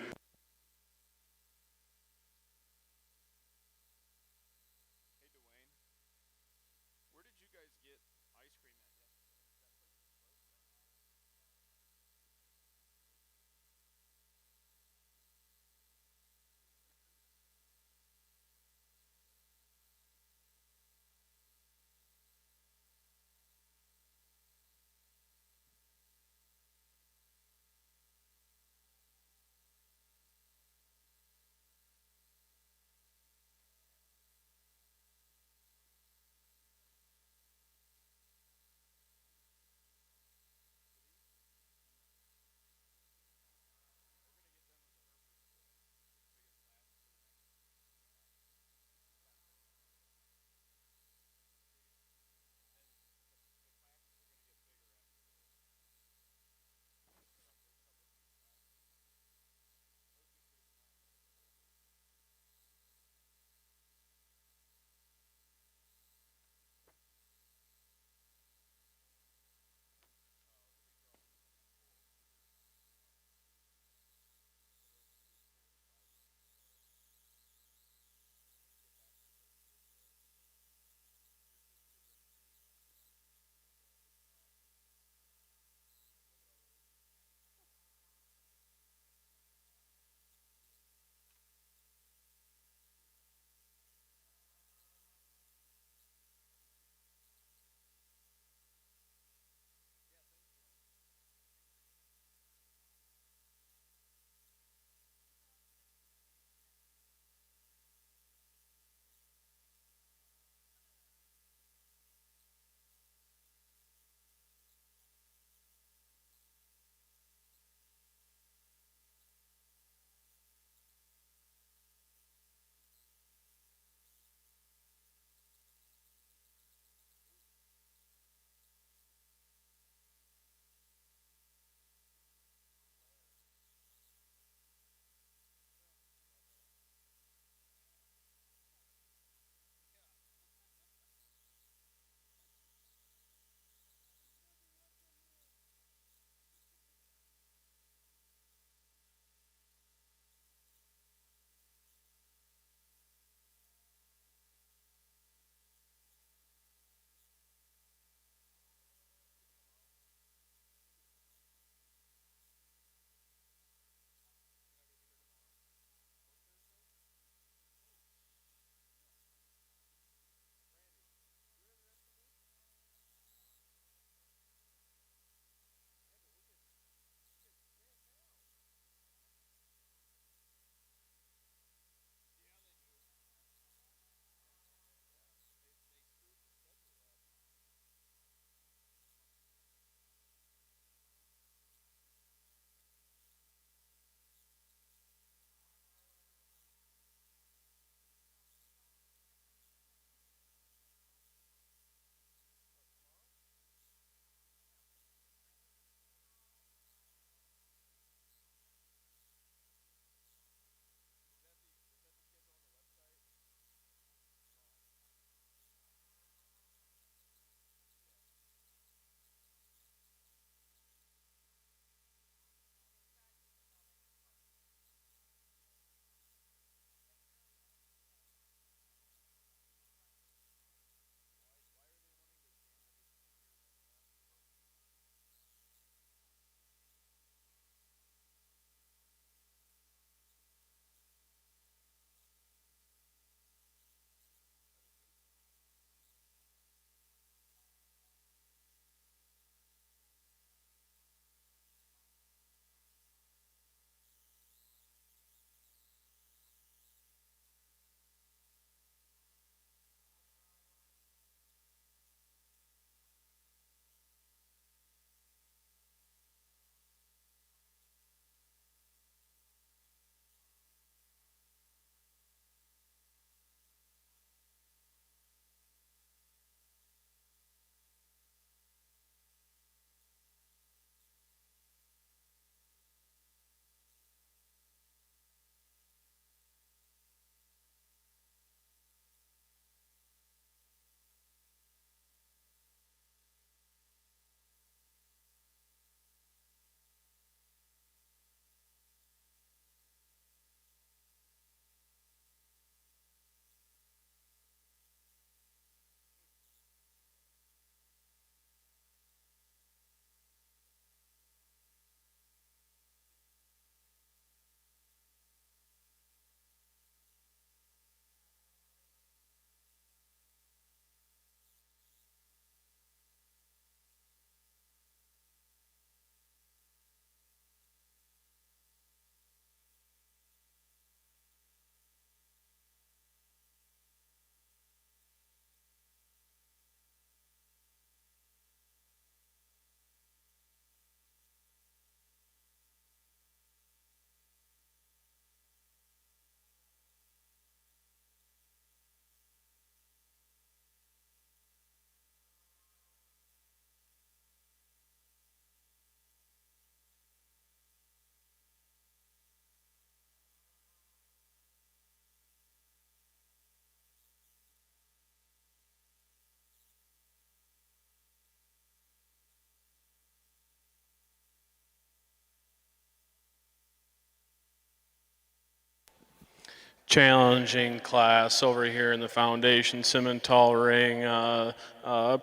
challenging class over here in the foundation Simmental ring.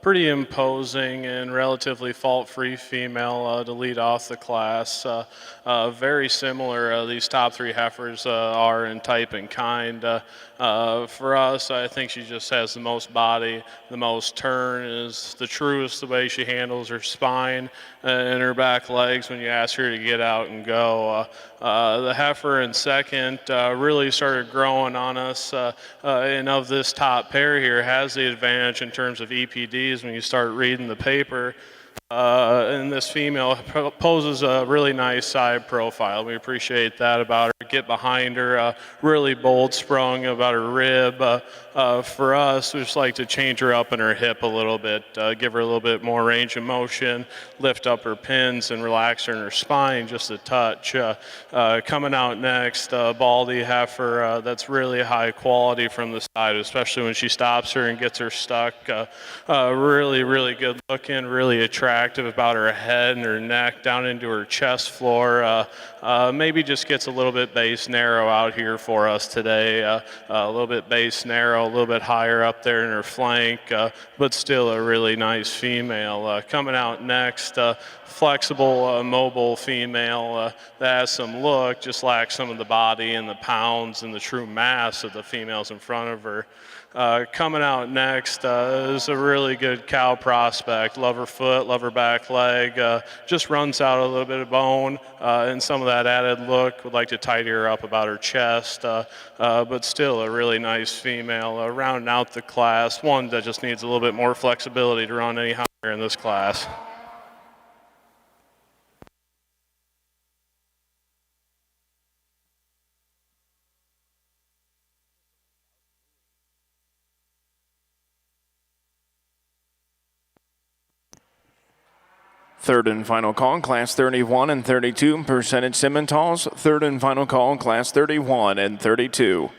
Pretty imposing and relatively fault-free female to lead off the class. Very similar, these top three heifers are in type and kind. For us, I think she just has the most body, the most turn, is the truest the way she handles her spine and her back legs when you ask her to get out and go. The heifer in second really started growing on us, and of this top pair here has the advantage in terms of EPDs when you start reading the paper. And this female poses a really nice side profile. We appreciate that about her. Get behind her, really bold sprung about her rib. For us, we just like to change her up in her hip a little bit, give her a little bit more range of motion, lift up her pins and relax her in her spine just a touch. Coming out next, Baldy heifer, that's really high quality from the side, especially when she stops her and gets her stuck. Really, really good looking, really attractive about her head and her neck down into her chest floor. Maybe just gets a little bit base narrow out here for us today. A little bit base narrow, a little bit higher up there in her flank, but still a really nice female. Coming out next, flexible, mobile female that has some look, just lacks some of the body and the pounds and the true mass of the females in front of her. Coming out next is a really good cow prospect. Love her foot, love her back leg. Just runs out a little bit of bone and some of that added look. Would like to tidy her up about her chest, but still a really nice female. Rounding out the class, one that just needs a little bit more flexibility to run any higher in this class. Third and final call, class 31 and 32, percentage Simmentals. Third and final call, class 31 and 32.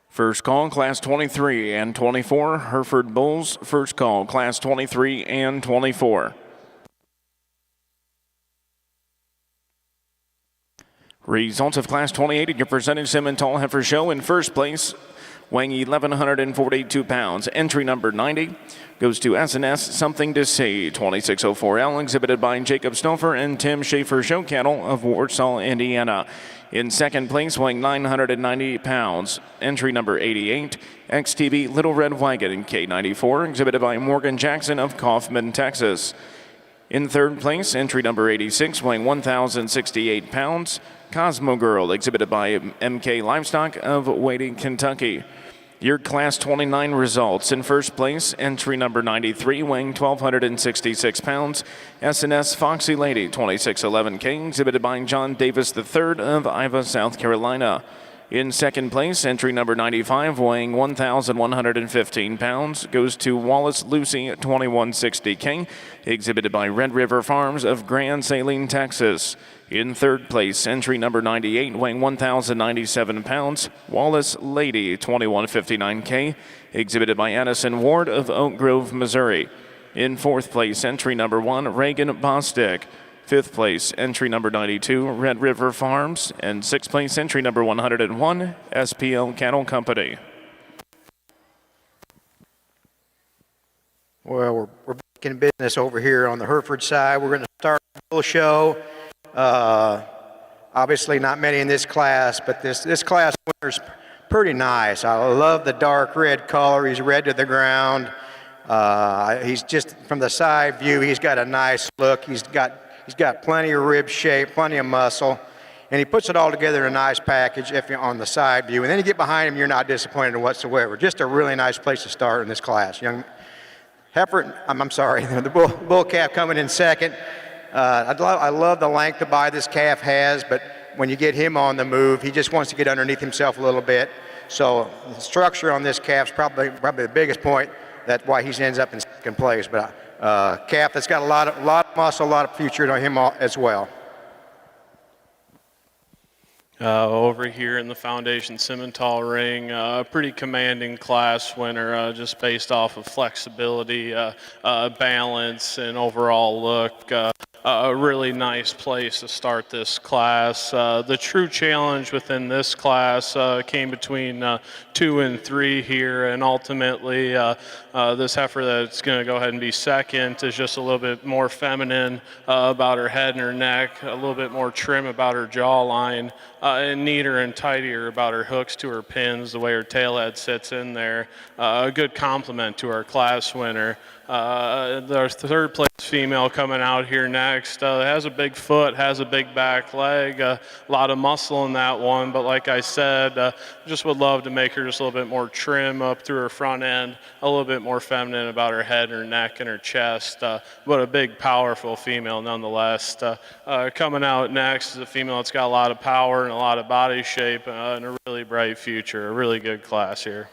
First call, class 23 and 24, Hereford Bulls. First call, class 23 and 24. Results of class 28 at your percentage Simmental heifer show. In first place, weighing 1,142 pounds, entry number 90, goes to S&S Something to See, 2604L, exhibited by Jacob Stouffer and Tim Schaefer Show Cattle of Warsaw, Indiana. In second place, weighing 990 pounds, entry number 88, XTV Little Red Wagon, K94, exhibited by Morgan Jackson of Kaufman, Texas. In third place, entry number 86, weighing 1,068 pounds, Cosmo Girl, exhibited by MK Livestock of Wading, Kentucky. Your class 29 results. In first place, entry number 93, weighing 1,266 pounds, S&S Foxy Lady, 2611K, exhibited by John Davis III of Ivor, South Carolina. In second place, entry number 95, weighing 1,115 pounds, goes to Wallace Lucy 2160K, exhibited by Red River Farms of Grand Saline, Texas. In third place, entry number 98, weighing 1,097 pounds, Wallace Lady 2159K, exhibited by Addison Ward of Oak Grove, Missouri. In fourth place, entry number 1, Reagan Bostic. Fifth place, entry number 92, Red River Farms. And sixth place, entry number 101, SPL Cattle Company. Well, we're back in business over here on the Hereford side. We're going to start the bull show. Obviously not many in this class, but this class winner's pretty nice. I love the dark red color. He's red to the ground. He's just, from the side view, he's got a nice look. He's got plenty of rib shape, plenty of muscle, and he puts it all together in a nice package if you're on the side view. And then you get behind him, you're not disappointed whatsoever. Just a really nice place to start in this class. Young heifer, I'm sorry, the bull calf coming in second. I love the length of body this calf has, but when you get him on the move, he just wants to get underneath himself a little bit. So the structure on this calf's probably the biggest point. That's why he ends up in second place. But calf that's got a lot of muscle, a lot of future on him as well. Over here in the Foundation Simmental ring, a pretty commanding class winner, just based off of flexibility, balance, and overall look. A really nice place to start this class. The true challenge within this class came between 2 and 3 here, and ultimately this heifer that's going to go ahead and be second is just a little bit more feminine about her head and her neck, a little bit more trim about her jawline, and neater and tidier about her hooks to her pins, the way her tail head sits in there. A good compliment to our class winner. Our third place female coming out here next has a big foot, has a big back leg, a lot of muscle in that one, but like I said, just would love to make her just a little bit more trim up through her front end, a little bit more feminine about her head, her neck, and her chest, but a big, powerful female nonetheless. Coming out next is a female that's got a lot of power and a lot of body shape and a really bright future, a really good class here.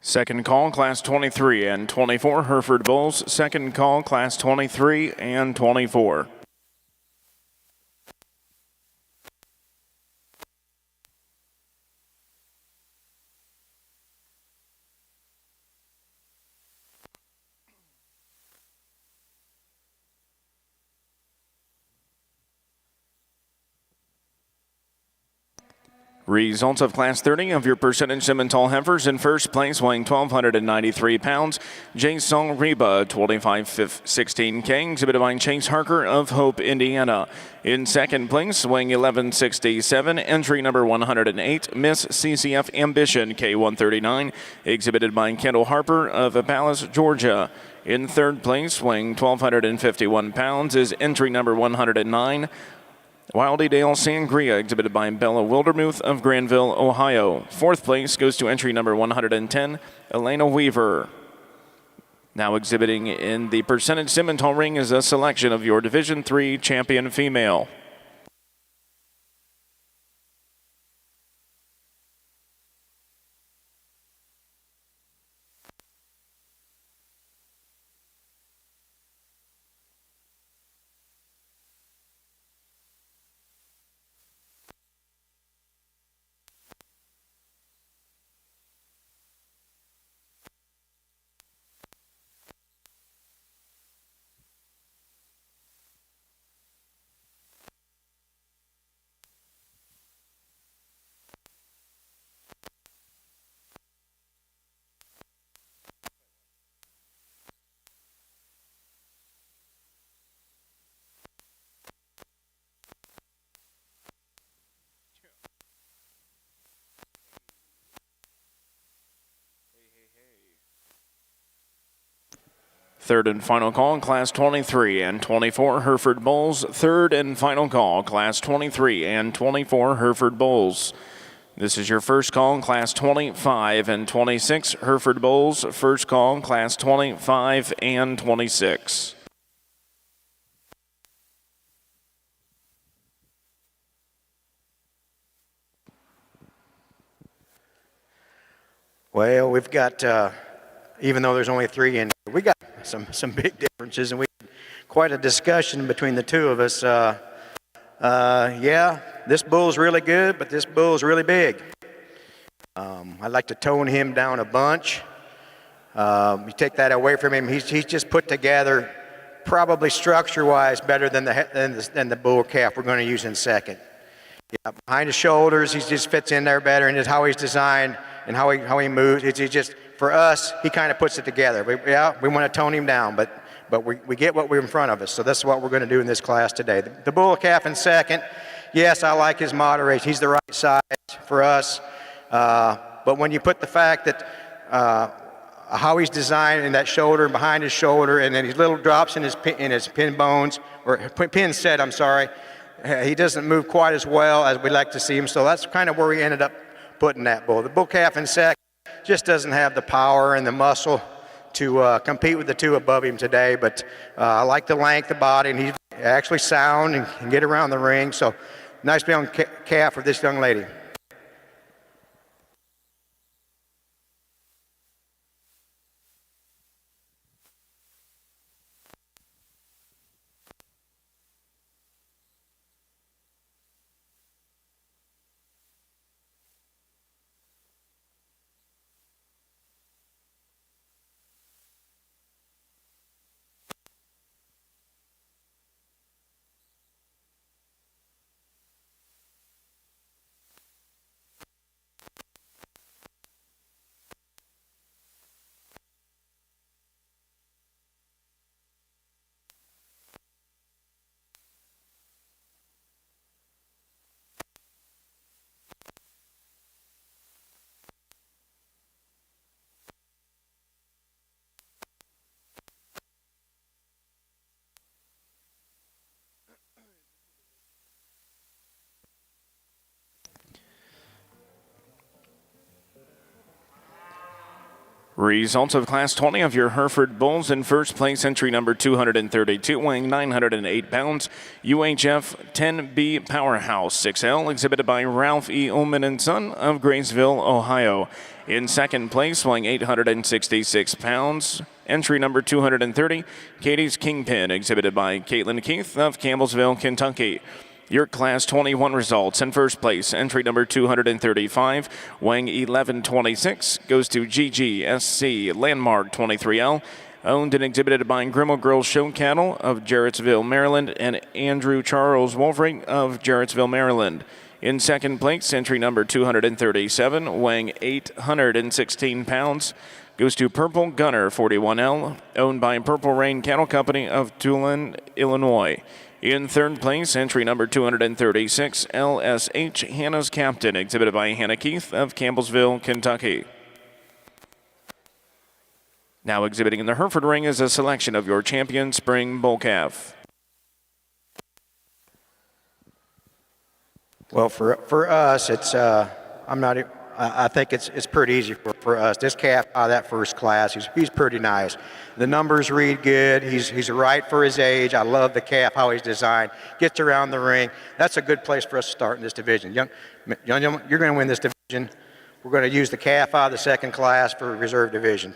Second call, class 23 and 24, Hereford Bulls. Second call, class 23 and 24. Results of Class 30 of your percentage Simmental heifers. In first place, weighing 1,293 pounds, Jason Reba, 2516K, exhibited by Chase Harker of Hope, Indiana. In second place, weighing 1167, entry number 108, Miss CCF Ambition, K139, exhibited by Kendall Harper of Palace, Georgia. In third place, weighing 1,251 pounds, is entry number 109, Wildy Dale Sangria, exhibited by Bella Wildermuth of Granville, Ohio. Fourth place goes to entry number 110, Elena Weaver. Now exhibiting in the percentage Simmental ring is a selection of your Division III champion female. Third and final call, class 23 and 24, Hereford Bulls. Third and final call, class 23 and 24, Hereford Bulls. This is your first call, Class 25 and 26. Hereford Bulls, first call, Class 25 and 26. Well, we've got, even though there's only 3 in here, we got some big differences, and we had quite a discussion between the two of us. Yeah, this bull's really good, but this bull's really big. I'd like to tone him down a bunch. You take that away from him, he's just put together, probably structure-wise, better than the bull calf we're going to use in second. Yeah, behind his shoulders, he just fits in there better, and just how he's designed and how he moves. It's just, for us, he kind of puts it together. We want to tone him down, but we get what we're in front of us, so that's what we're going to do in this class today. The bull calf in second, yes, I like his moderation. He's the right size for us, but when you put the fact that how he's designed in that shoulder and behind his shoulder, and then his little drops in his pin bones, or pin set, I'm sorry, he doesn't move quite as well as we'd like to see him, so that's kind of where we ended up putting that bull. The bull calf in second just doesn't have the power and the muscle to compete with the two above him today, but I like the length of body, and he's actually sound and can get around the ring, so nice young calf for this young lady. Results of Class 20 of your Hereford Bulls. In first place, entry number 232, weighing 908 pounds, UHF 10B Powerhouse 6L, exhibited by Ralph E. Ullman & Son of Graysville, Ohio. In second place, weighing 866 pounds, entry number 230, Katie's Kingpin, exhibited by Caitlin Keith of Campbellsville, Kentucky. Your Class 21 results. In first place, entry number 235, weighing 1126, goes to GGSC Landmark 23L, owned and exhibited by Grimmel Girls Show Cattle of Jarrettsville, Maryland, and Andrew Charles Wolfring of Jarrettsville, Maryland. In second place, entry number 237, weighing 816 pounds, goes to Purple Gunner 41L, owned by Purple Rain Cattle Company of Tulane, Illinois. In third place, entry number 236, LSH Hannah's Captain, exhibited by Hannah Keith of Campbellsville, Kentucky. Now exhibiting in the Hereford ring is a selection of your champion spring bull calf. Well, for us, it's I think it's pretty easy for us. This calf out of that first class, he's pretty nice. The numbers read good. He's right for his age. I love the calf, how he's designed. Gets around the ring. That's a good place for us to start in this division. Young gentlemen, you're going to win this division. We're going to use the calf out of the second class for reserve division.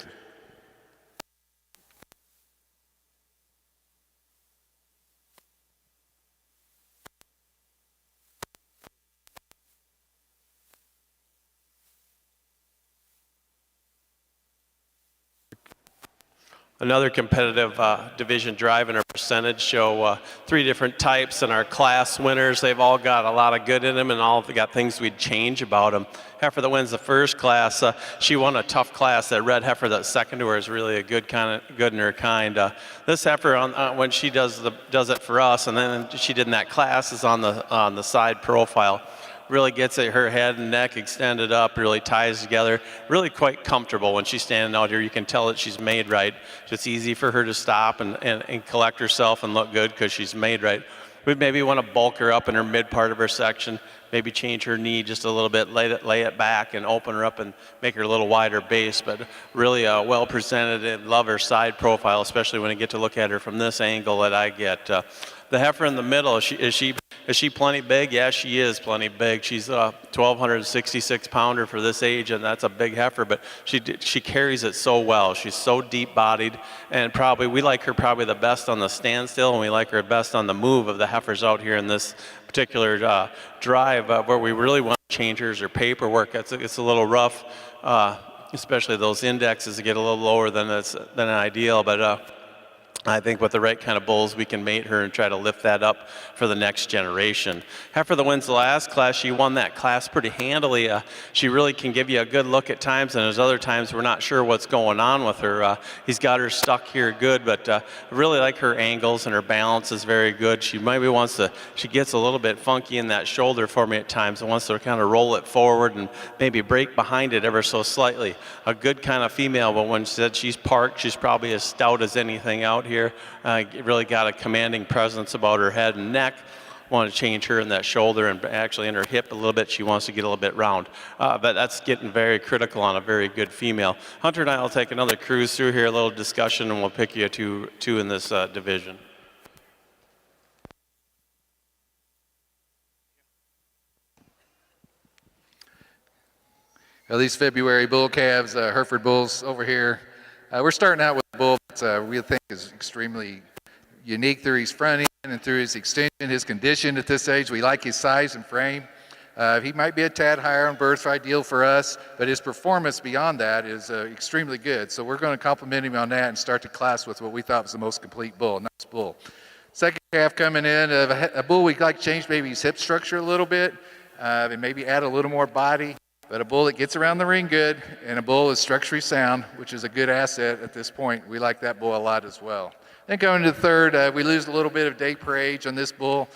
Another competitive division drive in our percentage show 3 different types, and our class winners, they've all got a lot of good in them and all got things we'd change about them. Heifer that wins the first class, she won a tough class. That red heifer that's second to her is really a good in her kind. This heifer, when she does it for us, and then she did in that class, is on the side profile. Really gets her head and neck extended up, really ties together, really quite comfortable when she's standing out here. You can tell that she's made right. It's easy for her to stop and collect herself and look good because she's made right. we maybe want to bulk her up in her mid part of her section, maybe change her knee just a little bit, lay it back and open her up and make her a little wider base, but really well presented, and love her side profile, especially when I get to look at her from this angle that I get. The heifer in the middle, is she plenty big? Yeah, she is plenty big. She's a 1,266 pounder for this age, and that's a big heifer, but she carries it so well. She's so deep bodied, and we like her probably the best on the standstill, and we like her best on the move of the heifers out here in this particular drive, where we really want to change her is her paperwork. It's a little rough, especially those indexes get a little lower than ideal, but I think with the right kind of bulls, we can mate her and try to lift that up for the next generation. Heifer that wins the last class, she won that class pretty handily. She really can give you a good look at times, and there's other times we're not sure what's going on with her. He's got her stuck here good, but I really like her angles, and her balance is very good. She gets a little bit funky in that shoulder for me at times and wants to kind of roll it forward and maybe break behind it ever so slightly. A good kind of female, but when she's parked, she's probably as stout as anything out here. Really got a commanding presence about her head and neck. Want to change her in that shoulder and actually in her hip a little bit. She wants to get a little bit round, but that's getting very critical on a very good female. Hunter and I will take another cruise through here, a little discussion, and we'll pick you two in this division. Well, these February bull calves, Hereford bulls over here, we're starting out with a bull that we think is extremely unique through his front end and through his extension, his condition at this age. We like his size and frame. He might be a tad higher on birth, ideal for us, but his performance beyond that is extremely good. So we're going to compliment him on that and start the class with what we thought was the most complete bull, nice bull. Second calf coming in, a bull we'd like to change maybe his hip structure a little bit and maybe add a little more body. But a bull that gets around the ring good, and a bull is structurally sound, which is a good asset at this point. We like that bull a lot as well. Then going to the third, we lose a little bit of day per age on this bull.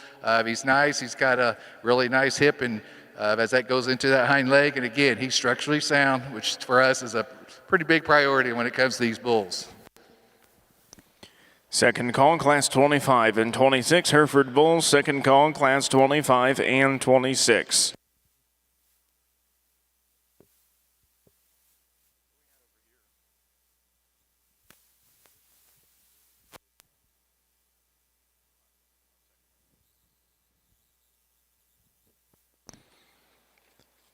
He's nice. He's got a really nice hip, and as that goes into that hind leg, and again, he's structurally sound, which for us is a pretty big priority when it comes to these bulls. Second call, class 25 and 26, Hereford Bulls. Second call, class 25 and 26.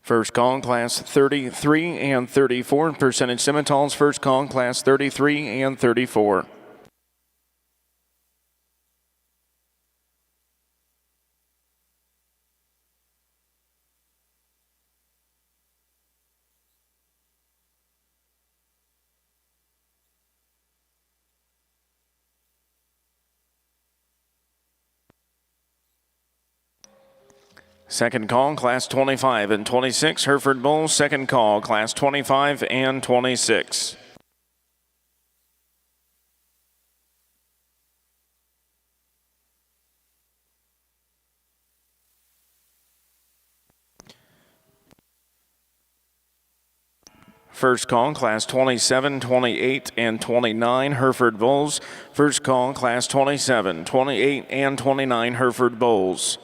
First call, class 33 and 34. Percentage Simmentals, first call, class 33 and 34. Second call, class 25 and 26, Hereford Bulls. Second call, class 25 and 26. First call, class 27, 28, and 29, Hereford Bulls. First call, class 27, 28, and 29, Hereford Bulls.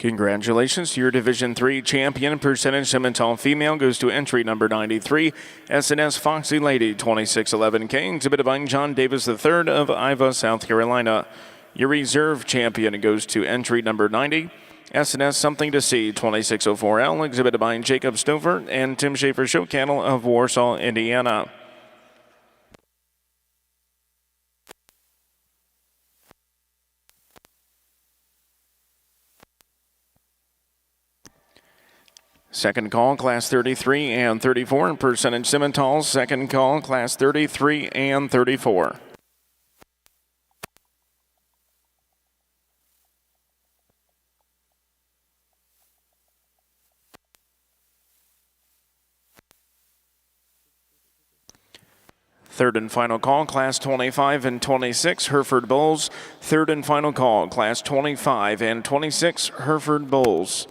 Congratulations to your Division III champion. Percentage Simmental female goes to entry number 93, S&S Foxy Lady 2611K, exhibited by John Davis III of Ivor, South Carolina. Your reserve champion goes to entry number 90, S&S Something to See 2604L, exhibited by Jacob Stover and Tim Schaefer Show Cattle of Warsaw, Indiana. Second call, class 33 and 34. Percentage Simmentals, second call, class 33 and 34. Third and final call, class 25 and 26, Hereford Bulls. Third and final call, class 25 and 26, Hereford Bulls.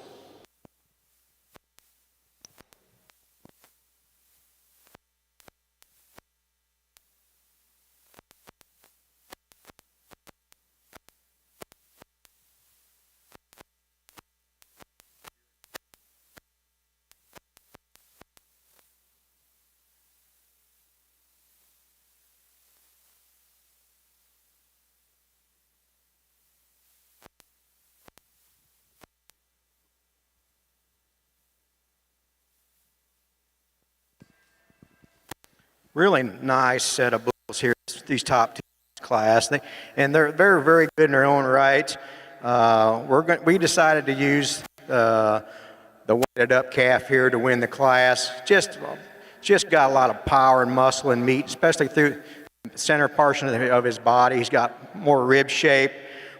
Really nice set of bulls here, these top two class. They're very, very good in their own right. We decided to use the weighted up calf here to win the class. Just got a lot of power and muscle and meat, especially through the center portion of his body. He's got more rib shape,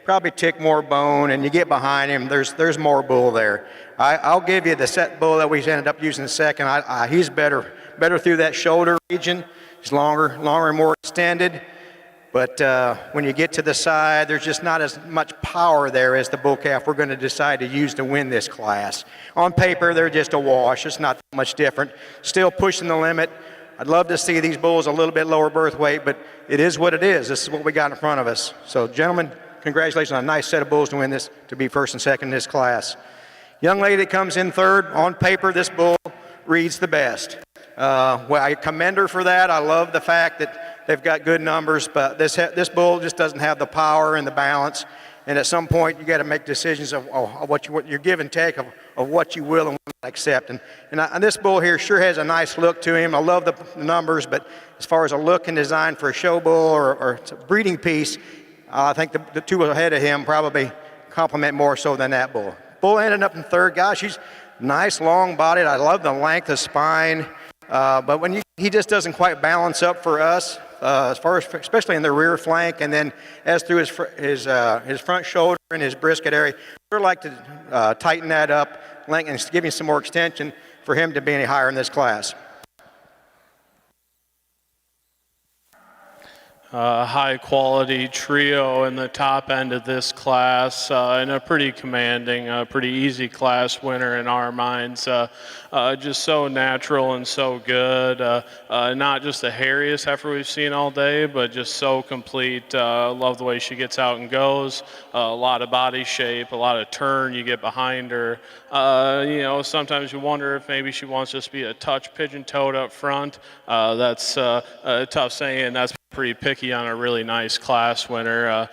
probably tick more bone, and you get behind him, there's more bull there. I'll give you the set bull that we ended up using second. He's better through that shoulder region. He's longer and more extended. But when you get to the side, there's just not as much power there as the bull calf we're going to decide to use to win this class. On paper, they're just a wash. It's not that much different. Still pushing the limit. I'd love to see these bulls a little bit lower birth weight, but it is what it is. This is what we got in front of us. So, gentlemen, congratulations on a nice set of bulls to win this, to be first and second in this class. Young lady that comes in third, on paper, this bull reads the best. Well, I commend her for that. I love the fact that they've got good numbers, but this bull just doesn't have the power and the balance. And at some point, you got to make decisions of what your give and take of what you will and will not accept. And this bull here sure has a nice look to him. I love the numbers, but as far as a look and design for a show bull or a breeding piece, I think the two ahead of him probably complement more so than that bull. Bull ended up in third. Gosh, he's nice, long-bodied. I love the length of spine. But when he just doesn't quite balance up for us, as far as especially in the rear flank, and then as through his front shoulder and his brisket area, we'd like to tighten that up, and give him some more extension for him to be any higher in this class. High quality trio in the top end of this class, and a pretty commanding, pretty easy class winner in our minds. Just so natural and so good. Not just the hairiest heifer we've seen all day, but just so complete. Love the way she gets out and goes. A lot of body shape, a lot of turn you get behind her. Sometimes you wonder if maybe she wants to just be a touch pigeon-toed up front. That's a tough saying. That's pretty picky on a really nice class winner.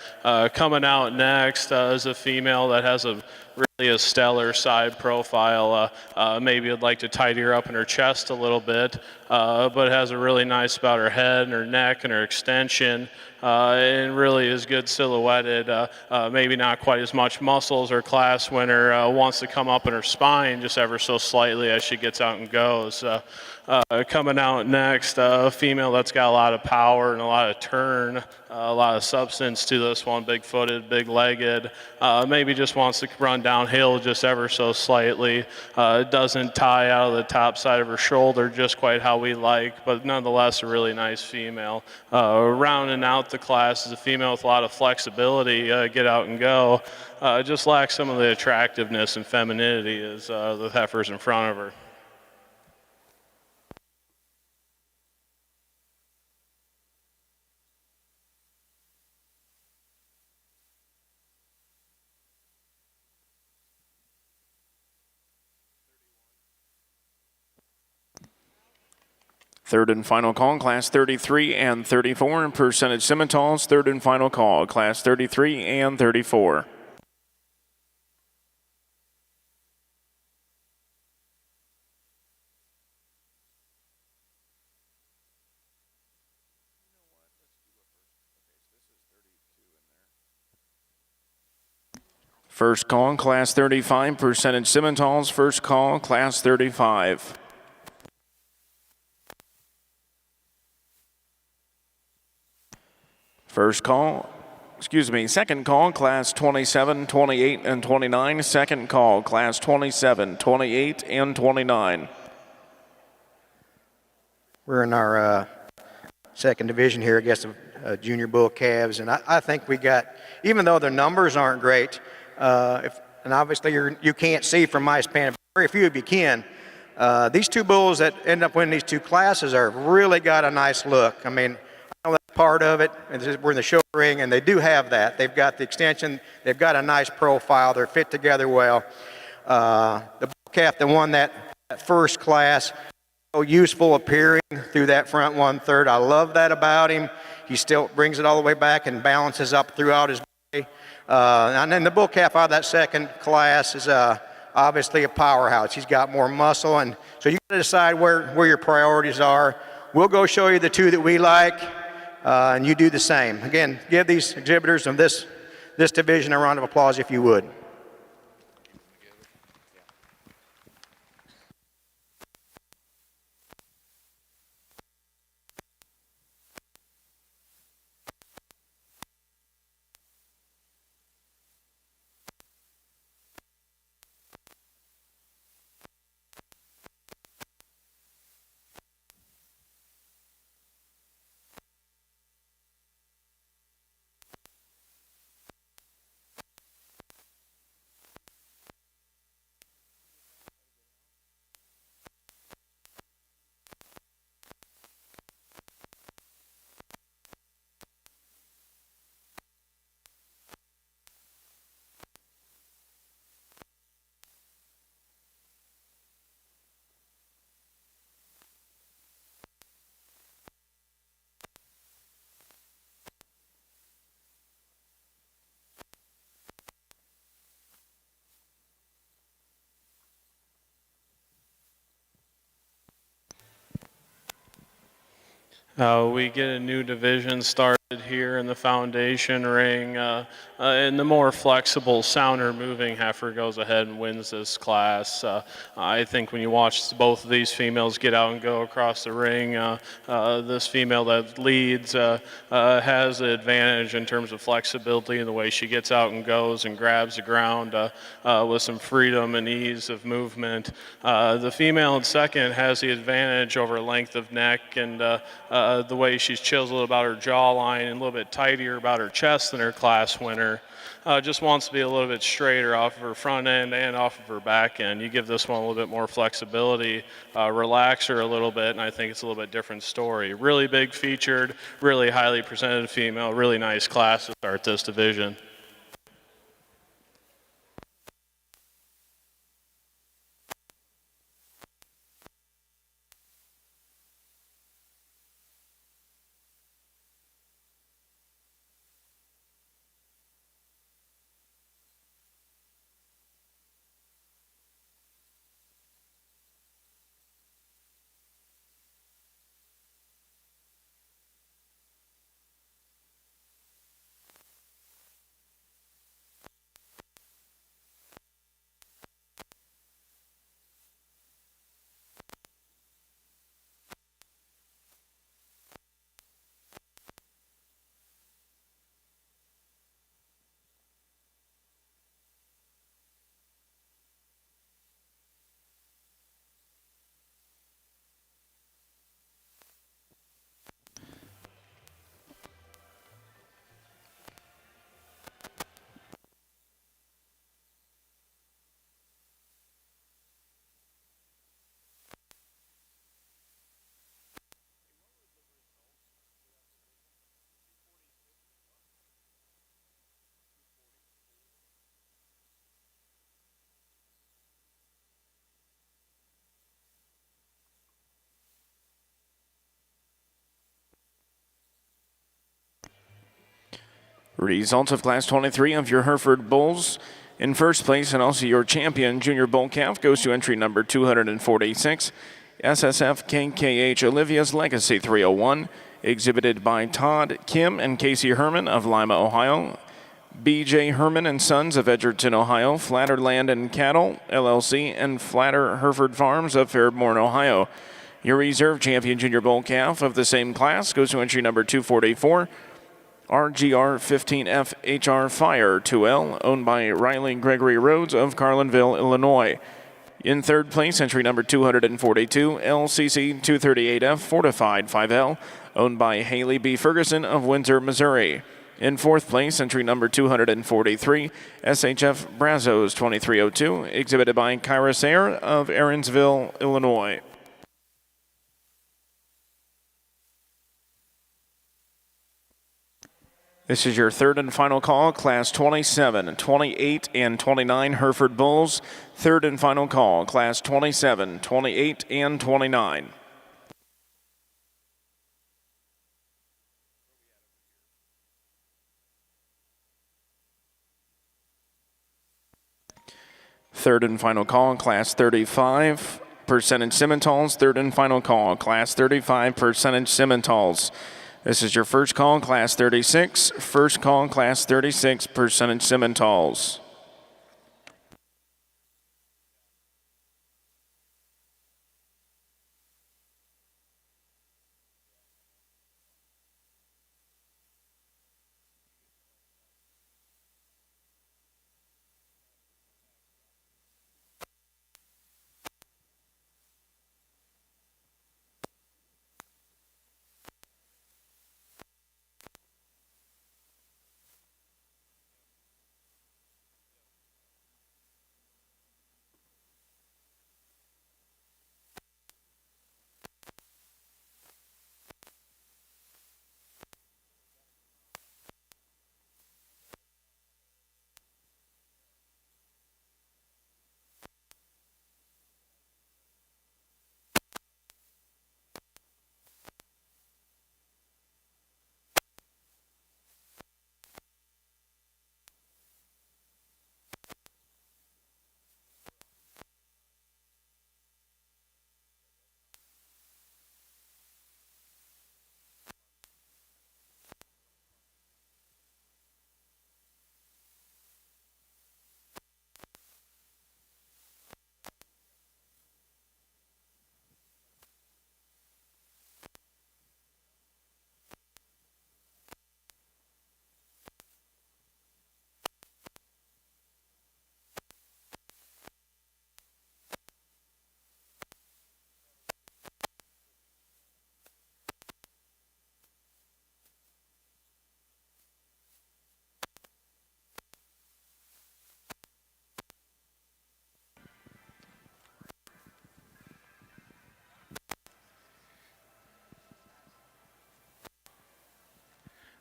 Coming out next is a female that has really a stellar side profile. Maybe I'd like to tidy her up in her chest a little bit, but has a really nice about her head and her neck and her extension, and really is good silhouetted. Maybe not quite as much muscle as her class winner. Wants to come up in her spine just ever so slightly as she gets out and goes. Coming out next, a female that's got a lot of power and a lot of turn, a lot of substance to this one, big-footed, big-legged, maybe just wants to run downhill just ever so slightly. Doesn't tie out of the top side of her shoulder just quite how we like, but nonetheless a really nice female. Rounding out the class is a female with a lot of flexibility, get out and go. Just lacks some of the attractiveness and femininity as the heifers in front of her. Third and final call, Class 33 and 34. Percentage Simmentals, third and final call, Class 33 and 34. First call, Class 35. Percentage Simmentals, first call, Class 35. Second call, Class 27, 28, and 29. Second call, Class 27, 28, and 29. We're in our second division here against the junior bull calves, and I think we got, even though the numbers aren't great, and obviously you can't see from my span, very few of you can. These two bulls that end up winning these two classes are really got a nice look. I mean, I know that's part of it. We're in the show ring, and they do have that. They've got the extension. They've got a nice profile. They're fit together well. The bull calf that won that first class, so useful appearing through that front 1/3. I love that about him. He still brings it all the way back and balances up throughout his body. And then the bull calf out of that second class is obviously a powerhouse. He's got more muscle, and so you got to decide where your priorities are. We'll go show you the two that we like, and you do the same. Again, give these exhibitors of this division a round of applause if you would. We get a new division started here in the foundation ring, and the more flexible, sounder moving heifer goes ahead and wins this class. I think when you watch both of these females get out and go across the ring, this female that leads has the advantage in terms of flexibility and the way she gets out and goes and grabs the ground with some freedom and ease of movement. The female in second has the advantage over length of neck and the way she's chiseled about her jawline and a little bit tidier about her chest than her class winner. Just wants to be a little bit straighter off of her front end and off of her back end. You give this one a little bit more flexibility, relax her a little bit, and I think it's a little bit different story. Really big featured, really highly presented female, really nice class to start this division. Results of Class 23 of your Hereford Bulls. In first place, and also your champion junior bull calf, goes to entry number 246, SSF KKH Olivia's Legacy 301, exhibited by Todd Kim and Casey Herman of Lima, Ohio. B.J. Herman and Sons of Edgerton, Ohio, Flatter Land and Cattle, LLC, and Flatter Hereford Farms of Fairborn, Ohio. Your reserve champion junior bull calf of the same class goes to entry number 244, RGR 15F HR Fire 2L, owned by Riley Gregory Rhodes of Carlinville, Illinois. In third place, entry number 242, LCC 238F Fortified 5L, owned by Haley B. Ferguson of Windsor, Missouri. In fourth place, entry number 243, SHF Brazos 2302, exhibited by Kyra Sayer of Aaronsville, Illinois. This is your third and final call, Class 27, 28, and 29 Hereford Bulls. Third and final call, Class 27, 28, and 29. Third and final call, Class 35, percentage Simmentals. Third and final call, Class 35, percentage Simmentals. This is your first call, Class 36. First call, Class 36, percentage Simmentals.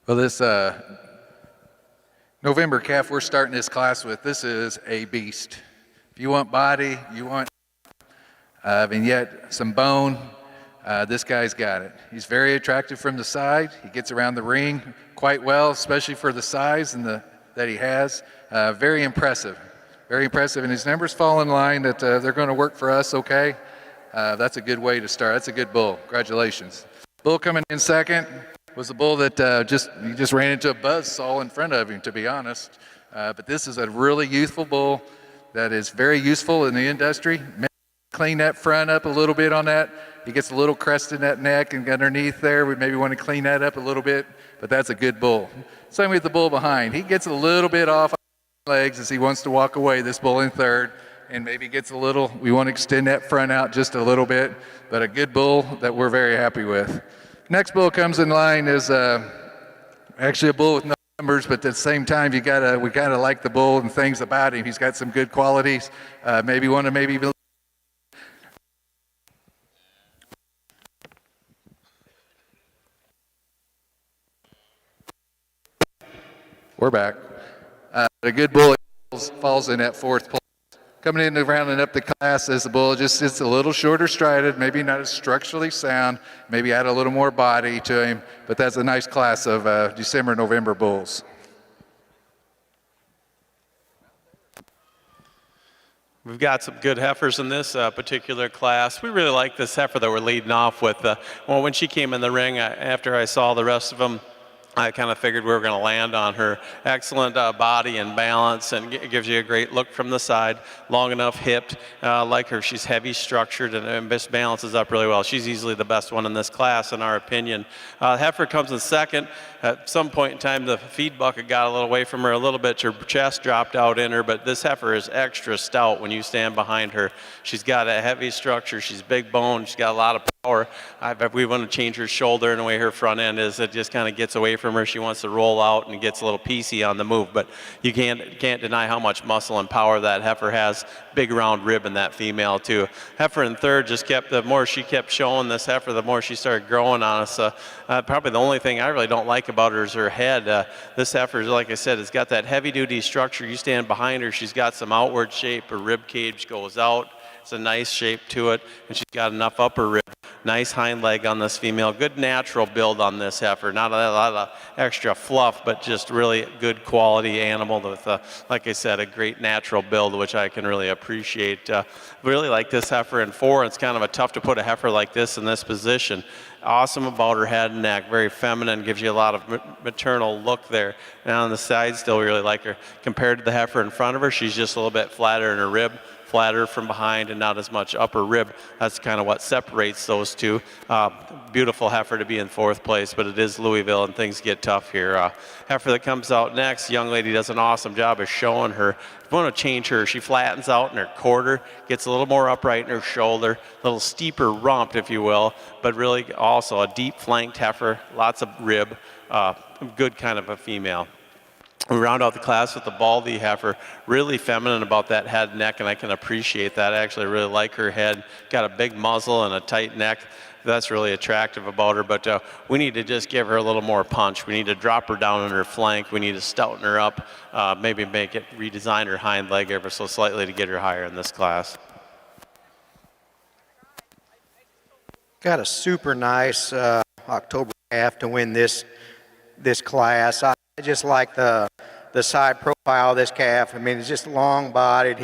Well, this November calf we're starting this class with, this is a beast. If you want body, you want and yet some bone, this guy's got it. He's very attractive from the side. He gets around the ring quite well, especially for the size and that he has. Very impressive, and his numbers fall in line that they're going to work for us okay. That's a good way to start. That's a good bull. Congratulations. Bull coming in second was the bull that he just ran into a buzzsaw in front of him, to be honest. But this is a really youthful bull that is very useful in the industry. Maybe clean that front up a little bit on that. He gets a little crest in that neck and underneath there. We maybe want to clean that up a little bit, but that's a good bull. Same with the bull behind. He gets a little bit off legs as he wants to walk away, this bull in third, and maybe gets a little, we want to extend that front out just a little bit, but a good bull that we're very happy with. Next bull comes in line is actually a bull with no numbers, but at the same time, we gotta like the bull and things about him. He's got some good qualities. Maybe even. We're back. A good bull falls in at fourth place. Coming in and rounding up the class as the bull, just it's a little shorter strided, maybe not as structurally sound, maybe add a little more body to him, but that's a nice class of December, November bulls. We've got some good heifers in this particular class. We really like this heifer that we're leading off with. Well, when she came in the ring, after I saw the rest of them, I kind of figured we were going to land on her. Excellent body and balance, and gives you a great look from the side. Long enough hipped. Like her, she's heavy structured and balances up really well. She's easily the best one in this class, in our opinion. Heifer comes in second. At some point in time, the feed bucket got a little away from her a little bit. Her chest dropped out in her, but this heifer is extra stout when you stand behind her. She's got a heavy structure. She's big boned. She's got a lot of power. We want to change her shoulder and the way her front end is. It just kind of gets away from her. She wants to roll out and gets a little piecey on the move, but you can't deny how much muscle and power that heifer has. Big round rib in that female too. Heifer in third just kept, the more she kept showing this heifer, the more she started growing on us. Probably the only thing I really don't like about her is her head. This heifer, like I said, has got that heavy duty structure. You stand behind her, she's got some outward shape. Her rib cage goes out. It's a nice shape to it, and she's got enough upper rib. Nice hind leg on this female. Good natural build on this heifer. Not a lot of extra fluff, but just really good quality animal with, like I said, a great natural build, which I can really appreciate. Really like this heifer in four. It's kind of tough to put a heifer like this in this position. Awesome about her head and neck. Very feminine. Gives you a lot of maternal look there. And on the side, still really like her. Compared to the heifer in front of her, she's just a little bit flatter in her rib. Flatter from behind and not as much upper rib. That's kind of what separates those two. Beautiful heifer to be in fourth place, but it is Louisville and things get tough here. Heifer that comes out next, young lady does an awesome job of showing her. If you want to change her, she flattens out in her quarter, gets a little more upright in her shoulder, a little steeper rump, if you will, but really also a deep flanked heifer, lots of rib, good kind of a female. We round out the class with the baldy heifer, really feminine about that head and neck, and I can appreciate that. I actually really like her head. Got a big muzzle and a tight neck. That's really attractive about her, but we need to just give her a little more punch. We need to drop her down on her flank. We need to stouten her up, maybe redesign her hind leg ever so slightly to get her higher in this class. Got a super nice October calf to win this class. I just like the side profile of this calf. I mean, he's just long-bodied.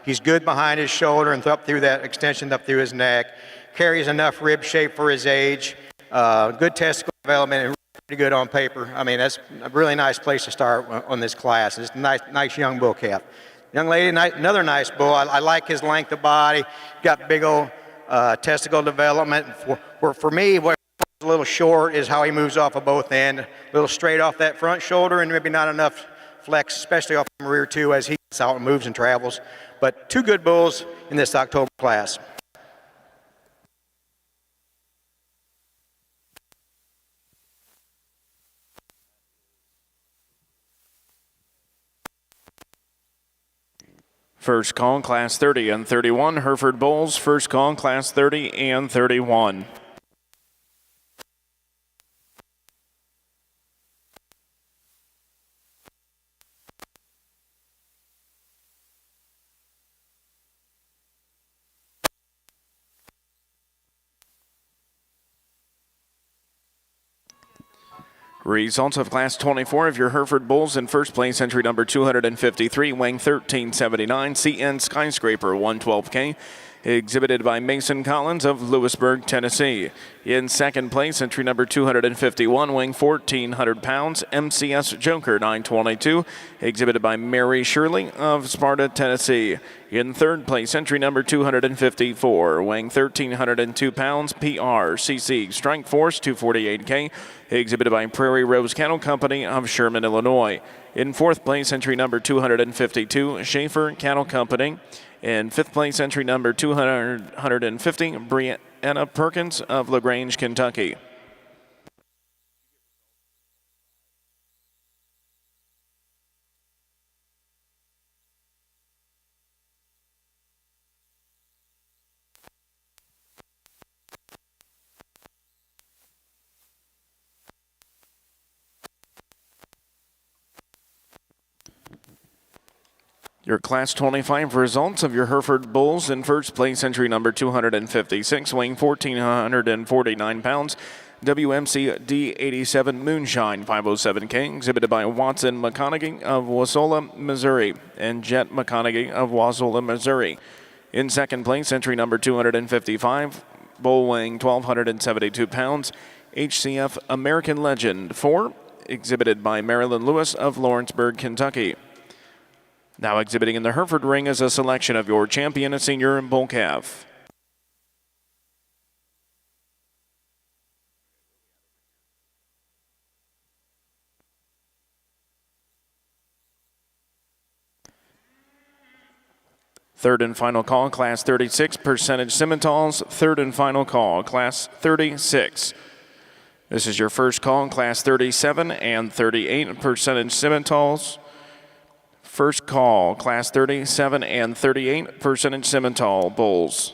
He's good behind his shoulder and up through that extension up through his neck. Carries enough rib shape for his age. Good testicle development and pretty good on paper. I mean, that's a really nice place to start on this class. It's a nice young bull calf. Young lady, another nice bull. I like his length of body. Got big old testicle development. For me, what a little short is how he moves off of both ends. A little straight off that front shoulder and maybe not enough flex, especially off the rear too, as he gets out and moves and travels. But two good bulls in this October class. First call, class 30 and 31. Hereford Bulls, first call, class 30 and 31. Results of Class 24 of your Hereford Bulls: in first place, entry number 253, weighing 1379, CN Skyscraper 112K, exhibited by Mason Collins of Lewisburg, Tennessee. In second place, entry number 251, weighing 1,400 pounds, MCS Joker 922, exhibited by Mary Shirley of Sparta, Tennessee. In third place, entry number 254, weighing 1,302 pounds, PRCC Strike Force 248K, exhibited by Prairie Rose Cattle Company of Sherman, Illinois. In fourth place, entry number 252, Schaefer Cattle Company. In fifth place, entry number 250, Brianna Perkins of LaGrange, Kentucky. Your Class 25 results of your Hereford Bulls: in first place, entry number 256, weighing 1,449 pounds, WMC D87 Moonshine 507K, exhibited by Watson McConaughey of Wasola, Missouri, and Jet McConaughey of Wasola, Missouri. In second place, entry number 255, bull weighing 1,272 pounds, HCF American Legend 4, exhibited by Marilyn Lewis of Lawrenceburg, Kentucky. Now exhibiting in the Hereford ring is a selection of your champion senior bull calf. Third and final call, Class 36, percentage Simmentals. Third and final call, Class 36. This is your first call, Class 37 and 38, percentage Simmentals. First call, Class 37 and 38, percentage Simmental bulls.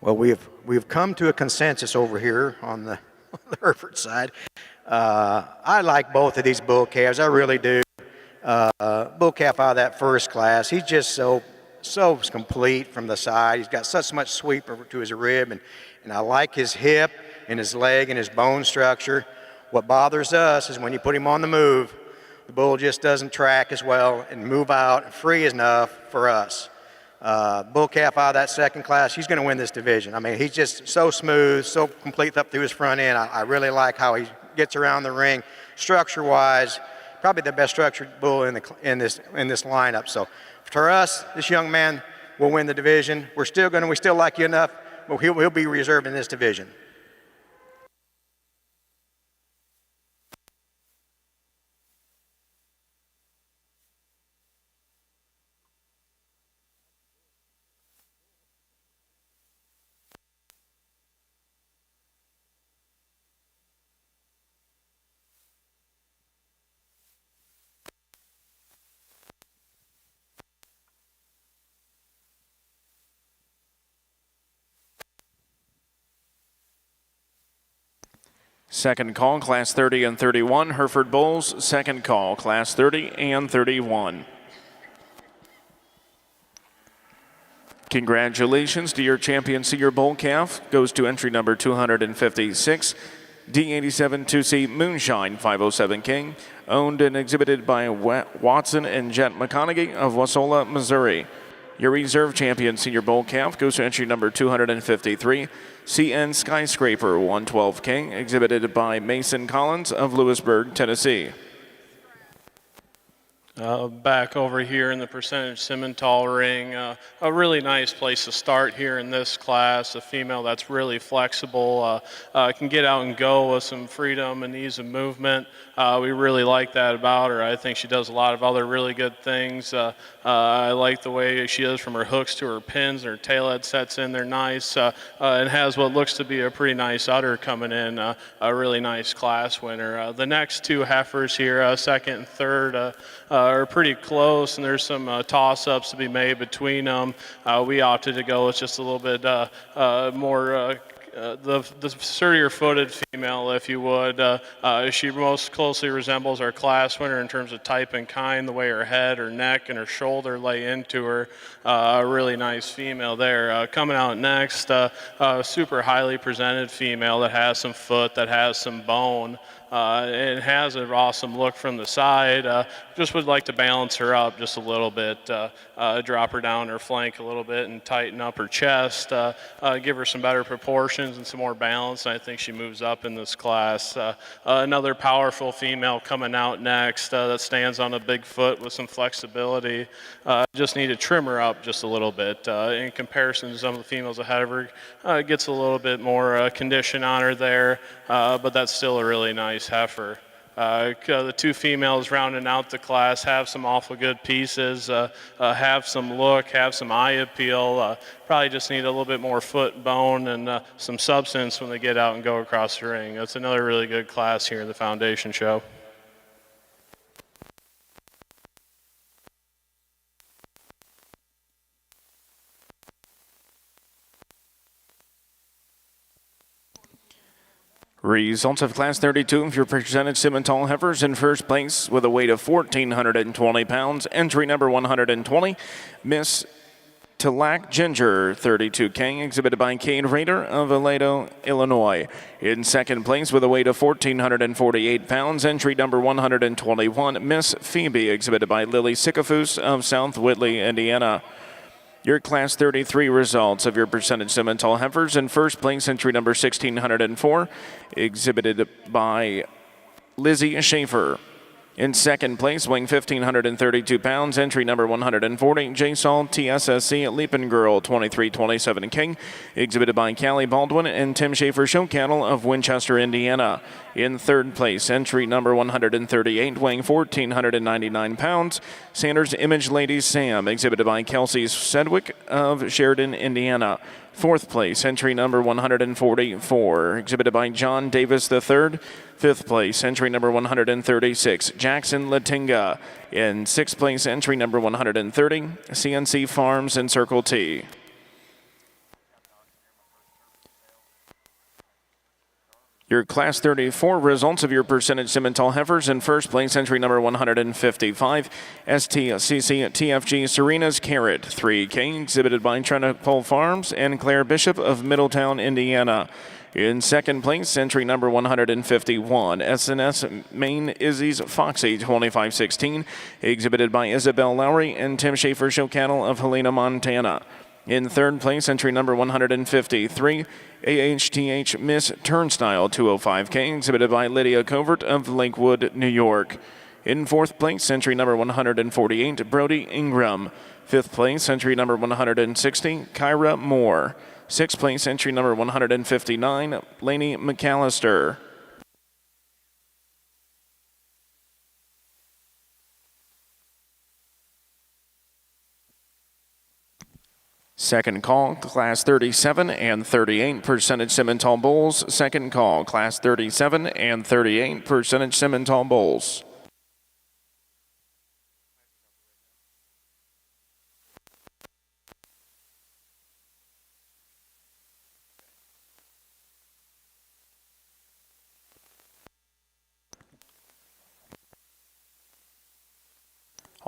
Well, we've come to a consensus over here on the Hereford side. I like both of these bull calves. I really do. Bull calf out of that first class, he's just so complete from the side. He's got such much sweep to his rib, and I like his hip and his leg and his bone structure. What bothers us is when you put him on the move, the bull just doesn't track as well and move out and free enough for us. Bull calf out of that second class, he's going to win this division. I mean, he's just so smooth, so complete up through his front end. I really like how he gets around the ring, structure-wise. Probably the best structured bull in this lineup. So for us, this young man will win the division. We still like you enough, but he'll be reserved in this division. Second call, Class 30 and 31, Hereford Bulls. Second call, Class 30 and 31. Congratulations to your champion senior bull calf. Goes to entry number 256, D87 2C Moonshine 507K, owned and exhibited by Watson and Jet McConaughey of Wasola, Missouri. Your reserve champion senior bull calf goes to entry number 253, CN Skyscraper 112K, exhibited by Mason Collins of Lewisburg, Tennessee. Back over here in the percentage Simmental ring, a really nice place to start here in this class. A female that's really flexible, can get out and go with some freedom and ease of movement. We really like that about her. I think she does a lot of other really good things. I like the way she is from her hooks to her pins. Her tail head sets in there nice, and has what looks to be a pretty nice udder coming in. A really nice class winner. The next two heifers here, second and third, are pretty close, and there's some toss-ups to be made between them. We opted to go with just a little bit more the sturdier footed female, if you would. She most closely resembles our class winner in terms of type and kind, the way her head, her neck, and her shoulder lay into her. A really nice female there. Coming out next, super highly presented female that has some foot, that has some bone. And has an awesome look from the side. Just would like to balance her up just a little bit, drop her down her flank a little bit and tighten up her chest, give her some better proportions and some more balance, and I think she moves up in this class. Another powerful female coming out next that stands on a big foot with some flexibility. Just need to trim her up just a little bit. In comparison to some of the females ahead of her, gets a little bit more condition on her there, but that's still a really nice heifer. the two females rounding out the class have some awful good pieces, have some look, have some eye appeal. Probably just need a little bit more foot bone and some substance when they get out and go across the ring. That's another really good class here in the Foundation Show. Results of Class 32 of your presented Simmental heifers. In first place with a weight of 1,420 pounds, entry number 120, Miss Talac Ginger, 32K, exhibited by Cade Rader of Aledo, Illinois. In second place with a weight of 1,448 pounds, entry number 121, Miss Phoebe, exhibited by Lily Sycophus of South Whitley, Indiana. Your Class 33 results of your percentage Simmental heifers. In first place, entry number 1,604, exhibited by Lizzie Schaefer. In second place, weighing 1,532 pounds, entry number 140, JSOL TSSC Leapin' Girl 2327 King, exhibited by Callie Baldwin and Tim Schaefer Show Cattle of Winchester, Indiana. In third place, entry number 138, weighing 1,499 pounds, Sanders Image Lady Sam, exhibited by Kelsey Sedgwick of Sheridan, Indiana. Fourth place, entry number 144, exhibited by John Davis III. Fifth place, entry number 136, Jackson Latinga. In sixth place, entry number 130, CNC Farms and Circle T. Your Class 34 results of your percentage Simmental heifers. In first place, entry number 155, STCC TFG Serena's Carrot 3K, exhibited by Trinipole Farms and Claire Bishop of Middletown, Indiana. In second place, entry number 151, SNS Maine Izzy's Foxy 2516, exhibited by Isabel Lowry and Tim Schaefer Show Cattle of Helena, Montana. In third place, entry number 153, AHTH Miss Turnstile 205K, exhibited by Lydia Covert of Lakewood, New York. In fourth place, entry number 148, Brody Ingram. Fifth place, entry number 160, Kyra Moore. Sixth place, entry number 159, Lainey McAllister. Second call, Class 37 and 38 percentage Simmental bulls. Second call, Class 37 and 38 percentage Simmental bulls.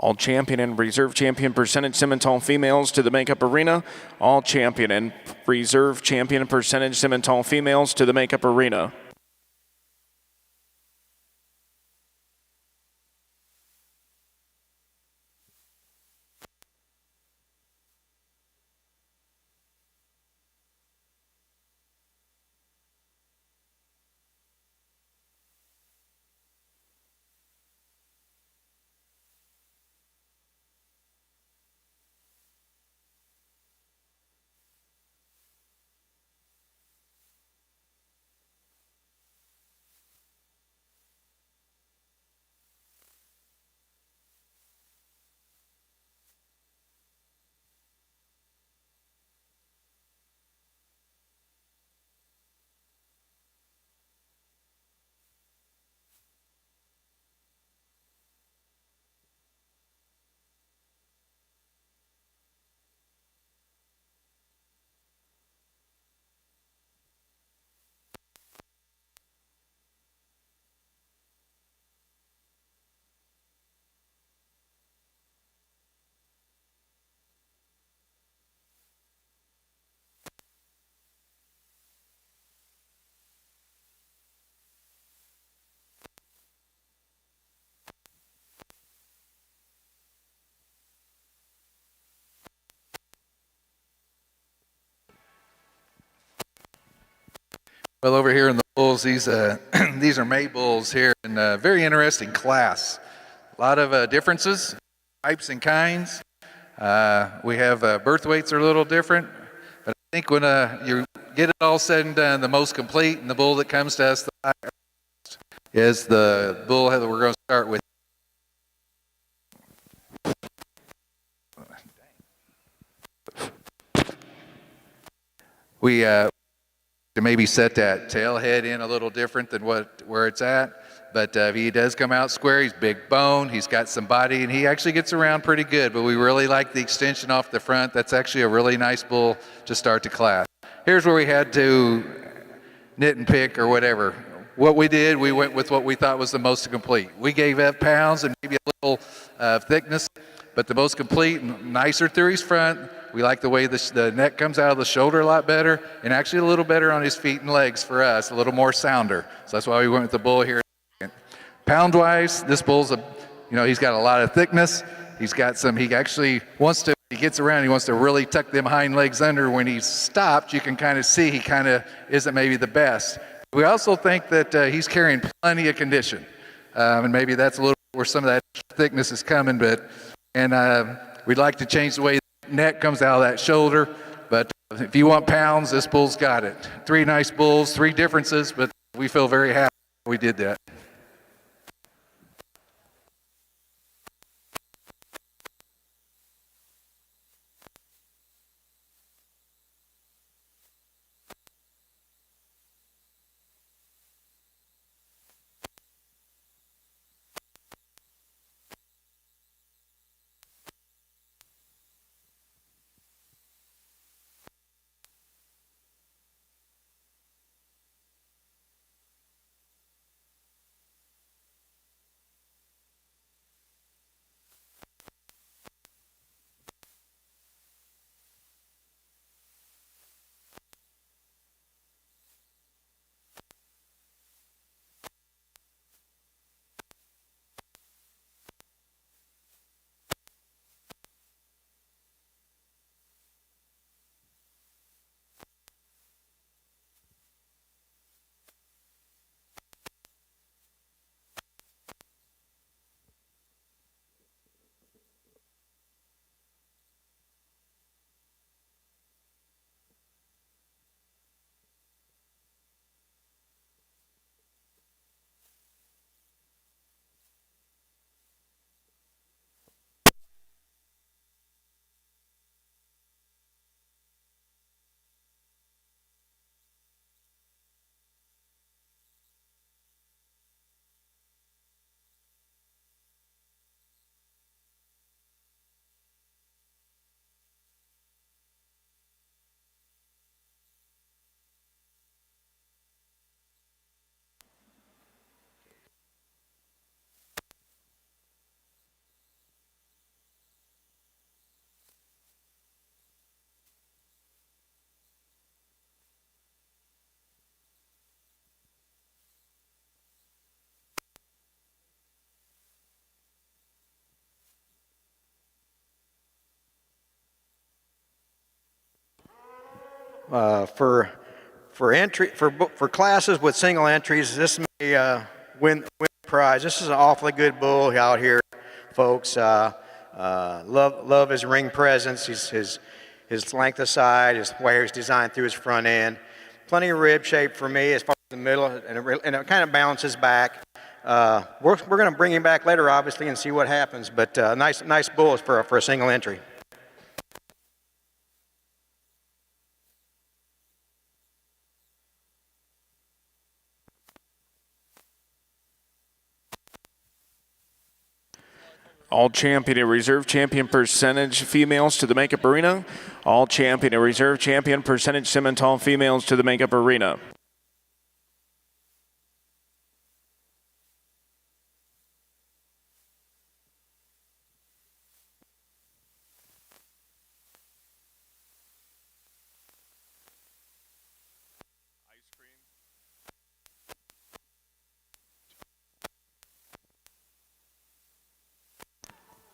All champion and reserve champion percentage Simmental females to the makeup arena. All champion and reserve champion percentage Simmental females to the makeup arena. Well, over here in the bulls, these these are May bulls here, and a very interesting class. A lot of differences, types and kinds. We have birth weights are a little different, but I think when you get it all said and done, the most complete and the bull that comes to us the is the bull that we're going to start with. We to maybe set that tail head in a little different than where it's at. But he does come out square. He's big bone. He's got some body, and he actually gets around pretty good. But we really like the extension off the front. That's actually a really nice bull to start the class. Here's where we had to nit and pick or whatever. What we did, we went with what we thought was the most complete. We gave up pounds and maybe a little thickness, but the most complete, nicer through his front. We like the way the neck comes out of the shoulder a lot better, and actually a little better on his feet and legs for us, a little more sounder. So that's why we went with the bull here. Pound-wise, this bull's he's got a lot of thickness. He's got some, he actually wants to, he gets around, he wants to really tuck them hind legs under. When he's stopped, you can kind of see he kind of isn't maybe the best. We also think that he's carrying plenty of condition. And maybe that's a little where some of that thickness is coming, and we'd like to change the way the neck comes out of that shoulder. But if you want pounds, this bull's got it. 3 nice bulls, 3 differences, but we feel very happy we did that. For classes with single entries, this may win the prize. This is an awfully good bull out here, folks. Love his ring presence, his length of side, his way he's designed through his front end. Plenty of rib shape for me as far as the middle, and it kind of balances back. We're going to bring him back later, obviously, and see what happens. But nice bull for a single entry. All champion and reserve champion percentage females to the makeup arena. All champion and reserve champion percentage Simmental females to the makeup arena.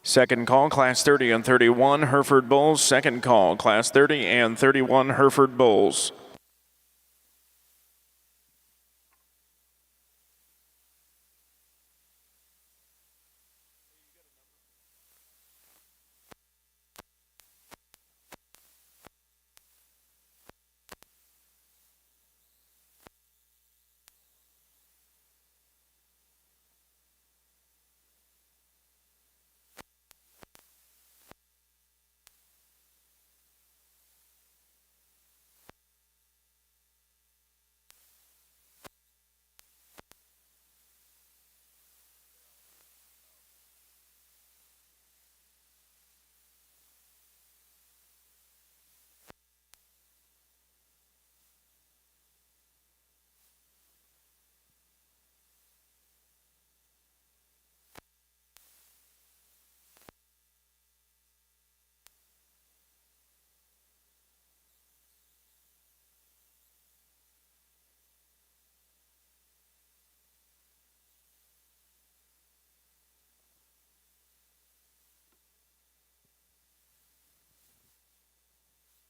Second call, Class 30 and 31, Hereford Bulls. Second call, Class 30 and 31, Hereford Bulls.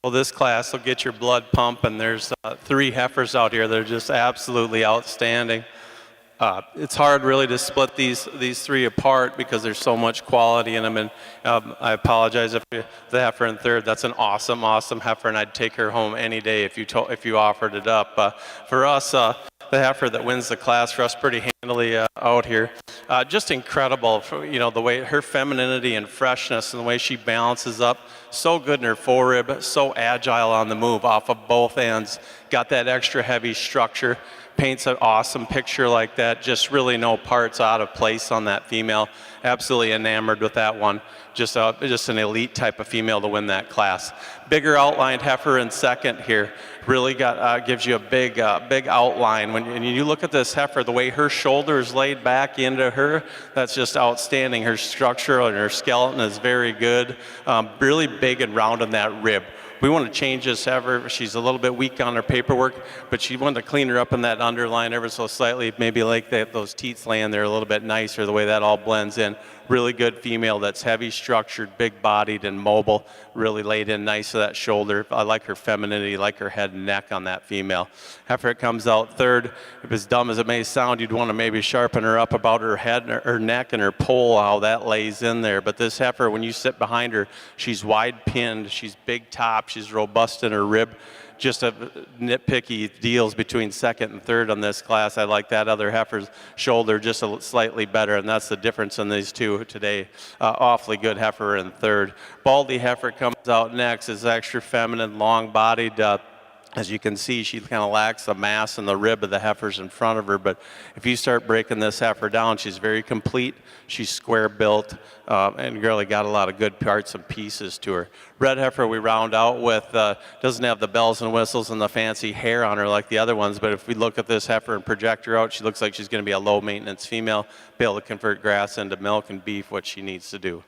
Well, this class will get your blood pumping. There's 3 heifers out here that are just absolutely outstanding. It's hard really to split these 3 apart because there's so much quality in them, and I apologize if the heifer in third. That's an awesome heifer, and I'd take her home any day if you offered it up. For us, the heifer that wins the class for us pretty handily out here, just incredible. The way her femininity and freshness and the way she balances up, so good in her forerib, so agile on the move off of both ends. Got that extra heavy structure. Paints an awesome picture like that. Just really no parts out of place on that female. Absolutely enamored with that one. Just an elite type of female to win that class. Bigger outlined heifer in second here. Really gives you a big outline. When you look at this heifer, the way her shoulder is laid back into her, that's just outstanding. Her structure and her skeleton is very good. Really big and round in that rib. We want to change this heifer. She's a little bit weak on her paperwork, but she wanted to clean her up in that underline ever so slightly, maybe like those teats laying there a little bit nicer, the way that all blends in. Really good female that's heavy structured, big bodied and mobile, really laid in nice to that shoulder. I like her femininity, like her head and neck on that female. After it comes out third, if as dumb as it may sound, you'd want to maybe sharpen her up about her head and her neck and her poll, how that lays in there. But this heifer, when you sit behind her, she's wide pinned, she's big top, she's robust in her rib. Just a nitpicky deals between second and third on this class. I like that other heifer's shoulder just slightly better, and that's the difference in these two today. Awfully good heifer in third. Baldy heifer comes out next. Is extra feminine, long-bodied. As you can see, she kind of lacks the mass and the rib of the heifers in front of her, but if you start breaking this heifer down, she's very complete. She's square built and really got a lot of good parts and pieces to her. Red heifer we round out with, doesn't have the bells and whistles and the fancy hair on her like the other ones, but if we look at this heifer and project her out, she looks like she's going to be a low maintenance female, be able to convert grass into milk and beef, what she needs to do.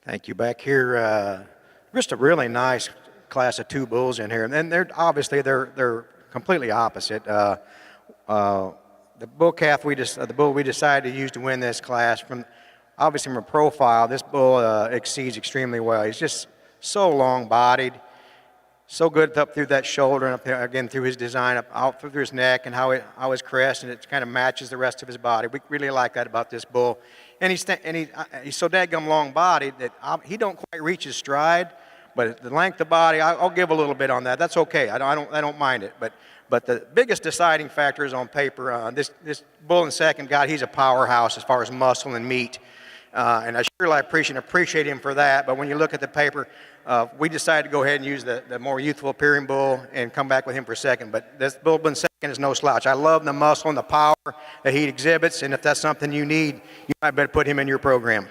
Thank you. Back here, just a really nice class of 2 bulls in here, and they're obviously they're completely opposite. The bull calf the bull we decided to use to win this class, obviously from a profile, this bull exceeds extremely well. He's just so long-bodied, so good up through that shoulder, and up there, again through his design, out through his neck, and how his crest, and it kind of matches the rest of his body. We really like that about this bull, and he's so dadgum long-bodied that he don't quite reach his stride. But the length of body, I'll give a little bit on that. That's okay. I don't mind it. But the biggest deciding factor is on paper. This bull in second, he's a powerhouse as far as muscle and meat. And I sure appreciate him for that. But when you look at the paper, we decided to go ahead and use the more youthful appearing bull and come back with him for second. But this bull in second is no slouch. I love the muscle and the power that he exhibits. And if that's something you need, you might better put him in your program.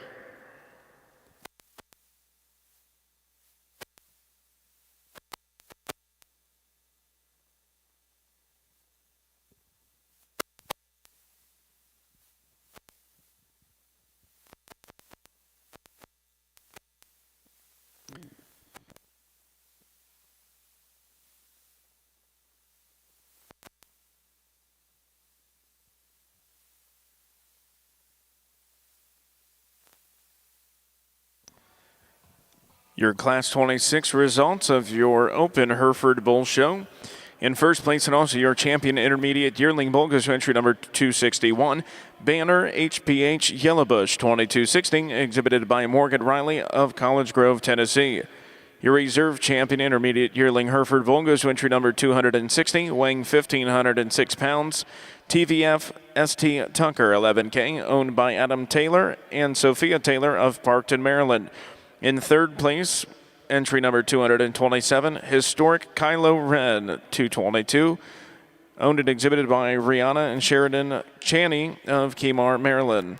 Your Class 26 results of your Open Hereford Bull Show. In first place and also your champion intermediate yearling bull goes to entry number 261, Banner HPH Yellowbush 2260, exhibited by Morgan Riley of College Grove, Tennessee. Your reserve champion intermediate yearling Hereford bull goes to entry number 260, weighing 1,506 pounds, TVF ST Tucker 11K, owned by Adam Taylor and Sophia Taylor of Parkton, Maryland. In third place, entry number 227, Historic Kylo Ren 222, owned and exhibited by Rihanna and Sheridan Chaney of Kemar, Maryland.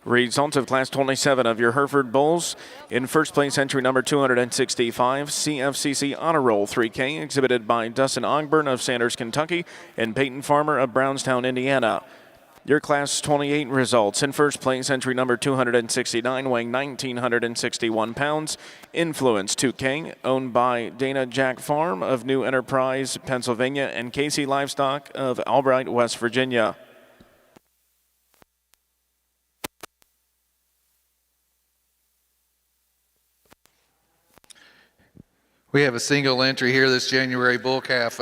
Results of Class 27 of your Hereford Bulls. In first place, entry number 265, CFCC Honor Roll 3K, exhibited by Dustin Ogburn of Sanders, Kentucky, and Peyton Farmer of Brownstown, Indiana. Your Class 28 results. In first place, entry number 269, weighing 1,961 pounds. Influence 2K, owned by Dana Jack Farm of New Enterprise, Pennsylvania, and Casey Livestock of Albright, West Virginia. We have a single entry here this January bull calf.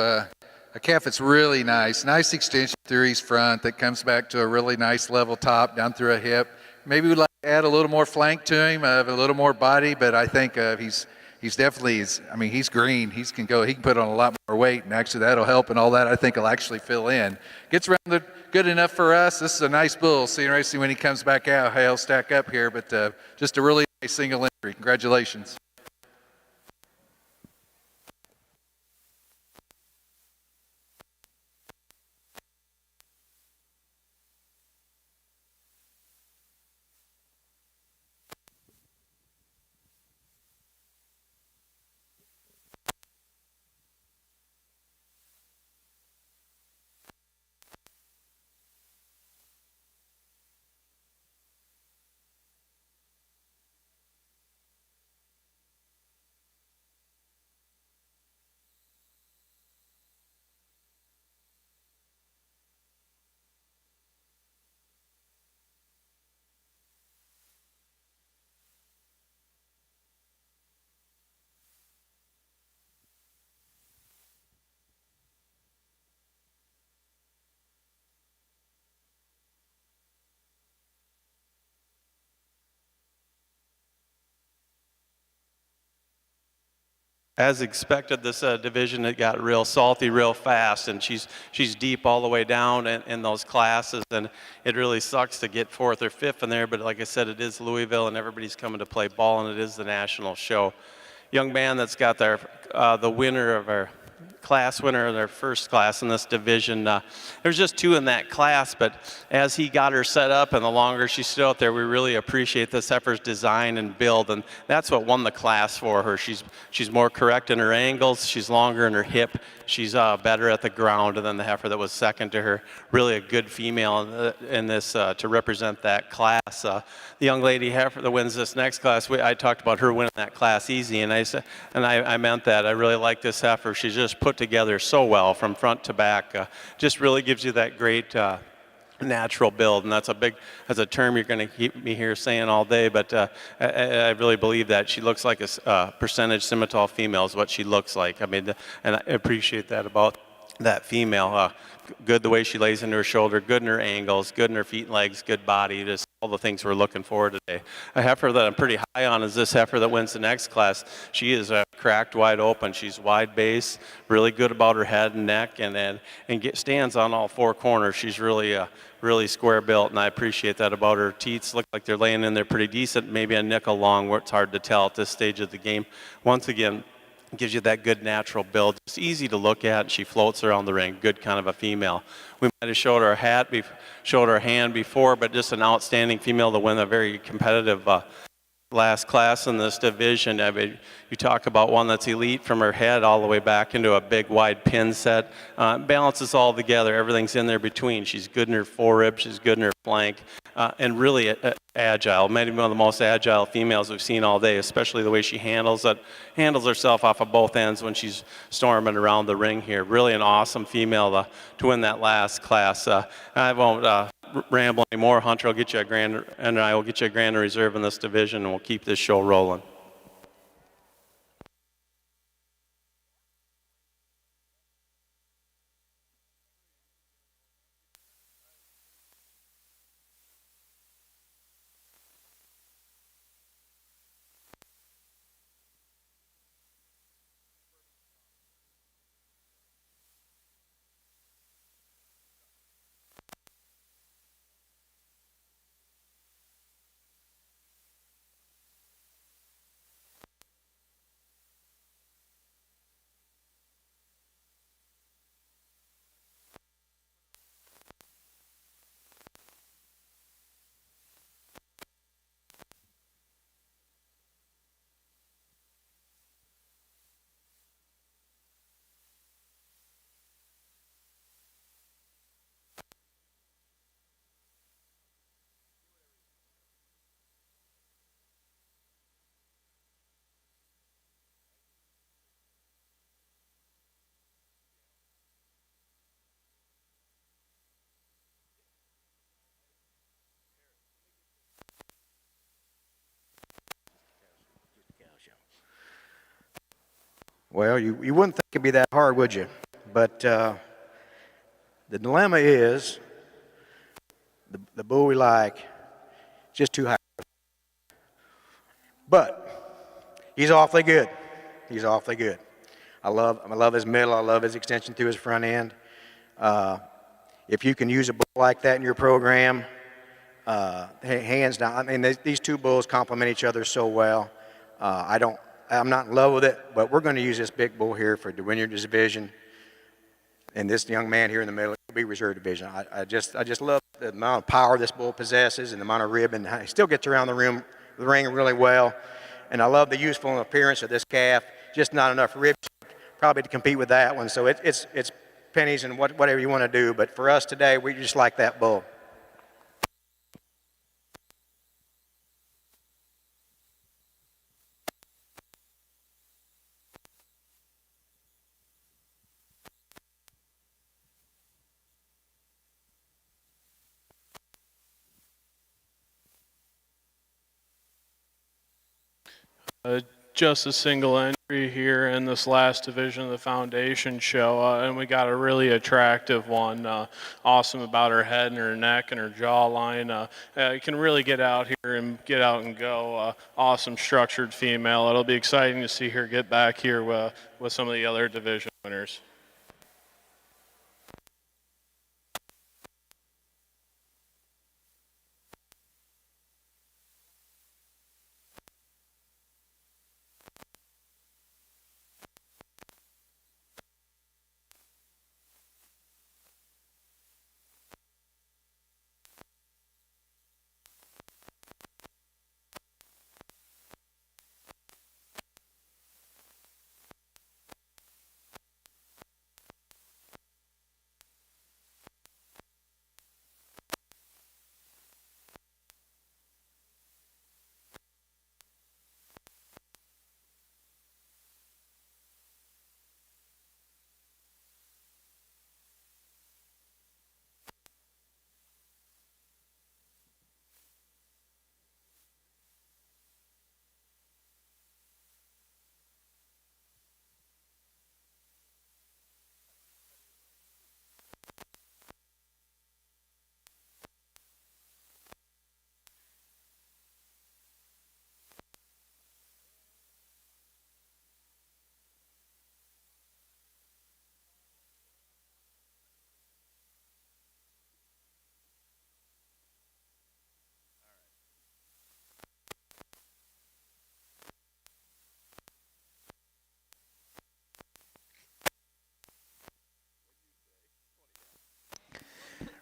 A calf that's really nice. Nice extension through his front that comes back to a really nice level top down through a hip. Maybe we'd like to add a little more flank to him, a little more body, but I think he's definitely, I mean, he's green. He can put on a lot more weight, and actually that'll help, and all that I think will actually fill in. Gets around good enough for us. This is a nice bull. See when he comes back out how he'll stack up here, but just a really nice single entry. Congratulations. As expected, this division, it got real salty real fast, and she's deep all the way down in those classes, and it really sucks to get fourth or fifth in there, but like I said, it is Louisville, and everybody's coming to play ball, and it is the national show. Young man that's got their the winner of our class winner of their first class in this division. There's just two in that class, but as he got her set up and the longer she stood out there, we really appreciate this heifer's design and build, and that's what won the class for her. She's more correct in her angles, she's longer in her hip, she's better at the ground than the heifer that was second to her. Really a good female in this to represent that class. The young lady heifer that wins this next class, I talked about her winning that class easy, and I meant that. I really like this heifer. She's just put together so well from front to back. Just really gives you that great natural build, and that's a term you're going to keep me here saying all day, but I really believe that she looks like a percentage Simmental female is what she looks like. I mean, and I appreciate that about that female. Good the way she lays into her shoulder, good in her angles, good in her feet and legs, good body, just all the things we're looking for today. A heifer that I'm pretty high on is this heifer that wins the next class. She is cracked wide open. She's wide base, really good about her head and neck, and stands on all four corners. She's really square built, and I appreciate that about her. Teats look like they're laying in there pretty decent, maybe a nickel long, where it's hard to tell at this stage of the game. Once again, gives you that good natural build. It's easy to look at, and she floats around the ring. Good kind of a female. We might have showed her hand before, but just an outstanding female to win a very competitive last class in this division. I mean, you talk about one that's elite from her head all the way back into a big wide pin set. Balances all together. Everything's in there between. She's good in her forerib. She's good in her flank. And really agile. Maybe one of the most agile females we've seen all day, especially the way she handles herself off of both ends when she's storming around the ring here. Really an awesome female to win that last class. I won't ramble anymore. Hunter will get you a grand, and I will get you a grand reserve in this division, and we'll keep this show rolling. Well, you wouldn't think it'd be that hard, would you? But the dilemma is the bull we like just too high. But he's awfully good. He's awfully good. I love his middle. I love his extension to his front end. If you can use a bull like that in your program, hands down. I mean, these two bulls complement each other so well. I'm not in love with it, but we're going to use this big bull here to win your division. And this young man here in the middle will be reserve division. I just love the amount of power this bull possesses and the amount of rib, and he still gets around the ring really well. And I love the youthful appearance of this calf. Just not enough rib probably to compete with that one. So it's pennies and whatever you want to do. But for us today, we just like that bull. Just a single entry here in this last division of the foundation show, and we got a really attractive one. Awesome about her head and her neck and her jawline. Can really get out here and get out and go. Awesome structured female. It'll be exciting to see her get back here with some of the other division winners.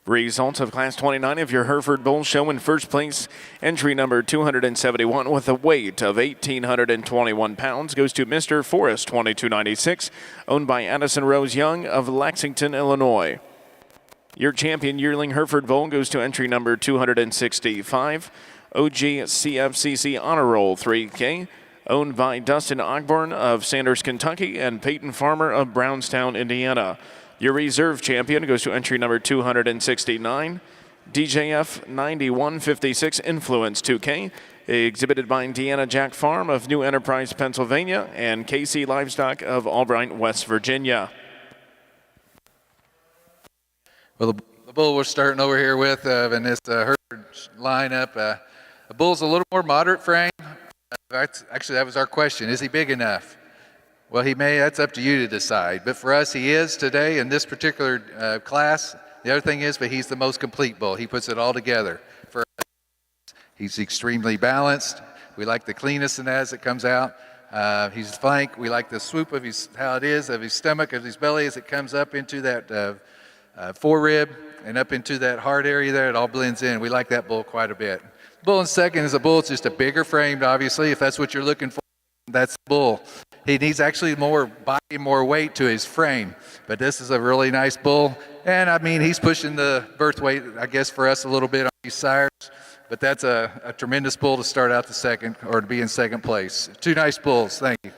Results of Class 29 of your Hereford Bull show in first place. Entry number 271 with a weight of 1,821 pounds goes to Mr. Forrest 2296, owned by Addison Rose Young of Lexington, Illinois. Your champion yearling Hereford Bull goes to entry number 265, OGCFCC Honor Roll 3K, owned by Dustin Ogborn of Sanders, Kentucky, and Peyton Farmer of Brownstown, Indiana. Your reserve champion goes to entry number 269, DJF 9156 Influence 2K, exhibited by Deanna Jack Farm of New Enterprise, Pennsylvania, and KC Livestock of Albright, West Virginia. Well, the bull we're starting over here with in this Hereford lineup, the bull's a little more moderate frame. Actually, that was our question. Is he big enough? Well, that's up to you to decide. But for us, he is today in this particular class. The other thing is, but he's the most complete bull. He puts it all together. For us, he's extremely balanced. We like the cleanness in that as it comes out. He's flank. We like the swoop of how it is, of his stomach, of his belly as it comes up into that forerib and up into that heart area there. It all blends in. We like that bull quite a bit. Bull in second is a bull. It's just a bigger framed, obviously. If that's what you're looking for, that's the bull. He needs actually more body, more weight to his frame. But this is a really nice bull. And, I mean, he's pushing the birth weight, I guess, for us a little bit on these sires. But that's a tremendous bull to start out the second, or to be in second place. Two nice bulls. Thank you.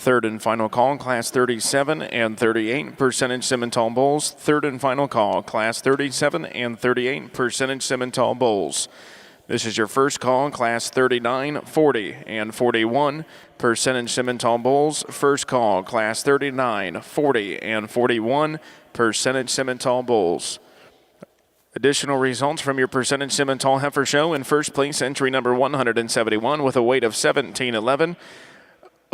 Third and final call, Class 37 and 38 percentage Simmental bulls. Third and final call, Class 37 and 38 percentage Simmental bulls. This is your first call, Class 39, 40, and 41 percentage Simmental bulls. First call, Class 39, 40, and 41 percentage Simmental bulls. Additional results from your percentage Simmental heifer show. In first place, entry number 171 with a weight of 1711.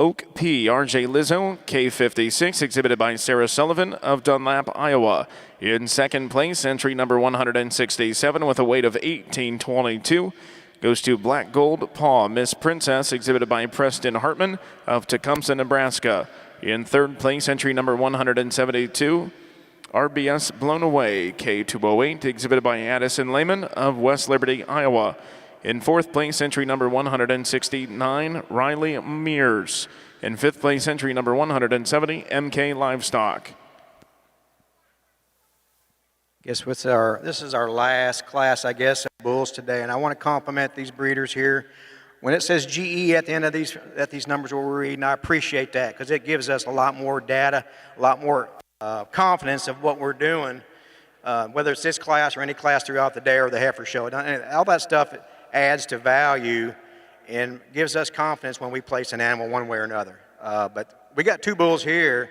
Oak P. RJ Lizzo, K56, exhibited by Sarah Sullivan of Dunlap, Iowa. In second place, entry number 167 with a weight of 1822 goes to Black Gold Paw Miss Princess, exhibited by Preston Hartman of Tecumseh, Nebraska. In third place, entry number 172, RBS Blown Away, K208, exhibited by Addison Lehman of West Liberty, Iowa. In fourth place, entry number 169, Riley Mears. In fifth place, entry number 170, MK Livestock. This is our last class, I guess, of bulls today, and I want to compliment these breeders here. When it says GE at the end of these numbers we're reading, I appreciate that because it gives us a lot more data, a lot more confidence of what we're doing, whether it's this class or any class throughout the day or the heifer show. All that stuff adds to value and gives us confidence when we place an animal one way or another. But we got two bulls here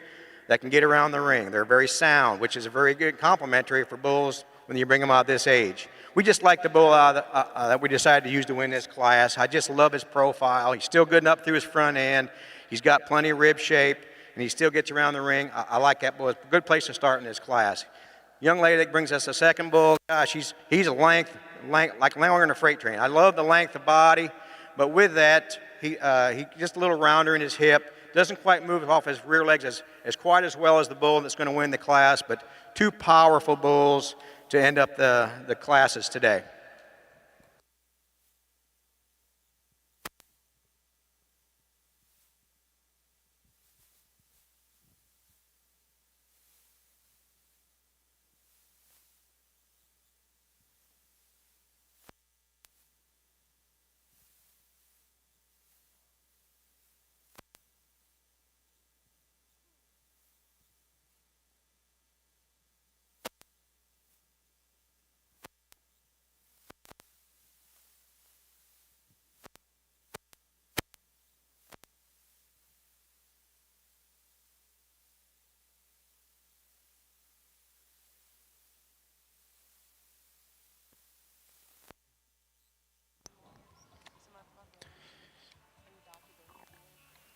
that can get around the ring. They're very sound, which is a very good complementary for bulls when you bring them out this age. We just like the bull that we decided to use to win this class. I just love his profile. He's still good enough through his front end. He's got plenty of rib shape, and he still gets around the ring. I like that bull. It's a good place to start in this class. Young lady that brings us a second bull, gosh, he's a length like longer than a freight train. I love the length of body, but with that, he just a little rounder in his hip. Doesn't quite move off his rear legs as quite as well as the bull that's going to win the class, but two powerful bulls to end up the classes today.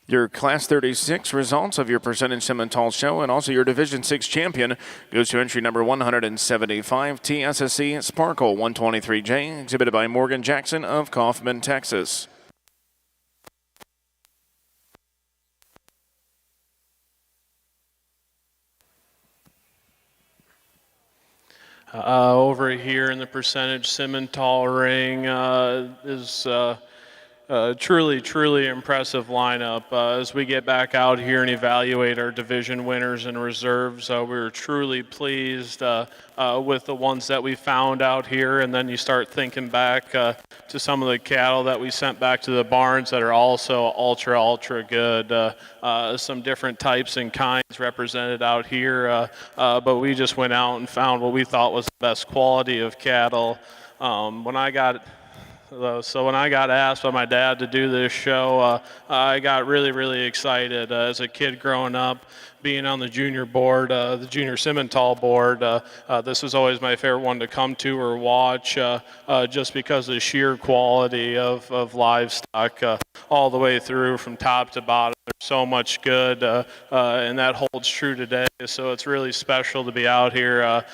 Your Class 36 results of your percentage Simmental show and also your Division 6 champion goes to entry number 175, TSSC Sparkle 123J, exhibited by Morgan Jackson of Kaufman, Texas. Over here in the percentage Simmental ring is truly impressive lineup. As we get back out here and evaluate our division winners and reserves, we were truly pleased with the ones that we found out here. And then you start thinking back to some of the cattle that we sent back to the barns that are also ultra good. Some different types and kinds represented out here, but we just went out and found what we thought was the best quality of cattle. When I got asked by my dad to do this show, I got really excited. As a kid growing up, being on the junior board, the junior Simmental board, this was always my favorite one to come to or watch, just because of the sheer quality of livestock all the way through from top to bottom. There's so much good, and that holds true today. So it's really special to be out here,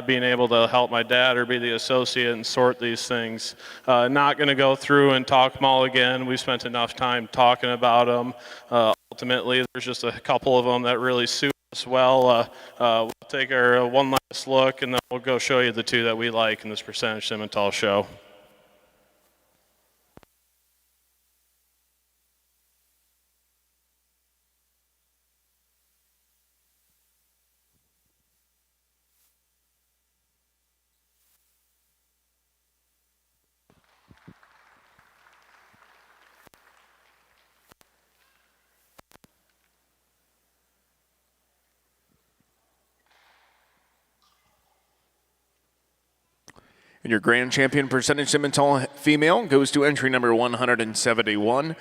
being able to help my dad or be the associate and sort these things. Not going to go through and talk them all again. We spent enough time talking about them. Ultimately, there's just a couple of them that really suit us well. We'll take our one last look, and then we'll go show you the two that we like in this percentage Simmental show. And your grand champion percentage Simmental female goes to entry number 171,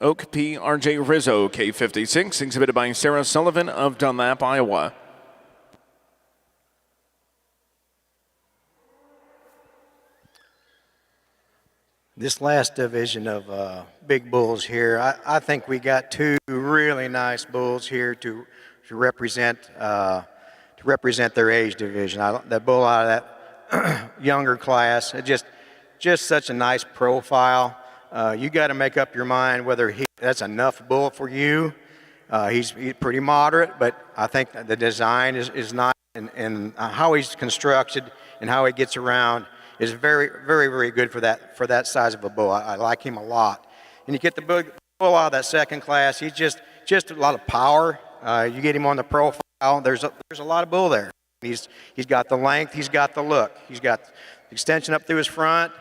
Oak P. R.J. Rizzo, K56, exhibited by Sarah Sullivan of Dunlap, Iowa. This last division of big bulls here, I think we got two really nice bulls here to represent their age division. That bull out of that younger class, just such a nice profile. You got to make up your mind whether that's enough bull for you. He's pretty moderate, but I think the design is nice, and how he's constructed and how he gets around is very, very, very good for that size of a bull. I like him a lot. And you get the bull out of that second class, he's just a lot of power. You get him on the profile, there's a lot of bull there. He's got the length, he's got the look, he's got extension up through his front.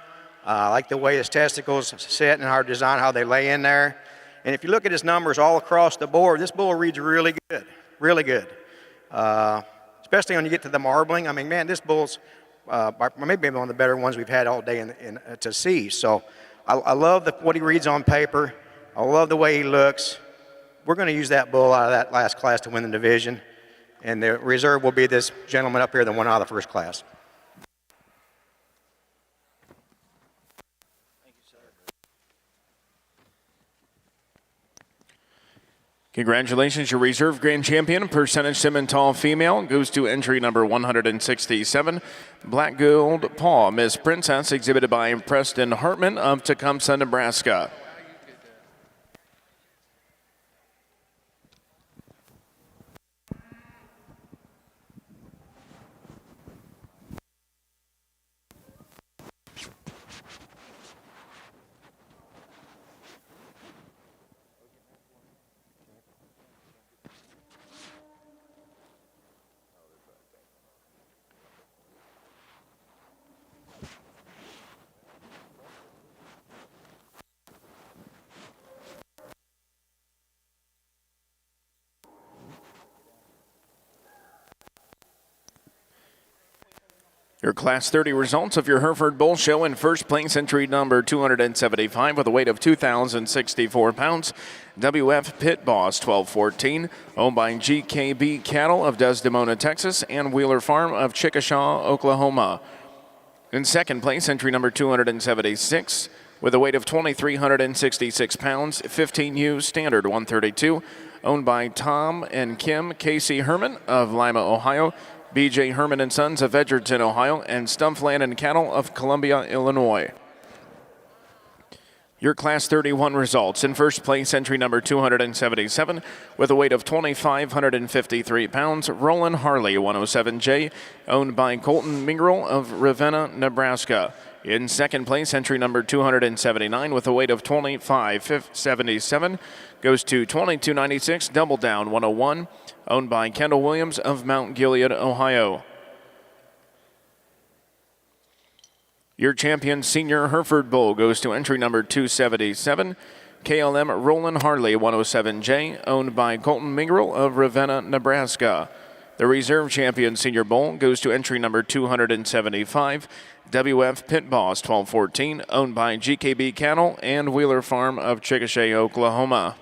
I like the way his testicles sit and our design, how they lay in there. And if you look at his numbers all across the board, this bull reads really good, really good. Especially when you get to the marbling. I mean, man, this bull's maybe one of the better ones we've had all day to see. So I love what he reads on paper. I love the way he looks. We're going to use that bull out of that last class to win the division. And the reserve will be this gentleman up here that won out of the first class. Congratulations, your reserve grand champion, percentage Simmental female, goes to entry number 167, Black Gold Paw, Miss Princess, exhibited by Preston Hartman of Tecumseh, Nebraska. Your Class 30 results of your Hereford Bull Show: in first place, entry number 275 with a weight of 2,064 pounds. WF Pit Boss 1214, owned by GKB Cattle of Desdemona, Texas, and Wheeler Farm of Chickasha, Oklahoma. In second place, entry number 276 with a weight of 2,366 pounds. 15U Standard 132, owned by Tom and Kim Casey Herman of Lima, Ohio. B.J. Herman and Sons of Edgerton, Ohio, and Stumpf Land and Cattle of Columbia, Illinois. Your Class 31 results: in first place, entry number 277 with a weight of 2,553 pounds, Roland Harley 107J, owned by Colton Mingrel of Ravenna, Nebraska. In second place, entry number 279 with a weight of 2,577 goes to 2296 Double Down 101, owned by Kendall Williams of Mount Gilead, Ohio. Your champion senior Hereford Bull goes to entry number 277, KLM Roland Harley 107J, owned by Colton Mingrel of Ravenna, Nebraska. The reserve champion senior bull goes to entry number 275, WF Pit Boss 1214, owned by GKB Cattle and Wheeler Farm of Chickasha, Oklahoma.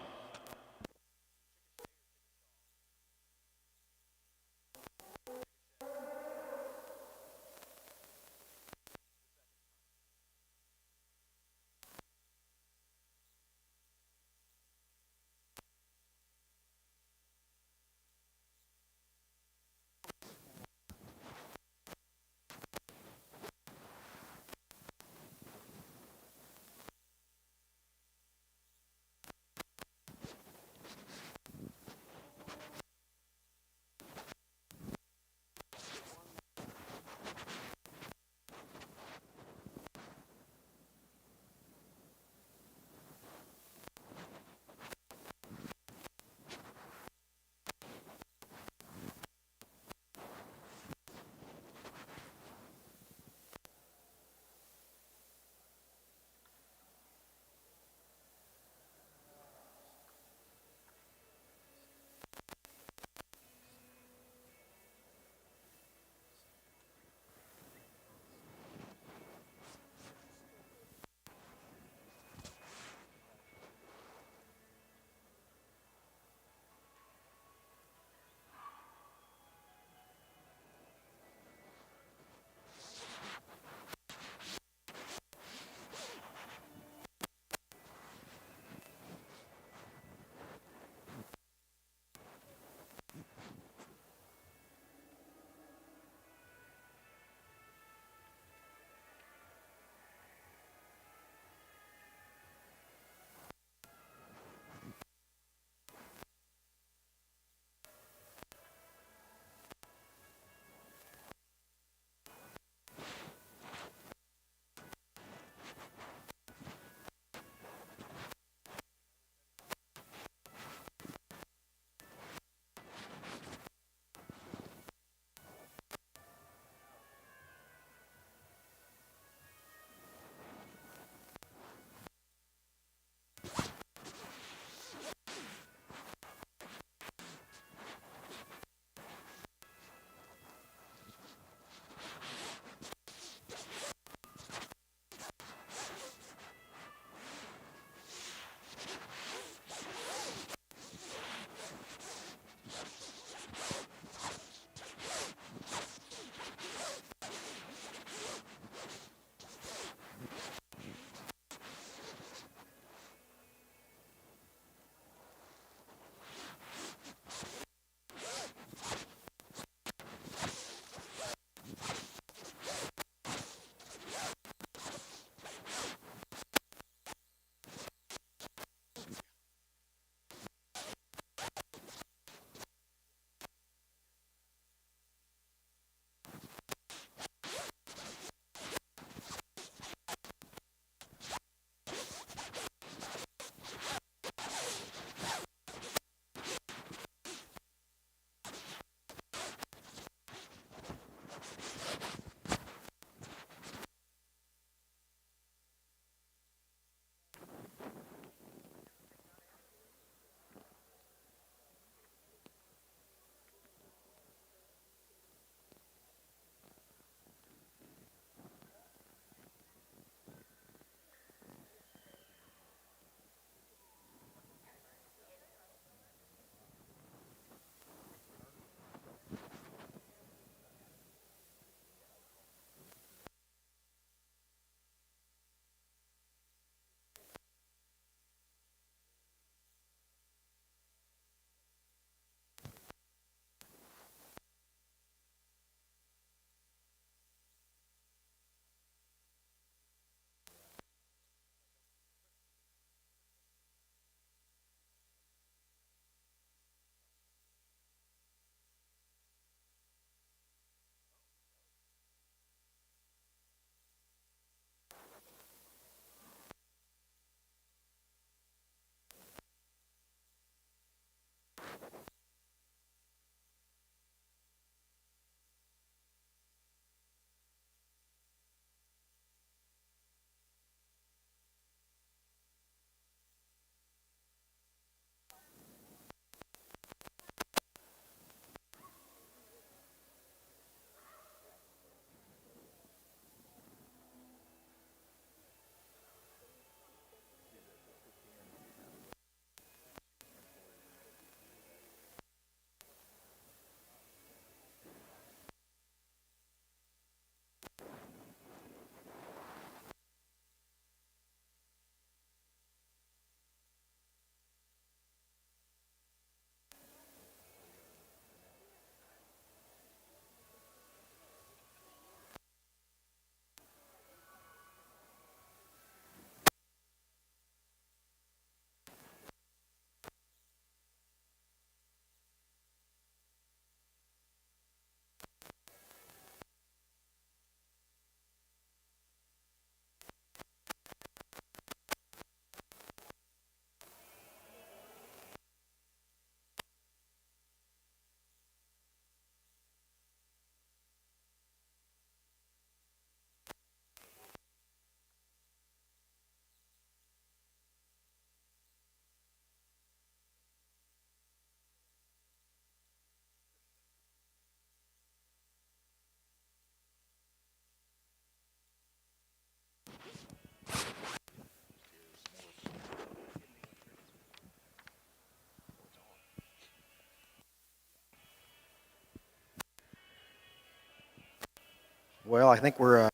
Well, I think we're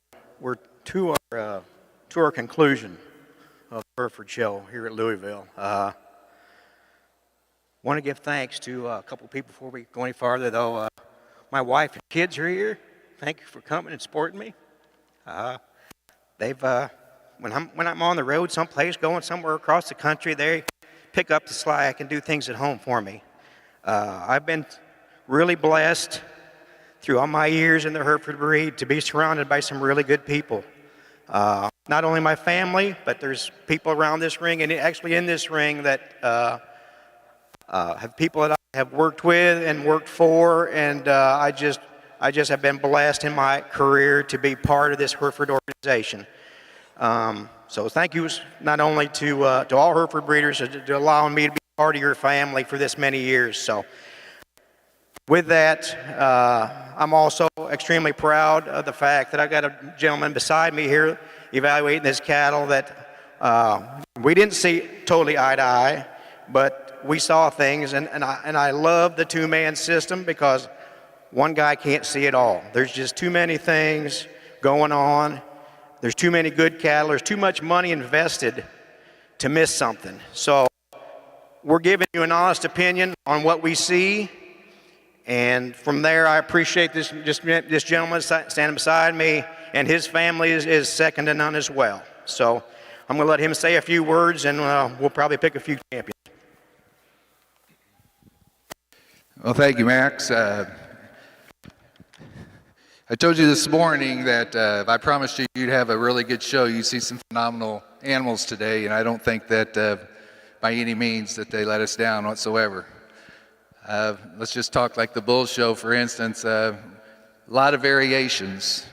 to our conclusion of the Hereford Show here at Louisville. Want to give thanks to a couple people before we go any farther, though. My wife and kids are here. Thank you for coming and supporting me. They've when I'm on the road someplace, going somewhere across the country, they pick up the slack and do things at home for me. I've been really blessed through all my years in the Hereford breed to be surrounded by some really good people. Not only my family, but there's people around this ring and actually in this ring that have people that I have worked with and worked for, and I just have been blessed in my career to be part of this Hereford organization. So thank you not only to all Hereford breeders to allowing me to be part of your family for this many years. So with that, I'm also extremely proud of the fact that I've got a gentleman beside me here evaluating this cattle that we didn't see totally eye to eye, but we saw things, and I love the two-man system because one guy can't see it all. There's just too many things going on. There's too many good cattle. There's too much money invested to miss something. So we're giving you an honest opinion on what we see. And from there, I appreciate this gentleman standing beside me, and his family is second to none as well. So I'm going to let him say a few words, and we'll probably pick a few champions. Well, thank you, Max. I told you this morning that I promised you you'd have a really good show. You'd see some phenomenal animals today, and I don't think that by any means that they let us down whatsoever. Let's just talk like the bull show, for instance. A lot of variations.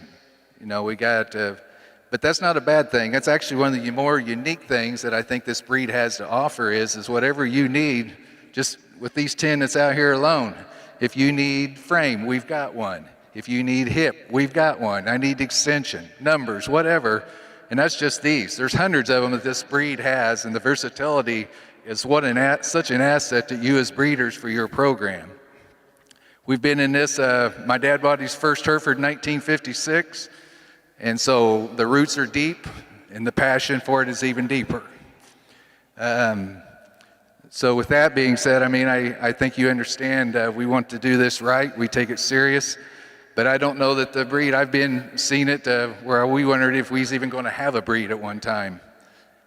You know, we got, but that's not a bad thing. That's actually one of the more unique things that I think this breed has to offer is whatever you need, just with these 10 that's out here alone. If you need frame, we've got one. If you need hip, we've got one. I need extension, numbers, whatever. And that's just these. There's hundreds of them that this breed has, and the versatility is such an asset to you as breeders for your program. We've been in this, my dad bought his first Hereford in 1956, and so the roots are deep, and the passion for it is even deeper. So with that being said, I mean, I think you understand we want to do this right. We take it serious. But I don't know that the breed, I've seen it where we wondered if we was even going to have a breed at one time.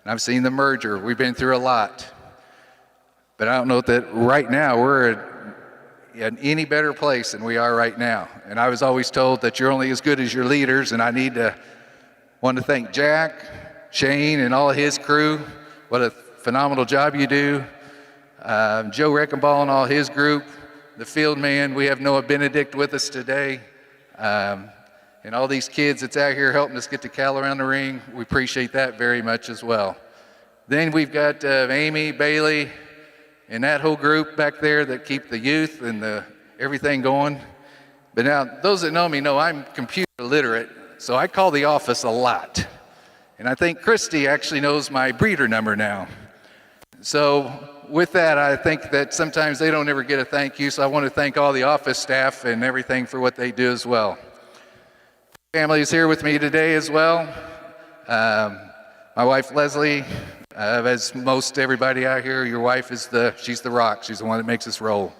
And I've seen the merger. We've been through a lot. But I don't know that right now we're in any better place than we are right now. And I was always told that you're only as good as your leaders, and I want to thank Jack, Shane, and all of his crew. What a phenomenal job you do. Joe Reckenball and all his group, the field man. We have Noah Benedict with us today. And all these kids that's out here helping us get the cattle around the ring, we appreciate that very much as well. Then we've got Amy, Bailey, and that whole group back there that keep the youth and everything going. But now, those that know me know I'm computer literate, so I call the office a lot. And I think Christy actually knows my breeder number now. So with that, I think that sometimes they don't ever get a thank you, so I want to thank all the office staff and everything for what they do as well. Family is here with me today as well. My wife Leslie, as most everybody out here, your wife is she's the rock. She's the one that makes us roll.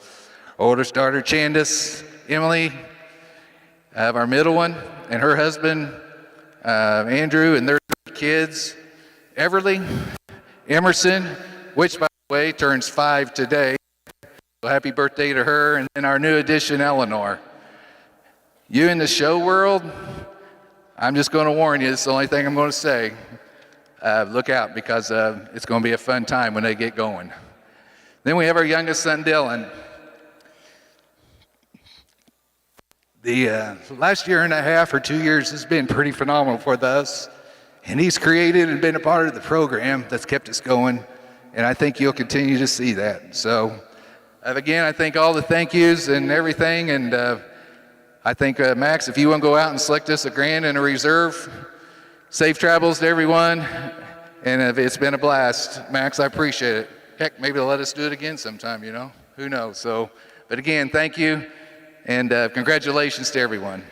Oldest daughter Candace, Emily, our middle one, and her husband Andrew, and their kids, Everly, Emerson, which by the way turns 5 today. So happy birthday to her, and then our new addition Eleanor. You in the show world, I'm just going to warn you, it's the only thing I'm going to say. Look out, because it's going to be a fun time when they get going. Then we have our youngest son, Dylan. The last year and a half or 2 years has been pretty phenomenal for us, and he's created and been a part of the program that's kept us going, and I think you'll continue to see that. So again, I thank all the thank yous and everything, and I think, Max, if you want to go out and select us a grand and a reserve, safe travels to everyone, and it's been a blast. Max, I appreciate it. Heck, maybe they'll let us do it again sometime, you know? Who knows? So, but again, thank you, and congratulations to everyone.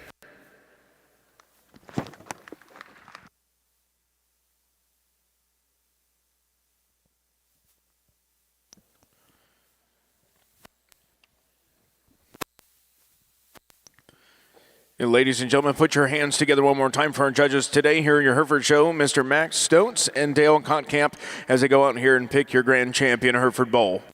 Ladies and gentlemen, put your hands together one more time for our judges today here in your Hereford Show, Mr. Max Stotz and Dale Kottkamp, as they go out here and pick your grand champion Hereford Bowl.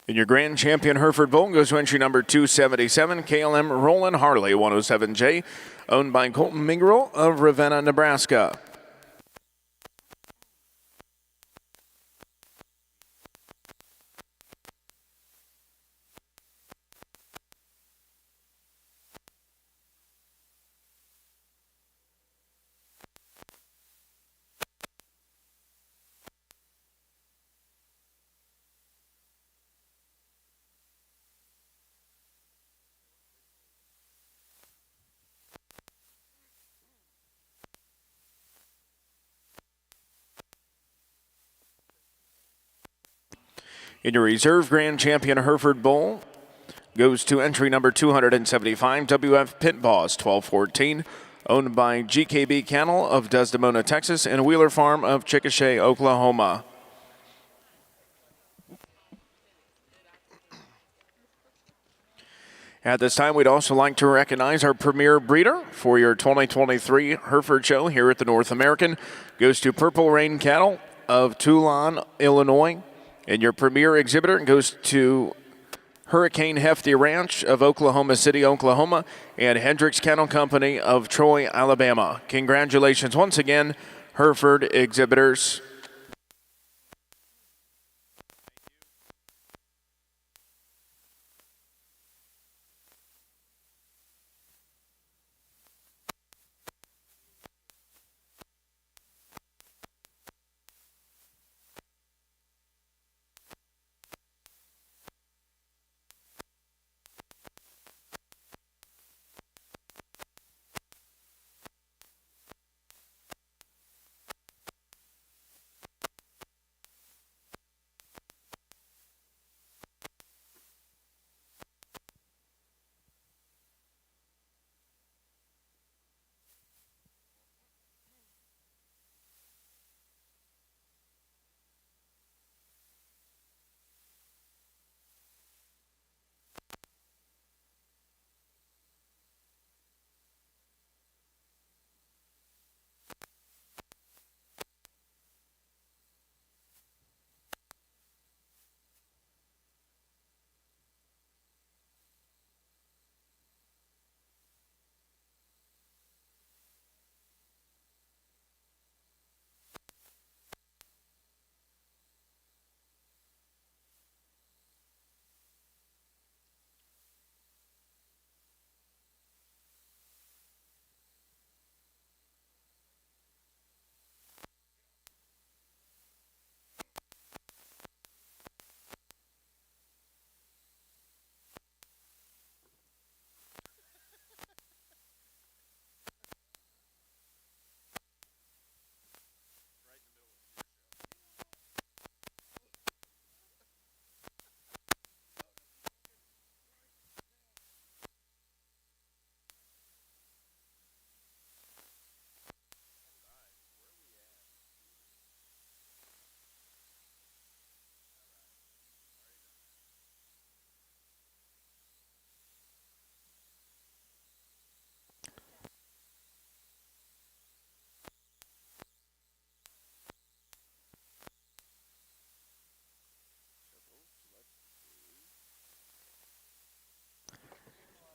And your grand champion Hereford Bowl goes to entry number 277, KLM Roland Harley 107J, owned by Colton Mingerel of Ravenna, Nebraska. In your reserve grand champion Hereford Bowl goes to entry number 275, WF Pit Boss 1214, owned by GKB Cattle of Desdemona, Texas, and Wheeler Farm of Chickasha, Oklahoma. At this time, we'd also like to recognize our premier breeder for your 2023 Hereford Show here at the North American. Goes to Purple Rain Cattle of Toulon, Illinois. And your premier exhibitor goes to Hurricane Hefty Ranch of Oklahoma City, Oklahoma, and Hendricks Cattle Company of Troy, Alabama. Congratulations once again, Hereford exhibitors.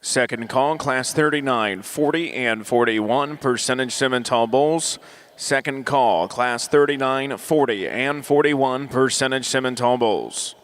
Second call, Class 39, 40 and 41 percentage Simmental Bulls. Second call, Class 39, 40 and 41 percentage Simmental Bulls.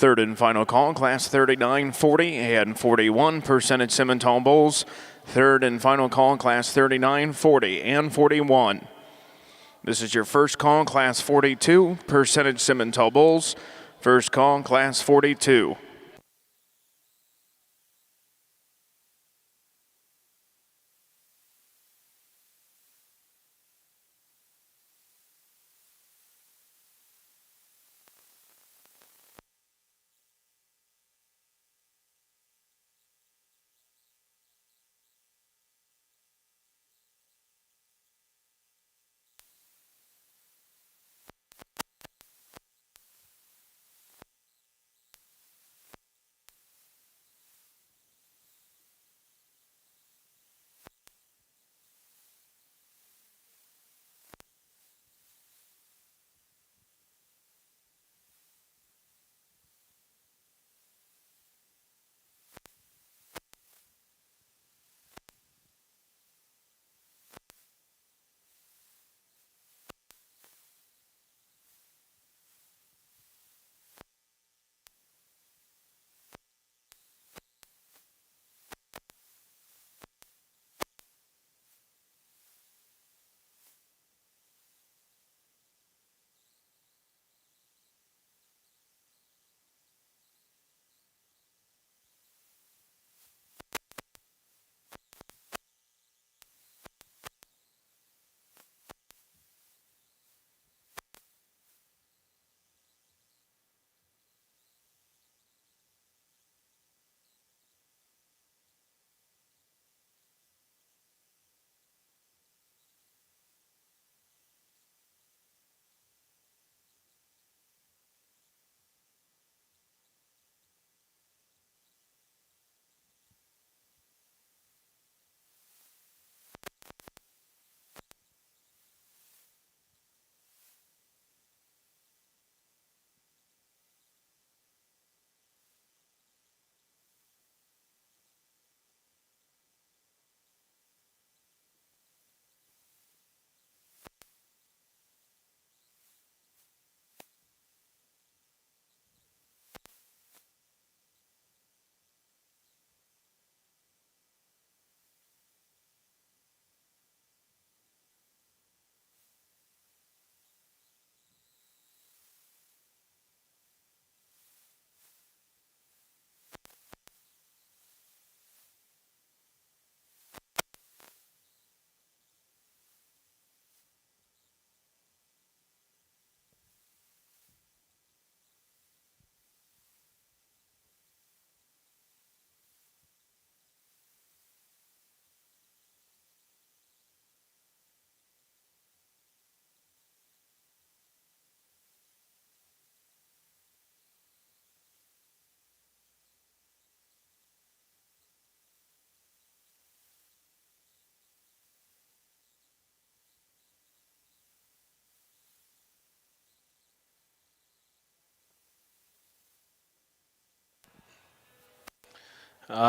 Third and final call, class 39, 40, and 41 percentage Simmental bulls. Third and final call, class 39, 40, and 41. This is your first call, class 42, percentage Simmental bulls. First call, class 42.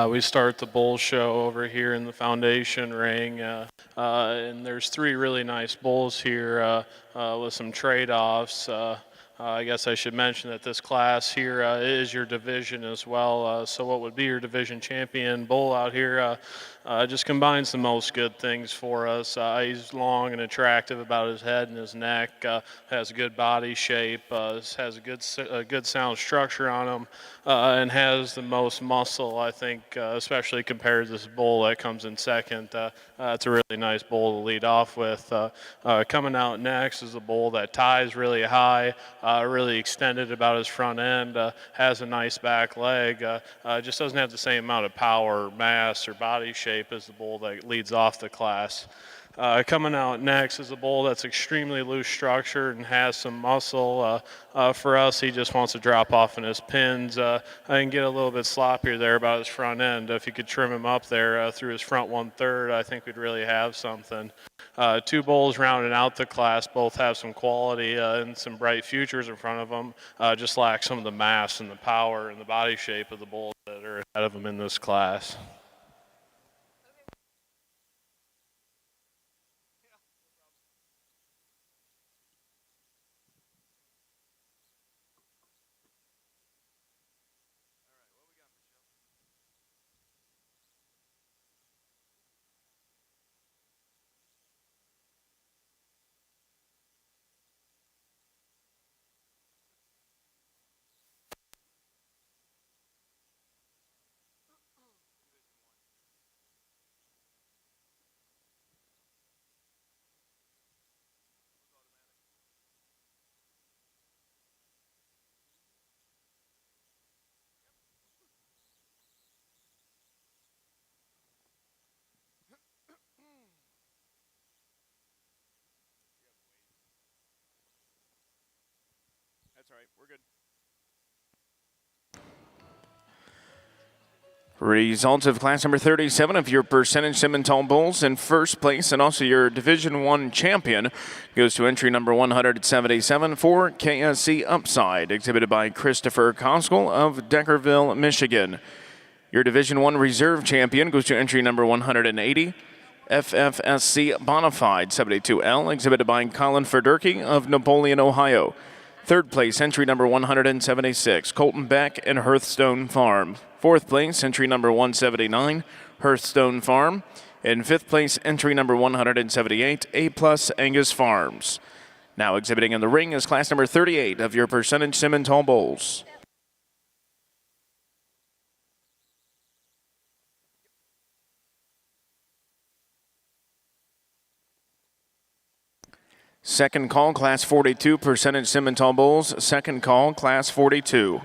We start the bull show over here in the foundation ring, and there's three really nice bulls here with some trade-offs. I guess I should mention that this class here is your division as well. So what would be your division champion bull out here just combines the most good things for us. He's long and attractive about his head and his neck, has good body shape, has a good sound structure on him, and has the most muscle, I think, especially compared to this bull that comes in second. It's a really nice bull to lead off with. Coming out next is a bull that ties really high, really extended about his front end, has a nice back leg, just doesn't have the same amount of power, mass, or body shape as the bull that leads off the class. Coming out next is a bull that's extremely loose structured and has some muscle. For us, he just wants to drop off in his pins and get a little bit sloppier there about his front end. If you could trim him up there through his front 1/3, I think we'd really have something. Two bulls rounding out the class, both have some quality and some bright futures in front of them, just lack some of the mass and the power and the body shape of the bulls that are ahead of them in this class. right. We're good. Results of class number 37 of your percentage Simmental Bulls in first place, and also your Division I champion goes to entry number 177 for KSC Upside, exhibited by Christopher Koskell of Deckerville, Michigan. Your Division I reserve champion goes to entry number 180, FFSC Bonafide 72L, exhibited by Colin Federke of Napoleon, Ohio. Third place, entry number 176, Colton Beck and Hearthstone Farm. Fourth place, entry number 179, Hearthstone Farm. And fifth place, entry number 178, A+ Angus Farms. Now exhibiting in the ring is class number 38 of your percentage Simmental Bulls. Second call, class 42, percentage Simmental Bulls. Second call, class 42.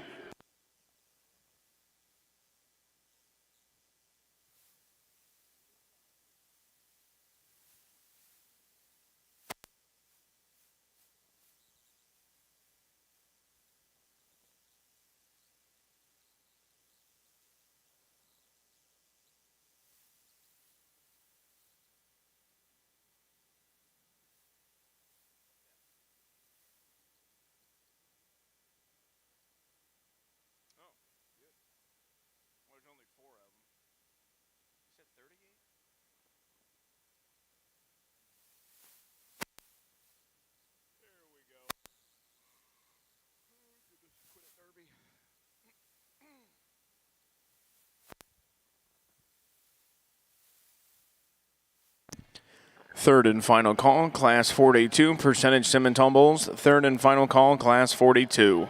Third and final call, class 42, percentage Simmental Bulls. Third and final call, class 42.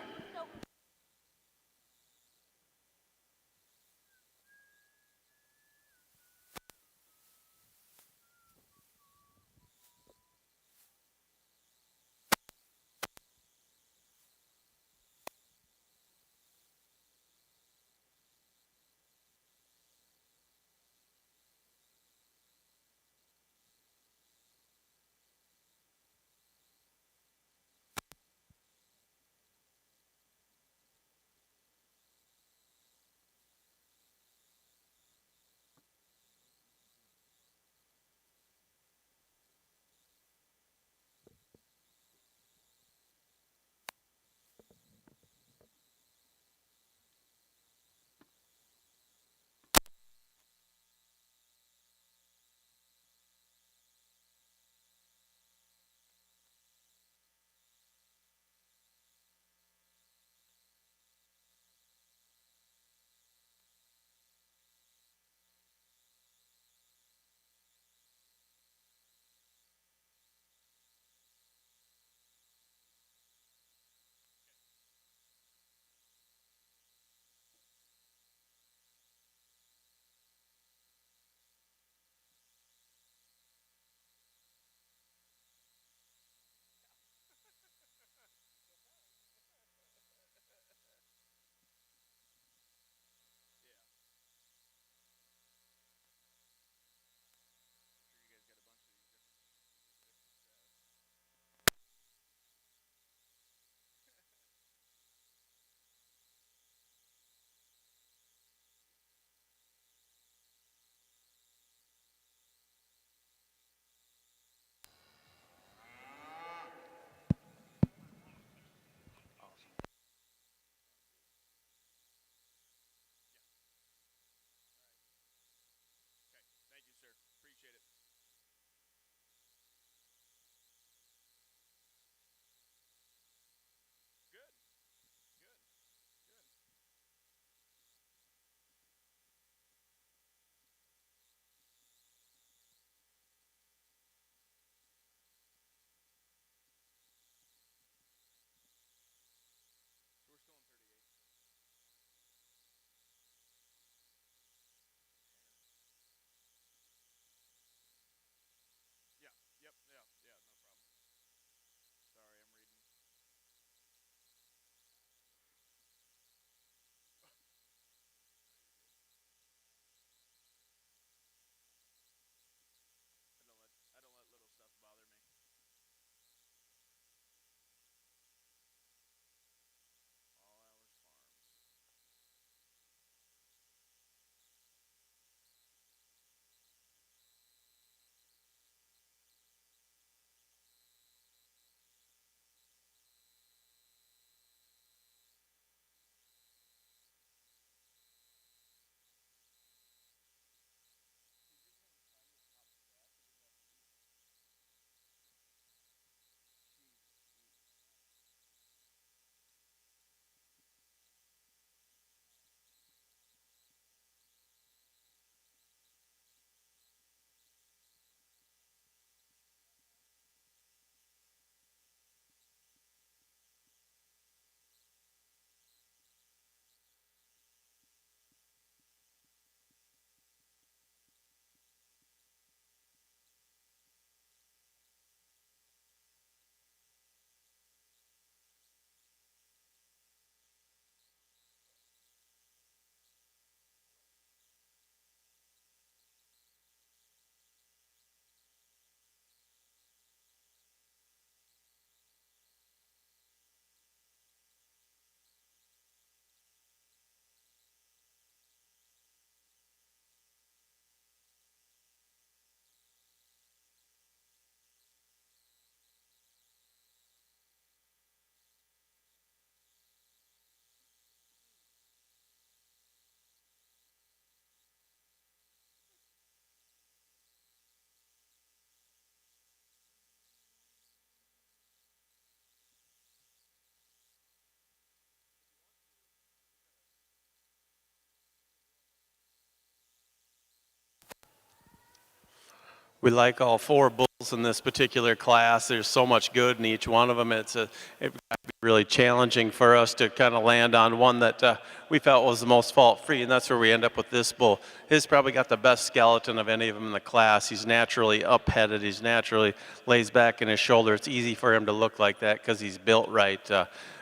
We like all 4 bulls in this particular class. There's so much good in each one of them. It would be really challenging for us to kind of land on one that we felt was the most fault-free, and that's where we end up with this bull. His probably got the best skeleton of any of them in the class. He's naturally up-headed. He's naturally lays back in his shoulder. It's easy for him to look like that because he's built right.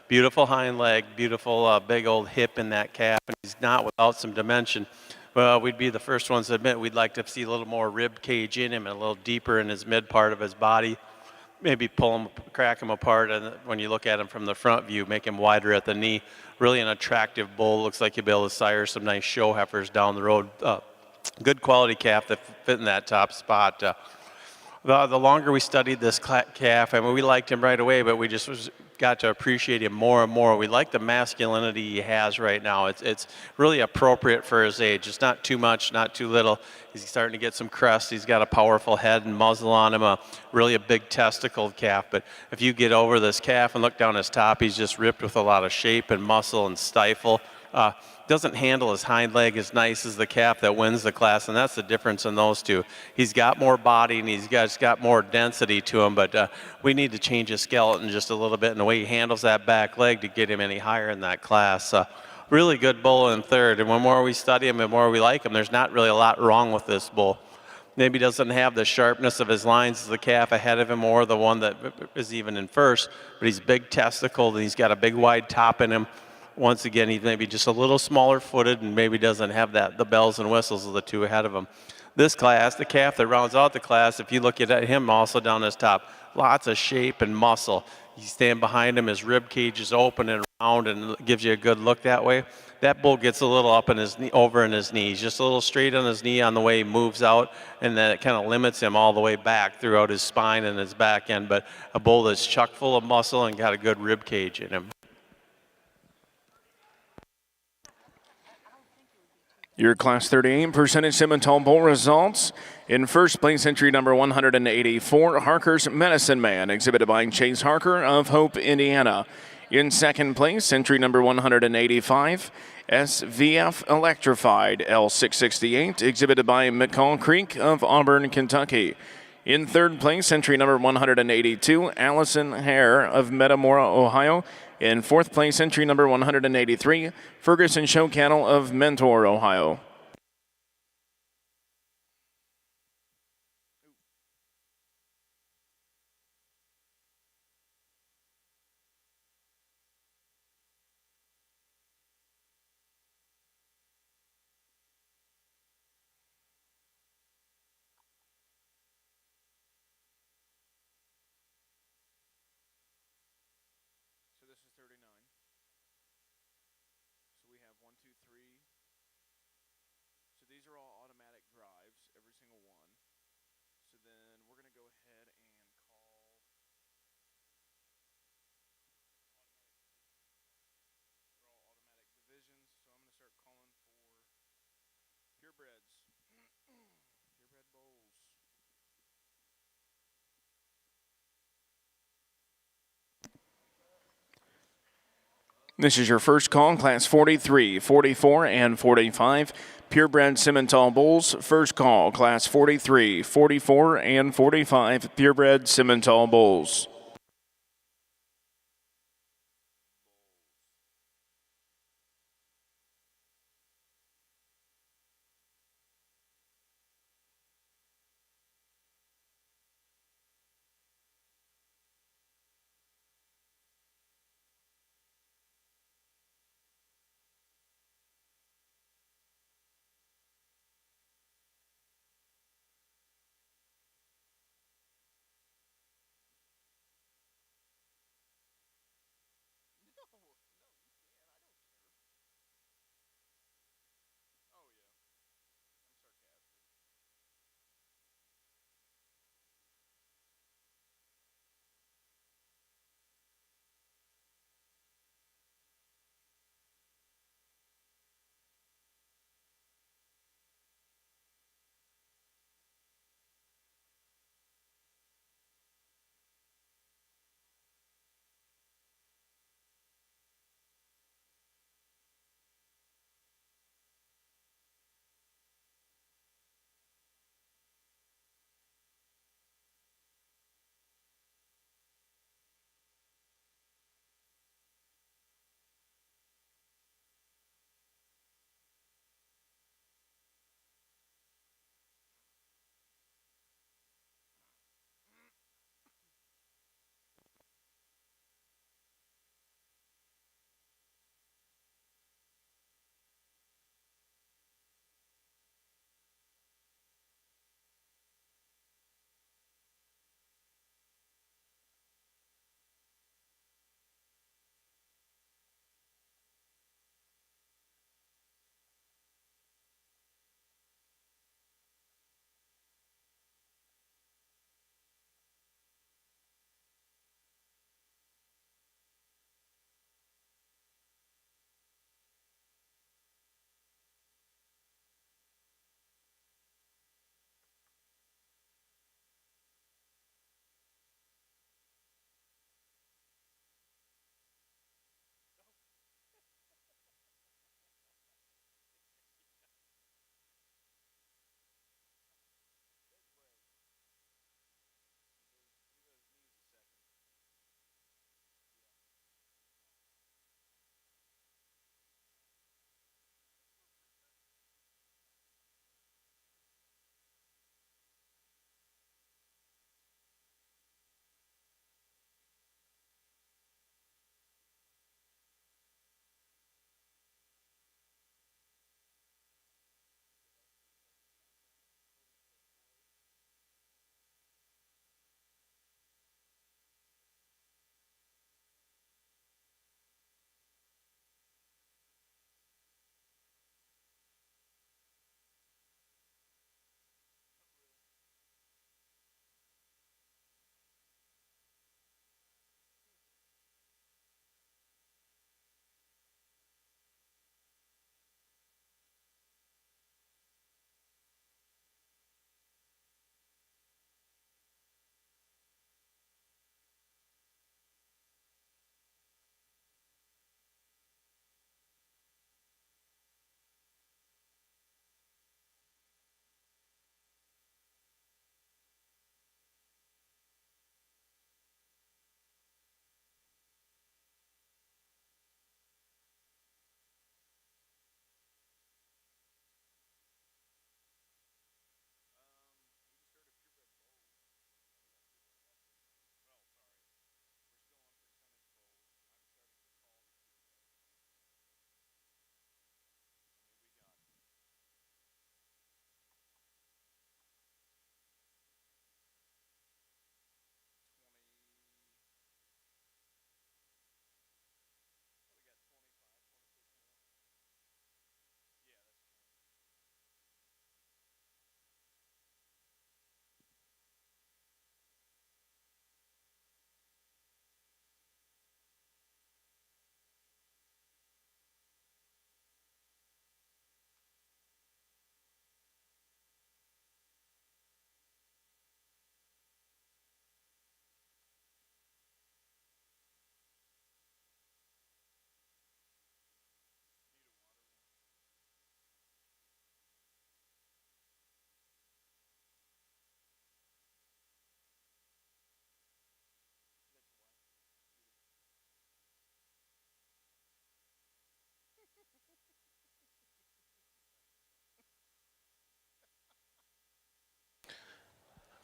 Beautiful hind leg, beautiful big old hip in that calf, and he's not without some dimension. Well, we'd be the first ones to admit we'd like to see a little more rib cage in him and a little deeper in his mid part of his body. Maybe pull him, crack him apart, and when you look at him from the front view, make him wider at the knee. Really an attractive bull. Looks like you'll be able to sire some nice show heifers down the road. Good quality calf that fit in that top spot. The longer we studied this calf, I mean, we liked him right away, but we just got to appreciate him more and more. We like the masculinity he has right now. It's really appropriate for his age. It's not too much, not too little. He's starting to get some crest. He's got a powerful head and muzzle on him, really a big testicled calf. But if you get over this calf and look down his top, he's just ripped with a lot of shape and muscle and stifle. Doesn't handle his hind leg as nice as the calf that wins the class, and that's the difference in those two. He's got more body and he's got more density to him, but we need to change his skeleton just a little bit in the way he handles that back leg to get him any higher in that class. Really good bull in third, and the more we study him, the more we like him. There's not really a lot wrong with this bull. Maybe doesn't have the sharpness of his lines as the calf ahead of him or the one that is even in first, but he's big testicled and he's got a big wide top in him. Once again, he's maybe just a little smaller footed and maybe doesn't have the bells and whistles of the two ahead of him. This class, the calf that rounds out the class, if you look at him also down his top, lots of shape and muscle. You stand behind him, his rib cage is open and round and gives you a good look that way. That bull gets a little up in his knee, over in his knees, just a little straight on his knee on the way he moves out, and then it kind of limits him all the way back throughout his spine and his back end. But a bull that's chock full of muscle and got a good rib cage in him. Your Class 38 percentage Simmental Bowl results. In first place, entry number 184, Harker's Medicine Man, exhibited by Chase Harker of Hope, Indiana. In second place, entry number 185, SVF Electrified L668, exhibited by McCall Creek of Auburn, Kentucky. In third place, entry number 182, Allison Hare of Metamora, Ohio. In fourth place, entry number 183, Ferguson Show Cattle of Mentor, Ohio. This is your first call, Class 43, 44, and 45. Purebred Simmental Bulls. First call, Class 43, 44, and 45. Purebred Simmental Bulls.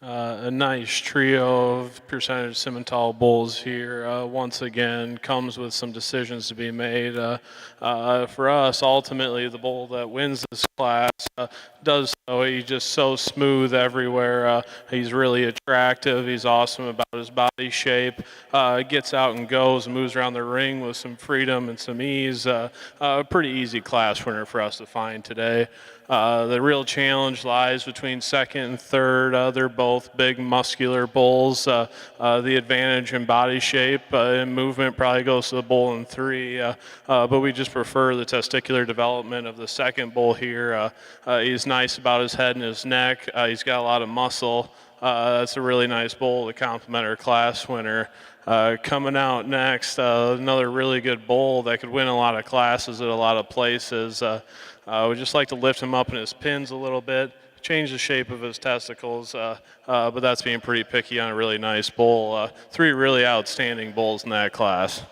A nice trio of percentage Simmental bulls here. Once again, comes with some decisions to be made. For us, ultimately, the bull that wins this class does so. He's just so smooth everywhere. He's really attractive. He's awesome about his body shape. Gets out and goes and moves around the ring with some freedom and some ease. A pretty easy class winner for us to find today. The real challenge lies between second and third. They're both big, muscular bulls. The advantage in body shape and movement probably goes to the bull in three, but we just prefer the testicular development of the second bull here. He's nice about his head and his neck. He's got a lot of muscle. That's a really nice bull to complement our class winner. Coming out next, another really good bull that could win a lot of classes at a lot of places. We'd just like to lift him up in his pins a little bit, change the shape of his testicles, but that's being pretty picky on a really nice bull. Three really outstanding bulls in that class.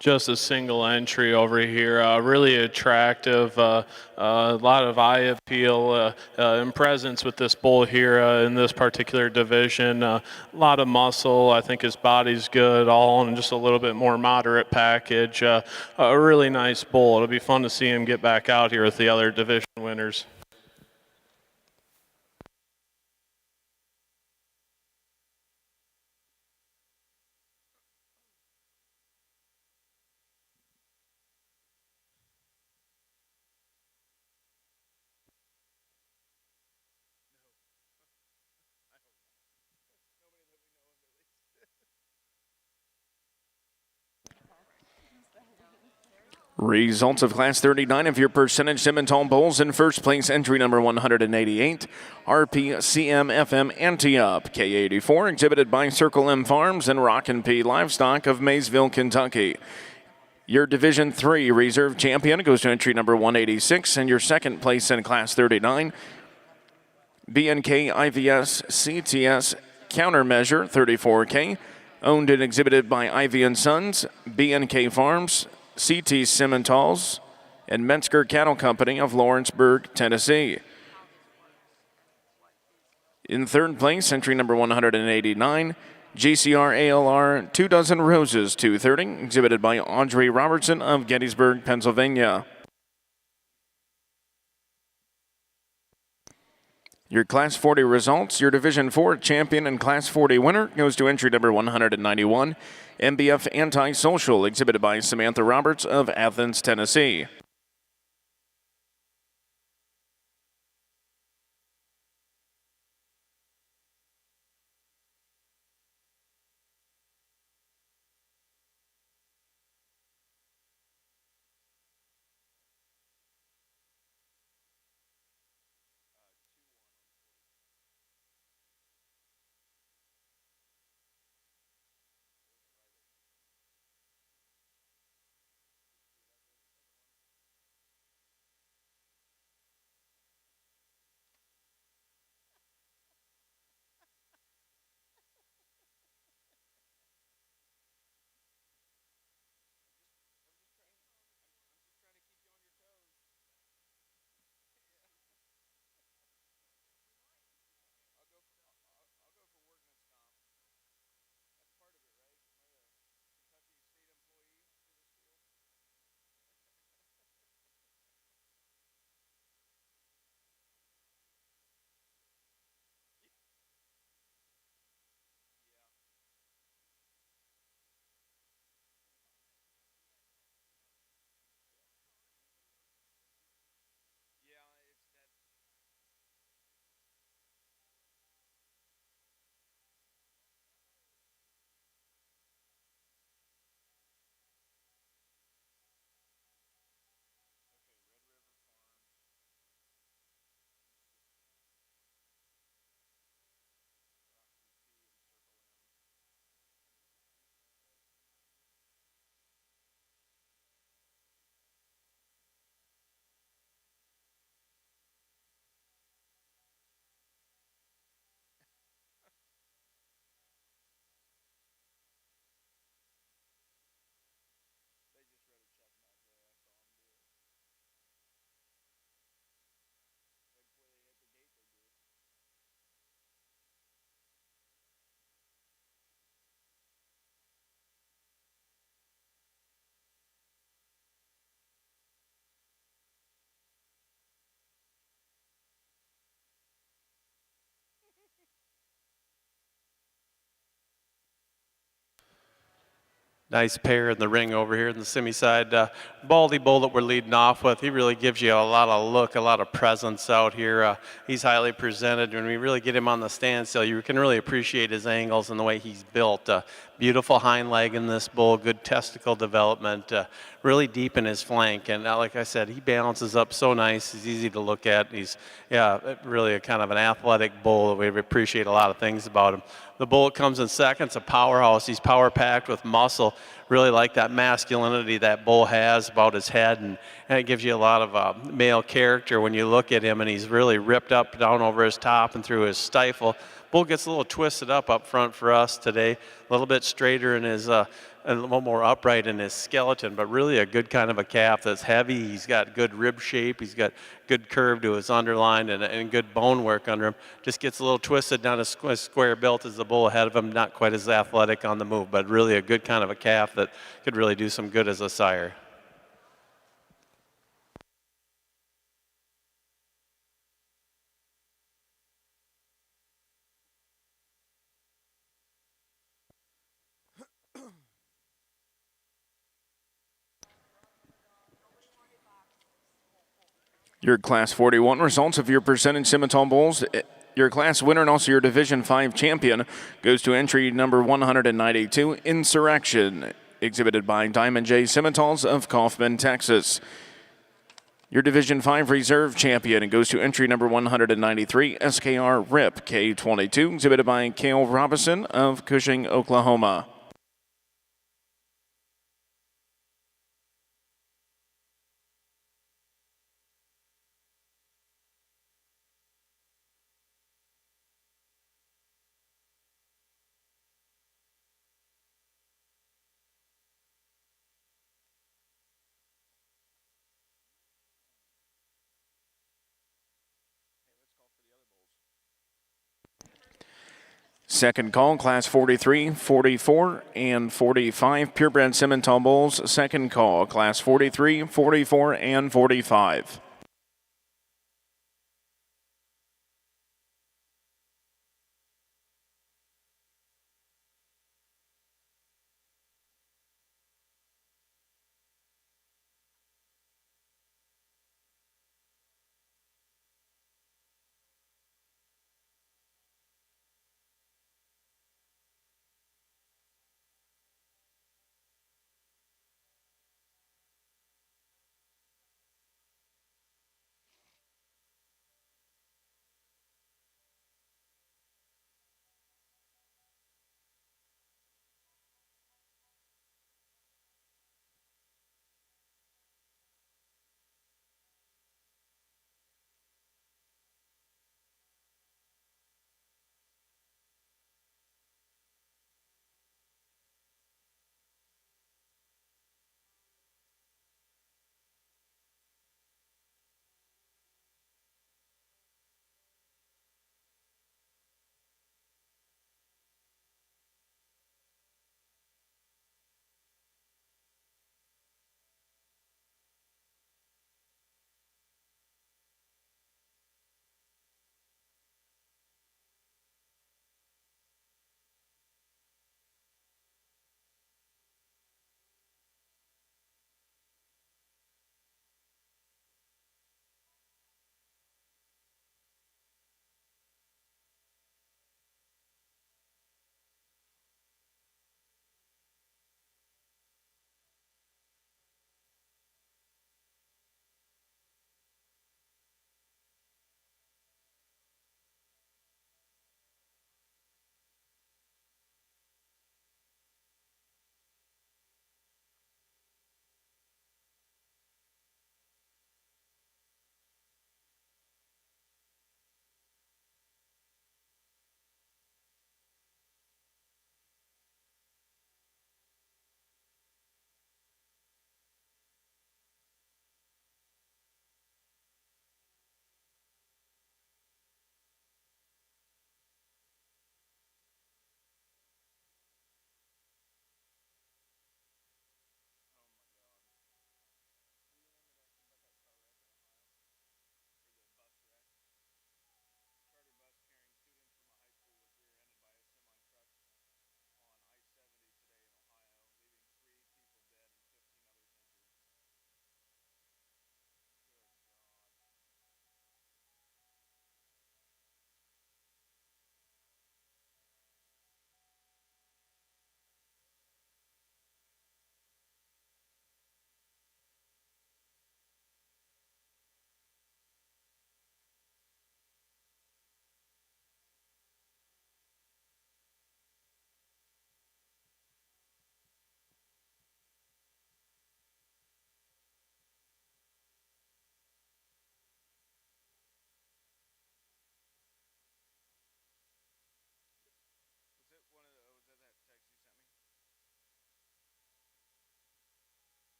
Just a single entry over here, really attractive, a lot of eye appeal and presence with this bull here in this particular division. A lot of muscle. I think his body's good, all in just a little bit more moderate package. A really nice bull. It'll be fun to see him get back out here with the other division winners. Results of Class 39 of your percentage Simmental bulls. In first place, entry number 188, RPCM-FM Anti-Up, K84, exhibited by Circle M Farms and Rockin' P Livestock of Maysville, Kentucky. Your Division 3 reserve champion goes to entry number 186, and your second place in Class 39, BNK IVS CTS Countermeasure 34K, owned and exhibited by Ivy & Sons, BNK Farms, CT Simmentals, and Metzger Cattle Company of Lawrenceburg, Tennessee. In third place, entry number 189, GCR ALR 2 Dozen Roses 230, exhibited by Audrey Robertson of Gettysburg, Pennsylvania. Your Class 40 results, your Division 4 champion and Class 40 winner goes to entry number 191, MBF Anti-Social, exhibited by Samantha Roberts of Athens, Tennessee. Nice pair in the ring over here in the semi side. Baldy bull that we're leading off with, he really gives you a lot of look, a lot of presence out here. He's highly presented. When we really get him on the standstill, you can really appreciate his angles and the way he's built. Beautiful hind leg in this bull, good testicle development, really deep in his flank. And like I said, he balances up so nice. He's easy to look at. He's, really a kind of an athletic bull. We appreciate a lot of things about him. The bull comes in second. It's a powerhouse. He's power-packed with muscle. Really like that masculinity that bull has about his head, and it gives you a lot of male character when you look at him, and he's really ripped up down over his top and through his stifle. Bull gets a little twisted up front for us today, a little bit straighter in his, a little more upright in his skeleton, but really a good kind of a calf that's heavy. He's got good rib shape. He's got good curve to his underline and good bone work under him. Just gets a little twisted down his square built as the bull ahead of him, not quite as athletic on the move, but really a good kind of a calf that could really do some good as a sire. Your Class 41 results of your percentage Simmental bulls. Your class winner and also your Division 5 champion goes to entry number 192, Insurrection, exhibited by Diamond J. Simmentals of Kaufman, Texas. Your Division 5 reserve champion goes to entry number 193, SKR RIP K22, exhibited by Cale Robinson of Cushing, Oklahoma. Second call, Class 43, 44, and 45. Purebred Simmental bulls. Second call, Class 43, 44, and 45.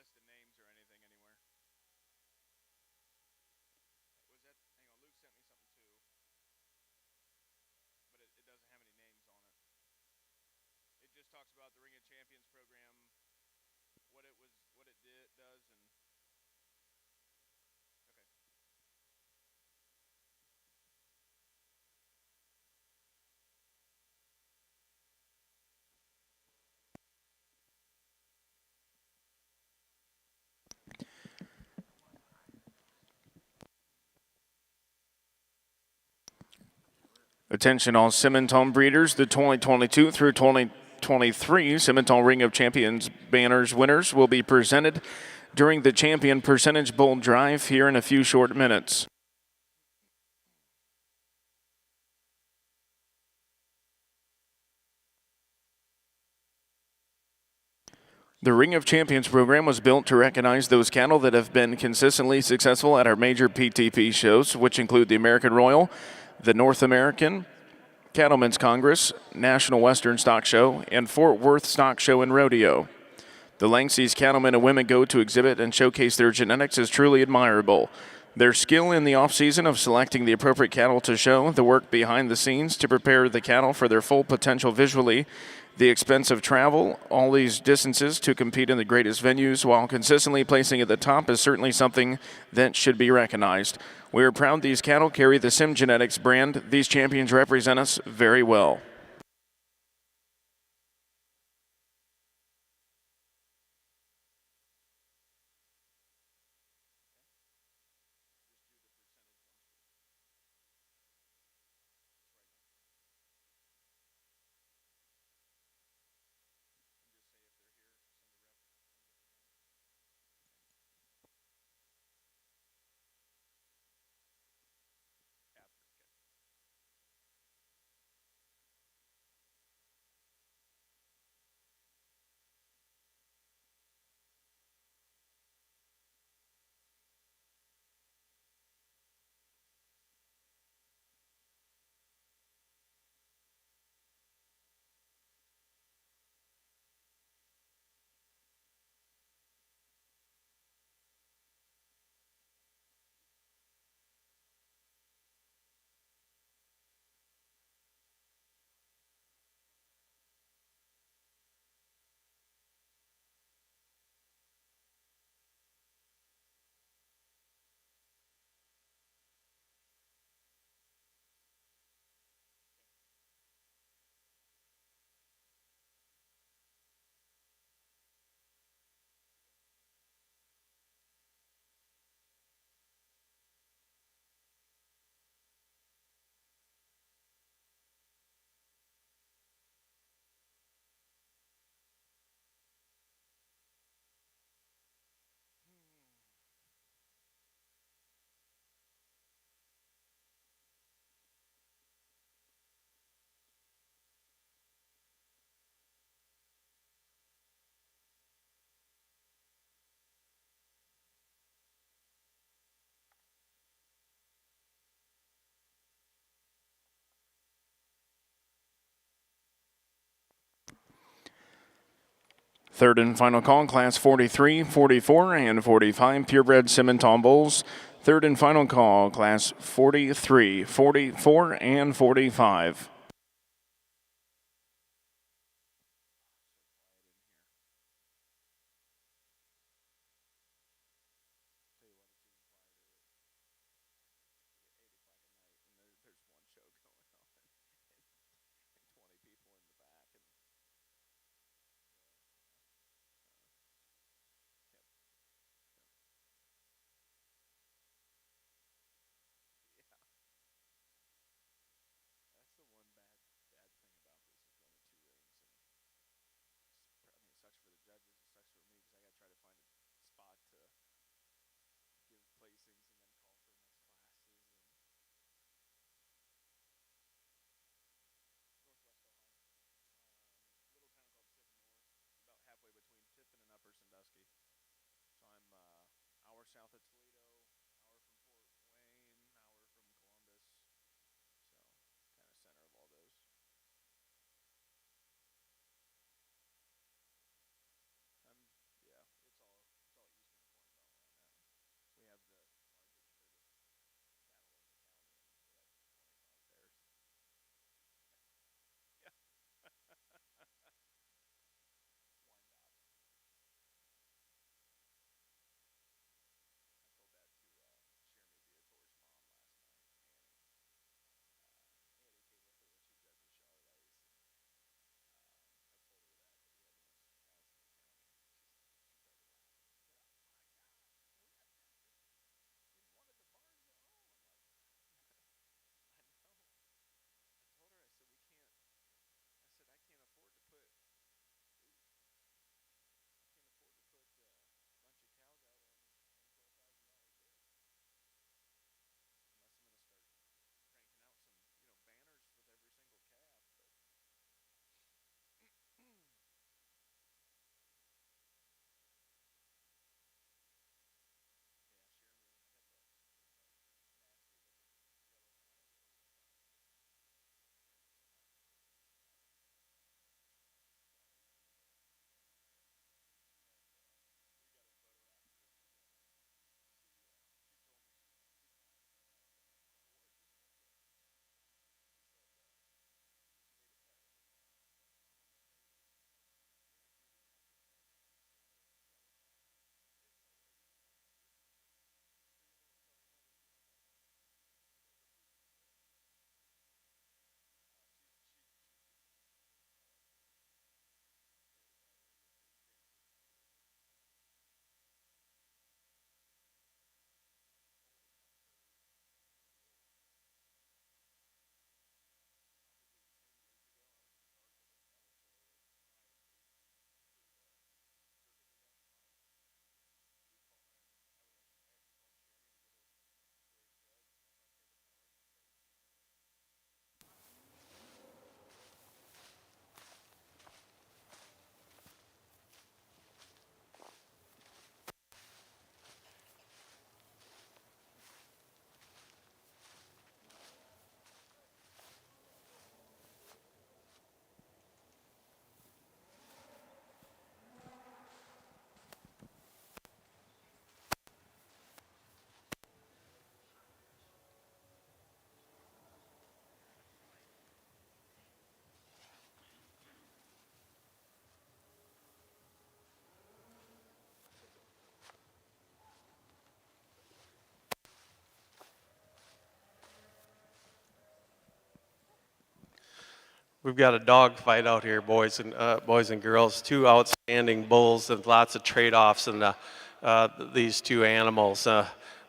listed names or anything anywhere. Was that, hang on, Luke sent me something too. But it doesn't have any names on it. It just talks about the Ring of Champions program, what it does, and okay. Attention all Simmental breeders, the 2022 through 2023 Simmental Ring of Champions banners winners will be presented during the Champion Percentage Bowl Drive here in a few short minutes. The Ring of Champions program was built to recognize those cattle that have been consistently successful at our major PTP shows, which include the American Royal, the North American, Cattlemen's Congress, National Western Stock Show, and Fort Worth Stock Show and Rodeo. The lengths these cattlemen and women go to exhibit and showcase their genetics is truly admirable. Their skill in the off-season of selecting the appropriate cattle to show, the work behind the scenes to prepare the cattle for their full potential visually, the expense of travel, all these distances to compete in the greatest venues while consistently placing at the top is certainly something that should be recognized. We are proud these cattle carry the Sim Genetics brand. These champions represent us very well. Third and final call, class 43, 44, and 45 purebred Simmental bulls. Third and final call, class 43, 44, and 45. South of Toledo, hour from Fort Wayne, hour from Columbus, so kind of center of all those. Yeah, it's all We've got a dog fight out here, boys and girls. Two outstanding bulls and lots of trade-offs in these two animals.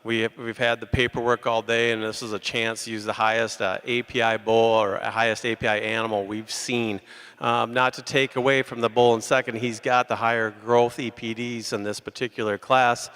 We've had the paperwork all day, and this is a chance to use the highest API bull or highest API animal we've seen. Not to take away from the bull in second, he's got the higher growth EPDs in this particular class.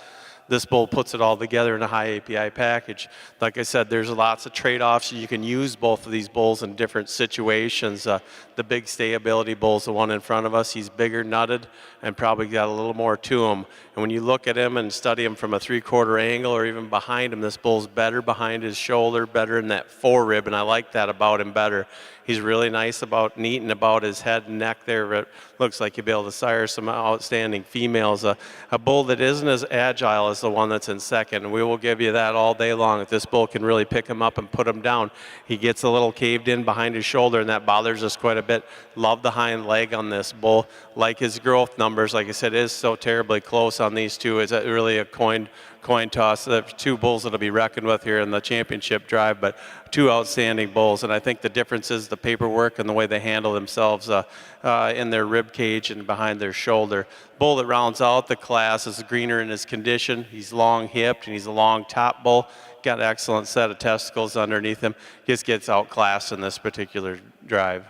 This bull puts it all together in a high API package. Like I said, there's lots of trade-offs. You can use both of these bulls in different situations. The big stayability bull is the one in front of us. He's bigger, nutted, and probably got a little more to him. And when you look at him and study him from a 3/4 angle or even behind him, this bull's better behind his shoulder, better in that forerib, and I like that about him better. He's really nice about, neat and about his head and neck there. It looks like you'll be able to sire some outstanding females. A bull that isn't as agile as the one that's in second, and we will give you that all day long. If this bull can really pick him up and put him down, he gets a little caved in behind his shoulder, and that bothers us quite a bit. Love the hind leg on this bull. Like his growth numbers, like I said, is so terribly close on these two. It's really a coin toss. There's two bulls that'll be reckoned with here in the championship drive, but two outstanding bulls. And I think the difference is the paperwork and the way they handle themselves in their rib cage and behind their shoulder. Bull that rounds out the class is greener in his condition. He's long hipped and he's a long top bull. Got an excellent set of testicles underneath him. Just gets outclassed in this particular drive.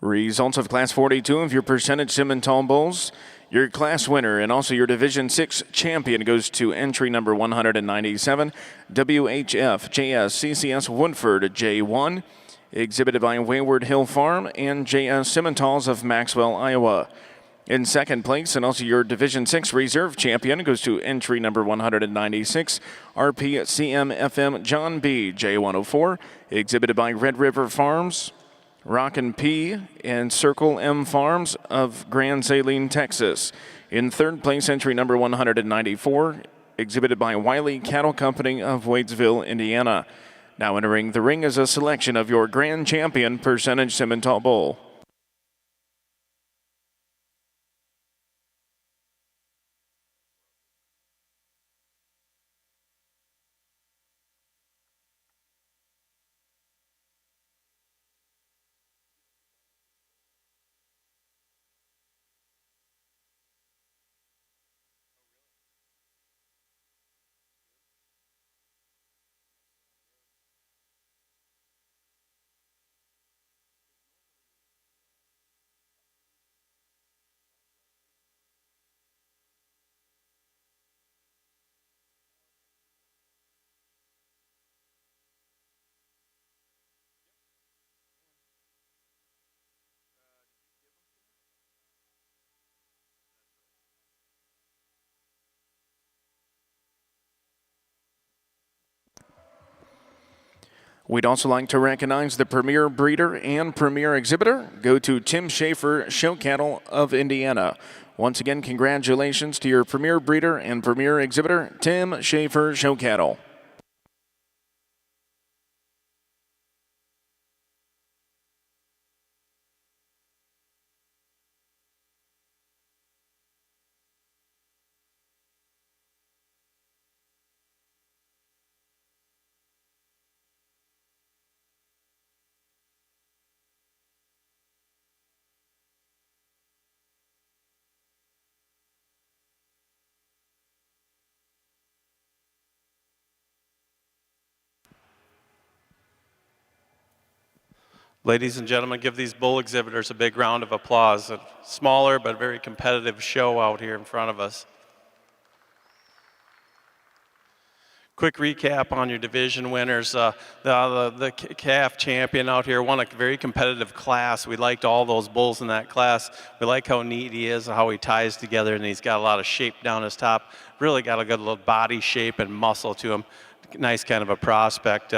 Results of Class 42 of your percentage Simmental Bulls. Your class winner and also your Division 6 champion goes to entry number 197, WHF JS CCS Woodford J1, exhibited by Wayward Hill Farm and JS Simmentals of Maxwell, Iowa. In second place, and also your Division 6 reserve champion goes to entry number 196, RPCM-FM John B. J104, exhibited by Red River Farms, Rockin' P, and Circle M Farms of Grand Saline, Texas. In third place, entry number 194, exhibited by Wiley Cattle Company of Wadesville, Indiana. Now entering the ring is a selection of your grand champion percentage Simmental Bull. We'd also like to recognize the premier breeder and premier exhibitor. Go to Tim Schaefer Show Cattle of Indiana. Once again, congratulations to your premier breeder and premier exhibitor, Tim Schaefer Show Cattle. Ladies and gentlemen, give these bull exhibitors a big round of applause. A smaller but very competitive show out here in front of us. Quick recap on your division winners. The calf champion out here won a very competitive class. We liked all those bulls in that class. We like how neat he is, how he ties together, and he's got a lot of shape down his top. Really got a good little body shape and muscle to him. Nice kind of a prospect.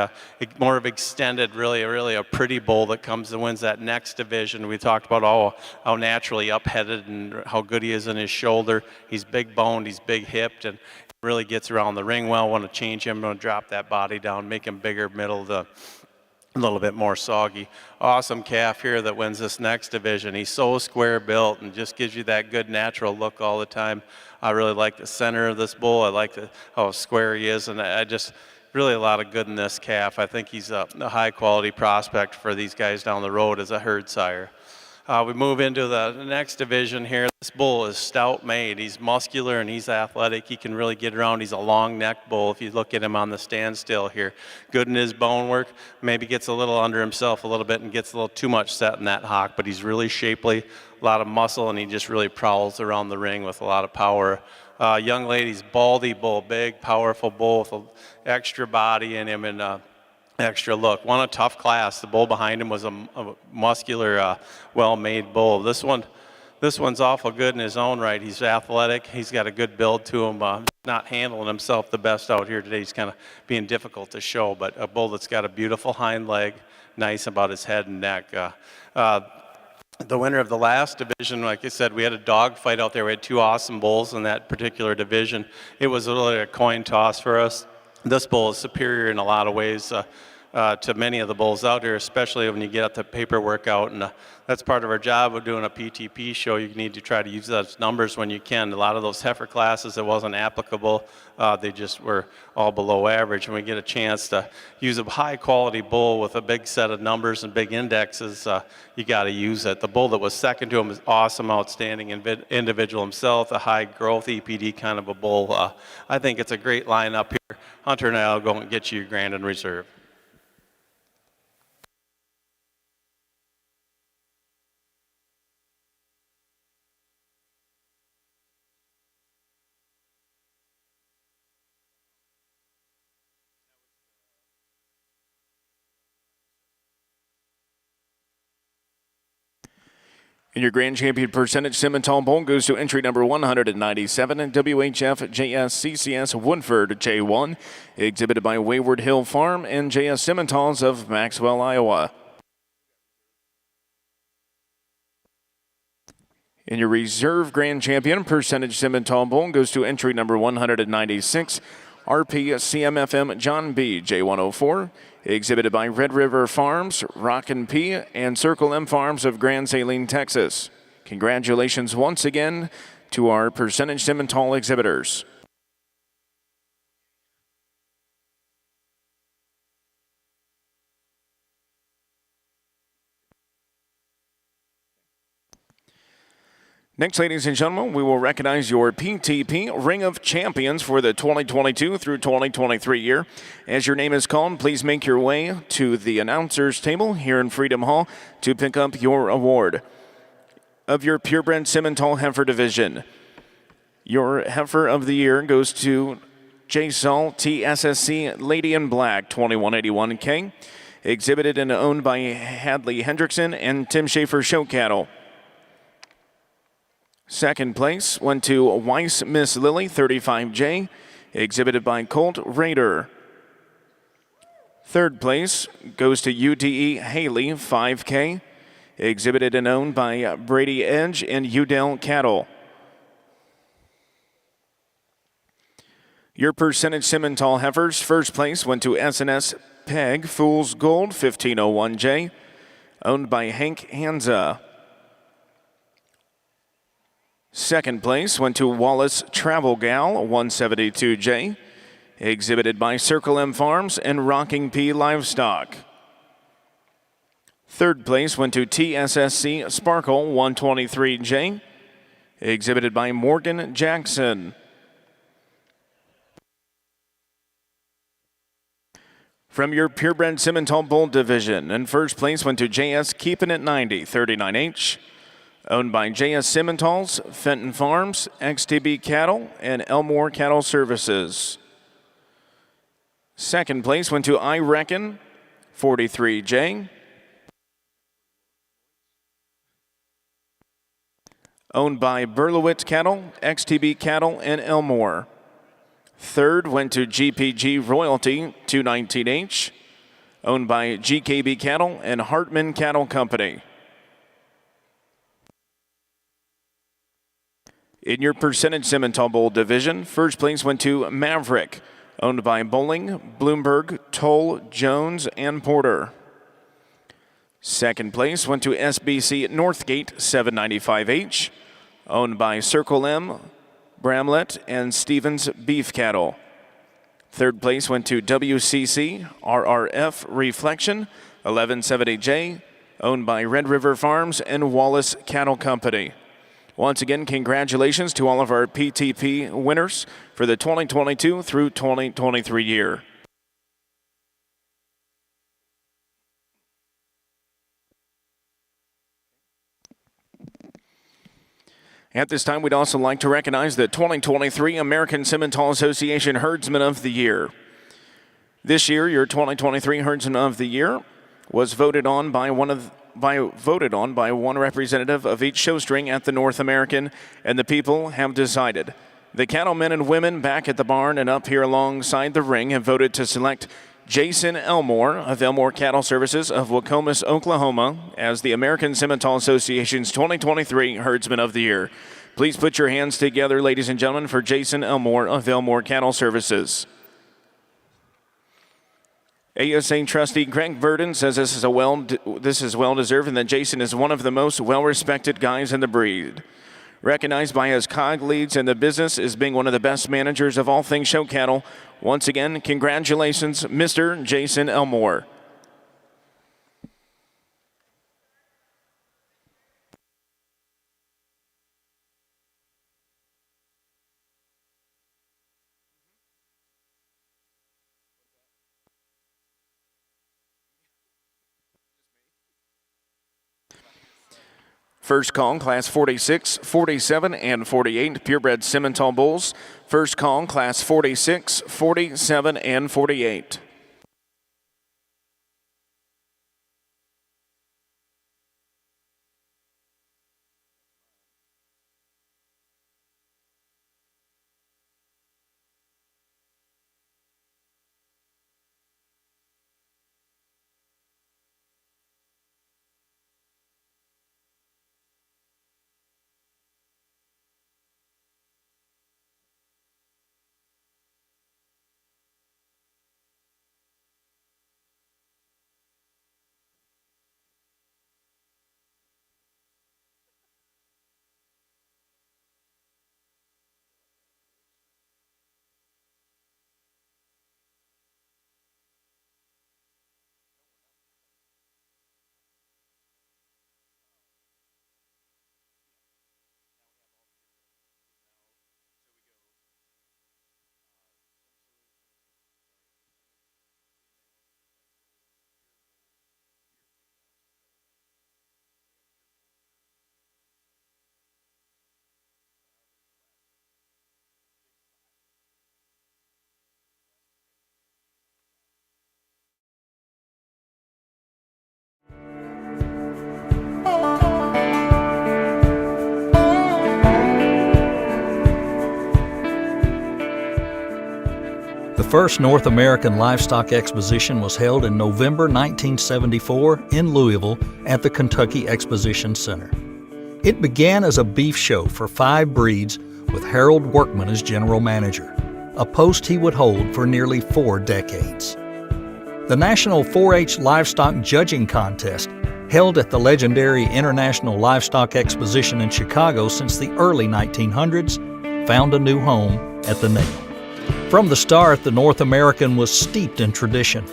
More of extended, really a pretty bull that comes and wins that next division. We talked about how naturally up-headed and how good he is in his shoulder. He's big boned, he's big hipped, and really gets around the ring well. Want to change him, want to drop that body down, make him bigger, middle, a little bit more soggy. Awesome calf here that wins this next division. He's so square built and just gives you that good natural look all the time. I really like the center of this bull. I like how square he is, and I just really a lot of good in this calf. I think he's a high quality prospect for these guys down the road as a herd sire. We move into the next division here. This bull is stout made. He's muscular and he's athletic. He can really get around. He's a long neck bull if you look at him on the standstill here. Good in his bone work. Maybe gets a little under himself a little bit and gets a little too much set in that hock, but he's really shapely, a lot of muscle, and he just really prowls around the ring with a lot of power. Young lady's baldy bull, big, powerful bull with an extra body in him and extra look. Won a tough class. The bull behind him was a muscular, well-made bull. This one's awful good in his own right. He's athletic. He's got a good build to him. Not handling himself the best out here today. He's kind of being difficult to show, but a bull that's got a beautiful hind leg, nice about his head and neck. The winner of the last division, like I said, we had a dog fight out there. We had two awesome bulls in that particular division. It was really a coin toss for us. This bull is superior in a lot of ways to many of the bulls out here, especially when you get the paperwork out, and that's part of our job of doing a PTP show. You need to try to use those numbers when you can. A lot of those heifer classes, it wasn't applicable. They just were all below average, and we get a chance to use a high quality bull with a big set of numbers and big indexes. You got to use it. The bull that was second to him is awesome, outstanding individual himself, a high growth EPD kind of a bull. I think it's a great lineup here. Hunter and I'll go and get you your Grandin Reserve. And your grand champion percentage Simmental bull goes to entry number 197 in WHF JS Woodford J1, exhibited by Wayward Hill Farm and JS Simmentals of Maxwell, Iowa. And your reserve grand champion percentage Simmental bull goes to entry number 196, RP CMFM John B J104, exhibited by Red River Farms, Rockin' P, and Circle M Farms of Grand Saline, Texas. Congratulations once again to our percentage Simmental exhibitors. Next, ladies and gentlemen, we will recognize your PTP Ring of Champions for the 2022 through 2023 year. As your name is called, please make your way to the announcer's table here in Freedom Hall to pick up your award. Of your purebred Simmental Heifer Division, your Heifer of the Year goes to J. Saul TSSC Lady in Black 2181K, exhibited and owned by Hadley Hendrickson and Tim Schaefer Show Cattle. Second place went to Weiss Miss Lily 35J, exhibited by Colt Raider. Third place goes to UDE Haley 5K, exhibited and owned by Brady Edge and Udell Cattle. Your percentage Simmental heifers, first place went to SNS Peg Fool's Gold 1501J, owned by Hank Hanza. Second place went to Wallace Travel Gal 172J, exhibited by Circle M Farms and Rocking P Livestock. Third place went to TSSC Sparkle 123J, exhibited by Morgan Jackson. From your purebred Simmental Bull division, in first place went to JS Keepin' It 90, 39H. Owned by JS Simmentals, Fenton Farms, XTB Cattle, and Elmore Cattle Services. Second place went to I Reckon, 43J. Owned by Berlowitz Cattle, XTB Cattle, and Elmore. Third went to GPG Royalty, 219H. Owned by GKB Cattle and Hartman Cattle Company. In your percentage Simmental Bull division, first place went to Maverick, owned by Bowling, Bloomberg, Toll, Jones, and Porter. Second place went to SBC Northgate 795H, owned by Circle M, Bramlett, and Stevens Beef Cattle. Third place went to WCC RRF Reflection 1170J, owned by Red River Farms and Wallace Cattle Company. Once again, congratulations to all of our PTP winners for the 2022 through 2023 year. At this time, we'd also like to recognize the 2023 American Simmental Association Herdsman of the Year. This year, your 2023 Herdsman of the Year was voted on by one representative of each show string at the North American, and the people have decided. The cattlemen and women back at the barn and up here alongside the ring have voted to select Jason Elmore of Elmore Cattle Services of Wacomas, Oklahoma, as the American Simmental Association's 2023 Herdsman of the Year. Please put your hands together, ladies and gentlemen, for Jason Elmore of Elmore Cattle Services. ASA trustee Greg Burden says this is well-deserved and that Jason is one of the most well-respected guys in the breed. Recognized by his colleagues in the business as being one of the best managers of all things show cattle. Once again, congratulations, Mr. Jason Elmore. First call, class 46, 47, and 48, purebred Simmental bulls. First call, class 46, 47, and 48. The first North American Livestock Exposition was held in November 1974 in Louisville at the Kentucky Exposition Center. It began as a beef show for 5 breeds with Harold Workman as general manager, a post he would hold for nearly 4 decades. The National 4-H Livestock Judging Contest, held at the legendary International Livestock Exposition in Chicago since the early 1900s, found a new home at the NAILE. From the start, the North American was steeped in tradition,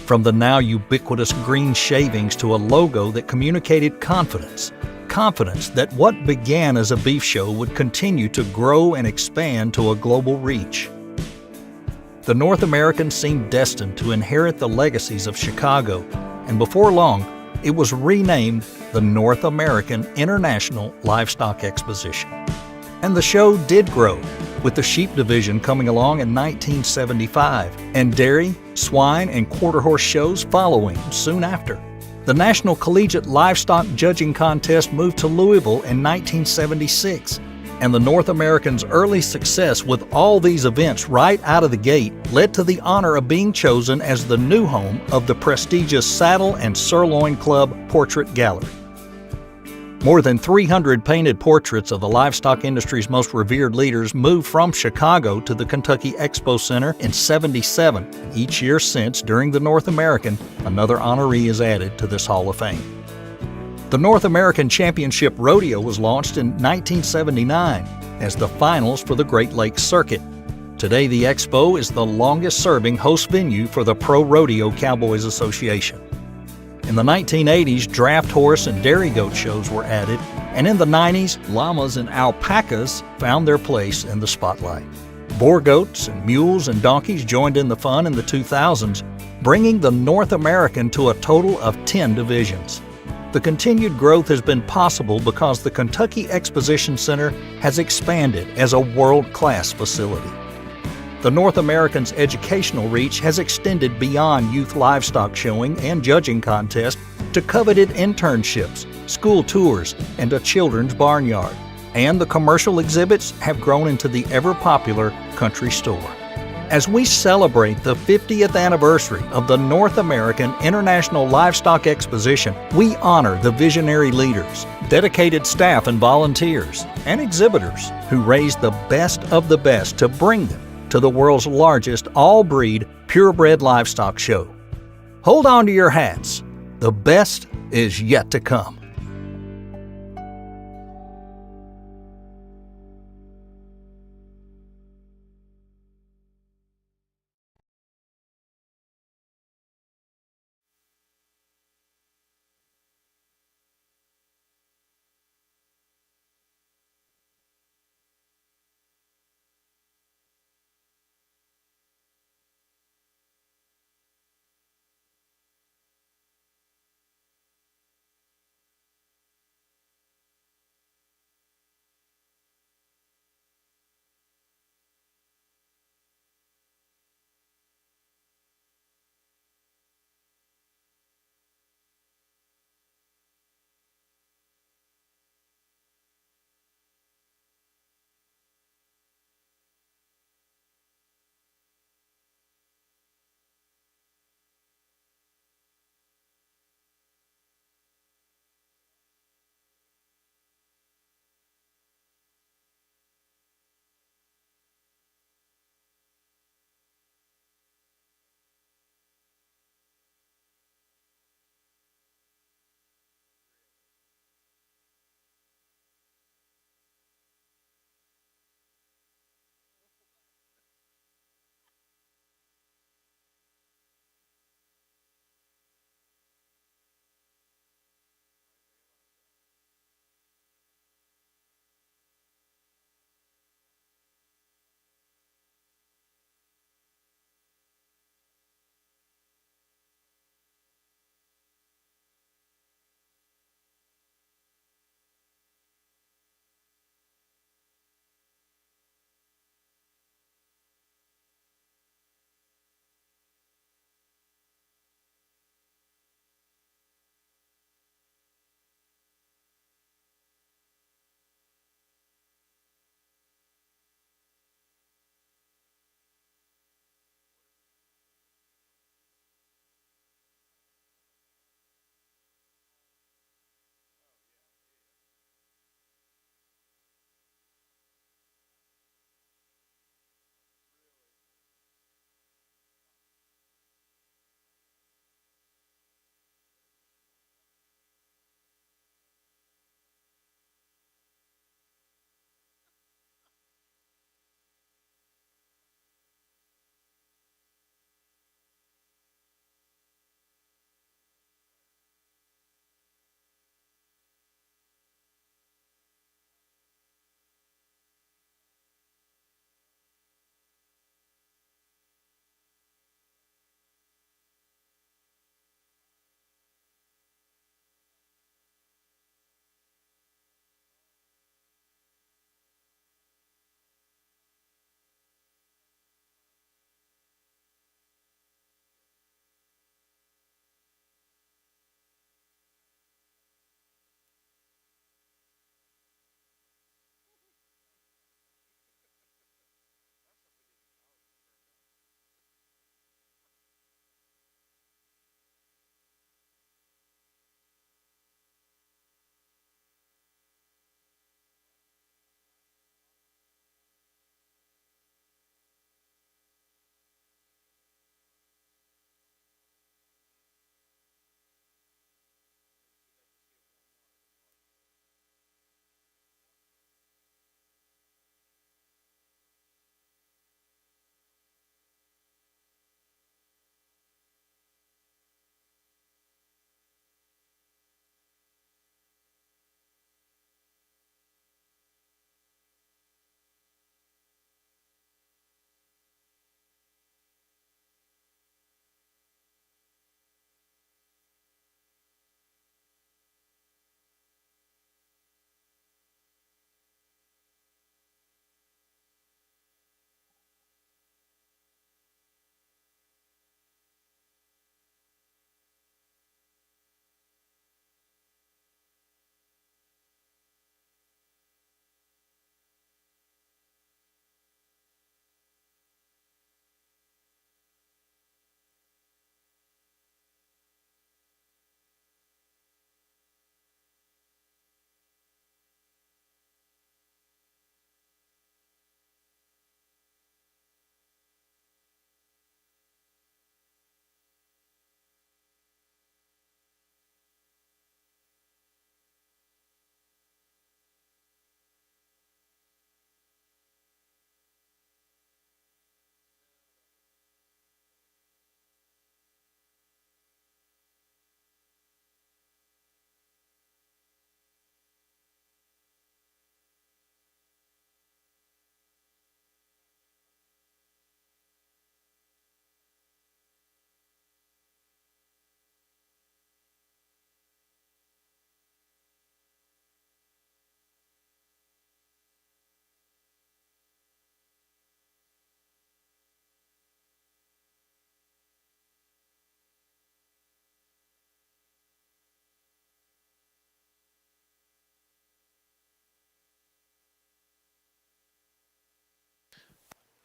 from the now ubiquitous green shavings to a logo that communicated confidence that what began as a beef show would continue to grow and expand to a global reach. the North Americans seemed destined to inherit the legacies of Chicago, and before long, it was renamed the North American International Livestock Exposition. And the show did grow, with the sheep division coming along in 1975, and dairy, swine, and quarter horse shows following soon after. The National Collegiate Livestock Judging Contest moved to Louisville in 1976, and the North Americans' early success with all these events right out of the gate led to the honor of being chosen as the new home of the prestigious Saddle and Sirloin Club Portrait Gallery. More than 300 painted portraits of the livestock industry's most revered leaders moved from Chicago to the Kentucky Expo Center in '77. Each year since, during the North American, another honoree is added to this Hall of Fame. The North American Championship Rodeo was launched in 1979 as the finals for the Great Lakes Circuit. Today, the Expo is the longest-serving host venue for the Pro Rodeo Cowboys Association. In the 1980s, draft horse and dairy goat shows were added, and in the 90s, llamas and alpacas found their place in the spotlight. Boar goats and mules and donkeys joined in the fun in the 2000s, bringing the North American to a total of 10 divisions. The continued growth has been possible because the Kentucky Exposition Center has expanded as a world-class facility. The North American's educational reach has extended beyond youth livestock showing and judging contests to coveted internships, school tours, and a children's barnyard. And the commercial exhibits have grown into the ever-popular country store. As we celebrate the 50th anniversary of the North American International Livestock Exposition, we honor the visionary leaders, dedicated staff and volunteers, and exhibitors who raised the best of the best to bring them to the world's largest all-breed, purebred livestock show. Hold on to your hats. The best is yet to come.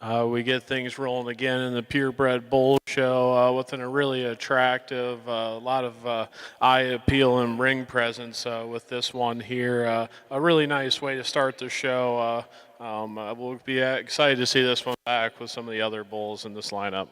We get things rolling again in the Purebred Bull Show with a really attractive, a lot of eye appeal and ring presence with this one here. A really nice way to start the show. We'll be excited to see this one back with some of the other bulls in this lineup.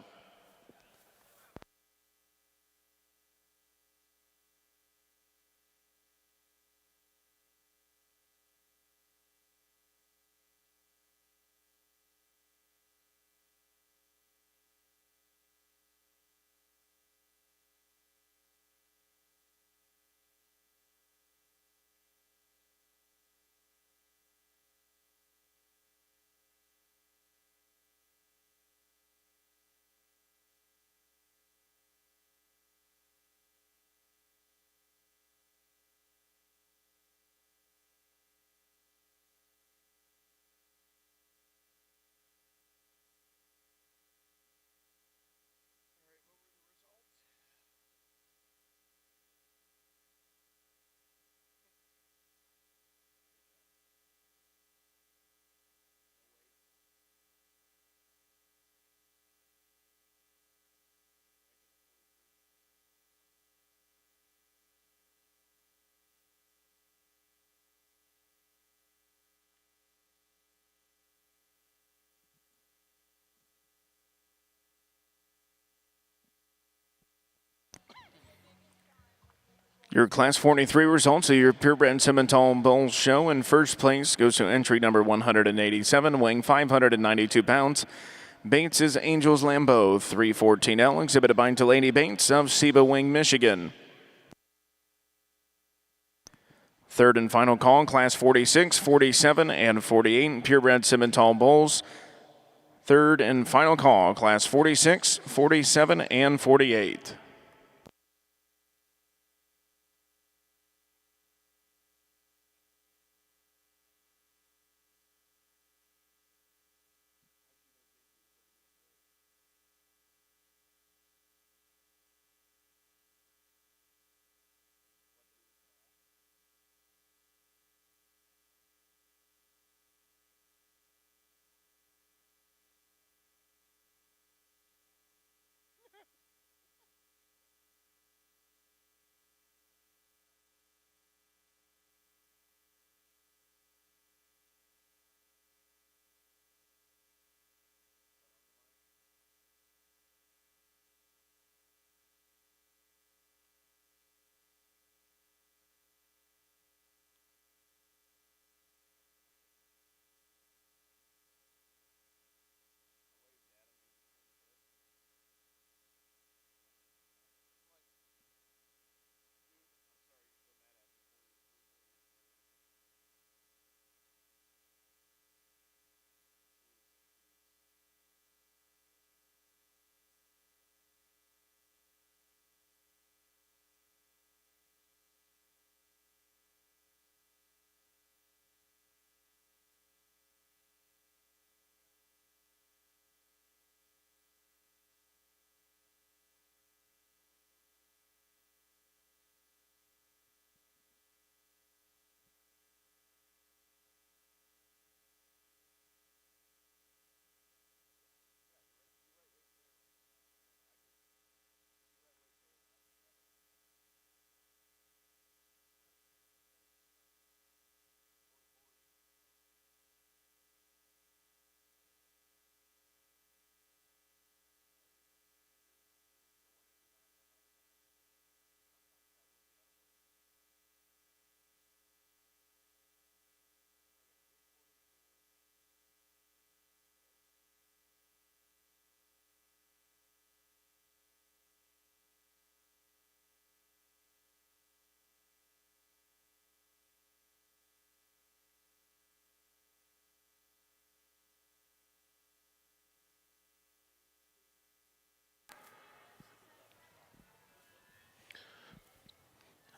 Your Class 43 results of your Purebred Simmental Bull Show. In first place goes to entry number 187, weighing 592 pounds. Bates is Angels Lambeau, 314L, exhibited by Delaney Bates of Seba Wing, Michigan. Third and final call, Class 46, 47, and 48, Purebred Simmental Bulls. Third and final call, Class 46, 47, and 48.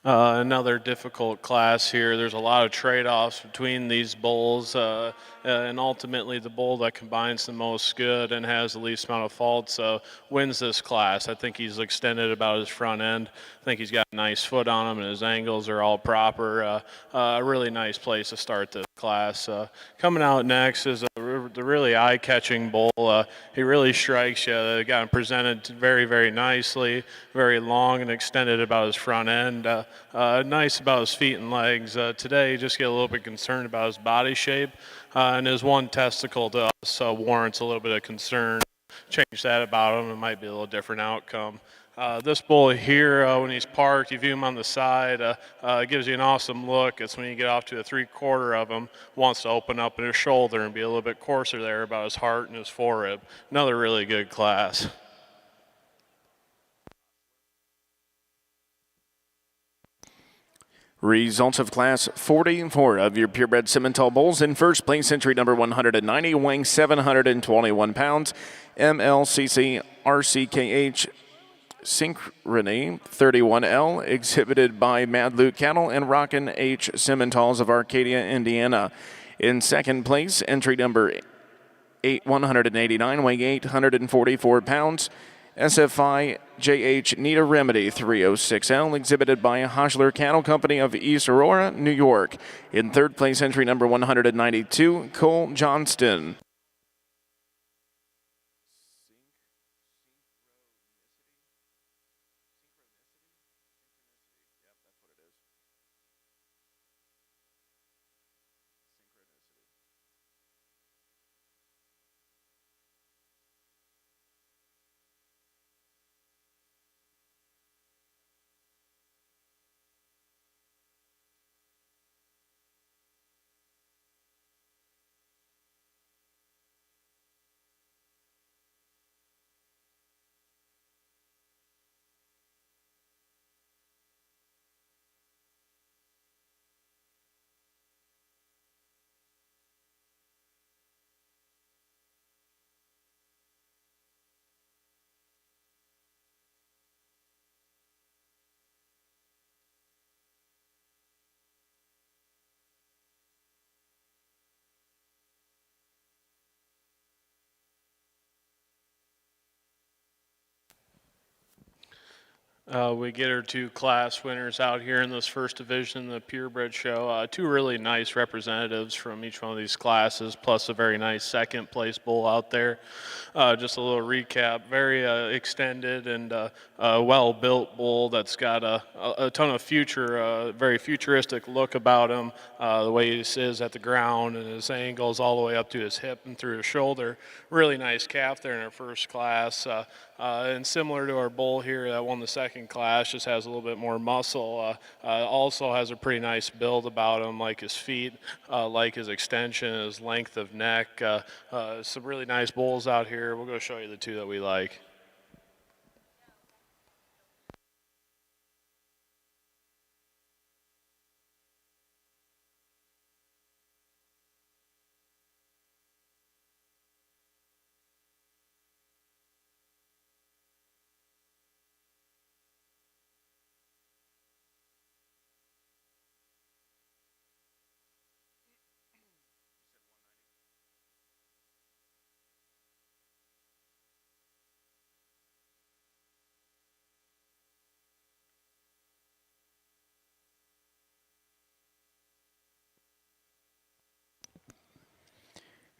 Another difficult class here. There's a lot of trade-offs between these bulls, and ultimately the bull that combines the most good and has the least amount of faults wins this class. I think he's extended about his front end. I think he's got a nice foot on him, and his angles are all proper. A really nice place to start this class. Coming out next is the really eye-catching bull. He really strikes you. Got him presented very, very nicely, very long and extended about his front end. Nice about his feet and legs. Today, just get a little bit concerned about his body shape, and his one testicle to us warrants a little bit of concern. Change that about him, it might be a little different outcome. This bull here, when he's parked, you view him on the side, gives you an awesome look. It's when you get off to a 3/4 of him, wants to open up in his shoulder and be a little bit coarser there about his heart and his forerib. Another really good class. Results of Class 44 of your purebred Simmental bulls. In first place, entry number 190, weighing 721 pounds, MLCC RCKH Synchrony 31L, exhibited by Mad Luke Cattle and Rockin' H Simmentals of Arcadia, Indiana. In second place, entry number 189, weighing 844 pounds, SFI JH Nita Remedy 306L, exhibited by Hoschler Cattle Company of East Aurora, New York. In third place, entry number 192, Cole Johnston. We get our two class winners out here in this first division, the purebred show. Two really nice representatives from each one of these classes, plus a very nice second place bull out there. Just a little recap, very extended and well-built bull that's got a ton of future, very futuristic look about him. The way he is at the ground and his angles all the way up to his hip and through his shoulder. Really nice calf there in our first class. And similar to our bull here that won the second class, just has a little bit more muscle. Also has a pretty nice build about him, like his feet, like his extension, his length of neck. Some really nice bulls out here. We'll go show you the two that we like.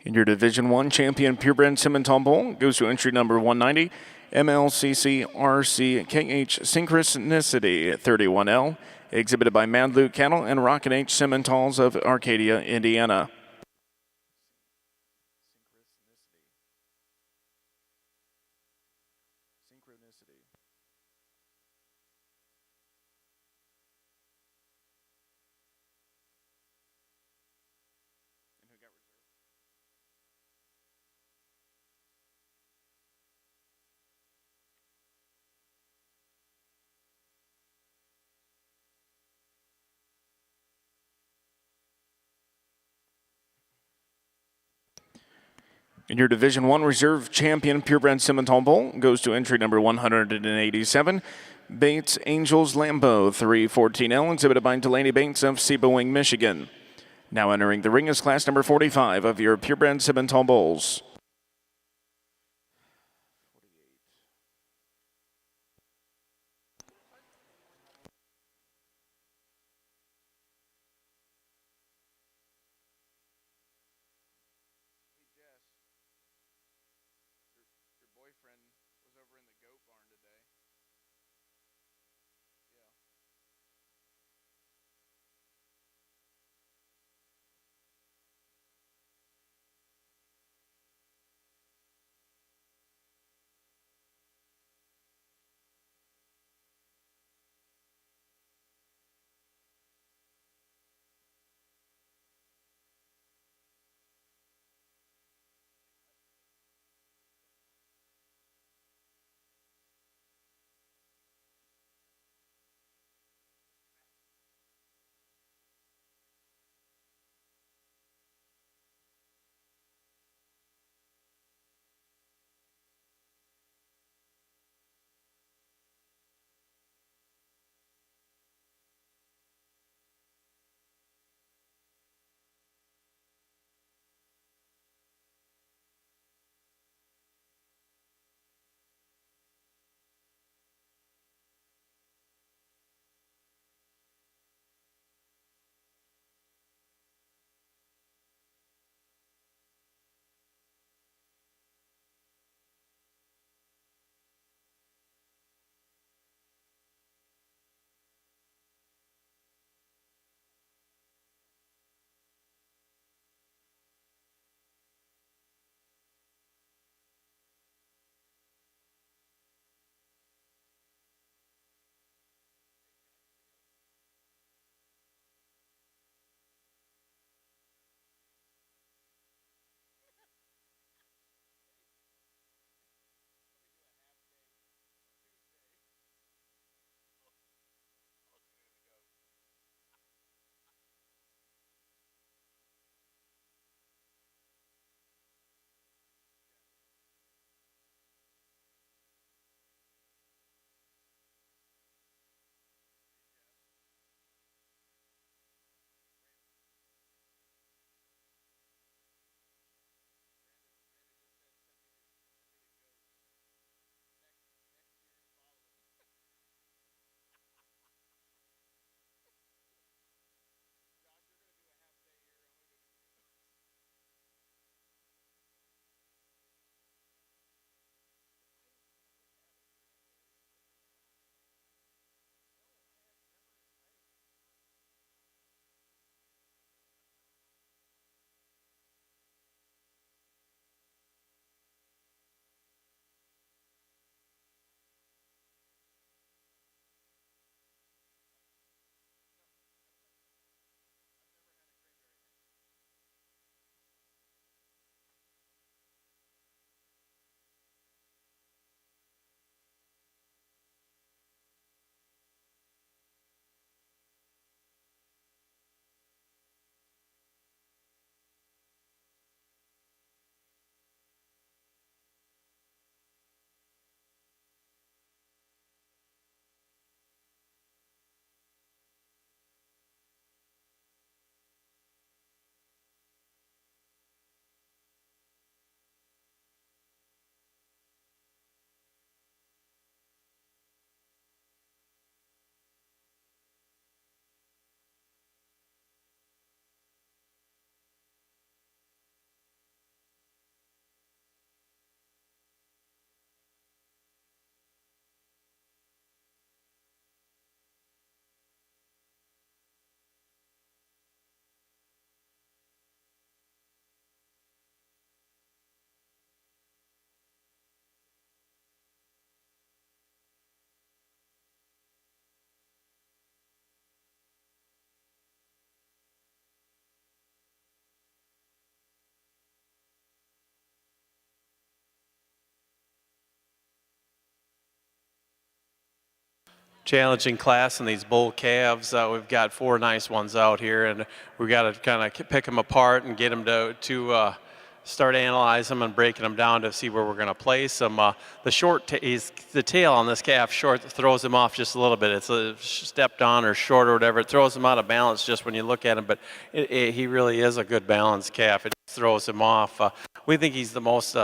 In your Division I champion purebred Simmental bull goes to entry number 190, MLCC RCKH Synchronicity 31L, exhibited by Mad Luke Cattle and Rockin' H Simmentals of Arcadia, Indiana. In your Division I Reserve Champion Purebred Simmental bull goes to entry number 187, Bates Angels Lambeau 314L, exhibited by Delaney Bates of Sebowing, Michigan. Now entering the ring is class number 45 of your purebred Simmental bulls. challenging class in these bull calves. We've got 4 nice ones out here, and we got to kind of pick them apart and get them to start analyzing them and breaking them down to see where we're going to place them. The tail on this calf short throws him off just a little bit. It's stepped on or short or whatever. It throws him out of balance just when you look at him, but he really is a good balanced calf. It just throws him off. We think he's the most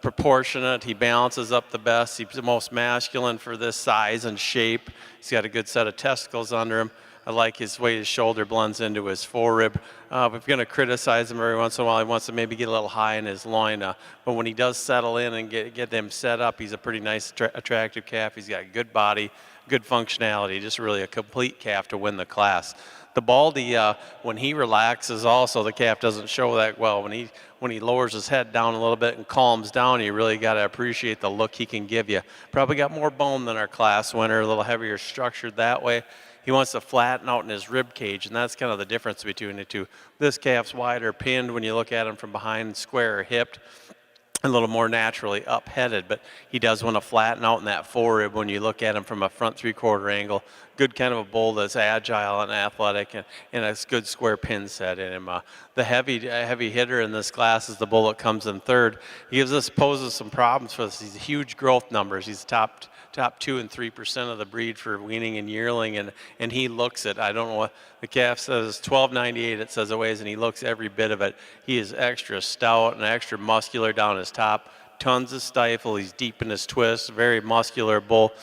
proportionate. He balances up the best. He's the most masculine for this size and shape. He's got a good set of testicles under him. I like his way his shoulder blends into his forerib. If we're going to criticize him every once in a while, he wants to maybe get a little high in his loin. But when he does settle in and get them set up, he's a pretty nice, attractive calf. He's got a good body, good functionality, just really a complete calf to win the class. The Baldy, when he relaxes also, the calf doesn't show that well. When he lowers his head down a little bit and calms down, you really got to appreciate the look he can give you. Probably got more bone than our class winner, a little heavier structured that way. He wants to flatten out in his rib cage, and that's kind of the difference between the two. This calf's wider pinned when you look at him from behind, square hipped, a little more naturally up-headed, but he does want to flatten out in that forerib when you look at him from a front three-quarter angle. Good kind of a bull that's agile and athletic, and a good square pin set in him. The heavy hitter in this class is the bull that comes in third. He poses some problems for us. He's huge growth numbers. He's top 2 and 3% of the breed for weaning and yearling, and he looks it. I don't know what the calf says, 1298 it says it weighs, and he looks every bit of it. He is extra stout and extra muscular down his top, tons of stifle. He's deep in his twist, very muscular bull.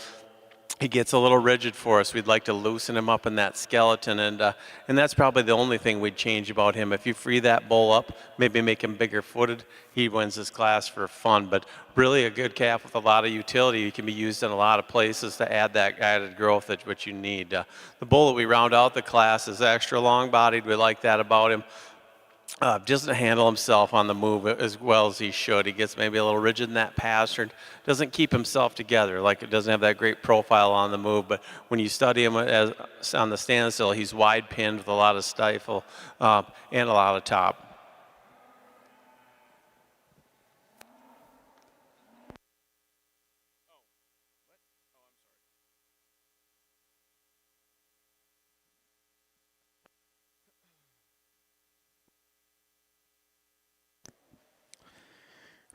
He gets a little rigid for us. We'd like to loosen him up in that skeleton, and that's probably the only thing we'd change about him. If you free that bull up, maybe make him bigger footed, he wins this class for fun. But really a good calf with a lot of utility. He can be used in a lot of places to add that added growth that what you need. The bull that we round out the class is extra long-bodied. We like that about him. Doesn't handle himself on the move as well as he should. He gets maybe a little rigid in that pattern. Doesn't keep himself together. Like, it doesn't have that great profile on the move. But when you study him on the standstill, he's wide pinned with a lot of stifle and a lot of top.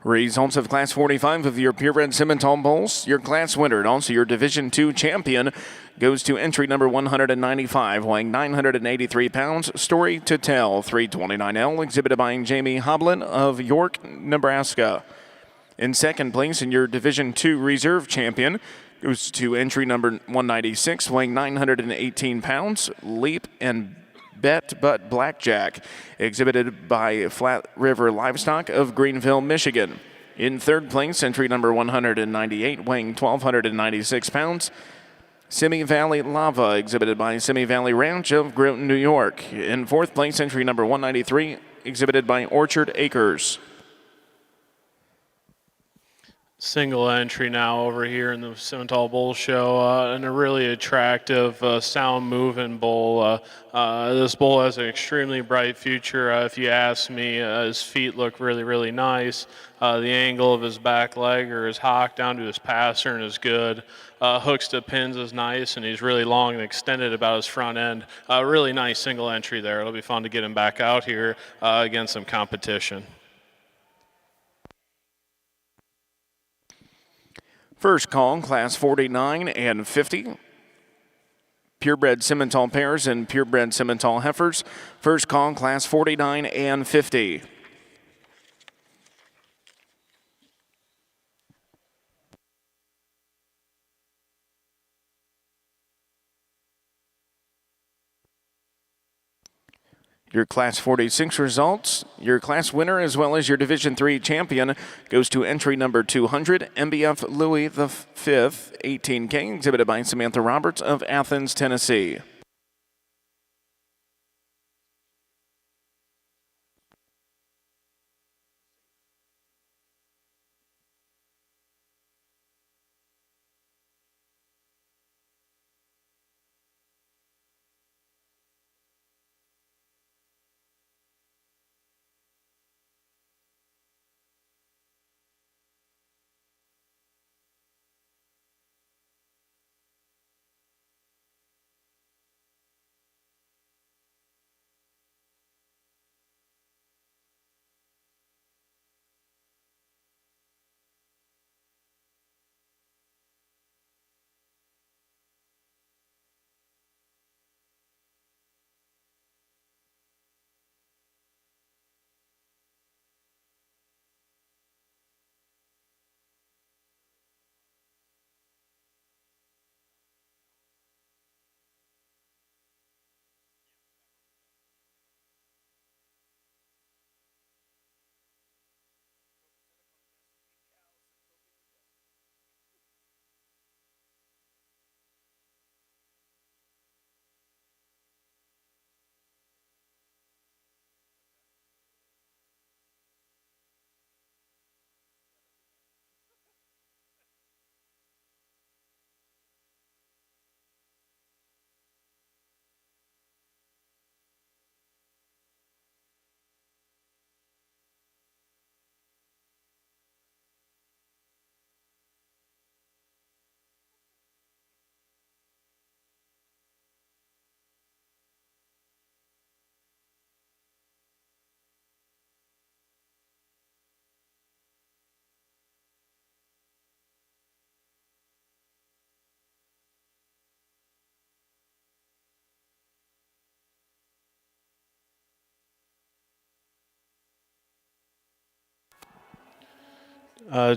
Results of Class 45 of your purebred Simmental Bulls. Your class winner and also your Division II champion goes to entry number 195, weighing 983 pounds. Story to Tell, 329L, exhibited by Jamie Hoblin of York, Nebraska. In second place, in your Division II reserve champion goes to entry number 196, weighing 918 pounds. Leap and Bet Butt Blackjack, exhibited by Flat River Livestock of Greenville, Michigan. In third place, entry number 198, weighing 1,296 pounds. Simi Valley Lava, exhibited by Simi Valley Ranch of Groton, New York. In fourth place, entry number 193, exhibited by Orchard Acres. Single entry now over here in the Simmental Bull Show, and a really attractive, sound moving bull. This bull has an extremely bright future. If you ask me, his feet look really, really nice. The angle of his back leg or his hock down to his pastern is good. Hooks to pins is nice, and he's really long and extended about his front end. Really nice single entry there. It'll be fun to get him back out here against some competition. First call, Class 49 and 50. Purebred Simmental pairs and purebred Simmental heifers. First call, Class 49 and 50. Your Class 46 results, your class winner as well as your Division III champion goes to entry number 200, MBF Louis V, 18K, exhibited by Samantha Roberts of Athens, Tennessee.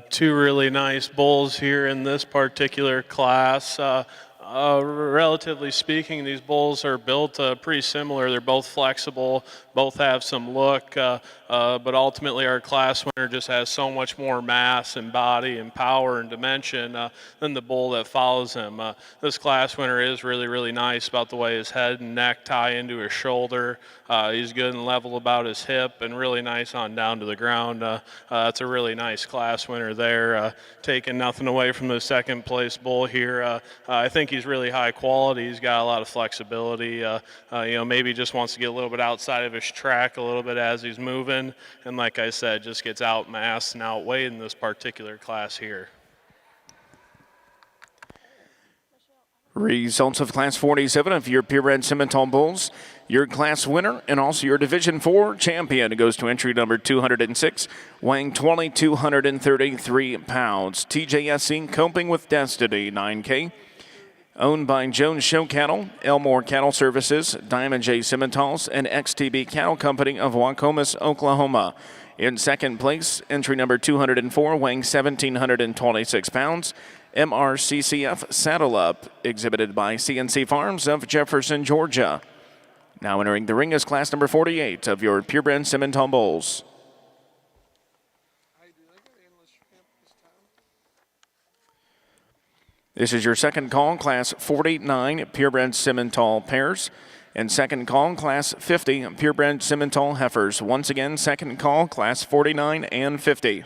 Two really nice bulls here in this particular class. Relatively speaking, these bulls are built pretty similar. They're both flexible, both have some look, but ultimately our class winner just has so much more mass and body and power and dimension than the bull that follows him. This class winner is really, really nice about the way his head and neck tie into his shoulder. He's good and level about his hip and really nice on down to the ground. That's a really nice class winner there. Taking nothing away from the second place bull here. I think he's really high quality. He's got a lot of flexibility. Maybe just wants to get a little bit outside of his track a little bit as he's moving. And like I said, just gets outmassed and outweighed in this particular class here. Results of Class 47 of your purebred Simmental bulls. Your class winner and also your Division 4 champion goes to entry number 206, weighing 2,233 pounds. TJSC Coping with Destiny 9K. Owned by Jones Show Cattle, Elmore Cattle Services, Diamond J Simmentals, and XTB Cattle Company of Wacomas, Oklahoma. In second place, entry number 204, weighing 1,726 pounds. MRCCF Saddle Up, exhibited by CNC Farms of Jefferson, Georgia. Now entering the ring is class number 48 of your purebred Simmental bulls. This is your second call, class 49 purebred Simmental pairs, and second call, class 50 purebred Simmental heifers. Once again, second call, class 49 and 50.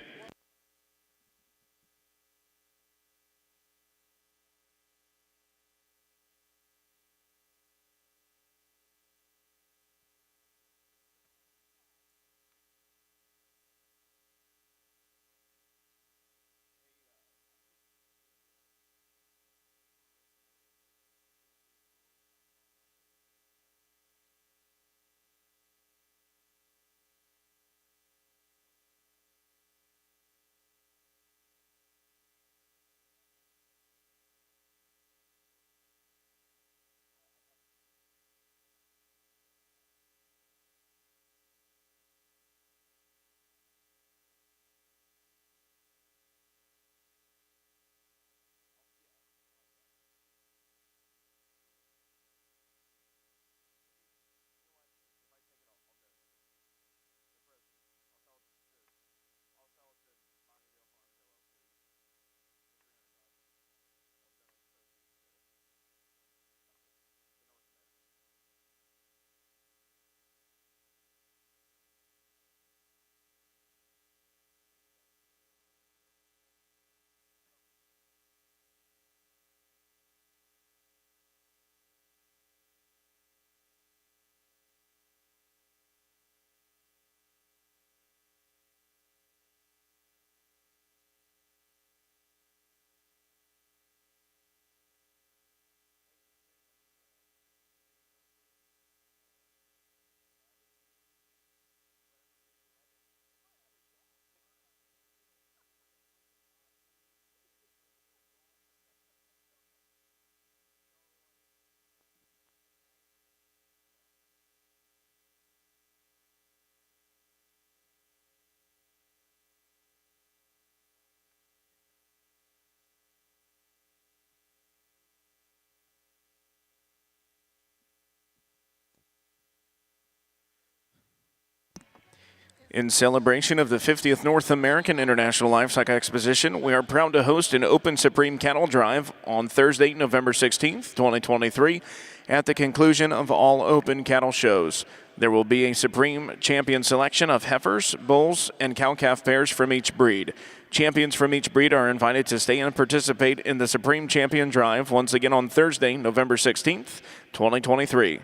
In celebration of the 50th North American International Livestock Exposition, we are proud to host an Open Supreme Cattle Drive on Thursday, November 16th, 2023, at the conclusion of all open cattle shows. There will be a Supreme Champion selection of heifers, bulls, and cow-calf pairs from each breed. Champions from each breed are invited to stay and participate in the Supreme Champion Drive once again on Thursday, November 16th, 2023.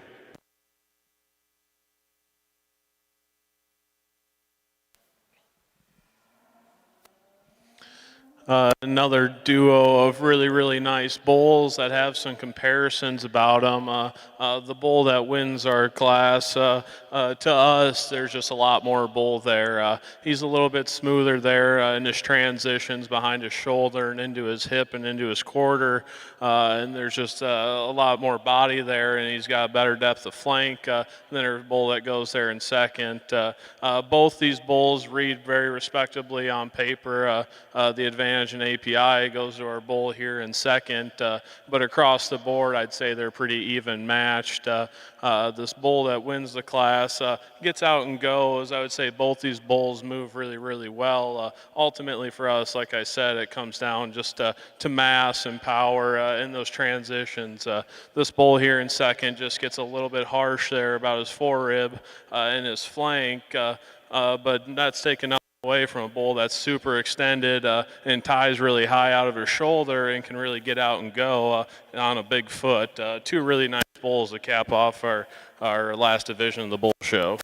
another duo of really nice bulls that have some comparisons about them. The bull that wins our class, to us, there's just a lot more bull there. He's a little bit smoother there in his transitions behind his shoulder and into his hip and into his quarter, and there's just a lot more body there, and he's got a better depth of flank than our bull that goes there in second. Both these bulls read very respectably on paper. The advantage in API goes to our bull here in second, but across the board, I'd say they're pretty even matched. This bull that wins the class gets out and goes. I would say both these bulls move really well. Ultimately for us, like I said, it comes down just to mass and power in those transitions. This bull here in second just gets a little bit harsh there about his forerib and his flank, but that's taken up away from a bull that's super extended and ties really high out of her shoulder and can really get out and go on a big foot. Two really nice bulls to cap off our last division of the bull show.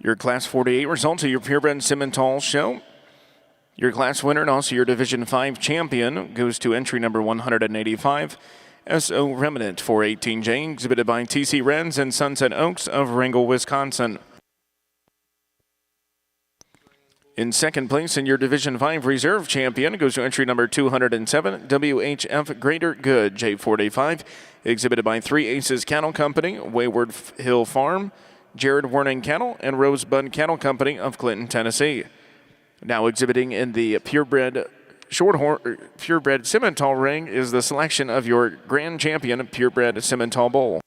Your Class 48 results of your Purebred Simmentals show. Your class winner and also your Division 5 champion goes to entry number 185, S.O. Remnant 418J, exhibited by T.C. Reds and Sunset Oaks of Wrangell, Wisconsin. In second place, in your Division 5 reserve champion goes to entry number 207, WHF Greater Good J45, exhibited by 3 Aces Cattle Company, Wayward Hill Farm, Jared Warning Cattle, and Rosebud Cattle Company of Clinton, Tennessee. Now exhibiting in the purebred Simmental ring is the selection of your grand champion purebred Simmental bull.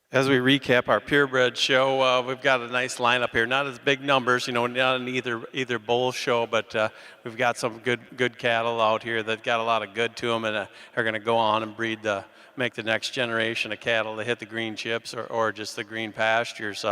As we recap our purebred show, we've got a nice lineup here. Not as big numbers, not in either bull show, but we've got some good cattle out here that got a lot of good to them and are going to go on and make the next generation of cattle to hit the green chips or just the green pastures.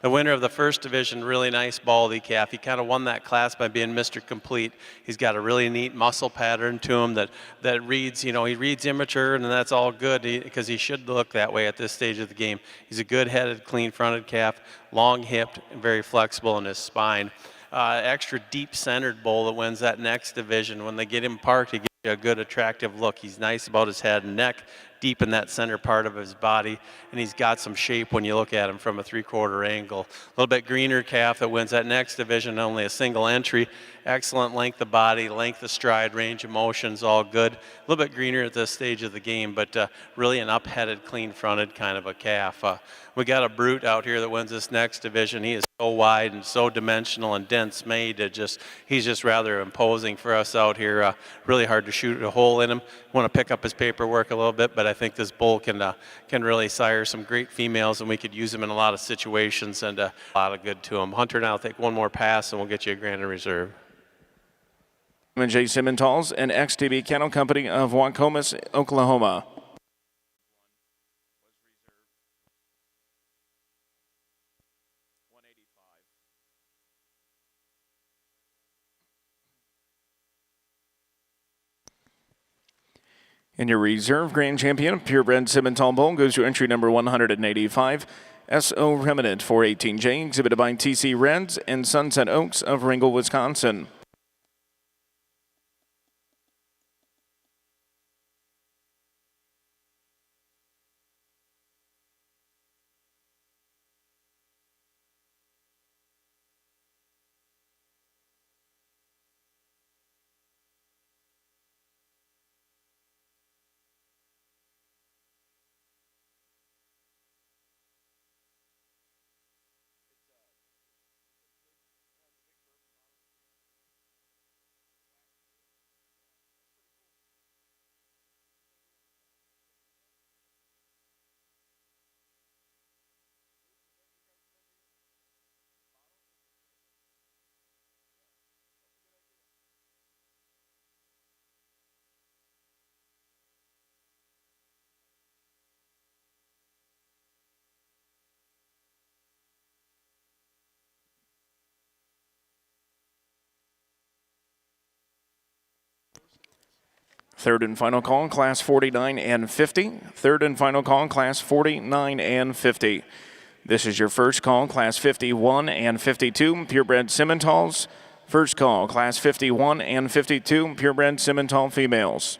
The winner of the first division, really nice baldy calf. He kind of won that class by being Mr. Complete. He's got a really neat muscle pattern to him that reads, he reads immature, and that's all good because he should look that way at this stage of the game. He's a good-headed, clean-fronted calf, long-hipped, and very flexible in his spine. Extra deep-centered bull that wins that next division. When they get him parked, he gives you a good, attractive look. He's nice about his head and neck, deep in that center part of his body, and he's got some shape when you look at him from a three-quarter angle. A little bit greener calf that wins that next division, only a single entry. Excellent length of body, length of stride, range of motion's all good. A little bit greener at this stage of the game, but really an up-headed, clean-fronted kind of a calf. We got a brute out here that wins this next division. He is so wide and so dimensional and dense made. He's just rather imposing for us out here. Really hard to shoot a hole in him. Want to pick up his paperwork a little bit, but I think this bull can really sire some great females, and we could use him in a lot of situations and a lot of good to him. Hunter, now take one more pass, and we'll get you a grand in reserve. J. Simmentals and XTB Cattle Company of Waukomis, Oklahoma. And your reserve grand champion, purebred Simmental bull, goes to entry number 185, S.O. Remnant 418J, exhibited by T.C. Reds and Sunset Oaks of Wrangell, Wisconsin. Third and final call, class 49 and 50. Third and final call, class 49 and 50. This is your first call, class 51 and 52, purebred Simmentals. First call, class 51 and 52, purebred Simmental females.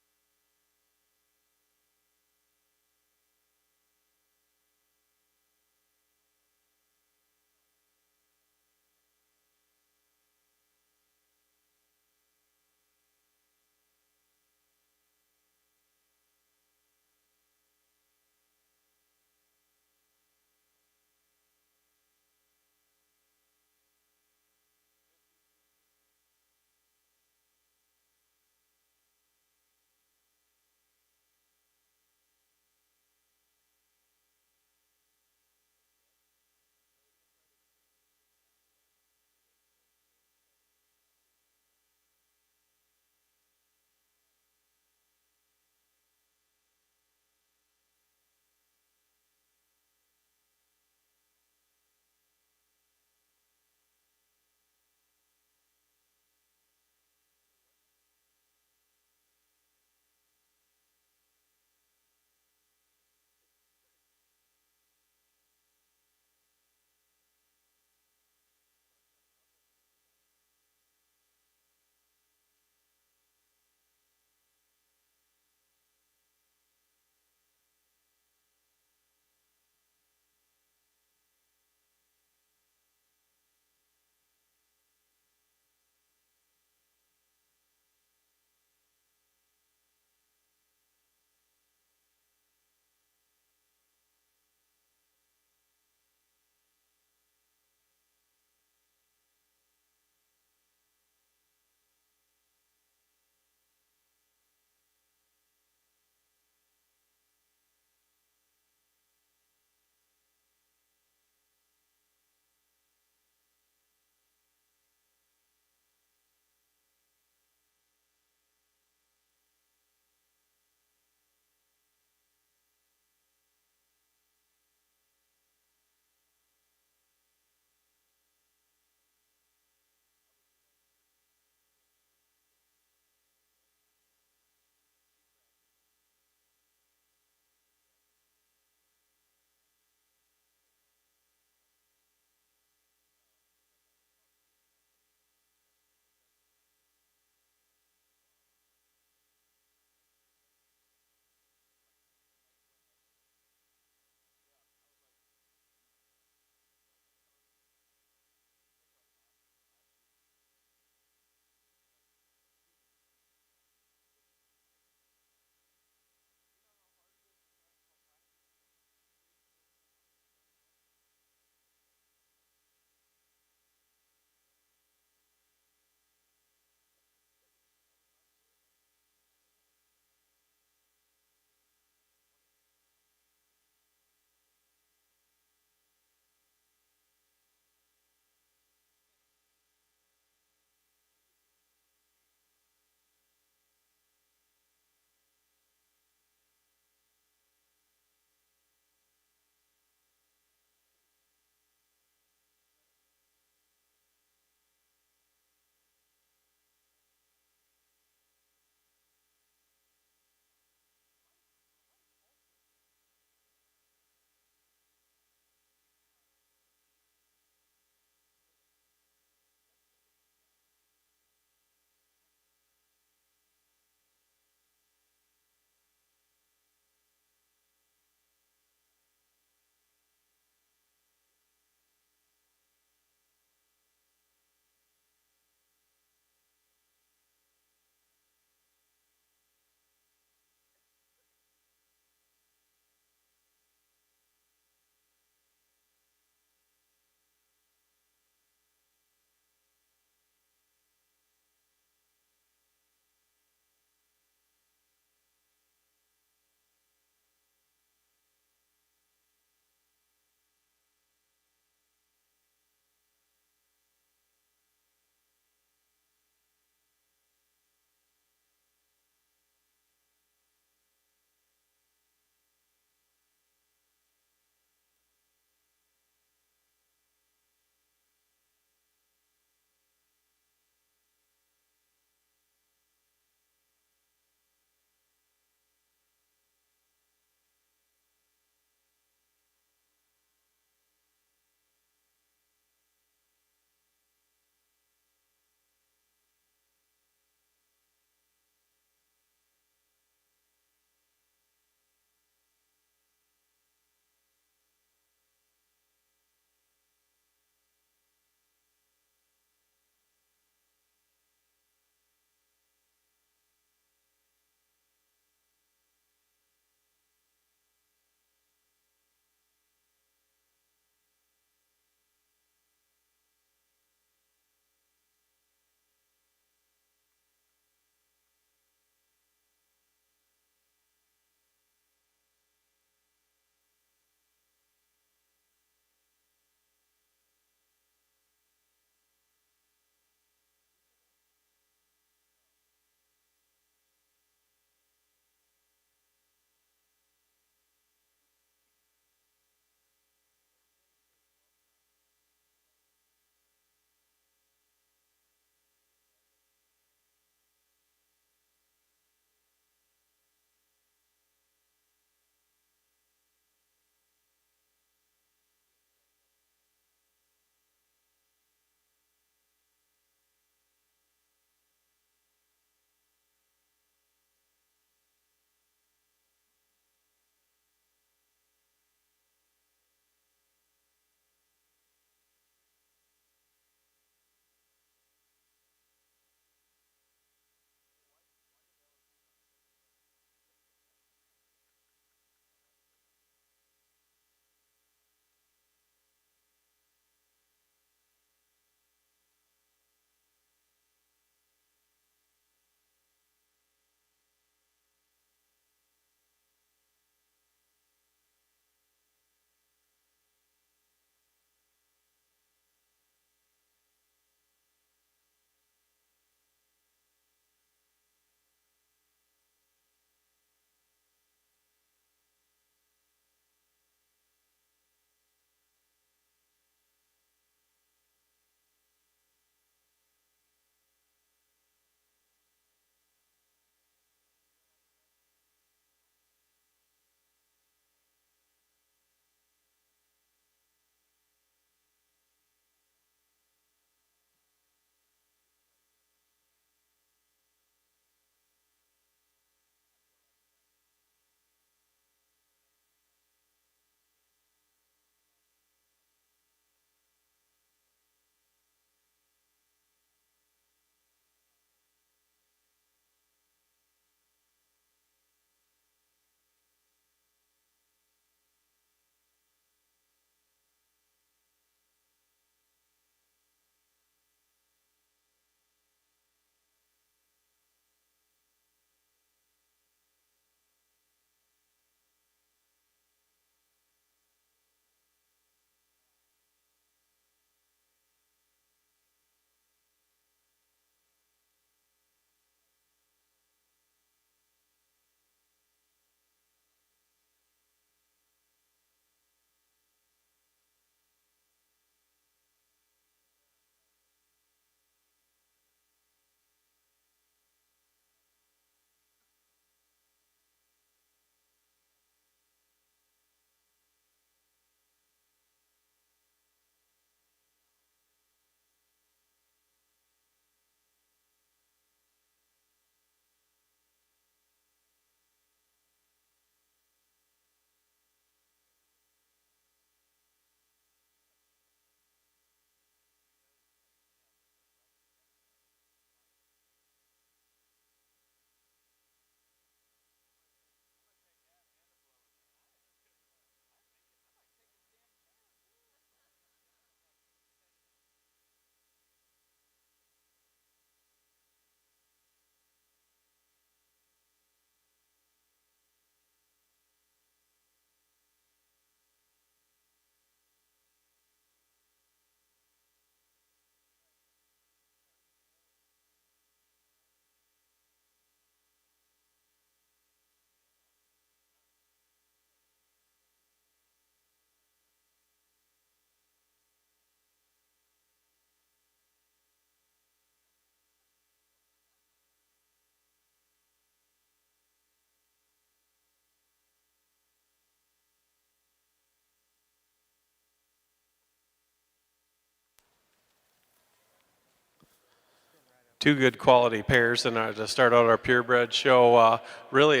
Two good quality pairs to start out our purebred show. Really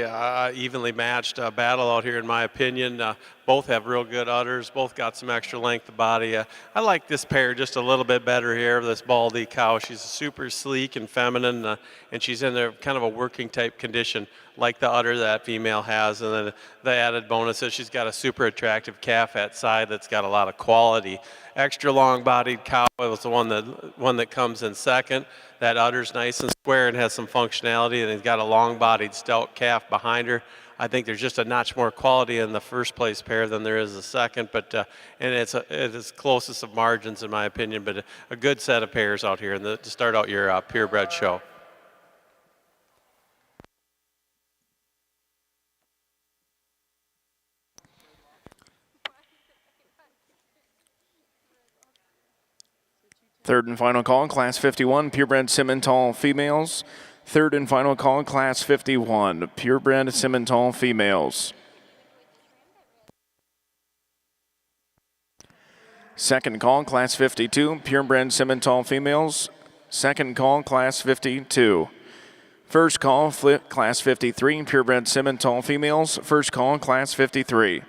evenly matched battle out here, in my opinion. Both have real good udders. Both got some extra length of body. I like this pair just a little bit better here. This Baldy cow. She's super sleek and feminine, and she's in a kind of a working type condition, like the udder that female has. And then the added bonus is she's got a super attractive calf at side that's got a lot of quality. Extra long-bodied cow was the one that comes in second. That udder's nice and square and has some functionality, and it's got a long-bodied stout calf behind her. I think there's just a notch more quality in the first place pair than there is the second, but and it is closest of margins in my opinion, but a good set of pairs out here to start out your purebred show. Third and final call, Class 51, purebred Simmental females. Third and final call, Class 51, purebred Simmental females. Second call, Class 52, purebred Simmental females. Second call, Class 52. First call, Class 53, purebred Simmental females. First call, Class 53.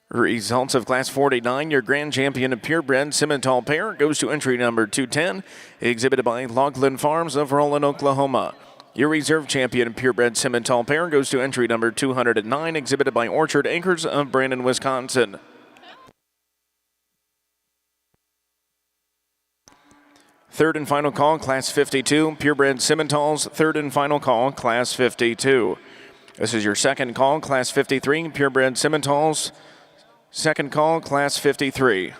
Results of Class 49, your grand champion of purebred Simmental pair goes to entry number 210, exhibited by Laughlin Farms of Roland, Oklahoma. Your reserve champion of purebred Simmental pair goes to entry number 209, exhibited by Orchard Acres of Brandon, Wisconsin. Third and final call, Class 52, purebred Simmentals. Third and final call, Class 52. This is your second call, Class 53, purebred Simmentals. Second call, Class 53.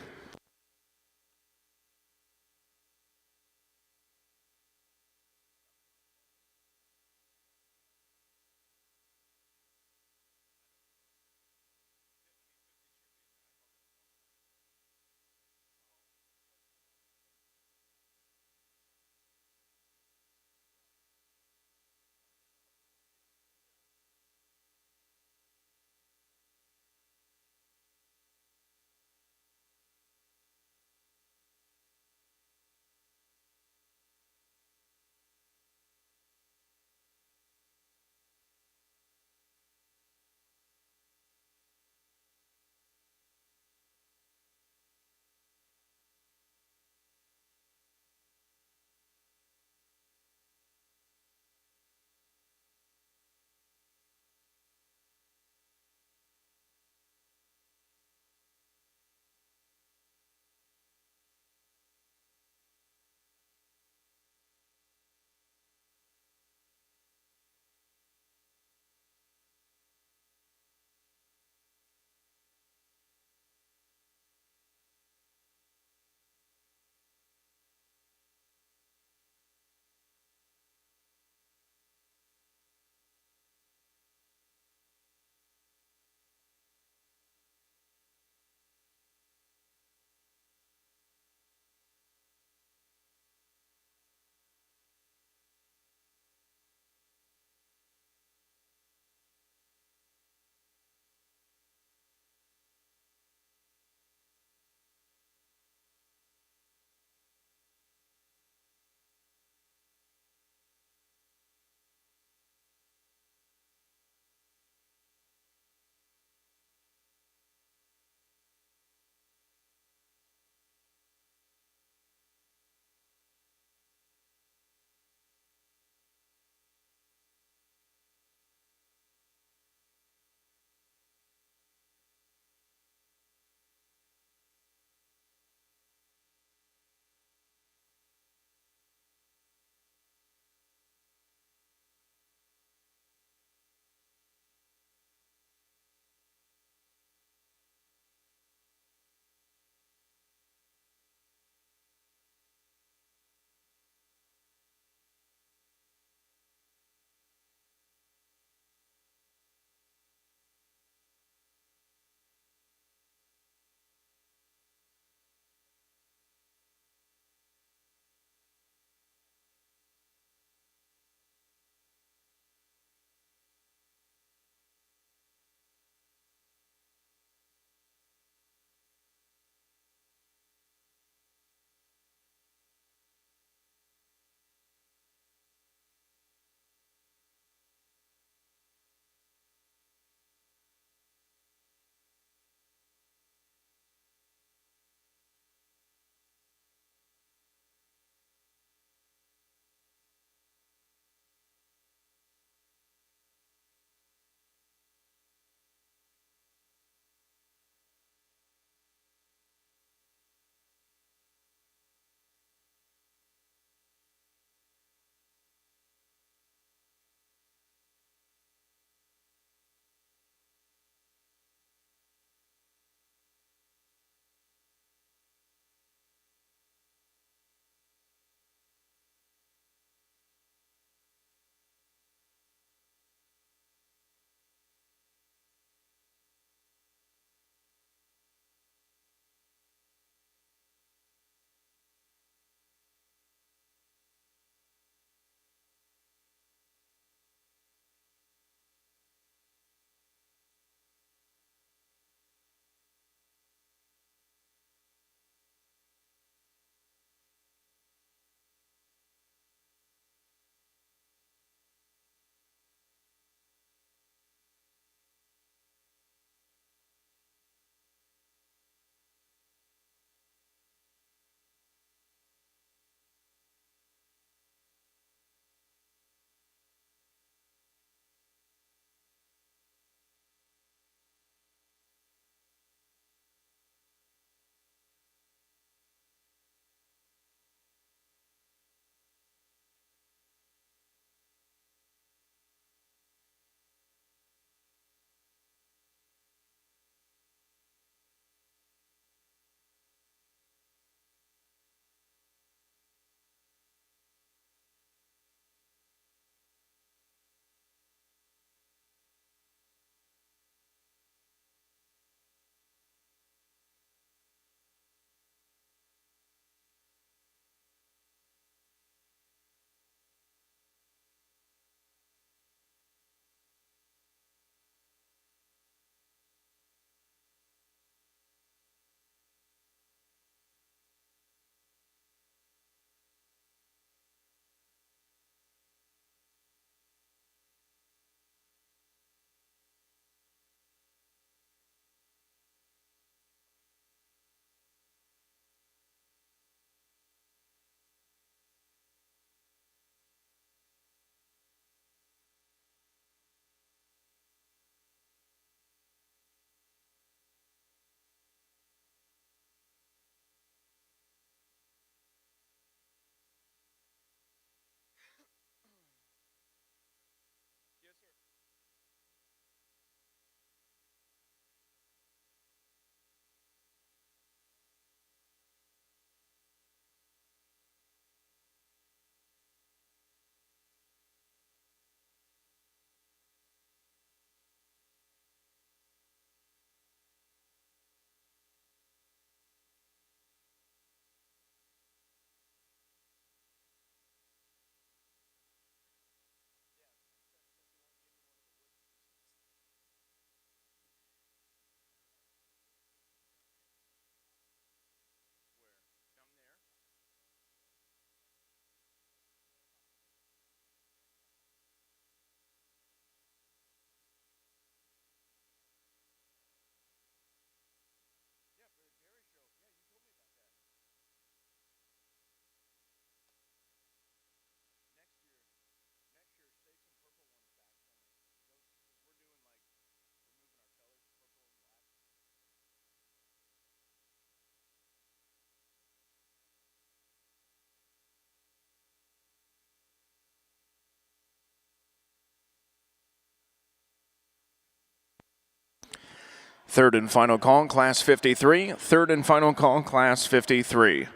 Third and final call, Class 53. Third and final call, Class 53.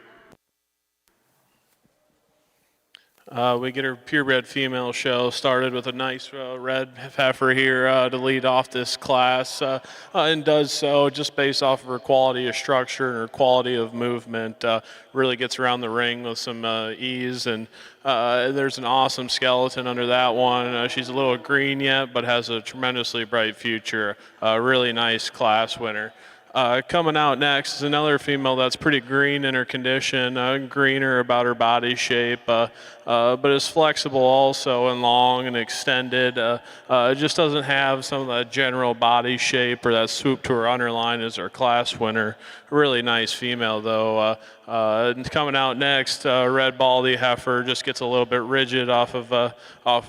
We get our purebred female show started with a nice red heifer here to lead off this class, and does so just based off of her quality of structure and her quality of movement. Really gets around the ring with some ease, and there's an awesome skeleton under that one. She's a little green yet, but has a tremendously bright future. Really nice class winner. Coming out next is another female that's pretty green in her condition, greener about her body shape, but is flexible also and long and extended. Just doesn't have some of that general body shape or that swoop to her underline as her class winner. Really nice female though. Coming out next, red baldy heifer just gets a little bit rigid off of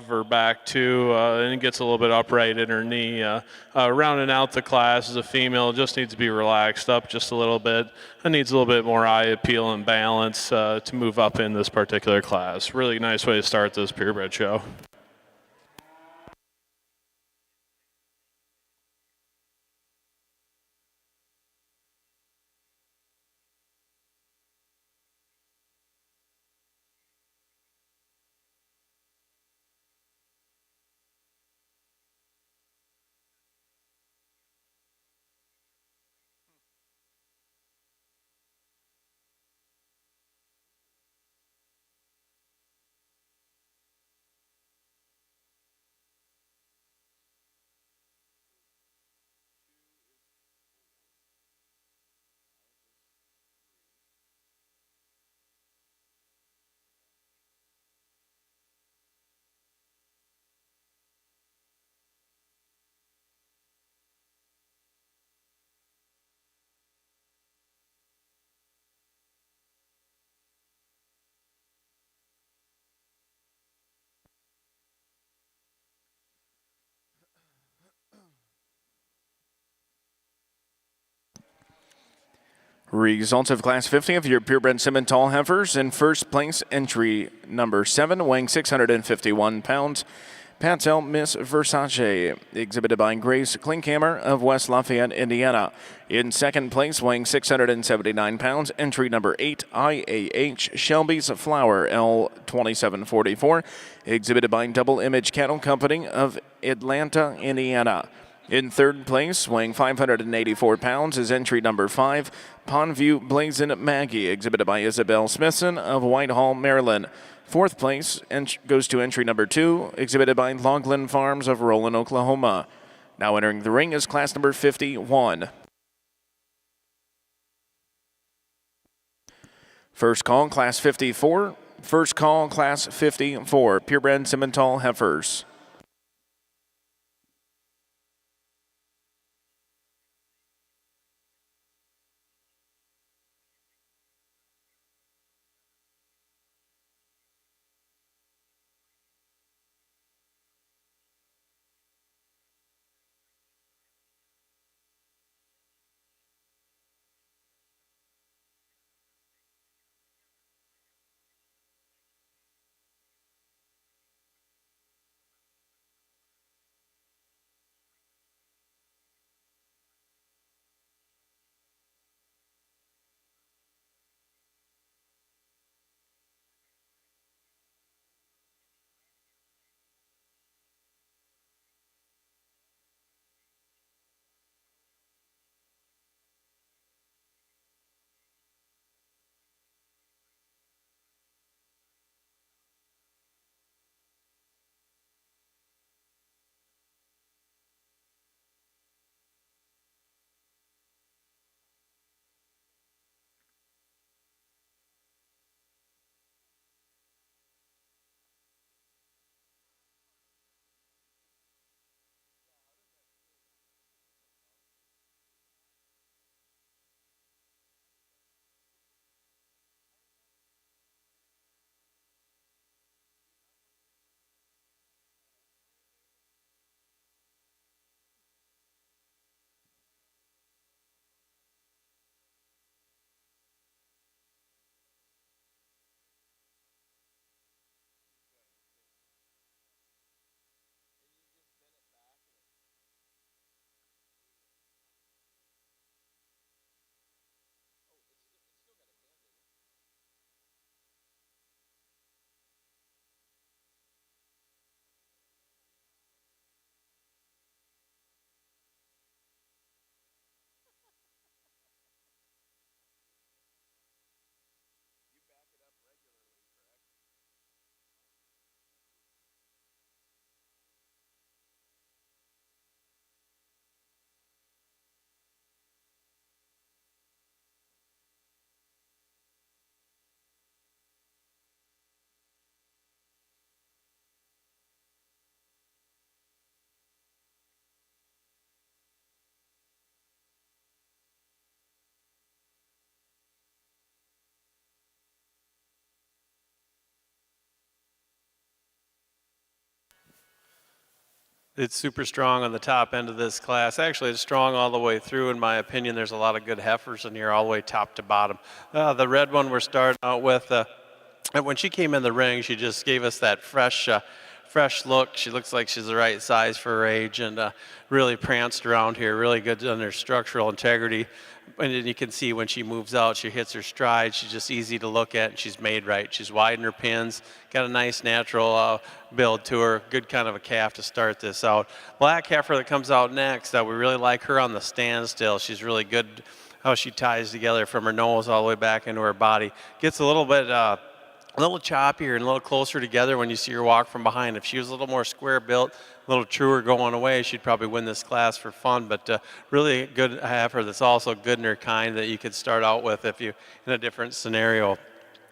her back too, and gets a little bit upright in her knee. Rounding out the class is a female, just needs to be relaxed up just a little bit and needs a little bit more eye appeal and balance to move up in this particular class. Really nice way to start this purebred show. Results of Class 50 of your purebred Simmental heifers. In first place, entry number 7, weighing 651 pounds. Patel Miss Versace, exhibited by Grace Klinkhammer of West Lafayette, Indiana. In second place, weighing 679 pounds, entry number 8, IAH Shelby's Flower L2744, exhibited by Double Image Cattle Company of Atlanta, Indiana. In third place, weighing 584 pounds, is entry number 5, Pondview Blazin' Maggie, exhibited by Isabel Smithson of Whitehall, Maryland. Fourth place goes to entry number 2, exhibited by Logland Farms of Roland, Oklahoma. Now entering the ring is class number 51. First call, class 54. First call, class 54, purebred Simmental heifers. It's super strong on the top end of this class. Actually, it's strong all the way through, in my opinion. There's a lot of good heifers in here all the way top to bottom. The red one we're starting out with, when she came in the ring, she just gave us that fresh look. She looks like she's the right size for her age, and really pranced around here, really good on her structural integrity. And then you can see when she moves out, she hits her stride. She's just easy to look at, and she's made right. She's wide in her pins, got a nice natural build to her. Good kind of a calf to start this out. Black heifer that comes out next, we really like her on the standstill. She's really good how she ties together from her nose all the way back into her body. Gets a little bit a little choppier and a little closer together when you see her walk from behind. If she was a little more square built, a little truer going away, she'd probably win this class for fun. But really good heifer that's also good in her kind that you could start out with if you in a different scenario.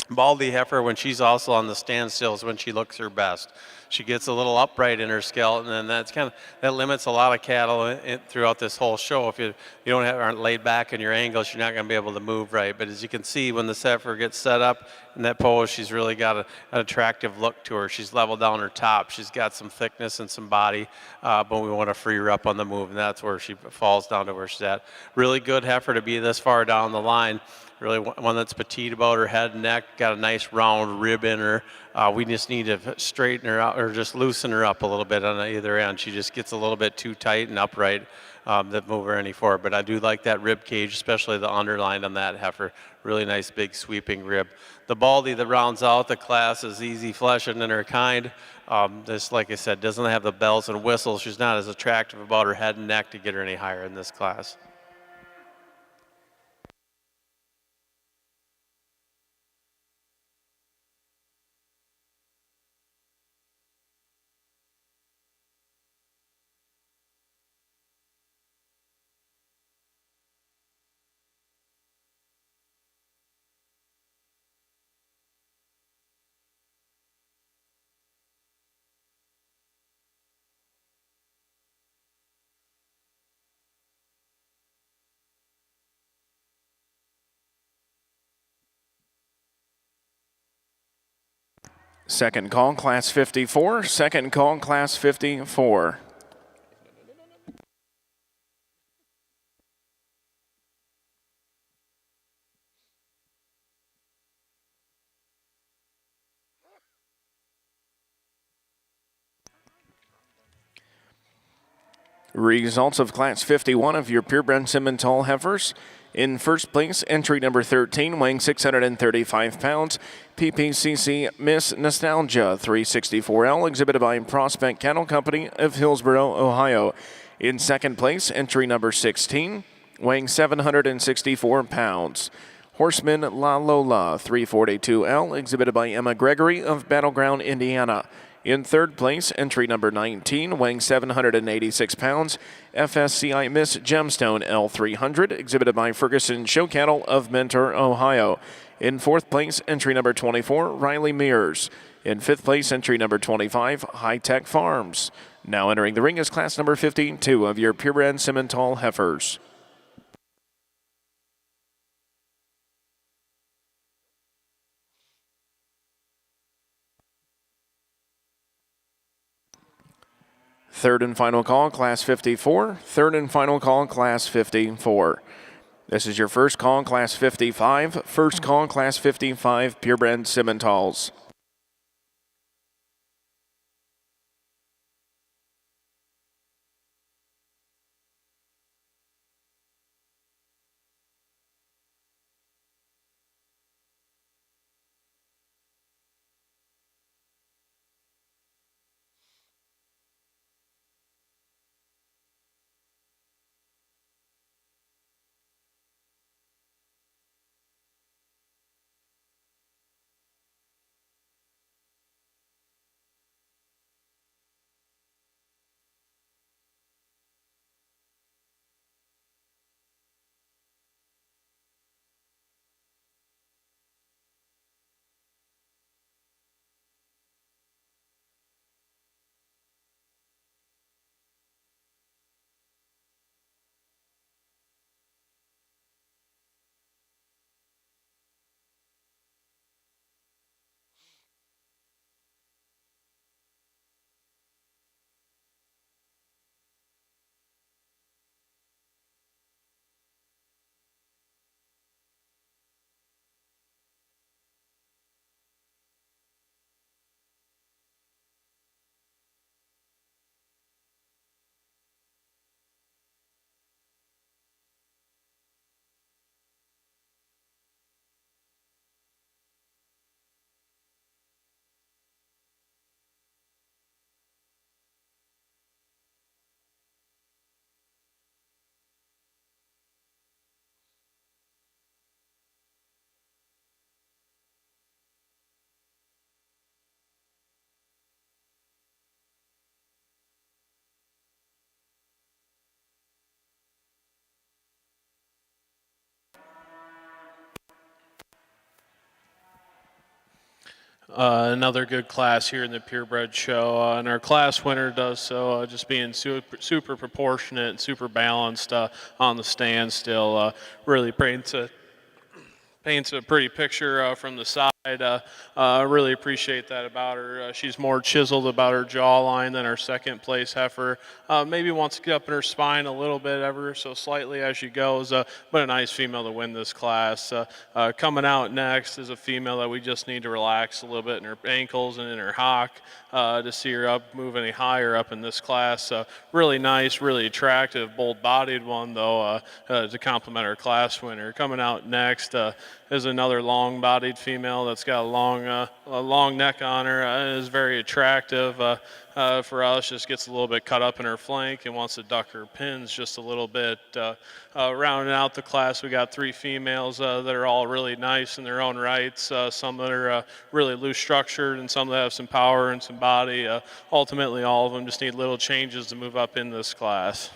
Baldy heifer, when she's also on the standstill, is when she looks her best. She gets a little upright in her skeleton, and that limits a lot of cattle throughout this whole show. If you aren't laid back in your angles, you're not going to be able to move right. But as you can see, when the heifer gets set up in that pose, she's really got an attractive look to her. She's leveled down her top. She's got some thickness and some body, but we want to free her up on the move, and that's where she falls down to where she's at. Really good heifer to be this far down the line. Really one that's petite about her head and neck, got a nice round rib in her. We just need to straighten her out or just loosen her up a little bit on either end. She just gets a little bit too tight and upright that move her any forward. But I do like that rib cage, especially the underline on that heifer. Really nice big sweeping rib. The Baldy that rounds out the class is easy fleshing in her kind. This, like I said, doesn't have the bells and whistles. She's not as attractive about her head and neck to get her any higher in this class. Second call, class 54. Second call, class 54. Results of class 51 of your purebred Simmental heifers. In first place, entry number 13, weighing 635 pounds, PPCC Miss Nostalgia 364L, exhibited by Prospect Cattle Company of Hillsboro, Ohio. In second place, entry number 16, weighing 764 pounds, Horseman La Lola 342L, exhibited by Emma Gregory of Battleground, Indiana. In third place, entry number 19, weighing 786 pounds, FSCI Miss Gemstone L300, exhibited by Ferguson Show Cattle of Mentor, Ohio. In fourth place, entry number 24, Riley Mears. In fifth place, entry number 25, High Tech Farms. Now entering the ring is class number 52 of your purebred Simmental heifers. Third and final call, class 54. Third and final call, class 54. This is your first call, class 55. First call, class 55, purebred Simmentals. another good class here in the purebred show, and our class winner does so just being super proportionate and super balanced on the stand still. Really paints a pretty picture from the side. I really appreciate that about her. She's more chiseled about her jawline than our second place heifer. Maybe wants to get up in her spine a little bit ever so slightly as she goes, but a nice female to win this class. Coming out next is a female that we just need to relax a little bit in her ankles and in her hock to see her move any higher up in this class. Really nice, really attractive, bold-bodied one though to complement our class winner. Coming out next is another long-bodied female that's got a long neck on her and is very attractive for us. Just gets a little bit cut up in her flank and wants to duck her pins just a little bit. Rounding out the class, we got 3 females that are all really nice in their own rights. Some that are really loose structured and some that have some power and some body. Ultimately, all of them just need little changes to move up in this class.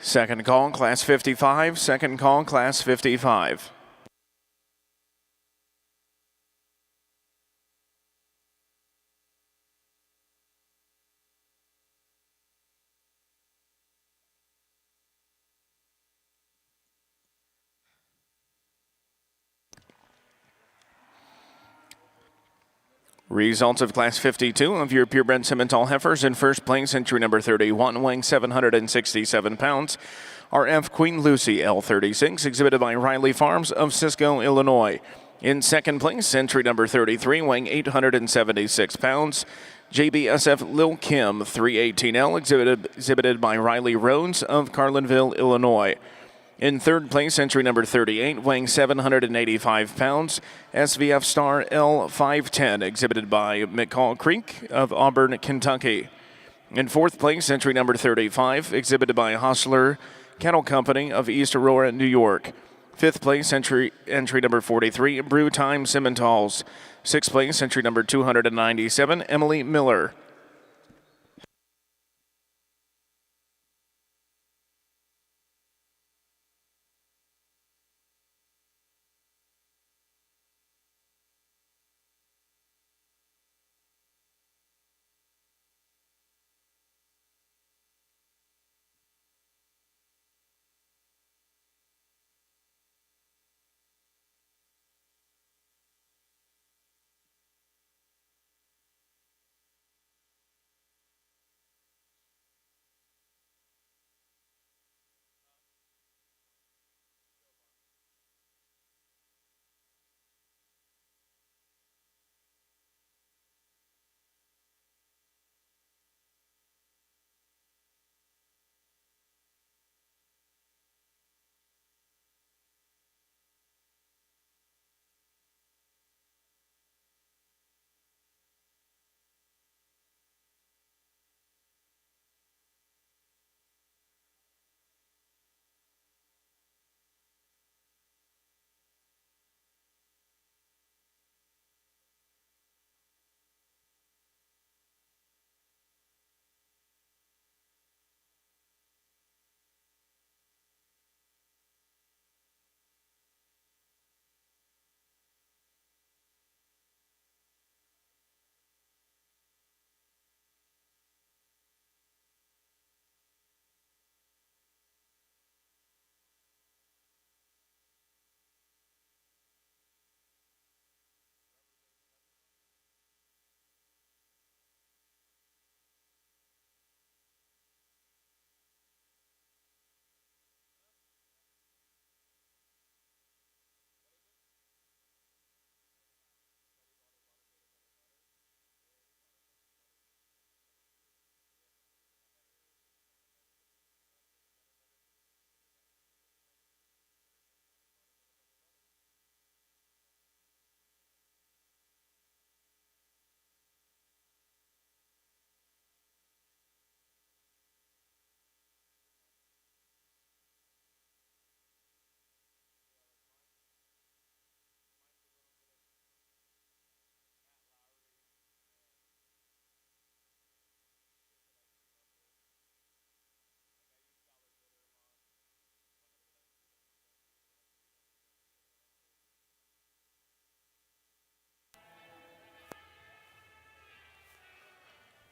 Second call, class 55. Second call, class 55. Results of Class 52 of your purebred Simmental heifers. In first place, entry number 31, weighing 767 pounds, RF Queen Lucy L36, exhibited by Riley Farms of Cisco, Illinois. In second place, entry number 33, weighing 876 pounds, JBSF Lil Kim 318L, exhibited by Riley Rhodes of Carlinville, Illinois. In third place, entry number 38, weighing 785 pounds, SVF Star L510, exhibited by McCall Creek of Auburn, Kentucky. In fourth place, entry number 35, exhibited by Hostler Cattle Company of East Aurora, New York. Fifth place, entry number 43, Brew Time Simmentals. Sixth place, entry number 297, Emily Miller.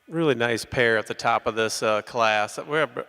really nice pair at the top of this class.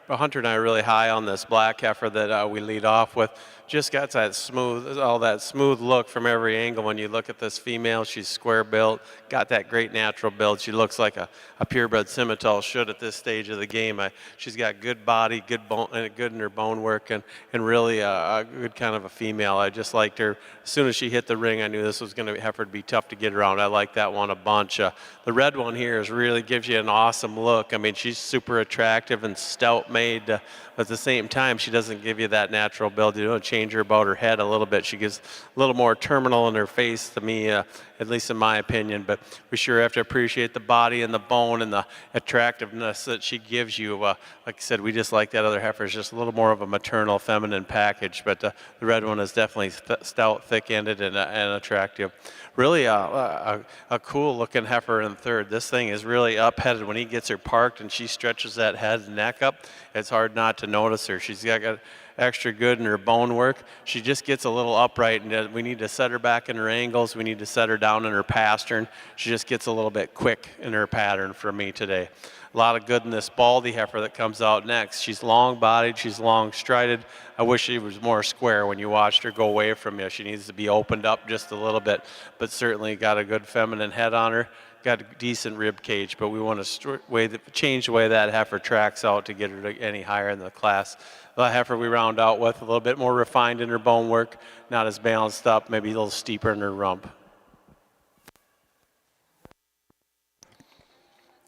Hunter and I are really high on this black heifer that we lead off with. Just got that smooth look from every angle. When you look at this female, she's square built, got that great natural build. She looks like a purebred Simmental should at this stage of the game. She's got good body, good bone, and good in her bone work, and really a good kind of a female. I just liked her. As soon as she hit the ring, I knew this was going to heifer to be tough to get around. I like that one a bunch. The red one here really gives you an awesome look. I mean, she's super attractive and stout made. But at the same time, she doesn't give you that natural build. You don't change her about her head a little bit. She gives a little more terminal in her face to me, at least in my opinion. But we sure have to appreciate the body and the bone and the attractiveness that she gives you. Like I said, we just like that other heifer. It's just a little more of a maternal, feminine package. But the red one is definitely stout, thick-ended, and attractive. Really a cool-looking heifer in third. This thing is really up-headed. When he gets her parked and she stretches that head and neck up, it's hard not to notice her. She's got extra good in her bone work. She just gets a little upright, and we need to set her back in her angles. We need to set her down in her pastern. She just gets a little bit quick in her pattern for me today. A lot of good in this Baldy heifer that comes out next. She's long-bodied. She's long-strided. I wish she was more square when you watched her go away from you. She needs to be opened up just a little bit, but certainly got a good feminine head on her. Got a decent rib cage, but we want to change the way that heifer tracks out to get her to any higher in the class. The heifer we round out with a little bit more refined in her bone work, not as balanced up, maybe a little steeper in her rump.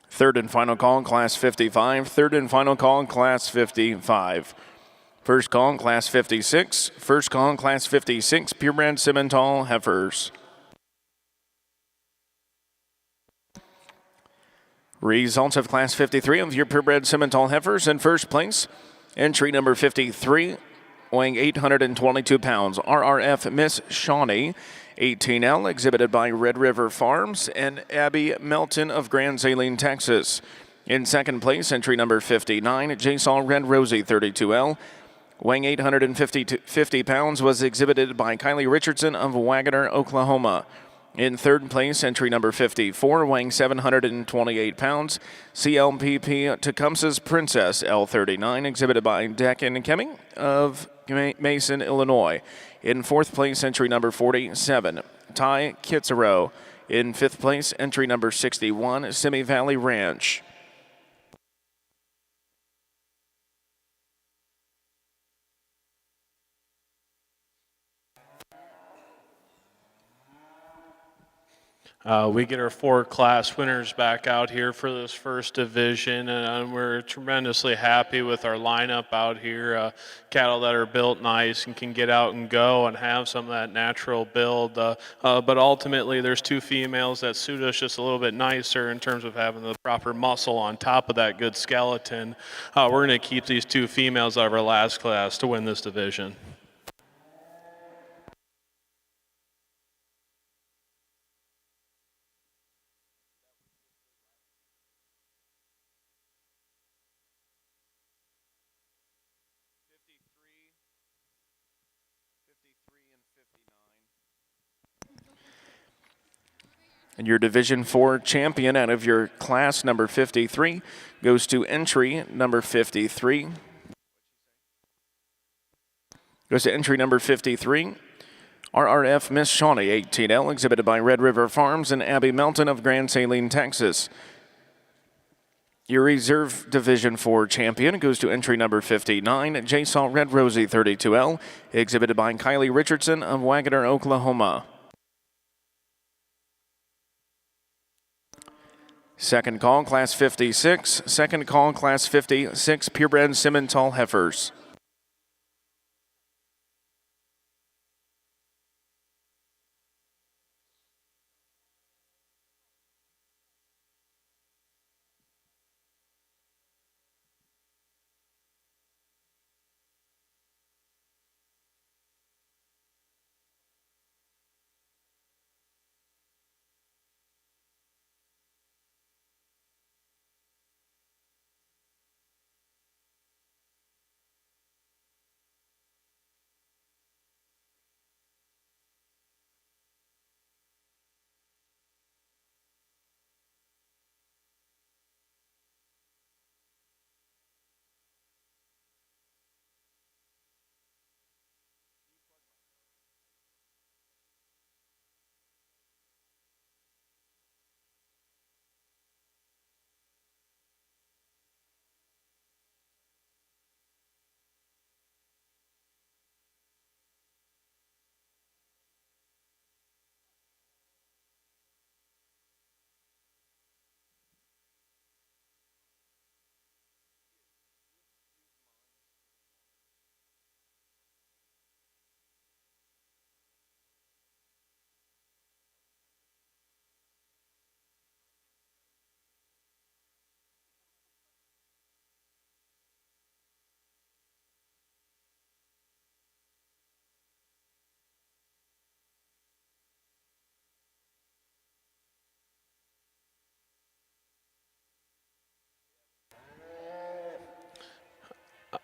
Third and final call in Class 55. Third and final call in Class 55. First call in Class 56. First call in Class 56, purebred Simmental heifers. Results of Class 53 of your purebred Simmental heifers. In first place, entry number 53, weighing 822 pounds, RRF Miss Shawnee, 18L, exhibited by Red River Farms, and Abby Melton of Grand Saline, Texas. In second place, entry number 59, JSOL Red Rosie, 32L, weighing 850 pounds, was exhibited by Kylie Richardson of Wagoner, Oklahoma. In third place, entry number 54, weighing 728 pounds, CLPP Tecumseh's Princess, L39, exhibited by Deccan Kemming of Mason, Illinois. In fourth place, entry number 47, Ty Kitsero. In fifth place, entry number 61, Simi Valley Ranch. We get our 4 class winners back out here for this first division, and we're tremendously happy with our lineup out here. Cattle that are built nice and can get out and go and have some of that natural build. But ultimately, there's 2 females that suit us just a little bit nicer in terms of having the proper muscle on top of that good skeleton. We're going to keep these 2 females out of our last class to win this division. And your Division 4 champion out of your class number 53 goes to entry number 53. Goes to entry number 53, RRF Miss Shawnee, 18L, exhibited by Red River Farms and Abby Melton of Grand Saline, Texas. Your Reserve Division 4 champion goes to entry number 59, JSOL Red Rosie, 32L, exhibited by Kylie Richardson of Wagoner, Oklahoma. Second call, Class 56. Second call, Class 56, purebred Simmental heifers.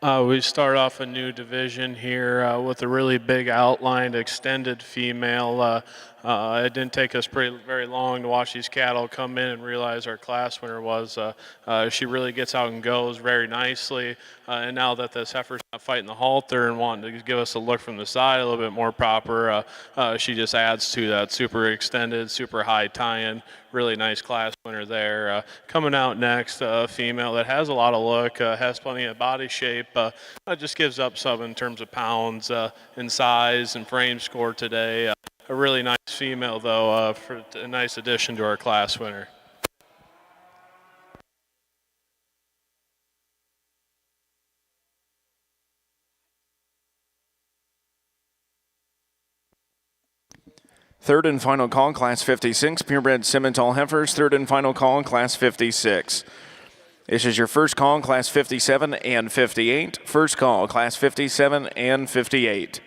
We start off a new division here with a really big outlined extended female. It didn't take us very long to watch these cattle come in and realize our class winner was. She really gets out and goes very nicely. And now that this heifer's not fighting the halter and wanting to give us a look from the side a little bit more proper, she just adds to that. Super extended, super high tie-in. Really nice class winner there. Coming out next, a female that has a lot of look, has plenty of body shape, just gives up some in terms of pounds in size and frame score today. A really nice female, though, for a nice addition to our class winner. Third and final call, Class 56, purebred Simmental heifers. Third and final call, Class 56. This is your first call, Class 57 and 58. First call, Class 57 and 58.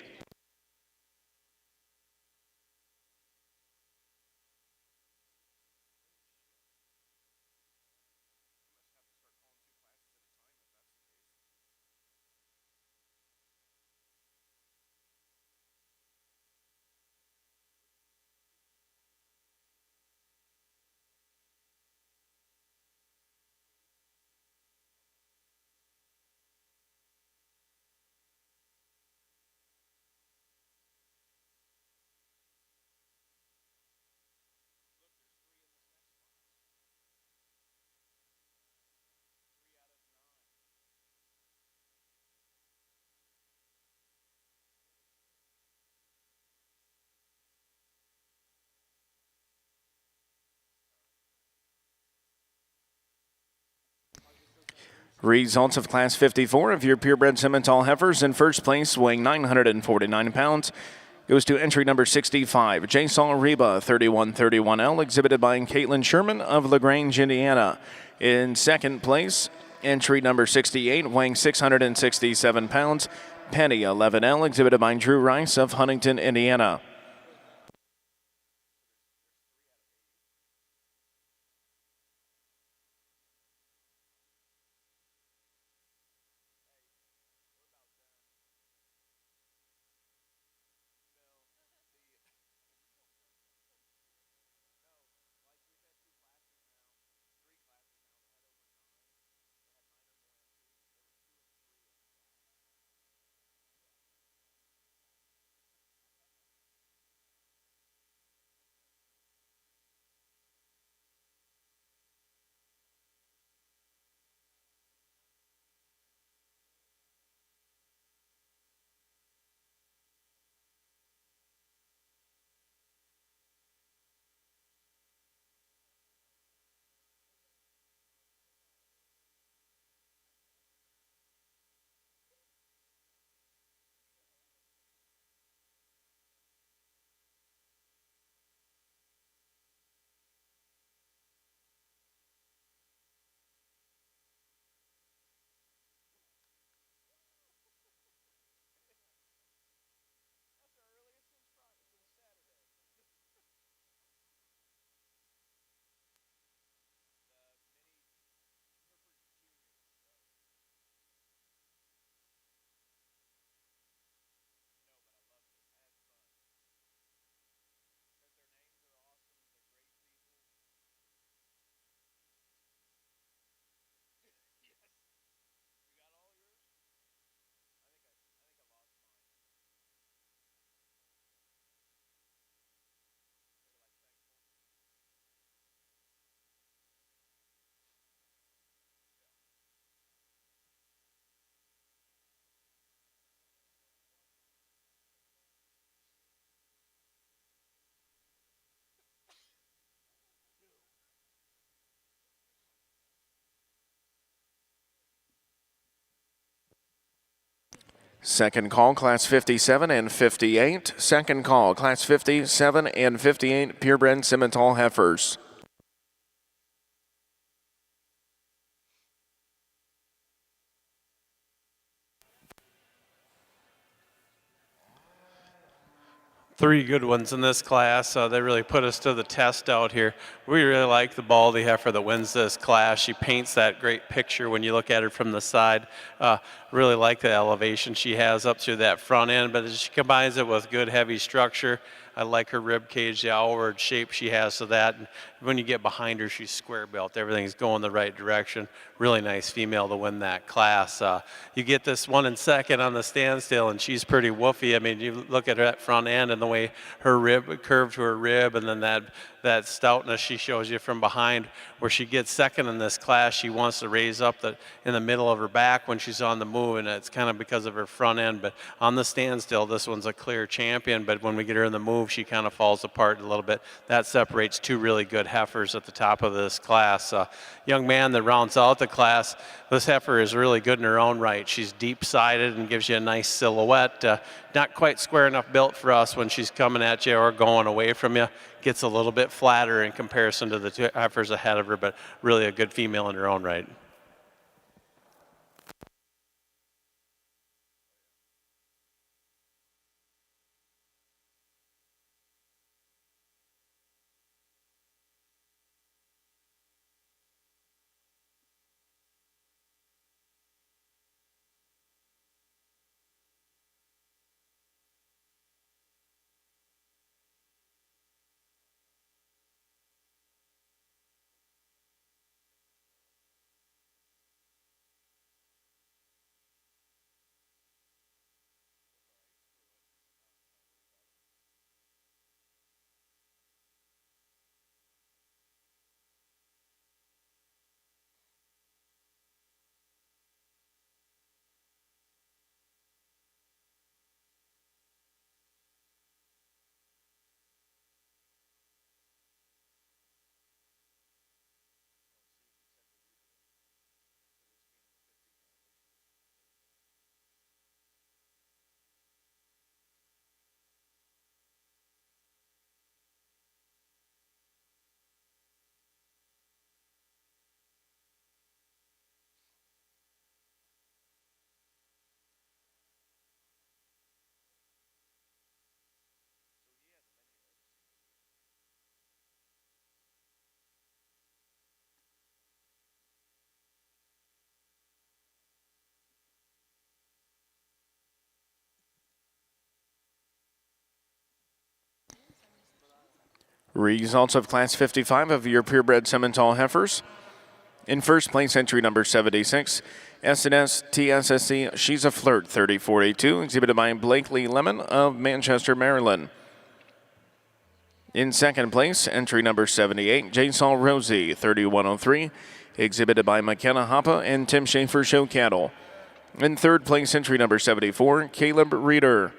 Results of Class 54 of your purebred Simmental heifers. In first place, weighing 949 pounds, goes to entry number 65, J. Saul Reba, 3131L, exhibited by Caitlin Sherman of LaGrange, Indiana. In second place, entry number 68, weighing 667 pounds, Penny, 11L, exhibited by Drew Rice of Huntington, Indiana. Second call, Class 57 and 58. Second call, Class 57 and 58, purebred Simmental heifers. Three good ones in this class. They really put us to the test out here. We really like the Baldy heifer that wins this class. She paints that great picture when you look at her from the side. Really like the elevation she has up through that front end, but as she combines it with good heavy structure, I like her rib cage, the outward shape she has to that. And when you get behind her, she's square built. Everything's going the right direction. Really nice female to win that class. You get this one in second on the standstill, and she's pretty woofy. I mean, you look at her that front end and the way her rib curved to her rib, and then that stoutness she shows you from behind. Where she gets second in this class, she wants to raise up in the middle of her back when she's on the move, and it's kind of because of her front end. But on the standstill, this one's a clear champion, but when we get her in the move, she kind of falls apart a little bit. That separates two really good heifers at the top of this class. Young man that rounds out the class, this heifer is really good in her own right. She's deep-sided and gives you a nice silhouette. Not quite square enough built for us when she's coming at you or going away from you. Gets a little bit flatter in comparison to the two heifers ahead of her, but really a good female in her own right. Results of Class 55 of your purebred Simmental heifers. In first place, entry number 76, S&S TSSC She's a Flirt 3042, exhibited by Blakely Lemon of Manchester, Maryland. In second place, entry number 78, J-Saw Rosie 3103, exhibited by McKenna Hoppa and Tim Schaefer Show Cattle. In third place, entry number 74, Caleb Reeder.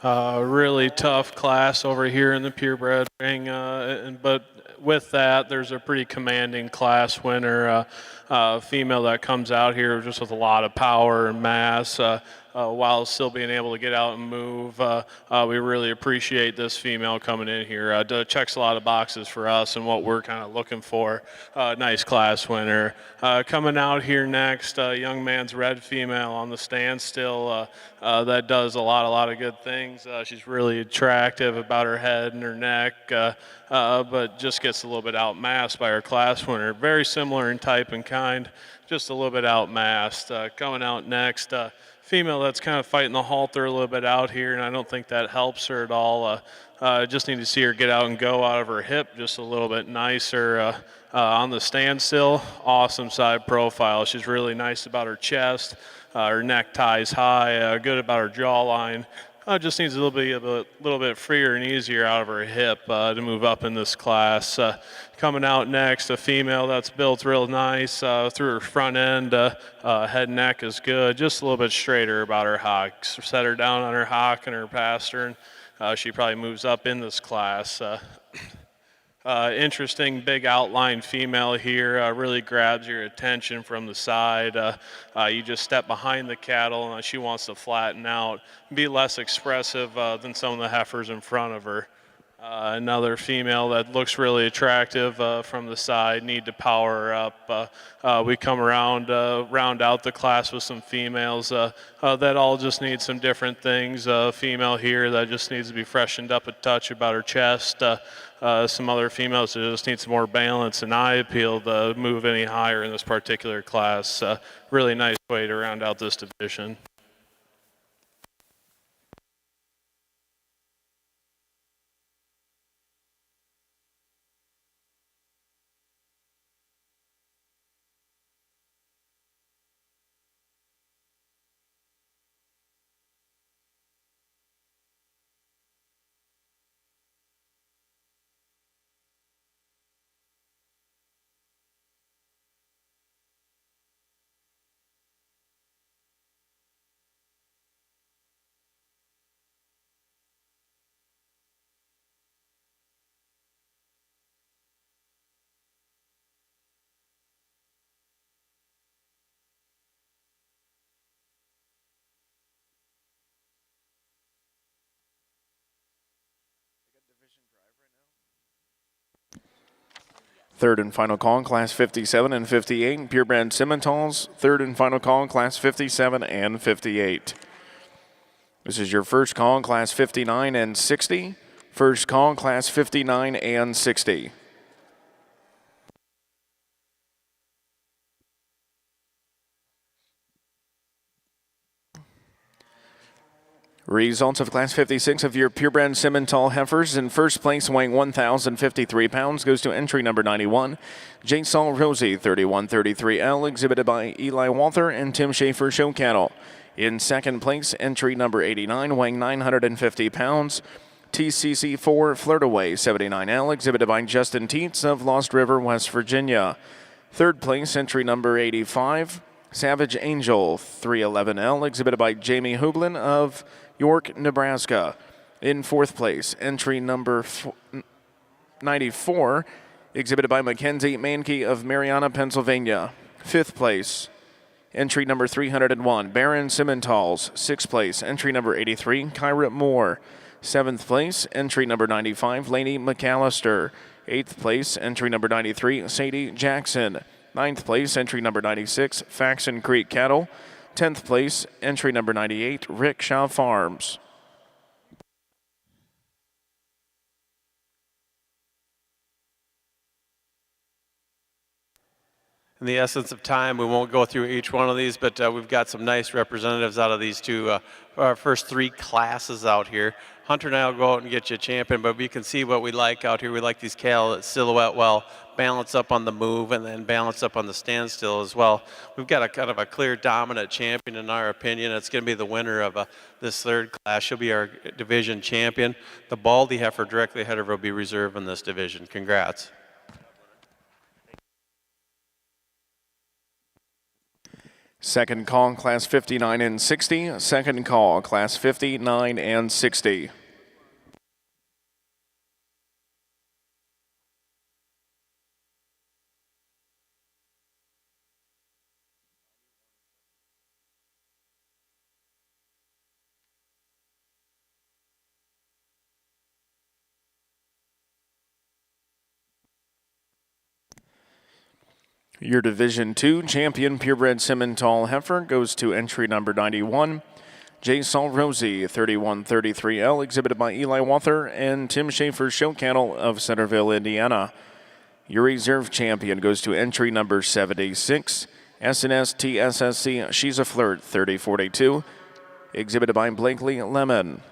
Really tough class over here in the purebred ring, but with that, there's a pretty commanding class winner, female that comes out here just with a lot of power and mass. While still being able to get out and move. We really appreciate this female coming in here. Checks a lot of boxes for us and what we're kind of looking for. Nice class winner. Coming out here next, young man's red female on the standstill. That does a lot of good things. She's really attractive about her head and her neck, but just gets a little bit outmassed by her class winner. Very similar in type and kind, just a little bit outmassed. Coming out next, female that's kind of fighting the halter a little bit out here, and I don't think that helps her at all. Just need to see her get out and go out of her hip just a little bit nicer. On the standstill, awesome side profile. She's really nice about her chest. Her neck ties high, good about her jawline. Just needs a little bit freer and easier out of her hip to move up in this class. Coming out next, a female that's built real nice through her front end. Head and neck is good, just a little bit straighter about her hock. Set her down on her hock and her pastern. She probably moves up in this class. Interesting big outline female here, really grabs your attention from the side. You just step behind the cattle and she wants to flatten out, be less expressive than some of the heifers in front of her. Another female that looks really attractive from the side, need to power her up. We come around, round out the class with some females that all just need some different things. Female here that just needs to be freshened up a touch about her chest. Some other females that just need some more balance and eye appeal to move any higher in this particular class. Really nice way to round out this division. Third and final call in Class 57 and 58. Purebred Simmentals, third and final call in Class 57 and 58. This is your first call in Class 59 and 60. First call in Class 59 and 60. Results of Class 56 of your purebred Simmental heifers. In first place, weighing 1,053 pounds, goes to entry number 91, J-Sol Rosie, 3133L, exhibited by Eli Walther and Tim Schaefer Show Cattle. In second place, entry number 89, weighing 950 pounds, TCC4 Flirtaway, 79L, exhibited by Justin Teets of Lost River, West Virginia. Third place, entry number 85, Savage Angel, 311L, exhibited by Jamie Hublin of York, Nebraska. In fourth place, entry number 94, exhibited by Mackenzie Mankey of Mariana, Pennsylvania. Fifth place, entry number 301, Baron Simmentals. Sixth place, entry number 83, Kyra Moore. Seventh place, entry number 95, Lainey McAllister. Eighth place, entry number 93, Sadie Jackson. Ninth place, entry number 96, Faxon Creek Cattle. 10th place, entry number 98, Rickshaw Farms. In the essence of time, we won't go through each one of these, but we've got some nice representatives out of these two, our first three classes out here. Hunter and I will go out and get you a champion, but we can see what we like out here. We like these cattle that silhouette well, balance up on the move, and then balance up on the standstill as well. We've got a kind of a clear dominant champion in our opinion. It's going to be the winner of this third class. She'll be our division champion. The Baldy heifer directly ahead of her will be reserved in this division. Congrats. Second call, class 59 and 60. Second call, class 59 and 60. Your Division II champion purebred Simmental heifer goes to entry number 91, J. Sol Rosie, 3133L, exhibited by Eli Wather and Tim Schaefer Show Cattle of Centerville, Indiana. Your reserve champion goes to entry number 76, SNS TSSC She's a Flirt, 3042, exhibited by Blakely Lemon.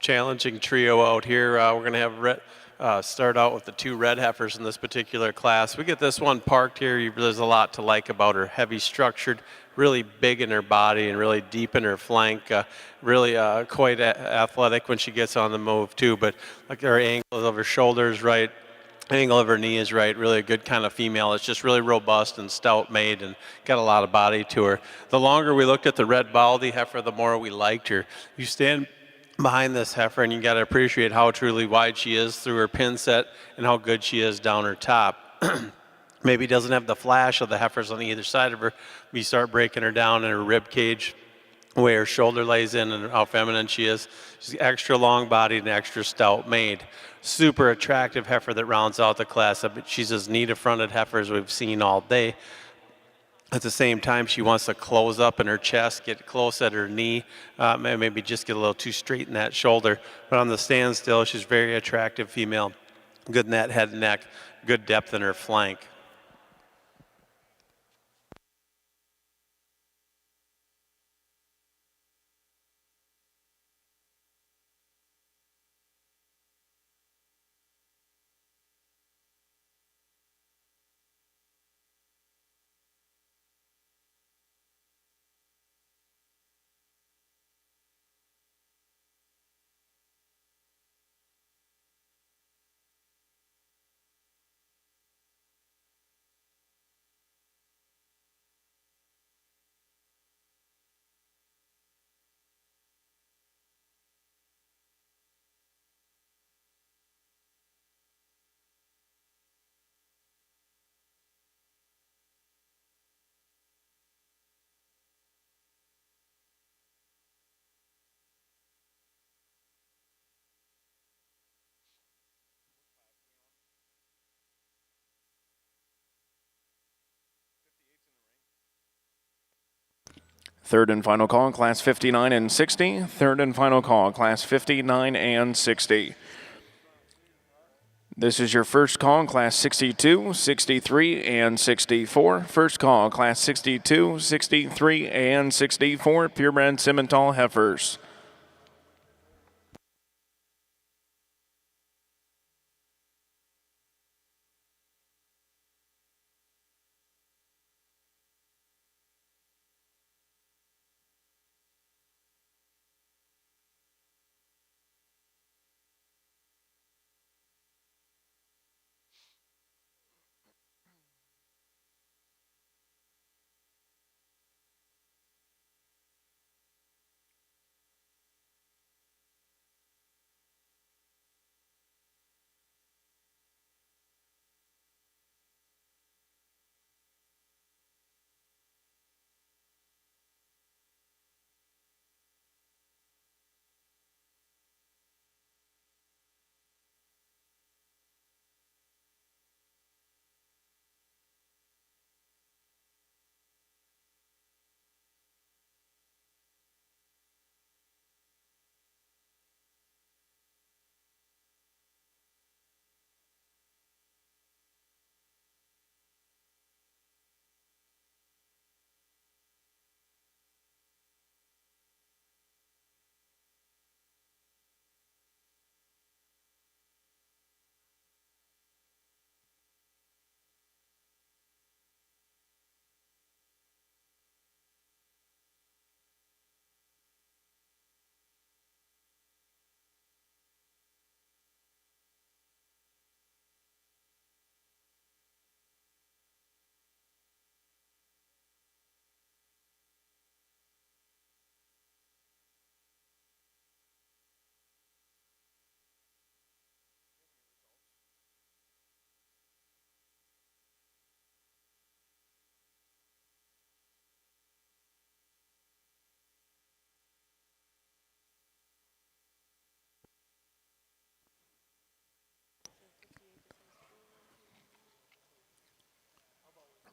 Challenging trio out here. We're going to have start out with the 2 red heifers in this particular class. We get this one parked here. There's a lot to like about her. Heavy structured, really big in her body and really deep in her flank. Really quite athletic when she gets on the move too. But like her angle of her shoulders right, angle of her knee is right. Really a good kind of female. It's just really robust and stout made and got a lot of body to her. The longer we looked at the red baldy heifer, the more we liked her. You stand behind this heifer and you got to appreciate how truly wide she is through her pin set and how good she is down her top. Maybe doesn't have the flash of the heifers on either side of her. You start breaking her down in her rib cage, the way her shoulder lays in and how feminine she is. She's extra long bodied and extra stout made. Super attractive heifer that rounds out the class. She's as neat a fronted heifer as we've seen all day. At the same time, she wants to close up in her chest, get close at her knee, maybe just get a little too straight in that shoulder. But on the standstill, she's a very attractive female. Good in that head and neck, good depth in her flank. Third and final call, class 59 and 60. Third and final call, class 59 and 60. This is your first call, class 62, 63, and 64. First call, class 62, 63, and 64, purebred Simmental heifers.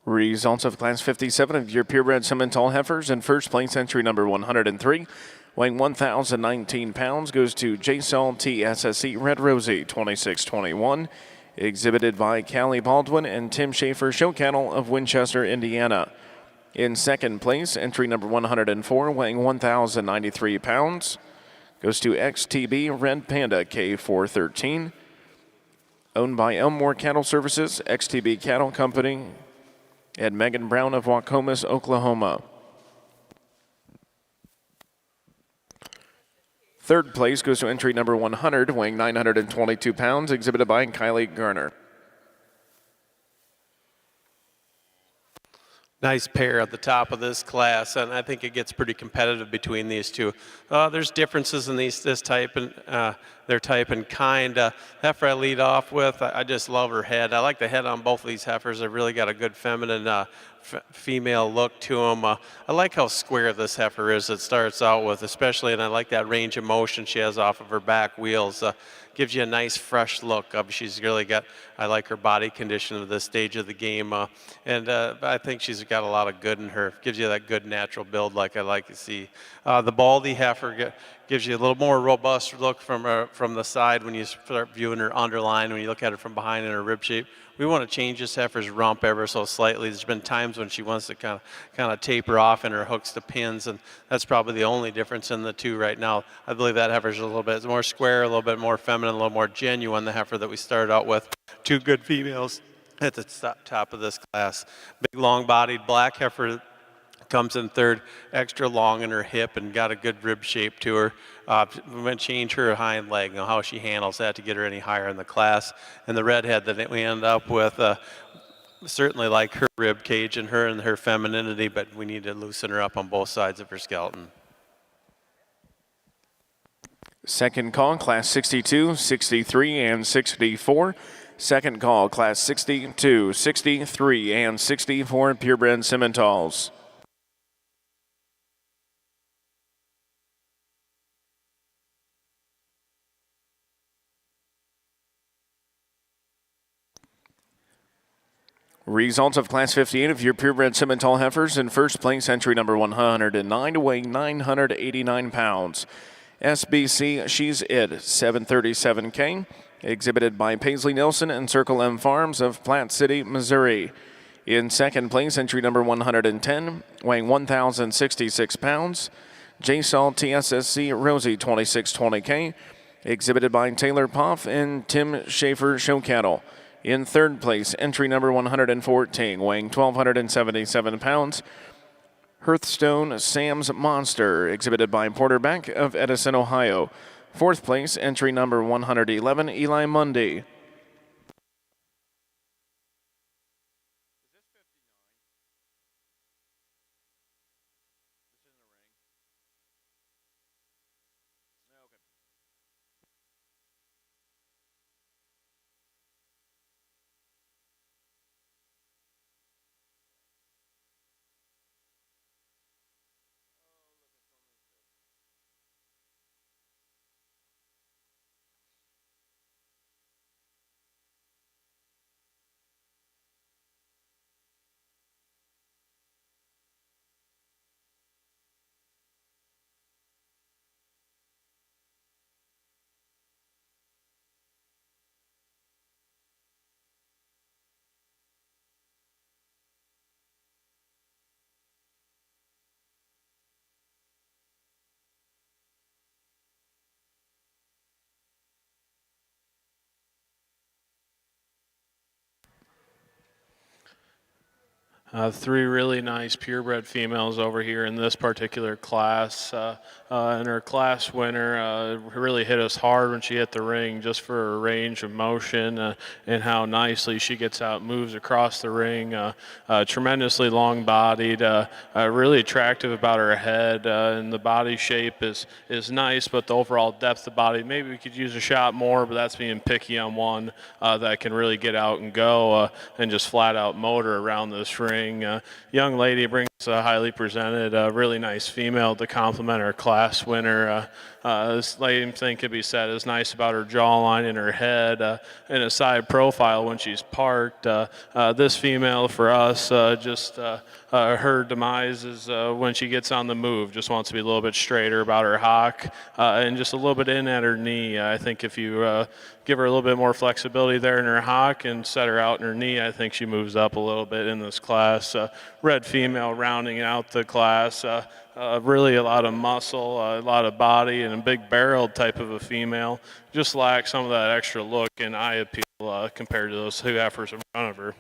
Results of class 57 of your purebred Simmental heifers. In first place, entry number 103, weighing 1,019 pounds, goes to JSL TSSE Red Rosie 2621, exhibited by Callie Baldwin and Tim Schaefer Show Cattle of Winchester, Indiana. In second place, entry number 104, weighing 1,093 pounds, goes to XTB Red Panda K413, owned by Elmore Cattle Services, XTB Cattle Company, and Megan Brown of Waukomis, Oklahoma. Third place goes to entry number 100, weighing 922 pounds, exhibited by Kylie Garner. Nice pair at the top of this class, and I think it gets pretty competitive between these two. There's differences in this type and their type and kind. Heifer I lead off with, I just love her head. I like the head on both of these heifers. They've really got a good feminine female look to them. I like how square this heifer is. It starts out with, especially, and I like that range of motion she has off of her back wheels. Gives you a nice fresh look. She's really got, I like her body condition at this stage of the game, and I think she's got a lot of good in her. Gives you that good natural build like I like to see. The baldy heifer gives you a little more robust look from the side when you start viewing her underline, when you look at her from behind in her rib shape. We want to change this heifer's rump ever so slightly. There's been times when she wants to kind of taper off in her hooks to pins, and that's probably the only difference in the two right now. I believe that heifer's a little bit more square, a little bit more feminine, a little more genuine, the heifer that we started out with. Two good females at the top of this class. Big long-bodied black heifer comes in third, extra long in her hip and got a good rib shape to her. We're going to change her hind leg, how she handles that to get her any higher in the class. And the redhead that we end up with, certainly like her rib cage and her femininity, but we need to loosen her up on both sides of her skeleton. Second call, class 62, 63, and 64. Second call, class 62, 63, and 64, purebred Simmentals. Results of Class 58 of your purebred Simmental heifers. In first place, entry number 109, weighing 989 pounds. SBC She's It, 737K, exhibited by Paisley Nilsson and Circle M Farms of Platte City, Missouri. In second place, entry number 110, weighing 1,066 pounds. JSOL TSSC Rosie, 2620K, exhibited by Taylor Poff and Tim Schaefer Show Cattle. In third place, entry number 114, weighing 1,277 pounds, Hearthstone Sam's Monster, exhibited by Porter Beck of Edison, Ohio. Fourth place, entry number 111, Eli Mundy. Three really nice purebred females over here in this particular class. And her class winner really hit us hard when she hit the ring, just for her range of motion and how nicely she gets out, moves across the ring. Tremendously long-bodied, really attractive about her head, and the body shape is nice, but the overall depth of body, maybe we could use a shot more, but that's being picky on one that can really get out and go and just flat out motor around this ring. Young lady brings a highly presented, really nice female to complement her class winner. This same thing could be said is nice about her jawline and her head and a side profile when she's parked. This female for us, her demise is when she gets on the move, just wants to be a little bit straighter about her hock and just a little bit in at her knee. I think if you give her a little bit more flexibility there in her hock and set her out in her knee, I think she moves up a little bit in this class. Red female, round rounding out the class. Really a lot of muscle, a lot of body, and a big barreled type of a female. Just lacks some of that extra look and eye appeal compared to those two heifers in front of her.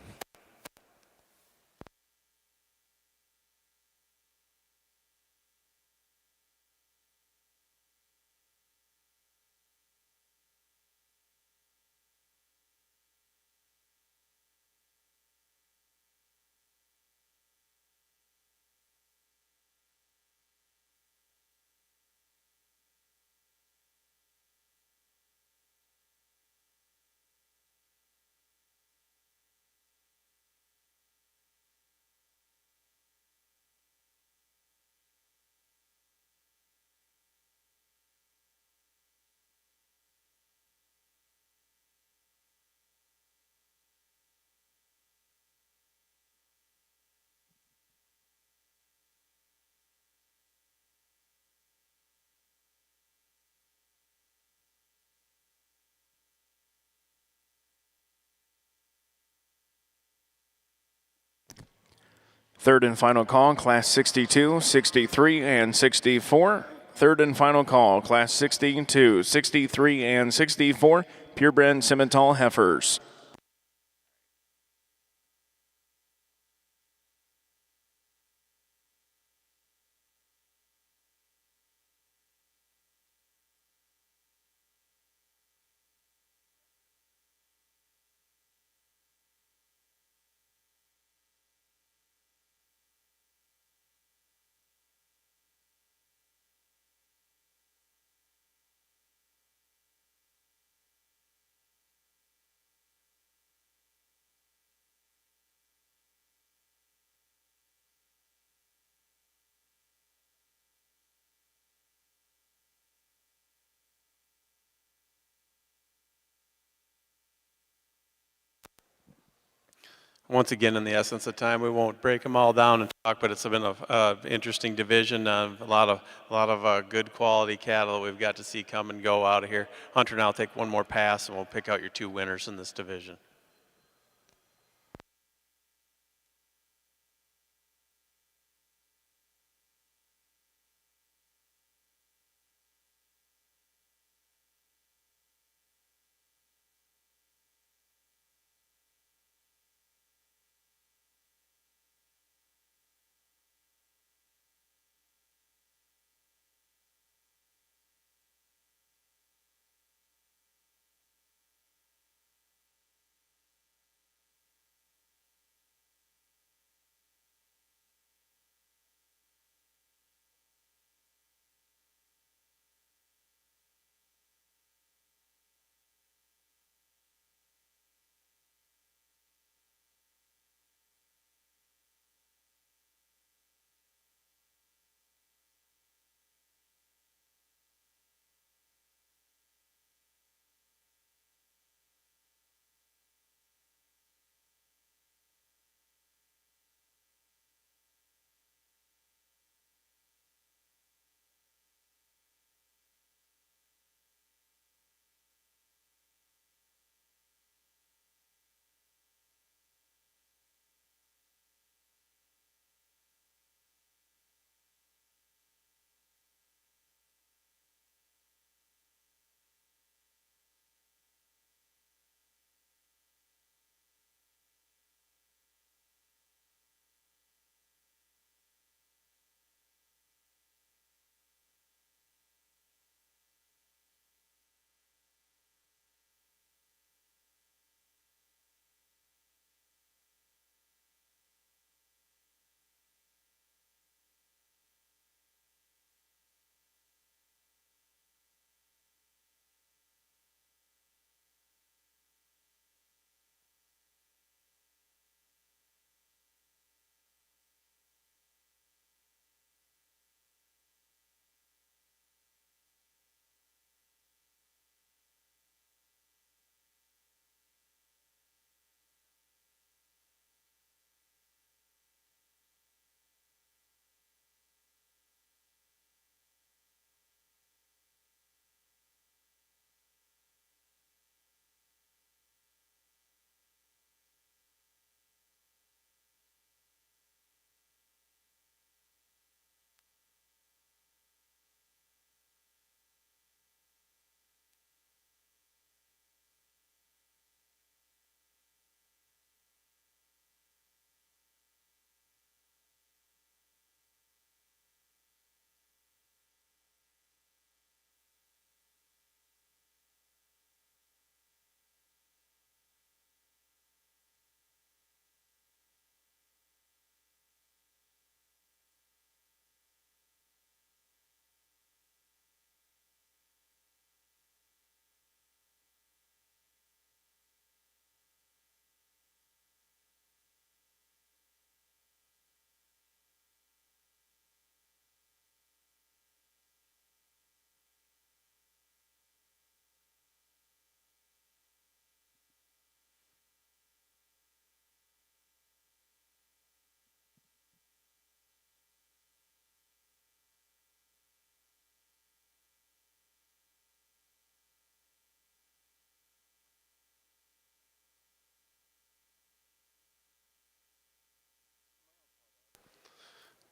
Third and final call, Class 62, 63, and 64. Third and final call, Class 62, 63, and 64, purebred Simmental heifers. Once again, in the essence of time, we won't break them all down and talk, but it's been an interesting division. A lot of good quality cattle that we've got to see come and go out of here. Hunter, now take one more pass, and we'll pick out your two winners in this division.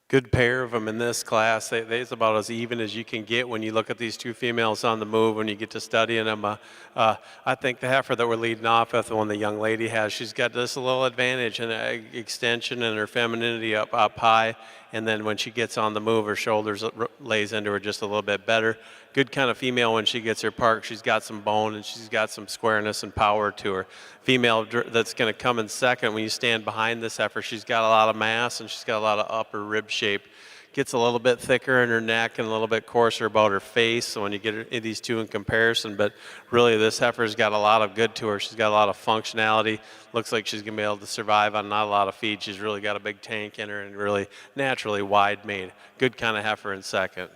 Good pair of them in this class. They's about as even as you can get when you look at these two females on the move, when you get to studying them. I think the heifer that we're leading off with, the one the young lady has, she's got just a little advantage in extension and her femininity up high. And then when she gets on the move, her shoulders lays into her just a little bit better. Good kind of female when she gets her park. She's got some bone and she's got some squareness and power to her. Female that's going to come in second, when you stand behind this heifer, she's got a lot of mass and she's got a lot of upper rib shape. Gets a little bit thicker in her neck and a little bit coarser about her face, so when you get these two in comparison, but really this heifer's got a lot of good to her. She's got a lot of functionality. Looks like she's going to be able to survive on not a lot of feed. She's really got a big tank in her and really naturally wide made. Good kind of heifer in second.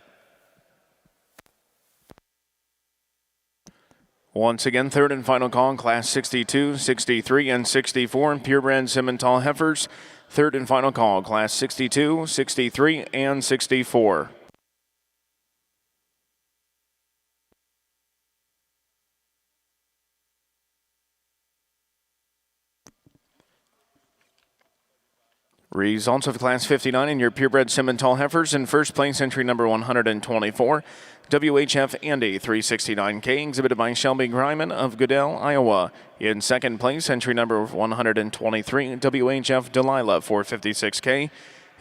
Once again, third and final call in Class 62, 63, and 64 purebred Simmental heifers. Third and final call, Class 62, 63, and 64. Results of Class 59 in your purebred Simmental heifers. In first place, entry number 124, WHF Andy 369K, exhibited by Shelby Greiman of Goodell, Iowa. In second place, entry number 123, WHF Delilah 456K,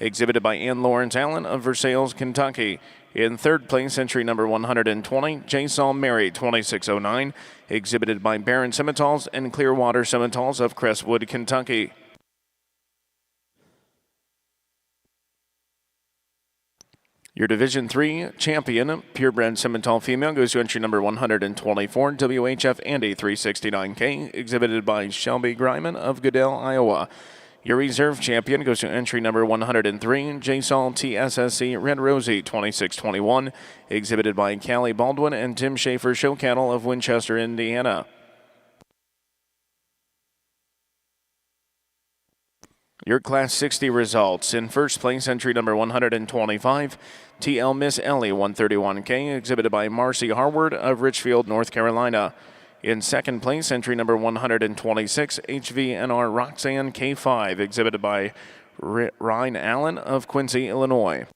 exhibited by Ann Lawrence Allen of Versailles, Kentucky. In third place, entry number 120, J-Saul Mary 2609, exhibited by Barron Simmentals and Clearwater Simmentals of Crestwood, Kentucky. Your Division III champion, purebred Simmental female, goes to entry number 124, WHF Andy 369K, exhibited by Shelby Greiman of Goodell, Iowa. Your reserve champion goes to entry number 103, J-Saul TSSC Red Rosie 2621, exhibited by Callie Baldwin and Tim Schaefer Show Cattle of Winchester, Indiana. Your Class 60 results. In first place, entry number 125, TL Miss Ellie 131K, exhibited by Marcy Harward of Richfield, North Carolina. In second place, entry number 126, HVNR Roxanne K5, exhibited by Ryan Allen of Quincy, Illinois.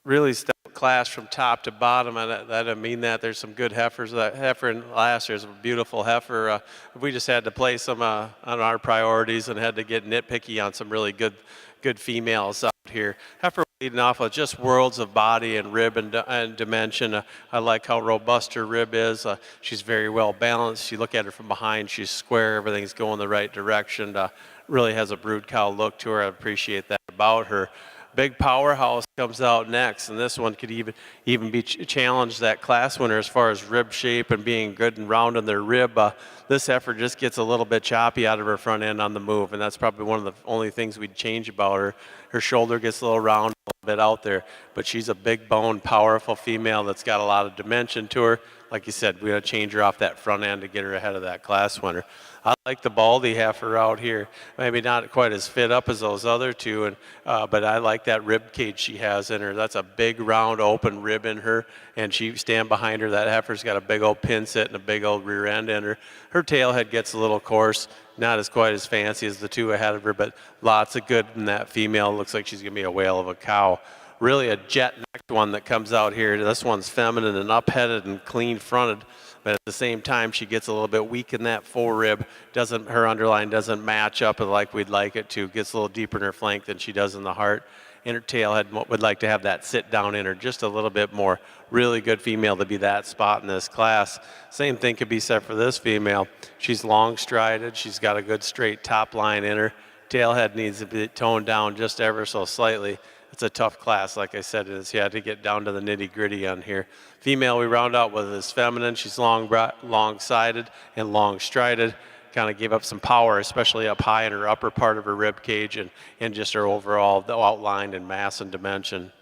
really stout class from top to bottom, and I don't mean that. There's some good heifers. That heifer in last year's a beautiful heifer. We just had to place some on our priorities and had to get nitpicky on some really good females out here. Heifer leading off with just worlds of body and rib and dimension. I like how robust her rib is. She's very well balanced. You look at her from behind, she's square. Everything's going the right direction. Really has a brood cow look to her. I appreciate that about her. Big Powerhouse comes out next, and this one could even be challenged that class winner as far as rib shape and being good and round on their rib. This heifer just gets a little bit choppy out of her front end on the move, and that's probably one of the only things we'd change about her. Her shoulder gets a little round, a little bit out there, but she's a big bone, powerful female that's got a lot of dimension to her. Like you said, we're going to change her off that front end to get her ahead of that class winner. I like the Baldy heifer out here. Maybe not quite as fit up as those other two, but I like that rib cage she has in her. That's a big, round, open rib in her, and she stand behind her. That heifer's got a big old pin set and a big old rear end in her. Her tail head gets a little coarse, not as quite as fancy as the two ahead of her, but lots of good in that female. Looks like she's going to be a whale of a cow. Really a jet-necked one that comes out here. This one's feminine and up-headed and clean-fronted, but at the same time, she gets a little bit weak in that forerib. Her underline doesn't match up like we'd like it to. Gets a little deeper in her flank than she does in the heart. And her tail head would like to have that sit down in her just a little bit more. Really good female to be that spot in this class. Same thing could be said for this female. She's long strided. She's got a good straight top line in her. Tail head needs to be toned down just ever so slightly. It's a tough class, like I said. You had to get down to the nitty-gritty on here. Female we round out with is feminine. She's long-sided and long-strided. Kind of gave up some power, especially up high in her upper part of her rib cage and just her overall outline and mass and dimension.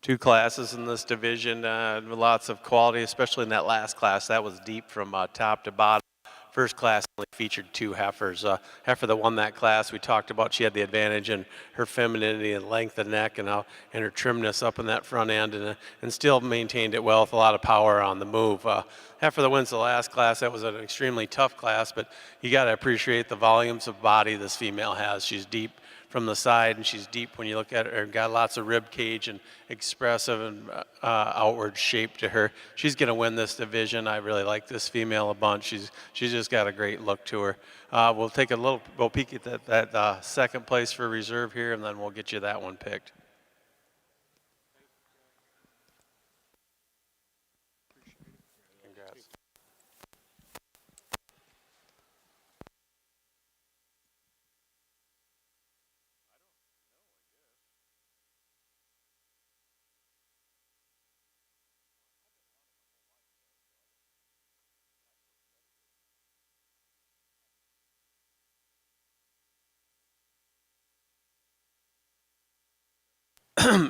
Two classes in this division, lots of quality, especially in that last class. That was deep from top to bottom. First class only featured two heifers. Heifer that won that class, we talked about, she had the advantage in her femininity and length of neck and her trimness up in that front end and still maintained it well with a lot of power on the move. Heifer that wins the last class, that was an extremely tough class, but you got to appreciate the volumes of body this female has. She's deep from the side, and she's deep when you look at her. Got lots of rib cage and expressive and outward shape to her. She's going to win this division. I really like this female a bunch. She's just got a great look to her. We'll take a little peek at that second place for reserve here, and then we'll get you that one picked. Congrats.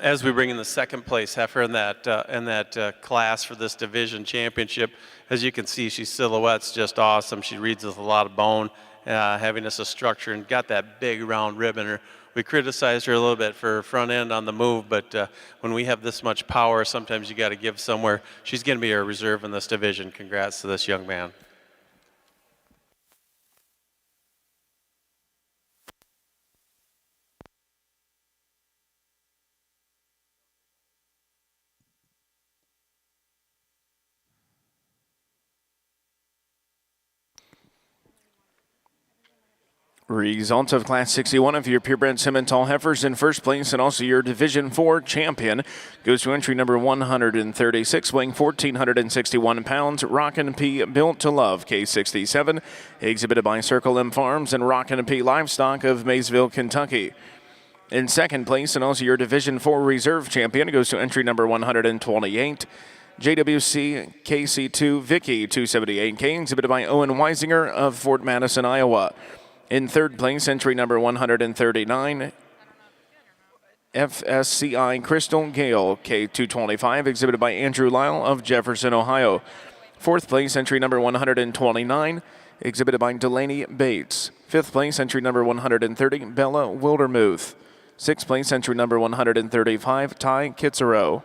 As we bring in the second place heifer in that class for this division championship, as you can see, she's silhouette's just awesome. She reads with a lot of bone, heaviness of structure, and got that big round rib in her. We criticized her a little bit for her front end on the move, but when we have this much power, sometimes you got to give somewhere. She's going to be a reserve in this division. Congrats to this young man. Results of Class 61 of your purebred Simmental heifers. In first place and also your Division 4 champion goes to entry number 136, weighing 1,461 pounds. Rockin' P Built to Love, K67, exhibited by Circle M Farms and Rockin' P Livestock of Maysville, Kentucky. In second place and also your Division 4 reserve champion goes to entry number 128, JWC KC2 Vicky 278K, exhibited by Owen Weisinger of Fort Madison, Iowa. In third place, entry number 139, FSCI Crystal Gale K225, exhibited by Andrew Lyle of Jefferson, Ohio. Fourth place, entry number 129, exhibited by Delaney Bates. Fifth place, entry number 130, Bella Wildermuth. Sixth place, entry number 135, Ty Kitsero.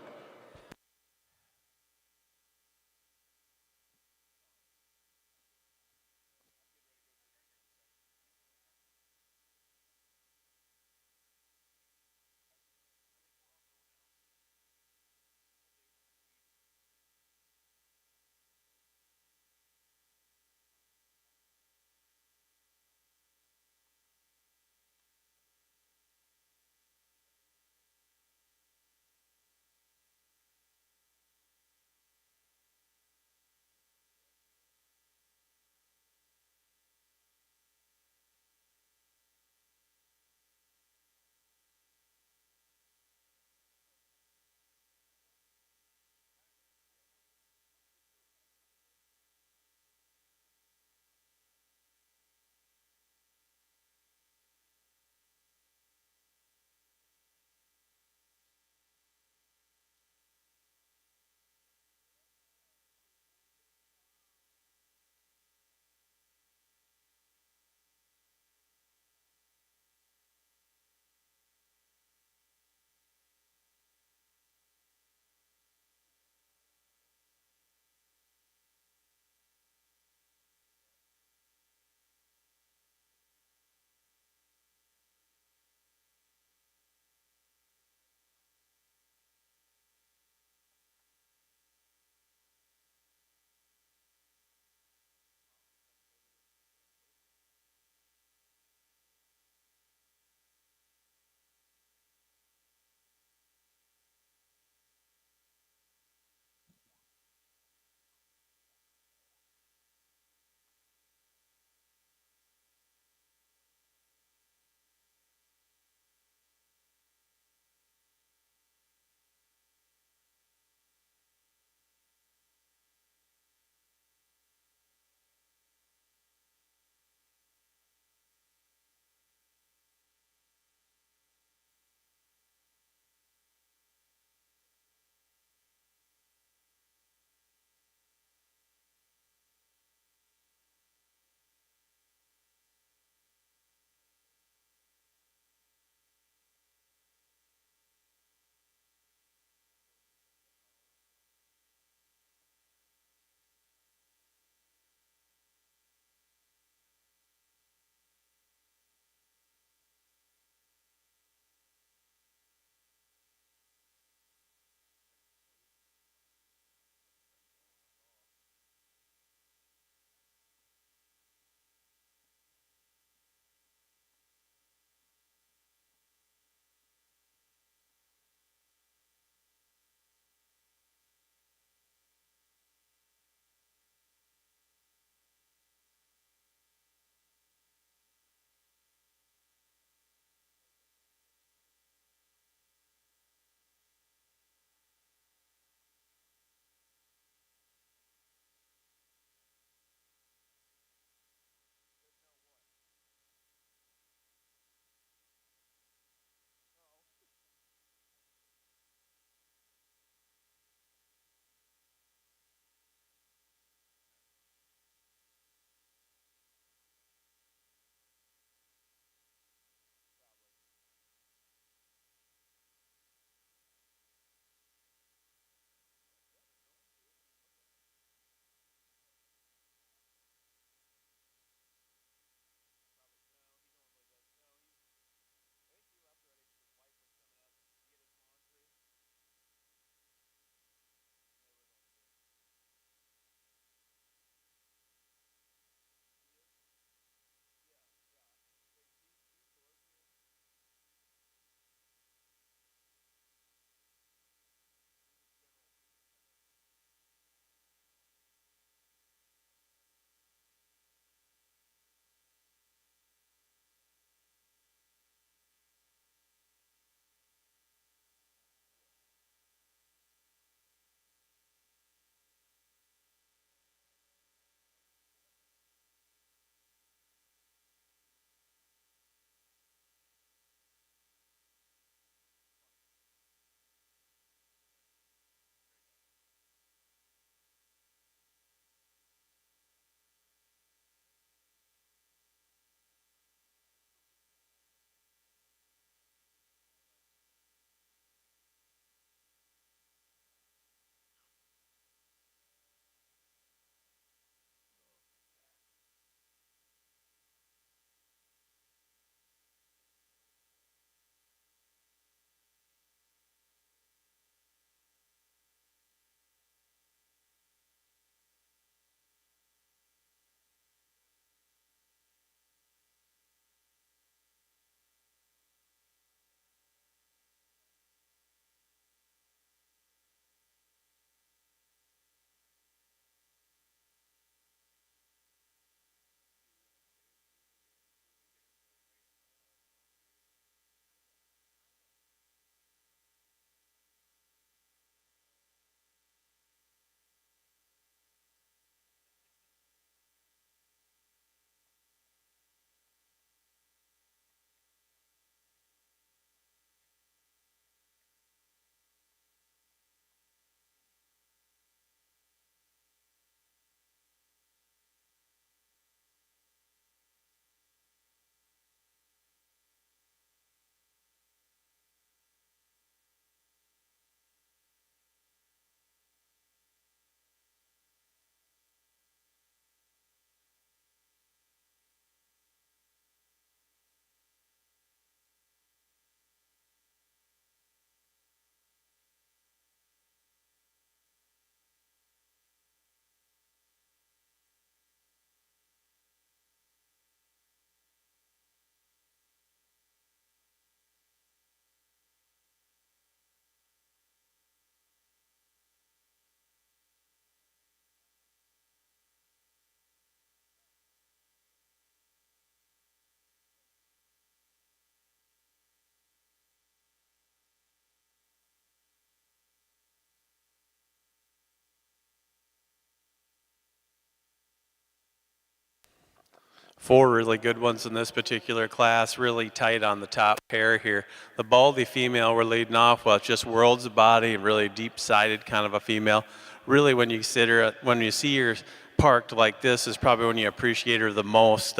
4 really good ones in this particular class, really tight on the top pair here. The Baldy female we're leading off with, just worlds of body and really deep-sided kind of a female. Really, when you see her parked like this is probably when you appreciate her the most.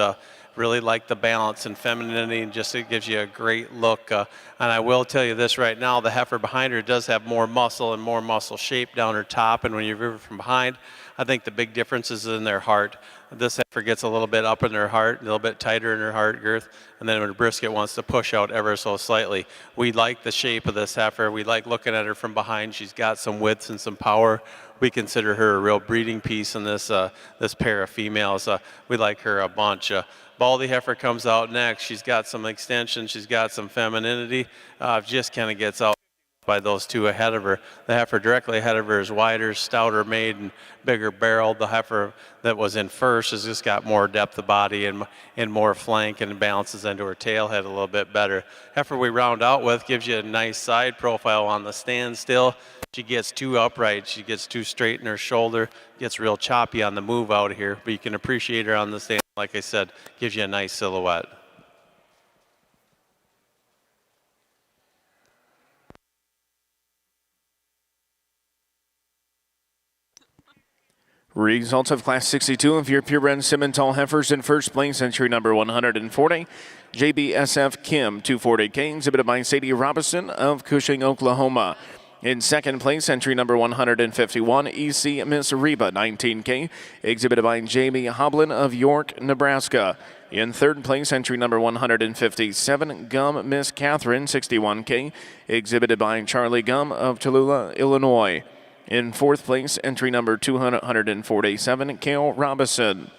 Really like the balance and femininity, and just it gives you a great look. And I will tell you this right now, the heifer behind her does have more muscle and more muscle shape down her top, and when you view her from behind, I think the big difference is in their heart. This heifer gets a little bit up in her heart, a little bit tighter in her heart girth, and then when her brisket wants to push out ever so slightly. We like the shape of this heifer. We like looking at her from behind. She's got some width and some power. We consider her a real breeding piece in this pair of females. We like her a bunch. Baldy heifer comes out next. She's got some extension. She's got some femininity. Just kind of gets out by those two ahead of her. The heifer directly ahead of her is wider, stouter made, and bigger barreled. The heifer that was in first has just got more depth of body and more flank and balances into her tail head a little bit better. Heifer we round out with gives you a nice side profile on the standstill. She gets too upright. She gets too straight in her shoulder. Gets real choppy on the move out here, but you can appreciate her on the stand. Like I said, gives you a nice silhouette. Results of Class 62 of your purebred Simmental heifers in first place, entry number 140, JBSF Kim 240K, exhibited by Sadie Robinson of Cushing, Oklahoma. In second place, entry number 151, EC Miss Reba 19K, exhibited by Jamie Hoblin of York, Nebraska. In third place, entry number 157, Gum Miss Catherine 61K, exhibited by Charlie Gum of Tallulah, Illinois. In fourth place, entry number 247, Kale Robinson.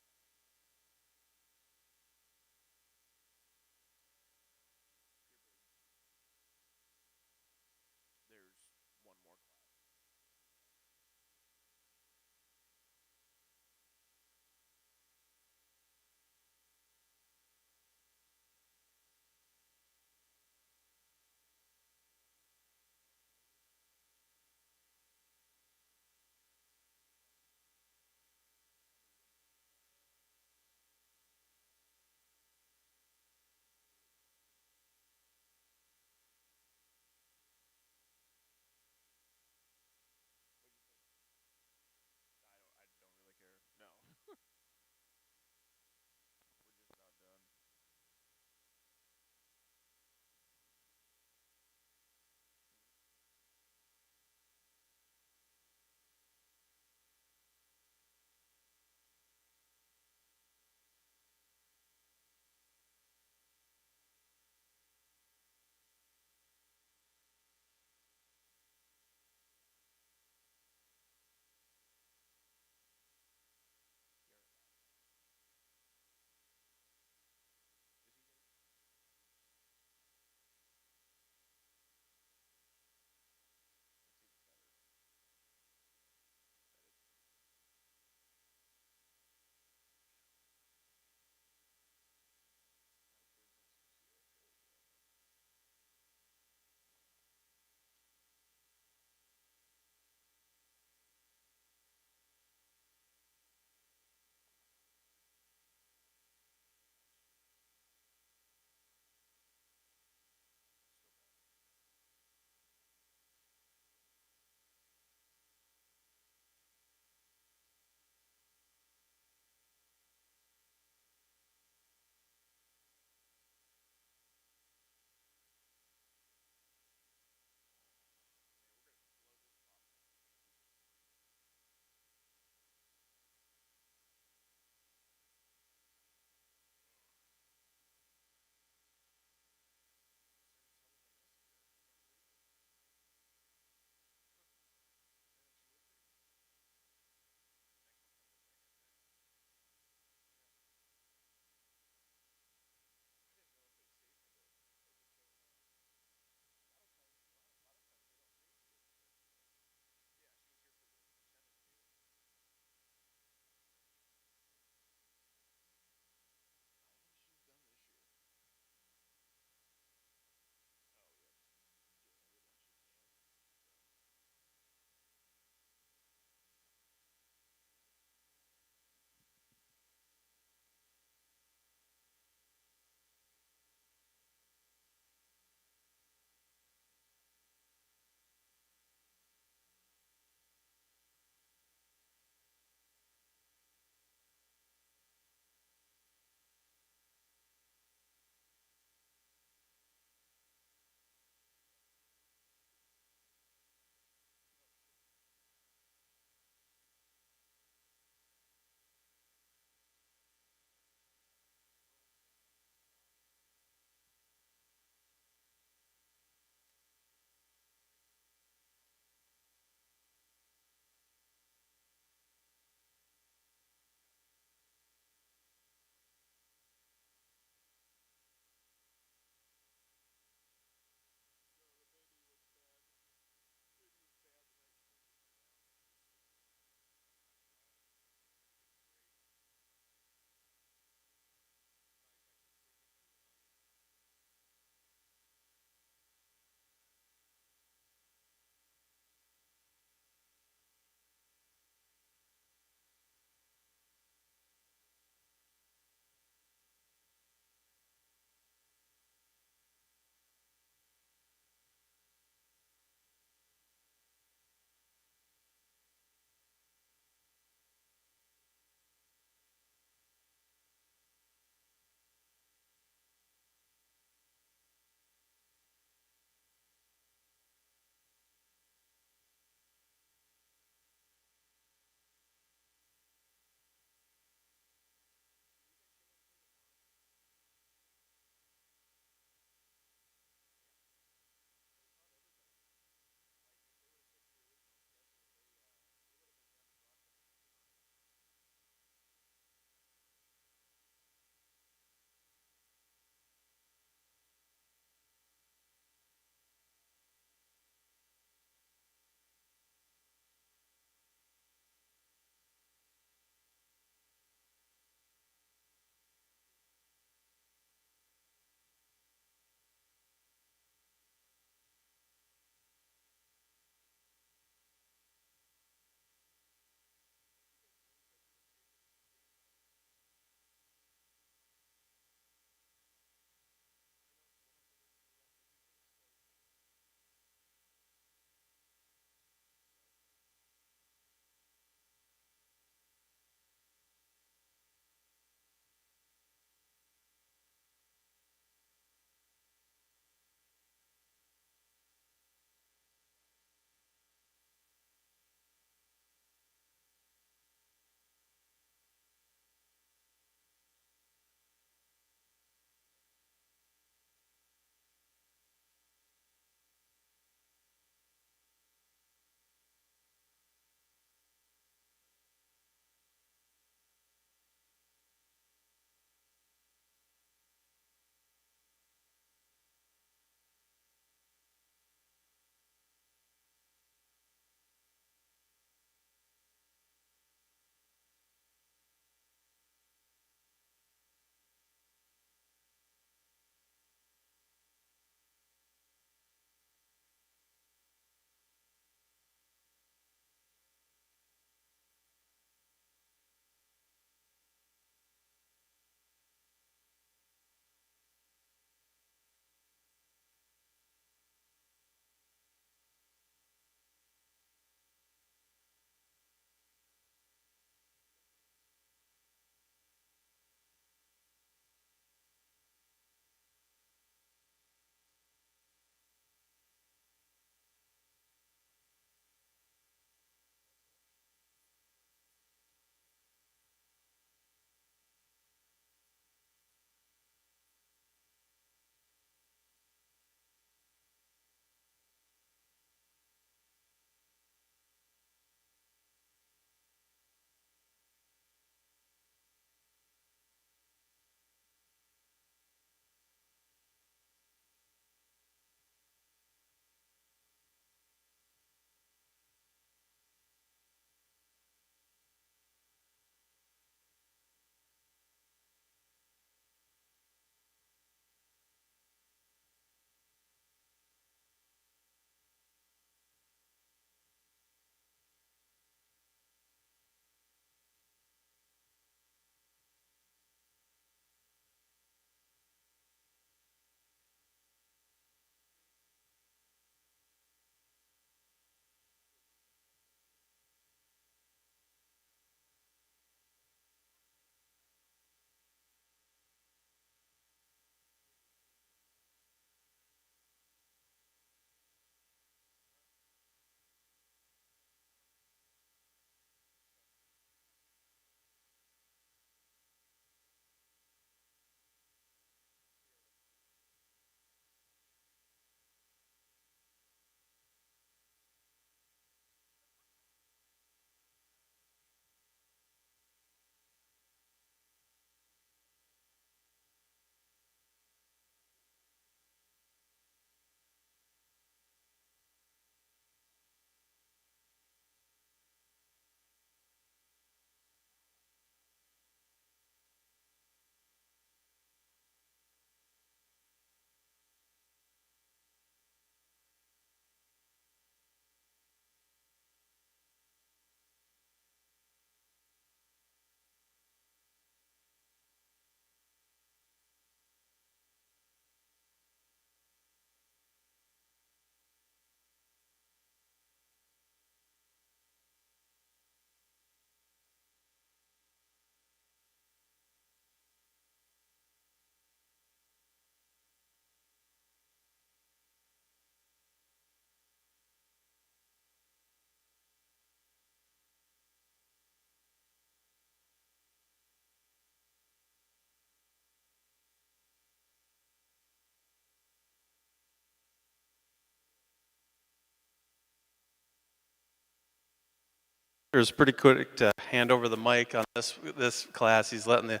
was pretty quick to hand over the mic on this class. He's letting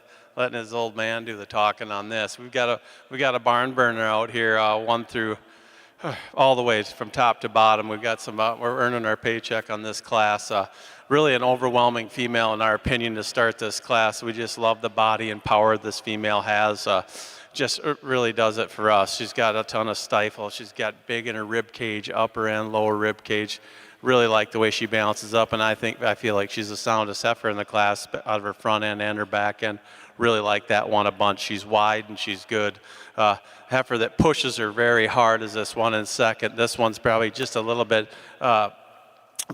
his old man do the talking on this. We got a barn burner out here, one through all the way from top to bottom. We've got some. We're earning our paycheck on this class. Really an overwhelming female in our opinion to start this class. We just love the body and power this female has. Just really does it for us. She's got a ton of stifle. She's got big in her rib cage, upper and lower rib cage. Really like the way she balances up, and I feel like she's the soundest heifer in the class out of her front end and her back end. Really like that one a bunch. She's wide and she's good. Heifer that pushes her very hard is this one in second. This one's probably just a little bit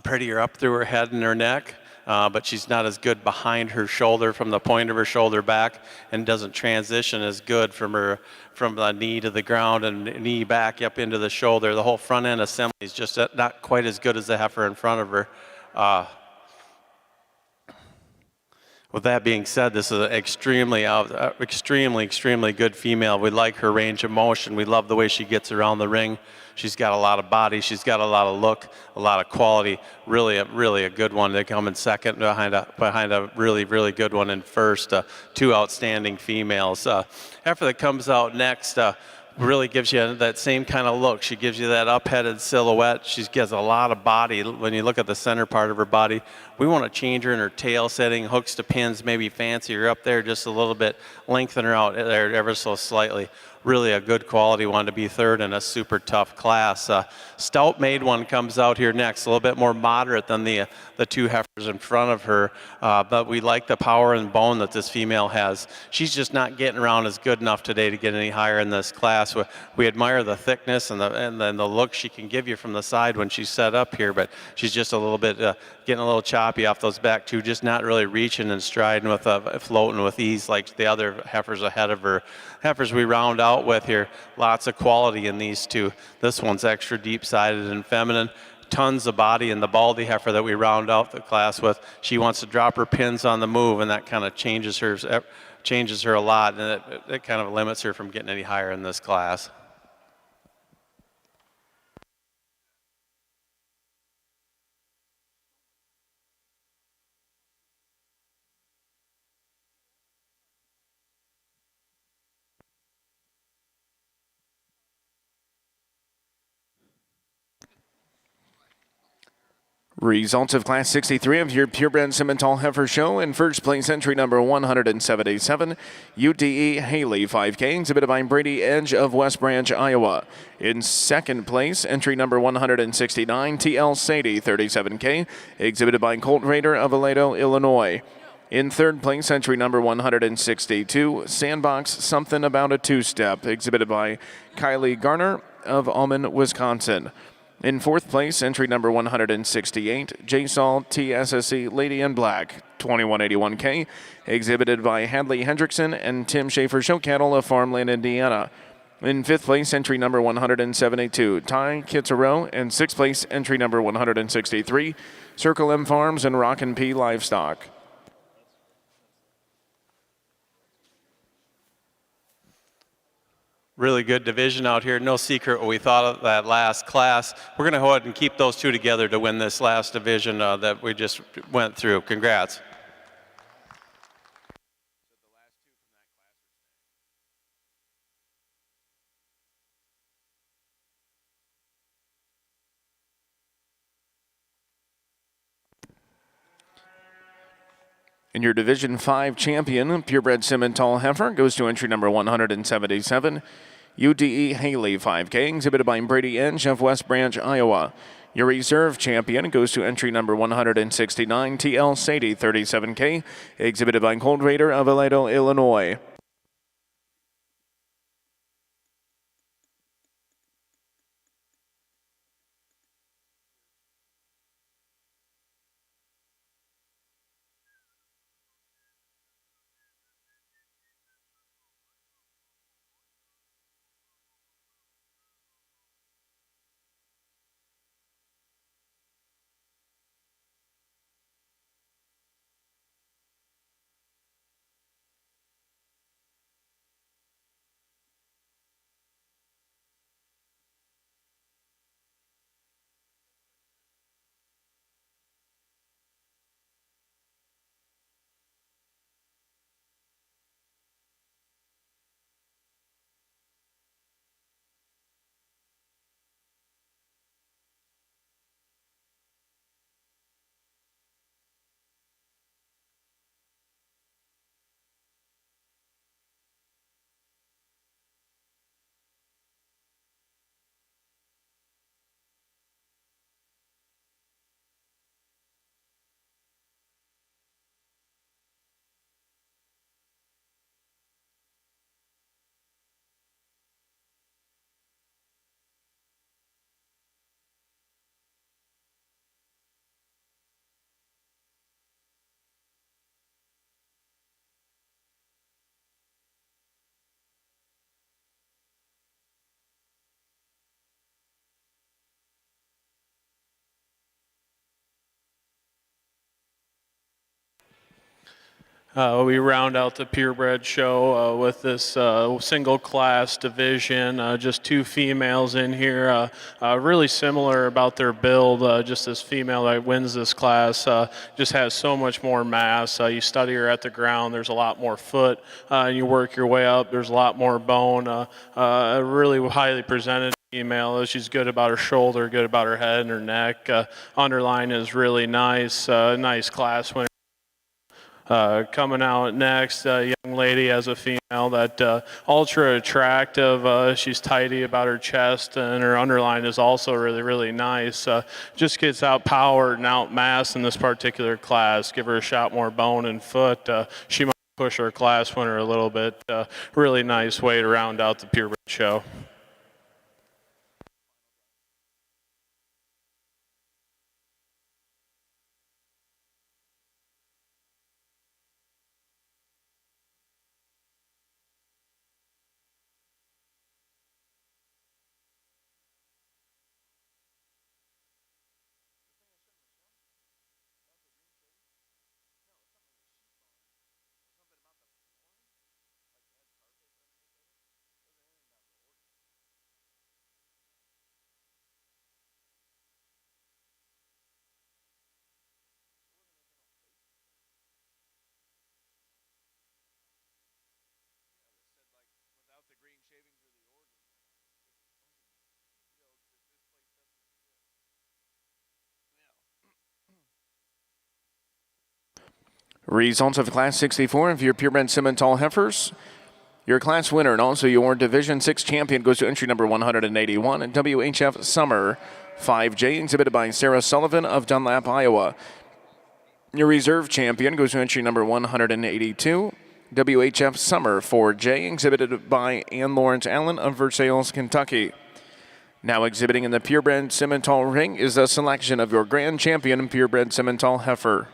prettier up through her head and her neck. But she's not as good behind her shoulder from the point of her shoulder back, and doesn't transition as good from the knee to the ground and knee back up into the shoulder. The whole front end assembly is just not quite as good as the heifer in front of her. With that being said, this is an extremely good female. We like her range of motion. We love the way she gets around the ring. She's got a lot of body. She's got a lot of look, a lot of quality. Really a good one. They come in second behind a really good one in first. Two outstanding females. Heifer that comes out next really gives you that same kind of look. She gives you that up-headed silhouette. She gets a lot of body. When you look at the center part of her body, we want to change her in her tail setting, hooks to pins, maybe fancier up there just a little bit, lengthen her out there ever so slightly. Really a good quality one to be third in a super tough class. Stout made one comes out here next, a little bit more moderate than the two heifers in front of her, but we like the power and bone that this female has. She's just not getting around as good enough today to get any higher in this class. We admire the thickness and then the look she can give you from the side when she's set up here, but she's just a little bit getting a little choppy off those back two, just not really reaching and striding with floating with ease like the other heifers ahead of her. Heifers we round out with here, lots of quality in these two. This one's extra deep-sided and feminine. Tons of body in the baldy heifer that we round out the class with. She wants to drop her pins on the move, and that kind of changes her a lot, and it kind of limits her from getting any higher in this class. Results of Class 63 of your Purebred Simmental Heifer Show. In first place, entry number 177, UDE Haley 5K, exhibited by Brady Edge of West Branch, Iowa. In second place, entry number 169, TL Sadie 37K, exhibited by Colt Raider of Aledo, Illinois. In third place, entry number 162, Sandbox Something About a Two-Step, exhibited by Kylie Garner of Alman, Wisconsin. In fourth place, entry number 168, JSOL TSSE Lady in Black, 2181K, exhibited by Hadley Hendrickson and Tim Schaefer Show Cattle of Farmland, Indiana. In fifth place, entry number 172, Ty Kitsaro. And sixth place, entry number 163, Circle M Farms and Rockin' P Livestock. Really good division out here. No secret what we thought of that last class. We're going to go ahead and keep those two together to win this last division that we just went through. Congrats. And your Division 5 champion, Purebred Simmental Heifer, goes to entry number 177, UDE Haley 5K, exhibited by Brady Edge of West Branch, Iowa. Your reserve champion goes to entry number 169, TL Sadie 37K, exhibited by Colt Raider of Aledo, Illinois. We round out the purebred show with this single class division, just 2 females in here, really similar about their build. Just this female that wins this class just has so much more mass. You study her at the ground, there's a lot more foot, and you work your way up, there's a lot more bone. A really highly presented female. She's good about her shoulder, good about her head and her neck. Underline is really nice, nice class winner. Coming out next, a young lady as a female that ultra attractive. She's tidy about her chest, and her underline is also really, really nice. Just gets out powered and out mass in this particular class. Give her a shot more bone and foot. She might push her class winner a little bit. Really nice way to round out the purebred show. Results of Class 64 of your purebred Simmental heifers. Your class winner and also your Division 6 champion goes to entry number 181 and WHF Summer 5J, exhibited by Sarah Sullivan of Dunlap, Iowa. Your reserve champion goes to entry number 182, WHF Summer 4J, exhibited by Ann Lawrence Allen of Versailles, Kentucky. Now exhibiting in the purebred Simmental ring is a selection of your grand champion purebred Simmental heifer.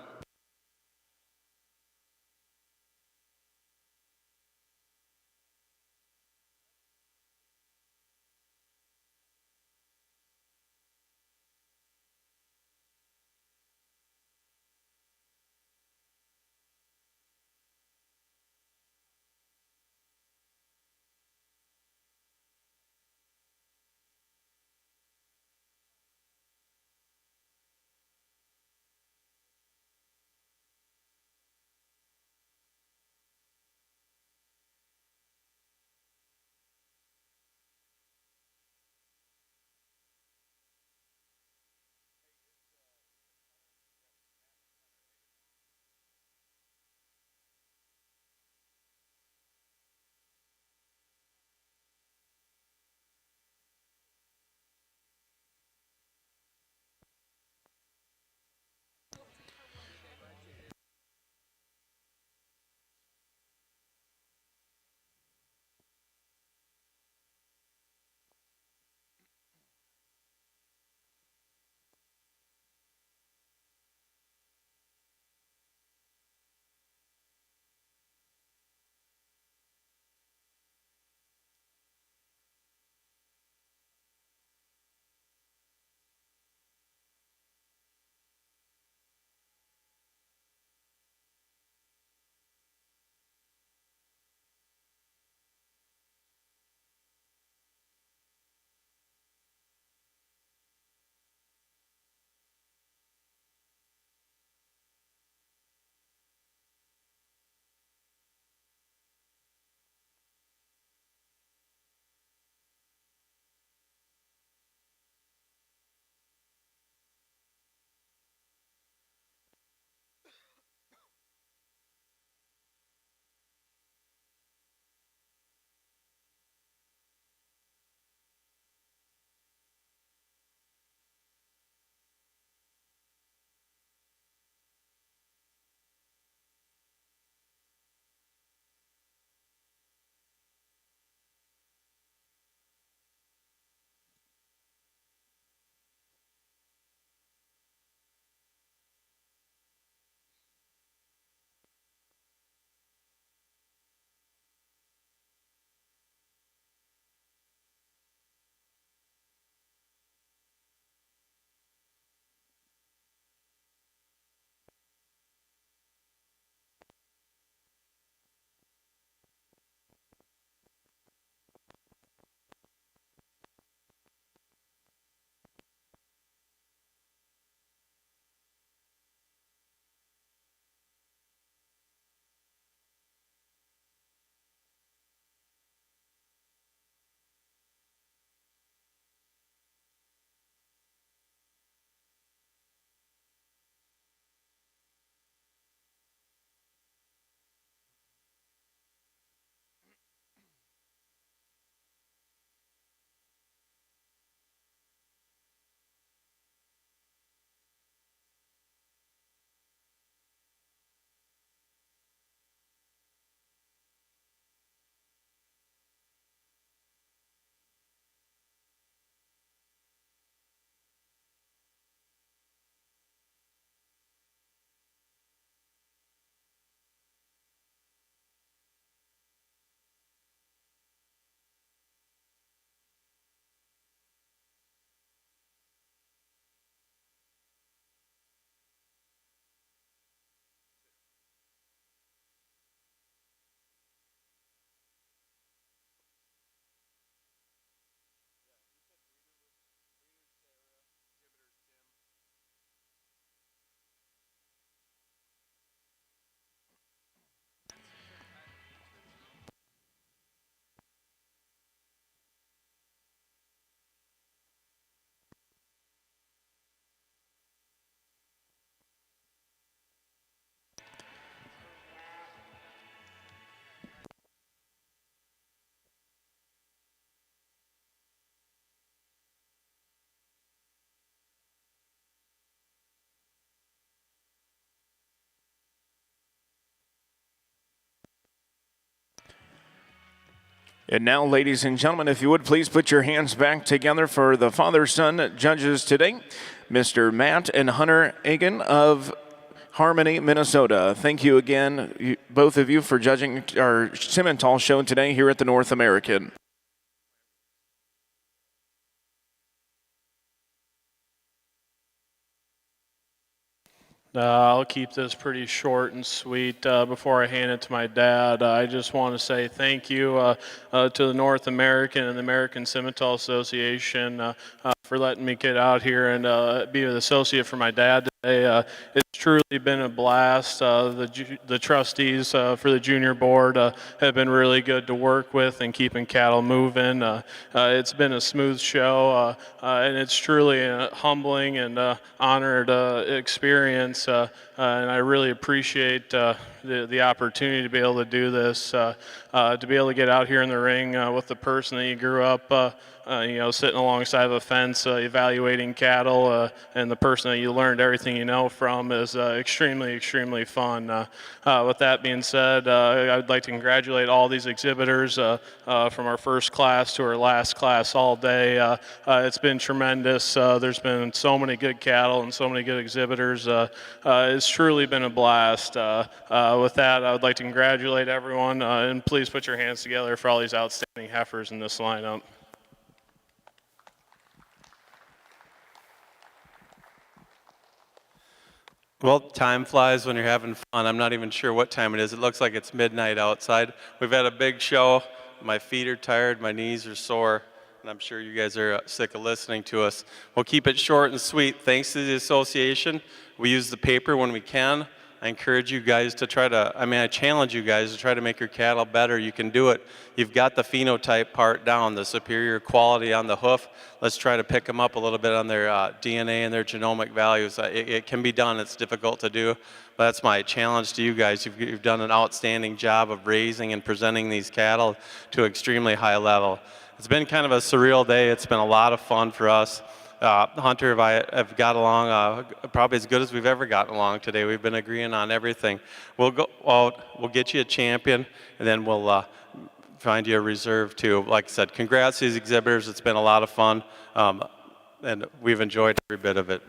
And now, ladies and gentlemen, if you would please put your hands back together for the father-son judges today, Mr. Matt and Hunter Egan of Harmony, Minnesota. Thank you again, both of you, for judging our Simmentals show today here at the North American. I'll keep this pretty short and sweet. Before I hand it to my dad, I just want to say thank you to the North American and the American Simmental Association for letting me get out here and be an associate for my dad today. It's truly been a blast. The trustees for the junior board have been really good to work with and keeping cattle moving. It's been a smooth show, and it's truly a humbling and honored experience. And I really appreciate the opportunity to be able to do this, to be able to get out here in the ring with the person that you grew up sitting alongside of a fence evaluating cattle, and the person that you learned everything you know from is extremely, extremely fun. With that being said, I'd like to congratulate all these exhibitors from our first class to our last class all day. It's been tremendous. There's been so many good cattle and so many good exhibitors. It's truly been a blast. With that, I would like to congratulate everyone, and please put your hands together for all these outstanding heifers in this lineup. Well, time flies when you're having fun. I'm not even sure what time it is. It looks like it's midnight outside. We've had a big show. My feet are tired, my knees are sore, and I'm sure you guys are sick of listening to us. We'll keep it short and sweet. Thanks to the association. We use the paper when we can. I encourage you guys to I challenge you guys to try to make your cattle better. You can do it. You've got the phenotype part down, the superior quality on the hoof. Let's try to pick them up a little bit on their DNA and their genomic values. It can be done. It's difficult to do, but that's my challenge to you guys. You've done an outstanding job of raising and presenting these cattle to an extremely high level. It's been kind of a surreal day. It's been a lot of fun for us. Hunter and I have got along probably as good as we've ever gotten along today. We've been agreeing on everything. We'll go out, we'll get you a champion, and then we'll find you a reserve too. Like I said, congrats to these exhibitors. It's been a lot of fun, and we've enjoyed every bit of it.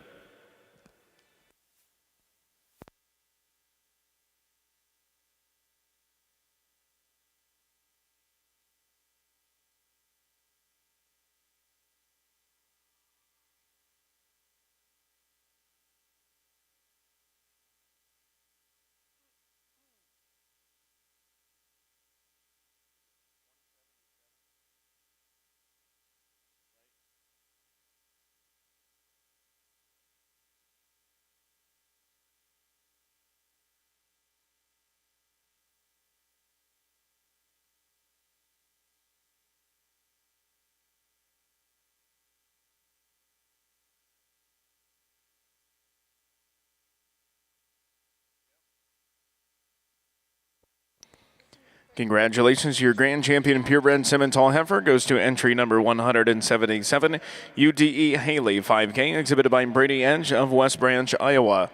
Congratulations, your grand champion purebred Simmental heifer goes to entry number 177, UDE Haley 5K, exhibited by Brady Edge of West Branch, Iowa.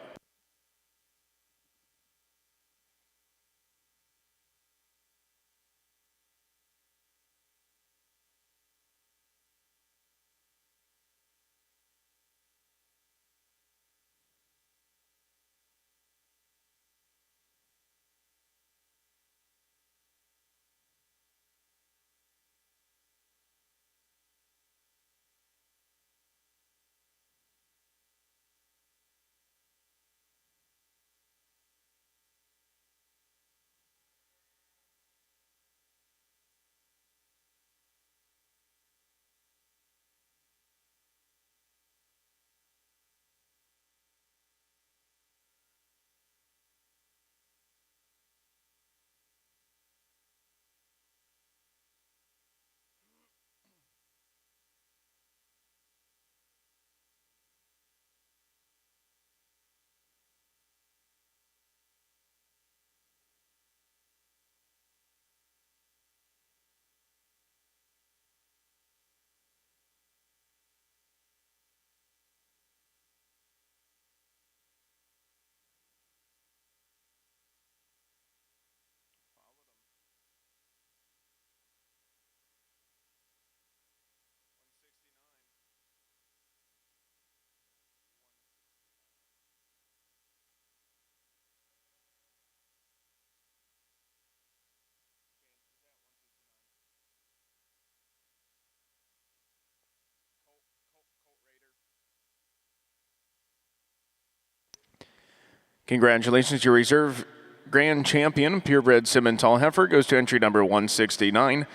Congratulations, your reserve grand champion, purebred Simmental heifer, goes to entry number 169,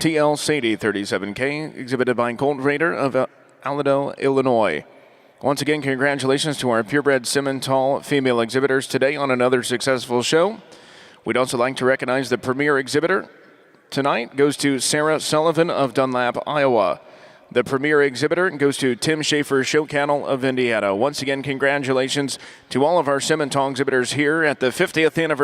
TL Sadie 37K, exhibited by Gold Raider of Alado, Illinois. Once again, congratulations to our purebred Simmental female exhibitors today on another successful show. We'd also like to recognize the premier exhibitor tonight goes to Sarah Sullivan of Dunlap, Iowa. The premier exhibitor goes to Tim Schaefer Show Cattle of Indiana. Once again, congratulations to all of our Simmental exhibitors here at the 50th anniversary.